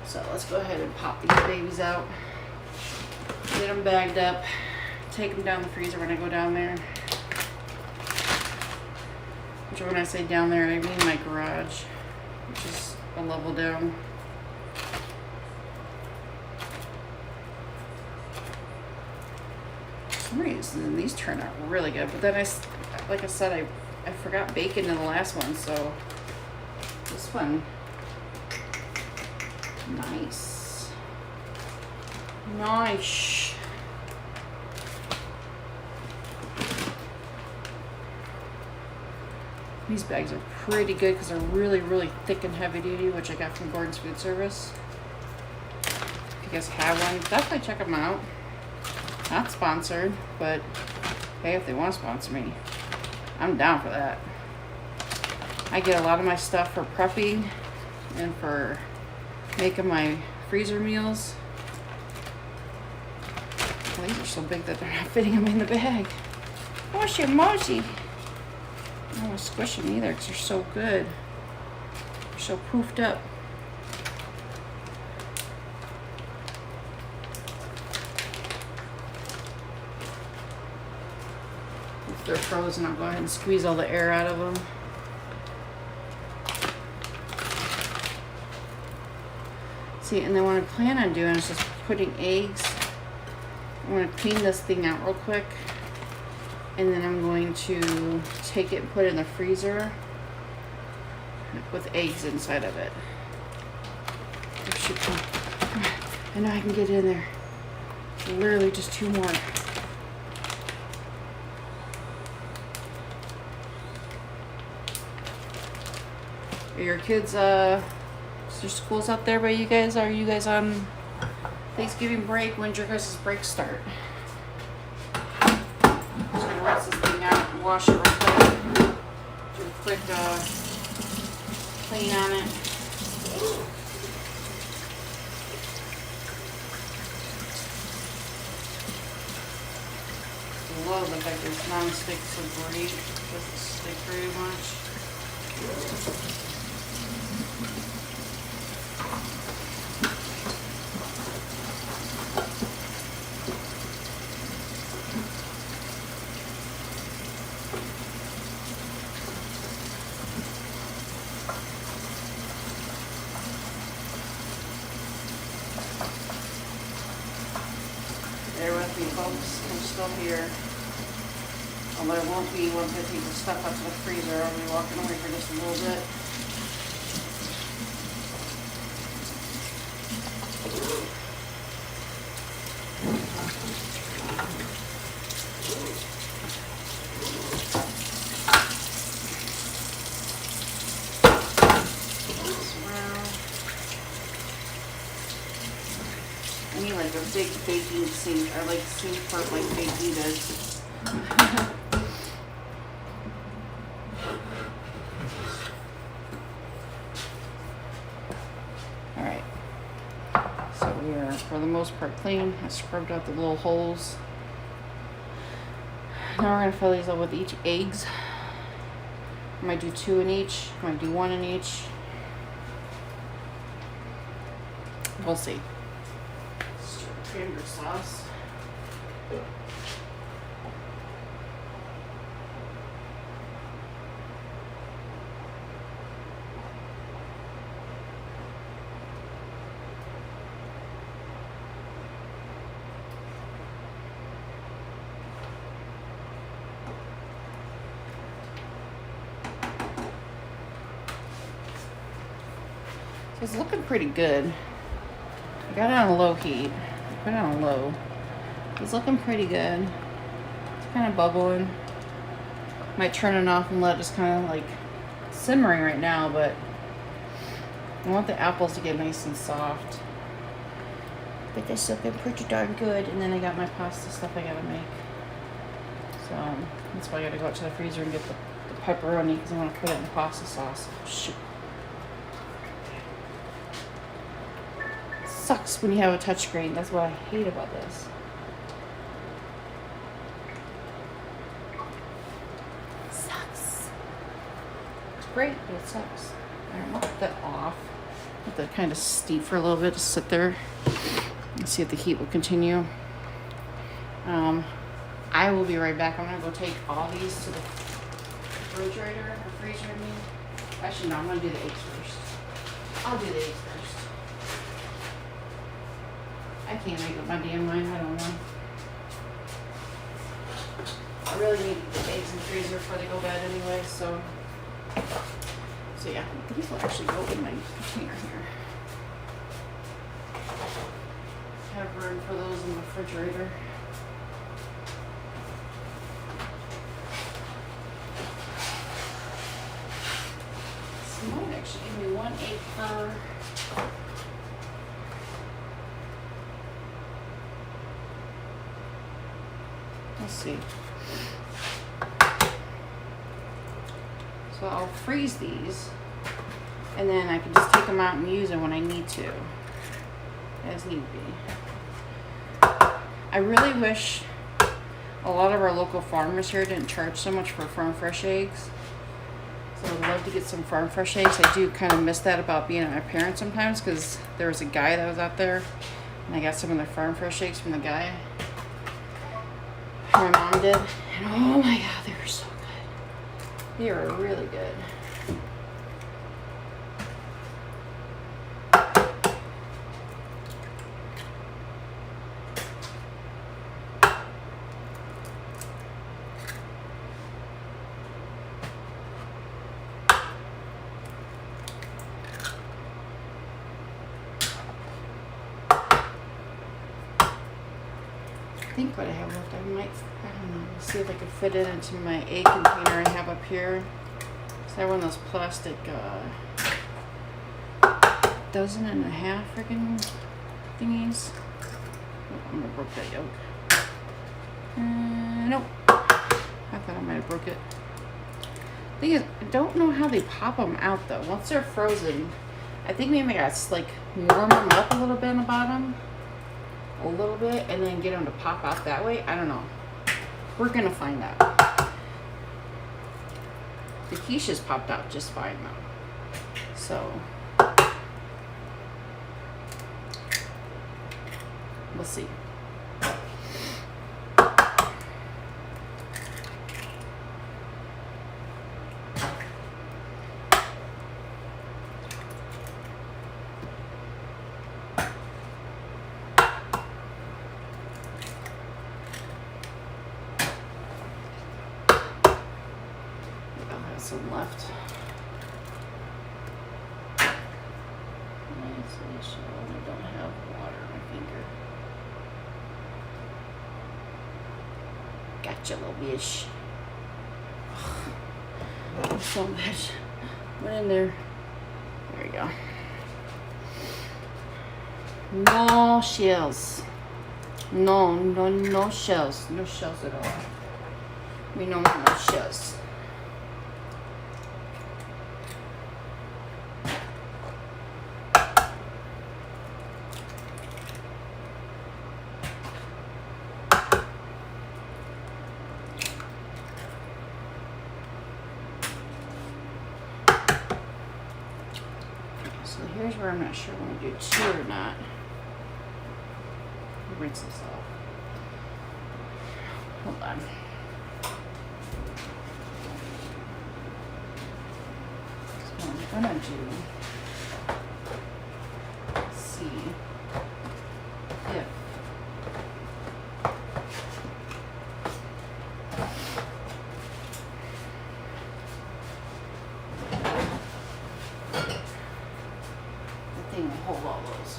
So let's go ahead and pop these babies out. Get them bagged up. Take them down the freezer when I go down there. Which when I say down there, I mean my garage. Which is a level down. For some reason, these turn out really good. But then like I said, I forgot bacon in the last one, so this one, nice. Nice. These bags are pretty good because they're really, really thick and heavy duty, which I got from Gordon's Food Service. If you guys have one, definitely check them out. Not sponsored, but hey, if they want to sponsor me, I'm down for that. I get a lot of my stuff for prepping and for making my freezer meals. Well, these are so big that they're not fitting them in the bag. What's your mochi? I don't want to squish them either because they're so good. They're so poofed up. If they're frozen, I'll go ahead and squeeze all the air out of them. See, and then what I plan on doing is just putting eggs. I'm going to clean this thing out real quick. And then I'm going to take it and put it in the freezer with eggs inside of it. Oh, shoot. Come on. I know I can get in there. Literally just 2 more. Are your kids, is there schools out there by you guys? Are you guys on Thanksgiving break? When's your guys' break start? Rinse this thing out and wash it real quick. Do a quick clean on it. I love the fact that this non-stick so great. It doesn't stick very much. folks. I'm still here. Although I won't be once I take the stuff out to the freezer. I'll be walking away for just a little bit. I need like a big baking sink, or like sink for like baking goods. Alright. So we are for the most part clean. I scrubbed out the little holes. Now we're gonna fill these up with each eggs. I might do 2 in each, I might do 1 in each. We'll see. Cranberry sauce. So it's looking pretty good. I got it on low heat. Put it on low. It's looking pretty good. It's kind of bubbling. Might turn it off and let it just kind of like simmering right now, but I want the apples to get nice and soft. But they're looking pretty darn good. And then I got my pasta stuff I gotta make. So that's why I gotta go out to the freezer and get the pepperoni because I want to put it in the pasta sauce. Shoot. Sucks when you have a touchscreen. That's what I hate about this. Sucks. It's great, but it sucks. Alright, I'll put that off. Let that kind of steep for a little bit. Just sit there and see if the heat will continue. I will be right back. I'm gonna go take all these to the refrigerator or freezer. I mean, actually, no. I'm gonna do the eggs first. I'll do the eggs first. I can't make up my damn mind. I don't know. I really need the eggs in the freezer before they go bad anyway, so yeah, these will actually go in my container here. Have room for those in the refrigerator. This might actually give me 1 egg per. Let's see. So I'll freeze these and then I can just take them out and use them when I need to, as need be. I really wish a lot of our local farmers here didn't charge so much for farm fresh eggs. So I'd love to get some farm fresh eggs. I do kind of miss that about being at my parents sometimes because there was a guy that was out there and I got some of the farm fresh eggs from the guy. My mom did, and oh my god, they were so good. They were really good. I think what I have left, I don't know, see if I can fit it into my egg container I have up here. So I have one of those plastic, 1.5 dozen freaking thingies. Oh, I'm gonna broke that yolk. Nope. I thought I might have broke it. Thing is, I don't know how they pop them out though. Once they're frozen, I think maybe I gotta like warm them up a little bit on the bottom. A little bit and then get them to pop out that way. I don't know. We're gonna find out. The quiches popped out just fine though. So we'll see. left. Isolation. I don't have water on my finger. Gotcha, little bitch. So much. Went in there. There you go. No shells. No shells. No shells at all. We don't want no shells. So here's where I'm not sure when to do 2 or not. Rinse this off. Hold on. So I'm gonna do see if the thing will hold all those.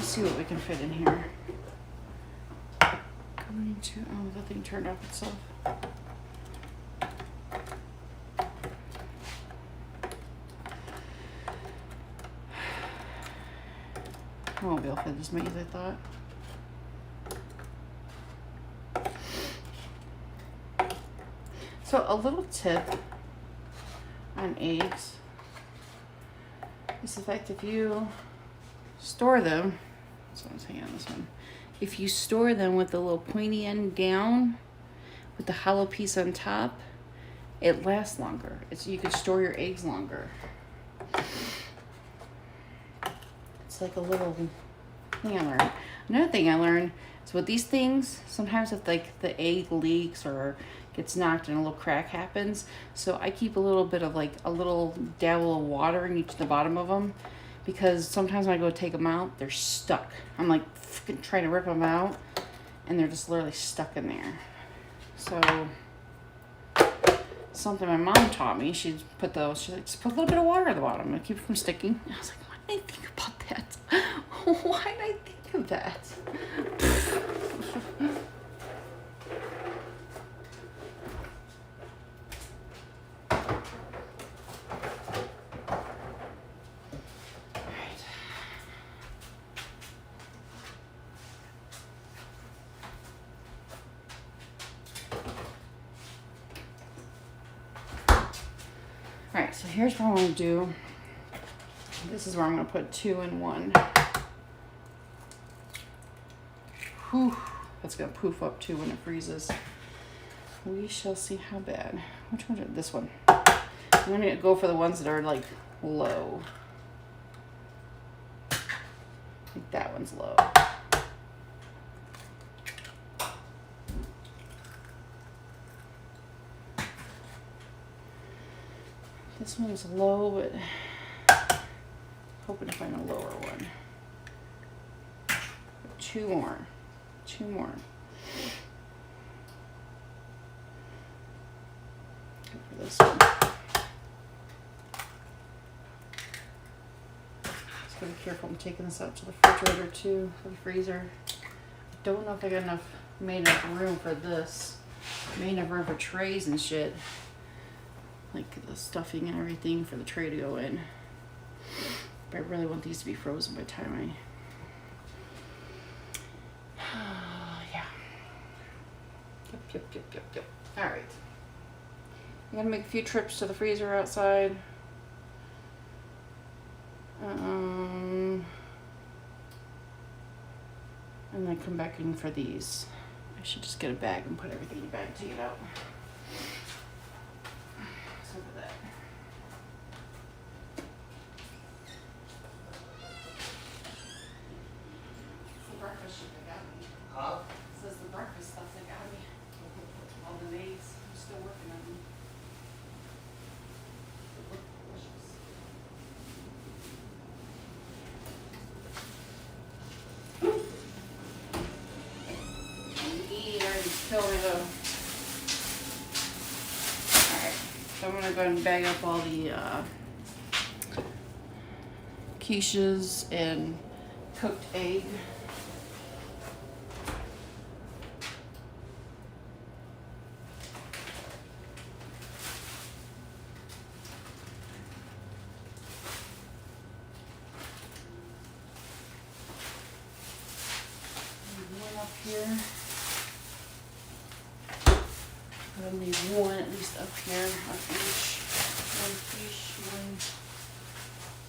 See what we can fit in here. Going to, oh, the thing turned off itself. I won't be able to fit as many as I thought. So a little tip on eggs is the fact if you store them, so let's hang on this one. If you store them with the little pointy end down, with the hollow piece on top, it lasts longer. You can store your eggs longer. It's like a little thing I learned. Another thing I learned is with these things, sometimes if like the egg leaks or gets knocked and a little crack happens, so I keep a little bit of like a little dabble of water in each of the bottom of them. Because sometimes when I go take them out, they're stuck. I'm like freaking trying to rip them out, and they're just literally stuck in there. So something my mom taught me, she's like, just put a little bit of water at the bottom to keep it from sticking. And I was like, why did I think about that? Why did I think of that? Alright, so here's what I'm going to do. This is where I'm going to put 2 in 1. Whew, that's going to poof up too when it freezes. We shall see how bad. Which one? This one. I'm going to go for the ones that are like low. I think that one's low. This one is low, but hoping to find a lower one. 2 more. 2 more. Go for this one. Just gotta be careful. I'm taking this out to the refrigerator too, for the freezer. I don't know if I got made enough room for this. Made enough room for trays and shit. Like the stuffing and everything for the tray to go in. But I really want these to be frozen by the time yeah. Yep. Alright. I'm gonna make a few trips to the freezer outside. And then come back in for these. I should just get a bag and put everything in a bag to get out. Look at that. The breakfast should be out. this stuff they got me. All the N.A.H. I'm still working on them. They look delicious. Already killed me though. Alright, so I'm gonna go ahead and bag up all the quiches and cooked egg. One up here. I'll leave one at least up here on each. One quiche, one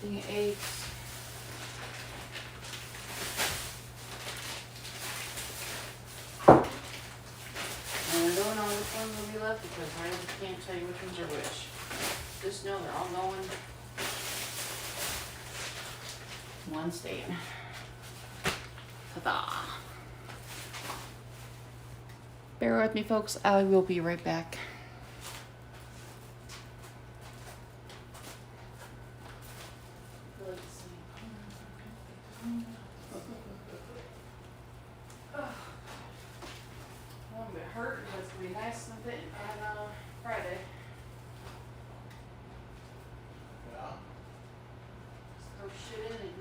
thing of eggs. And I don't know which ones will be left because I just can't tell you which ones are which. Just know they're all going. One staying. Ta-da! Bear with me, folks. I will be right back. I'm a bit hurt because it's gonna be nice and fit on Friday. Yeah. Just throw shit in and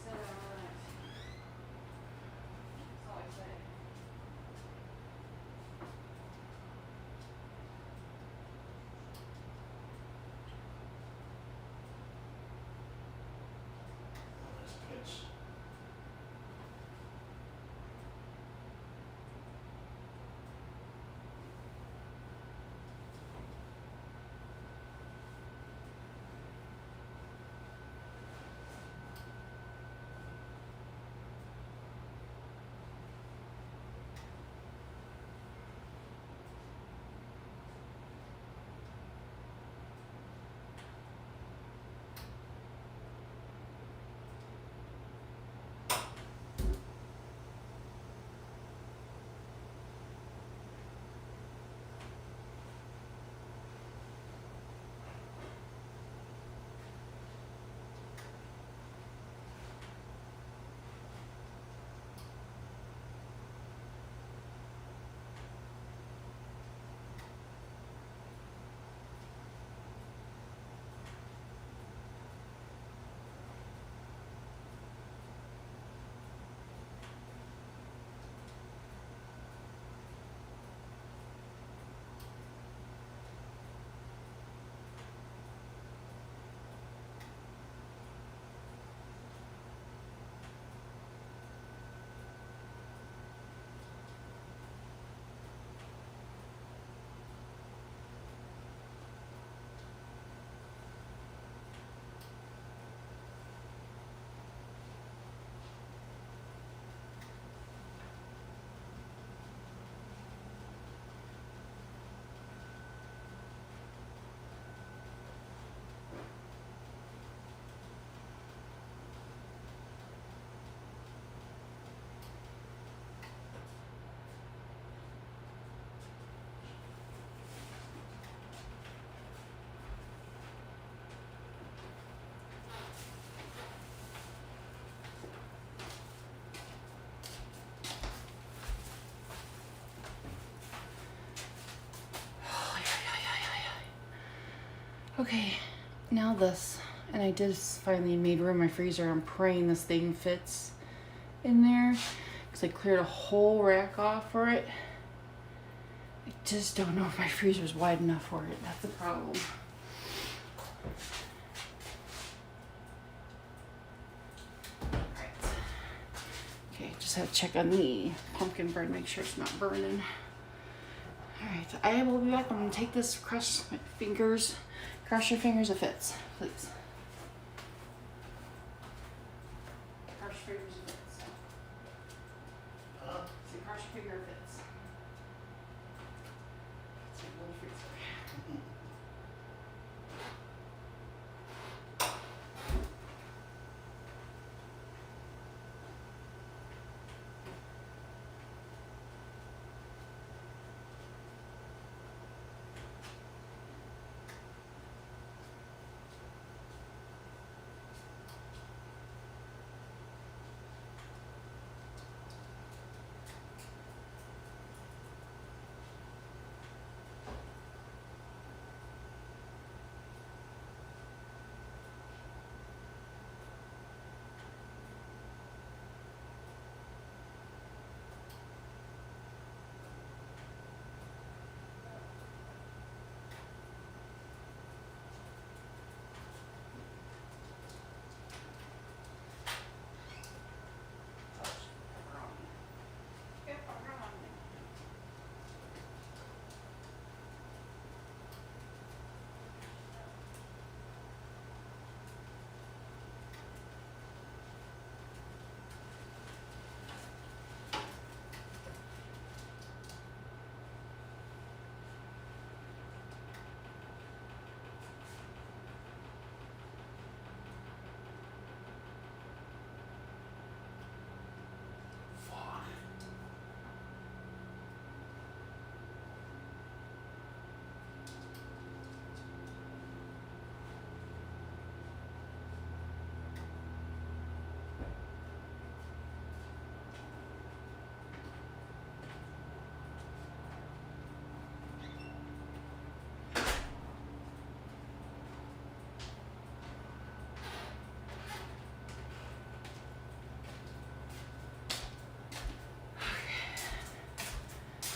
sit on it. That's all I say. Nice pitch. Okay, now this. And I just finally made room in my freezer. I'm praying this thing fits in there because I cleared a whole rack off for it. I just don't know if my freezer is wide enough for it. That's the problem. Alright. Okay, just have to check on the pumpkin bread, make sure it's not burning. Alright, I will be back. I'm going to take this, crush my fingers. Cross your fingers, it fits, please. Cross your fingers, it fits. Huh? So cross your finger, it fits. It's a little freezer.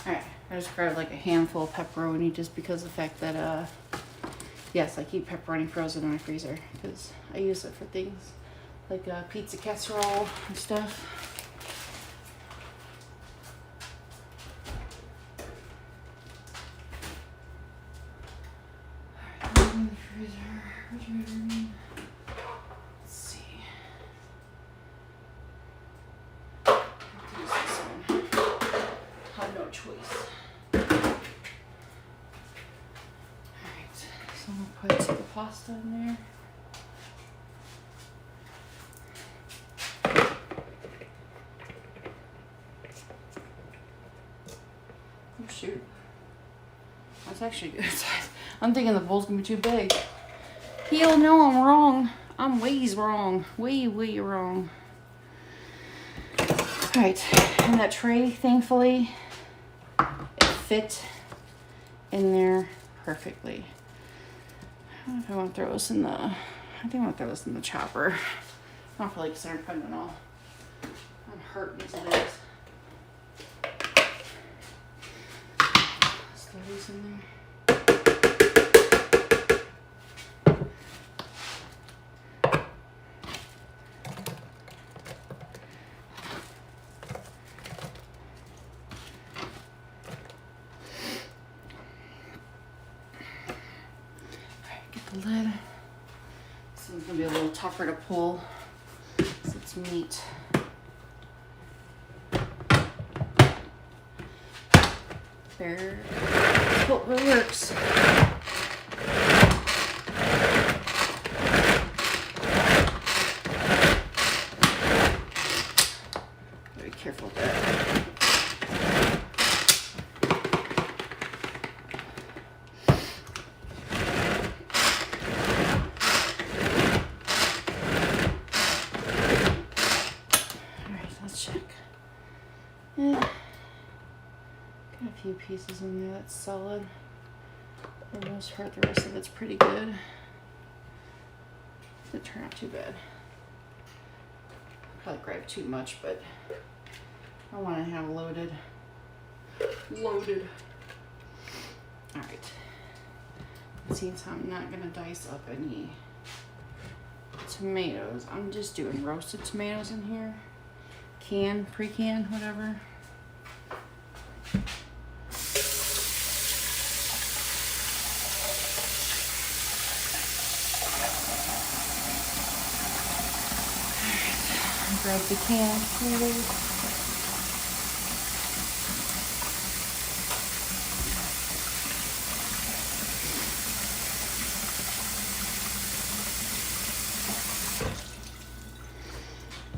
Alright, I just grabbed like a handful of pepperoni just because of the fact that, yes, I keep pepperoni frozen in my freezer because I use it for things like pizza casserole and stuff. Alright, in the freezer, refrigerator. Let's see. I have to use this one. Have no choice. Alright, so I'm gonna put the pasta in there. Oh shoot. That's actually good size. I'm thinking the bowl's gonna be too big. Hell no, I'm wrong. I'm ways wrong. Way wrong. Alright, and that tray, thankfully, it fit in there perfectly. I don't know if I want to throw this in the, I think I want to throw this in the chopper. Not really concerned putting it all. I'm hurting as it is. Let's throw these in there. The lid. This one's gonna be a little tougher to pull because it's meat. There. Hope it works. Be careful with that. Few pieces in there that's solid. For the most part, the rest of it's pretty good. Didn't turn out too bad. Probably grabbed too much, but I want to have loaded. Alright. Since I'm not gonna dice up any tomatoes, I'm just doing roasted tomatoes in here. Pre-canned, whatever. Grab the can tomatoes.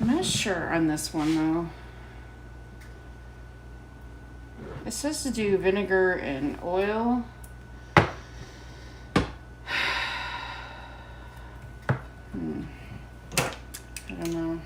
I'm not sure on this one though. It says to do vinegar and oil. I don't know.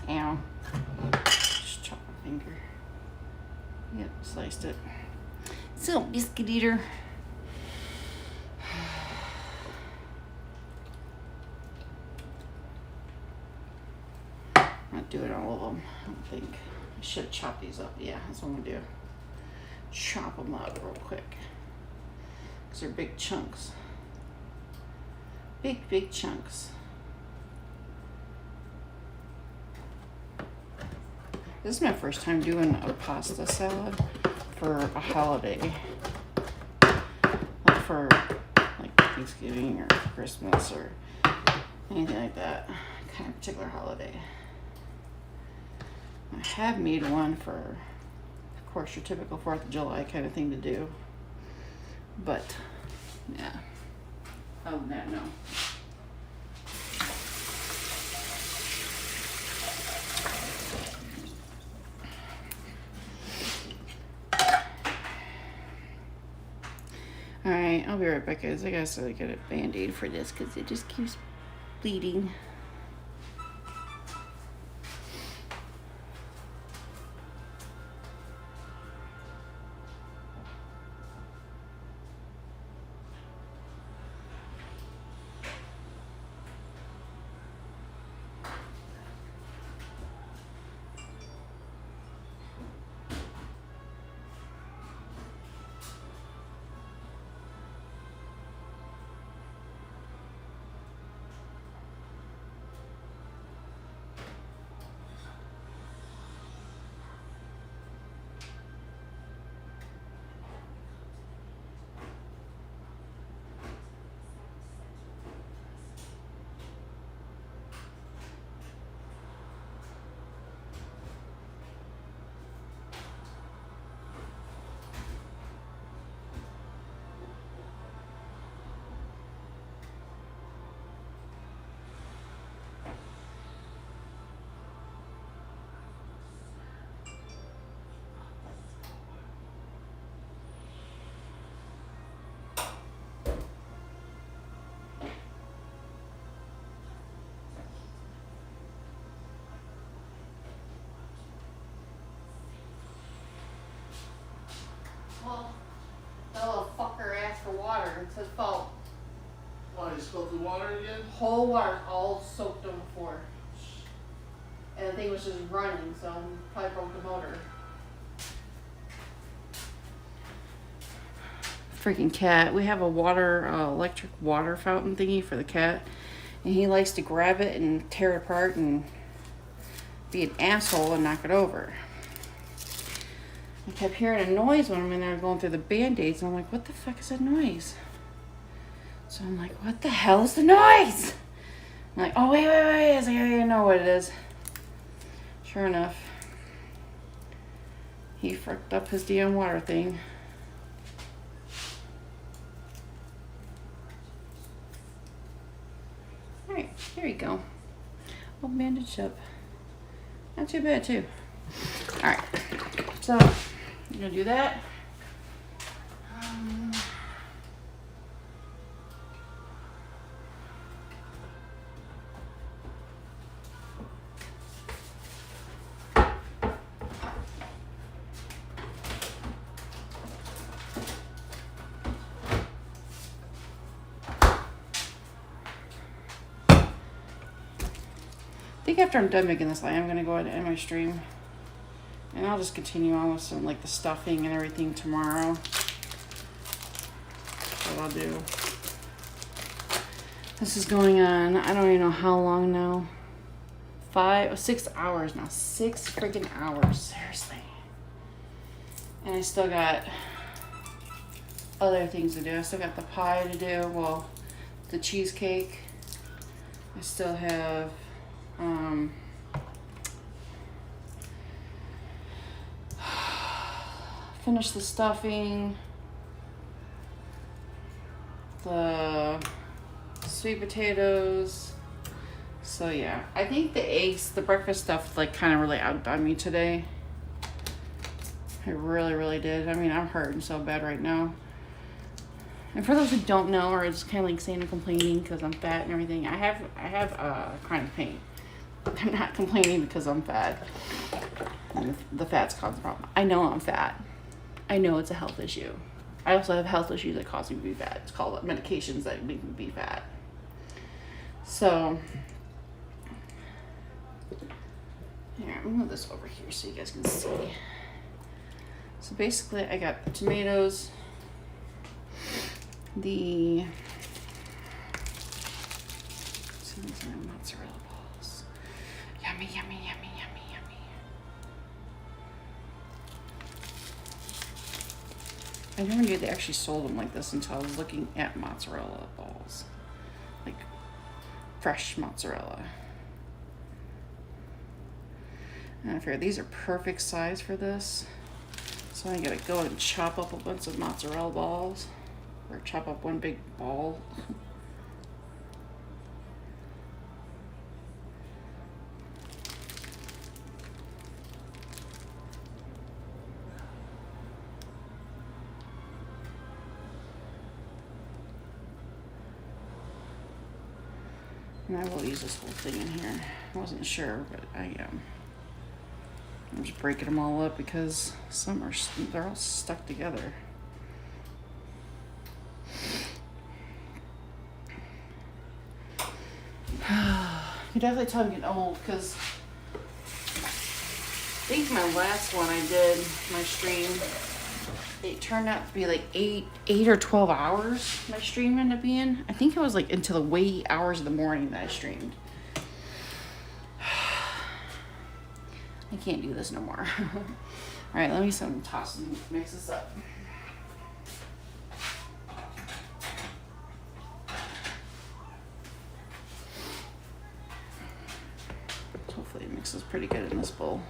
Ow. Just chop my finger. Yep, sliced it. So, biscuit eater. Not doing all of them, I don't think. I should chop these up. Yeah, that's what I'm gonna do. Chop them up real quick. Because they're big chunks. Big chunks. This is my first time doing a pasta salad for a holiday. Like for like Thanksgiving or Christmas or anything like that. Kind of particular holiday. I have made one for, of course, your typical 4th of July kind of thing to do. But, yeah. Other than that, no. Alright, I'll be right back, guys. I gotta get a band-aid for this because it just keeps bleeding. Well, that little fucker asked for water. It's his fault. Why, you spilled the water again? Whole water all soaked on the floor. And the thing was just running, so probably broke the motor. Freaking cat. We have a electric water fountain thingy for the cat. And he likes to grab it and tear it apart and be an asshole and knock it over. I kept hearing a noise when I'm in there going through the Band-Aids, and I'm like, what the fuck is that noise? So I'm like, what the hell is the noise? I'm like, oh, wait. I was like, I know what it is. Sure enough, he fucked up his damn water thing. Alright, there you go. All bandaged up. Not too bad, too. Alright, so I'm gonna do that. I think after I'm done making this, I am gonna go ahead and end my stream. And I'll just continue on with some like the stuffing and everything tomorrow. That's what I'll do. This is going on, I don't even know how long now. 6 hours now. 6 freaking hours, seriously. And I still got other things to do. I still got the pie to do, well, the cheesecake. I still have, finish the stuffing, the sweet potatoes. So yeah, I think the eggs, the breakfast stuff, like kind of really outdone me today. It really did. I mean, I'm hurting so bad right now. And for those who don't know, or it's kind of like saying I'm complaining because I'm fat and everything, I have chronic pain. I'm not complaining because I'm fat. And the fat's causing the problem. I know I'm fat. I know it's a health issue. I also have health issues that cause me to be fat. It's called medications that make me be fat. So, here, I'm gonna move this over here so you guys can see. So basically, I got the tomatoes, the mozzarella balls. Yummy. I never knew they actually sold them like this until I was looking at mozzarella balls. Like fresh mozzarella. And I figure these are perfect size for this. So I gotta go and chop up a bunch of mozzarella balls. Or chop up one big ball. And I will use this whole thing in here. I wasn't sure, but I am. I'm just breaking them all up because they're all stuck together. You definitely tell me getting old because I think my last one I did, my stream, it turned out to be like 8 or 12 hours my stream ended up being. I think it was like into the wee hours of the morning that I streamed. I can't do this no more. All right, let me toss and mix this up. Hopefully it mixes pretty good in this bowl.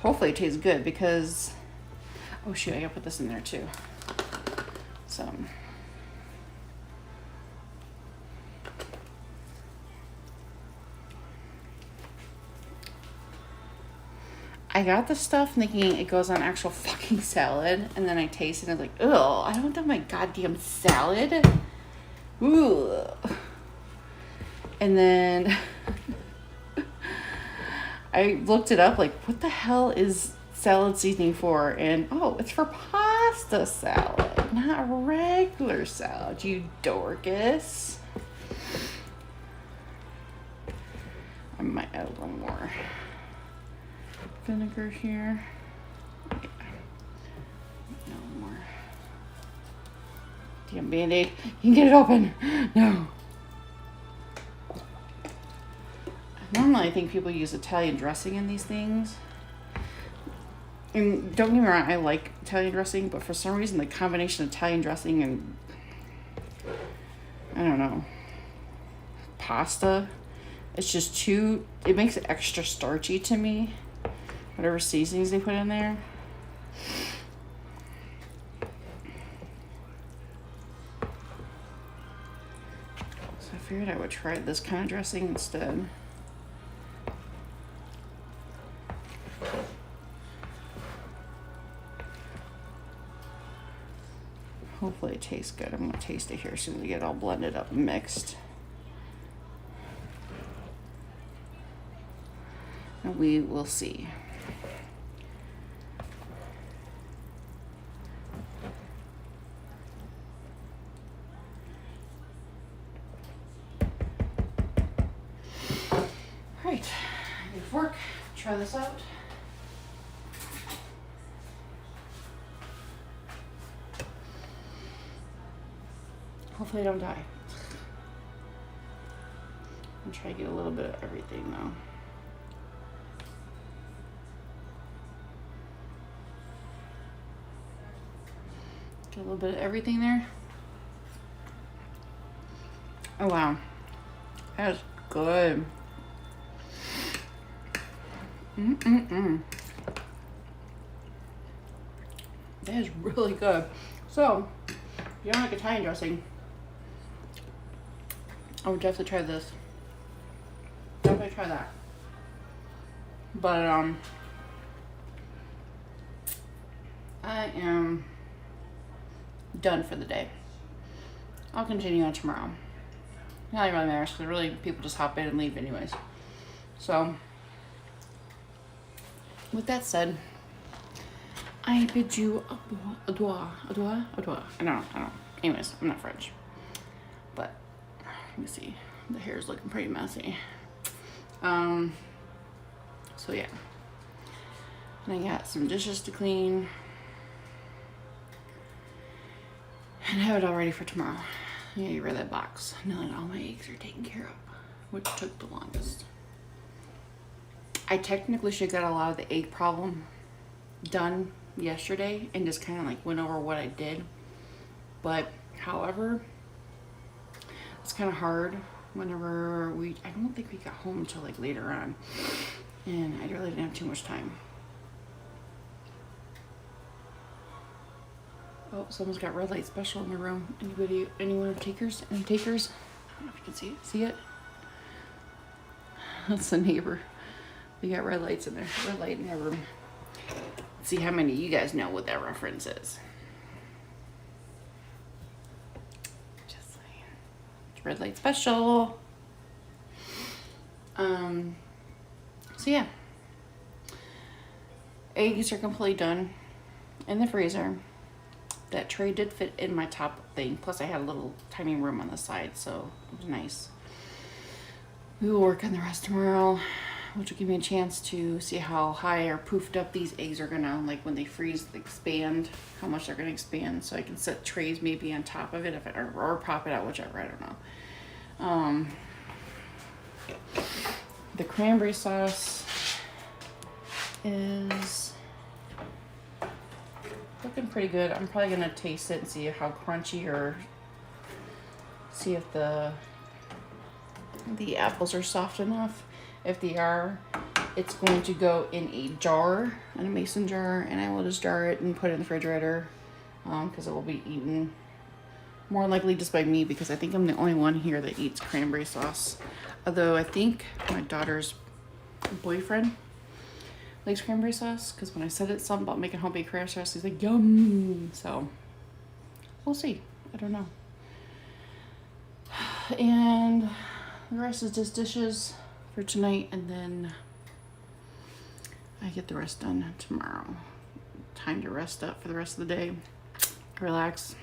Hopefully it tastes good because, oh shoot, I gotta put this in there too. So. I got the stuff thinking it goes on actual fucking salad, and then I taste it and I was like, ugh, I don't want my goddamn salad. Ooh. And then I looked it up, like, what the hell is salad seasoning for? And oh, it's for pasta salad, not regular salad, you dorcas. I might add a little more vinegar here. Yeah. No more. Damn Band-Aid. You can get it open. No. Normally I think people use Italian dressing in these things. And don't get me wrong, I like Italian dressing, but for some reason the combination of Italian dressing and, I don't know, pasta, it's just too, it makes it extra starchy to me. Whatever seasonings they put in there. So I figured I would try this kind of dressing instead. Hopefully it tastes good. I'm gonna taste it here as soon as we get it all blended up and mixed. And we will see. Right, get a fork, try this out. Hopefully I don't die. I'm trying to get a little bit of everything though. Get a little bit of everything there. Oh wow, that is good. That is really good. So, if you don't like Italian dressing, I would definitely try this. Definitely try that. But I am done for the day. I'll continue on tomorrow. Not really matters because really people just hop in and leave anyways. So with that said, I bid you au revoir. I don't know. Anyways, I'm not French. But let me see. The hair is looking pretty messy. So yeah. And I got some dishes to clean. And I have it all ready for tomorrow. Yeah, you read that box. Now that all my eggs are taken care of, which took the longest. I technically should get a lot of the egg problem done yesterday and just kind of like went over what I did. But however, it's kind of hard whenever I don't think we got home until like later on, and I really didn't have too much time. Oh, someone's got red light special in the room. Anyone have takers? Any takers? I don't know if you can see it. That's the neighbor. We got red lights in there. Red light in their room. Let's see how many of you guys know what that reference is. Just saying. It's red light special. So yeah. Eggs are completely done in the freezer. That tray did fit in my top thing. Plus I had a little tiny room on the side, so it was nice. We will work on the rest tomorrow, which will give me a chance to see how high or poofed up these eggs are gonna, like when they freeze, expand, how much they're gonna expand, so I can set trays maybe on top of it or pop it out, whichever, I don't know. The cranberry sauce is looking pretty good. I'm probably gonna taste it and see how crunchy, or see if the apples are soft enough. If they are, it's going to go in a jar, in a mason jar, and I will just jar it and put it in the refrigerator, because it will be eaten more likely just by me, because I think I'm the only one here that eats cranberry sauce. Although I think my daughter's boyfriend likes cranberry sauce, because when I said it something about making homemade cranberry sauce, he's like, yum. So we'll see. I don't know. And the rest is just dishes for tonight, and then I get the rest done tomorrow. Time to rest up for the rest of the day, relax,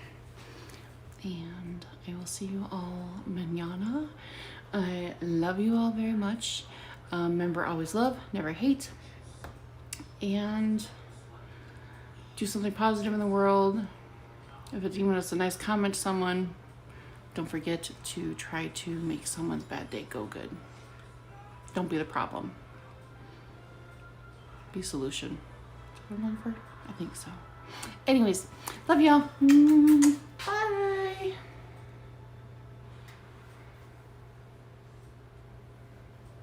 and I will see you all mañana. I love you all very much. Remember, always love, never hate, and do something positive in the world. If it's even just a nice comment to someone, don't forget to try to make someone's bad day go good. Don't be the problem. Be solution. Is that what I'm looking for? I think so. Anyways, love y'all. Bye.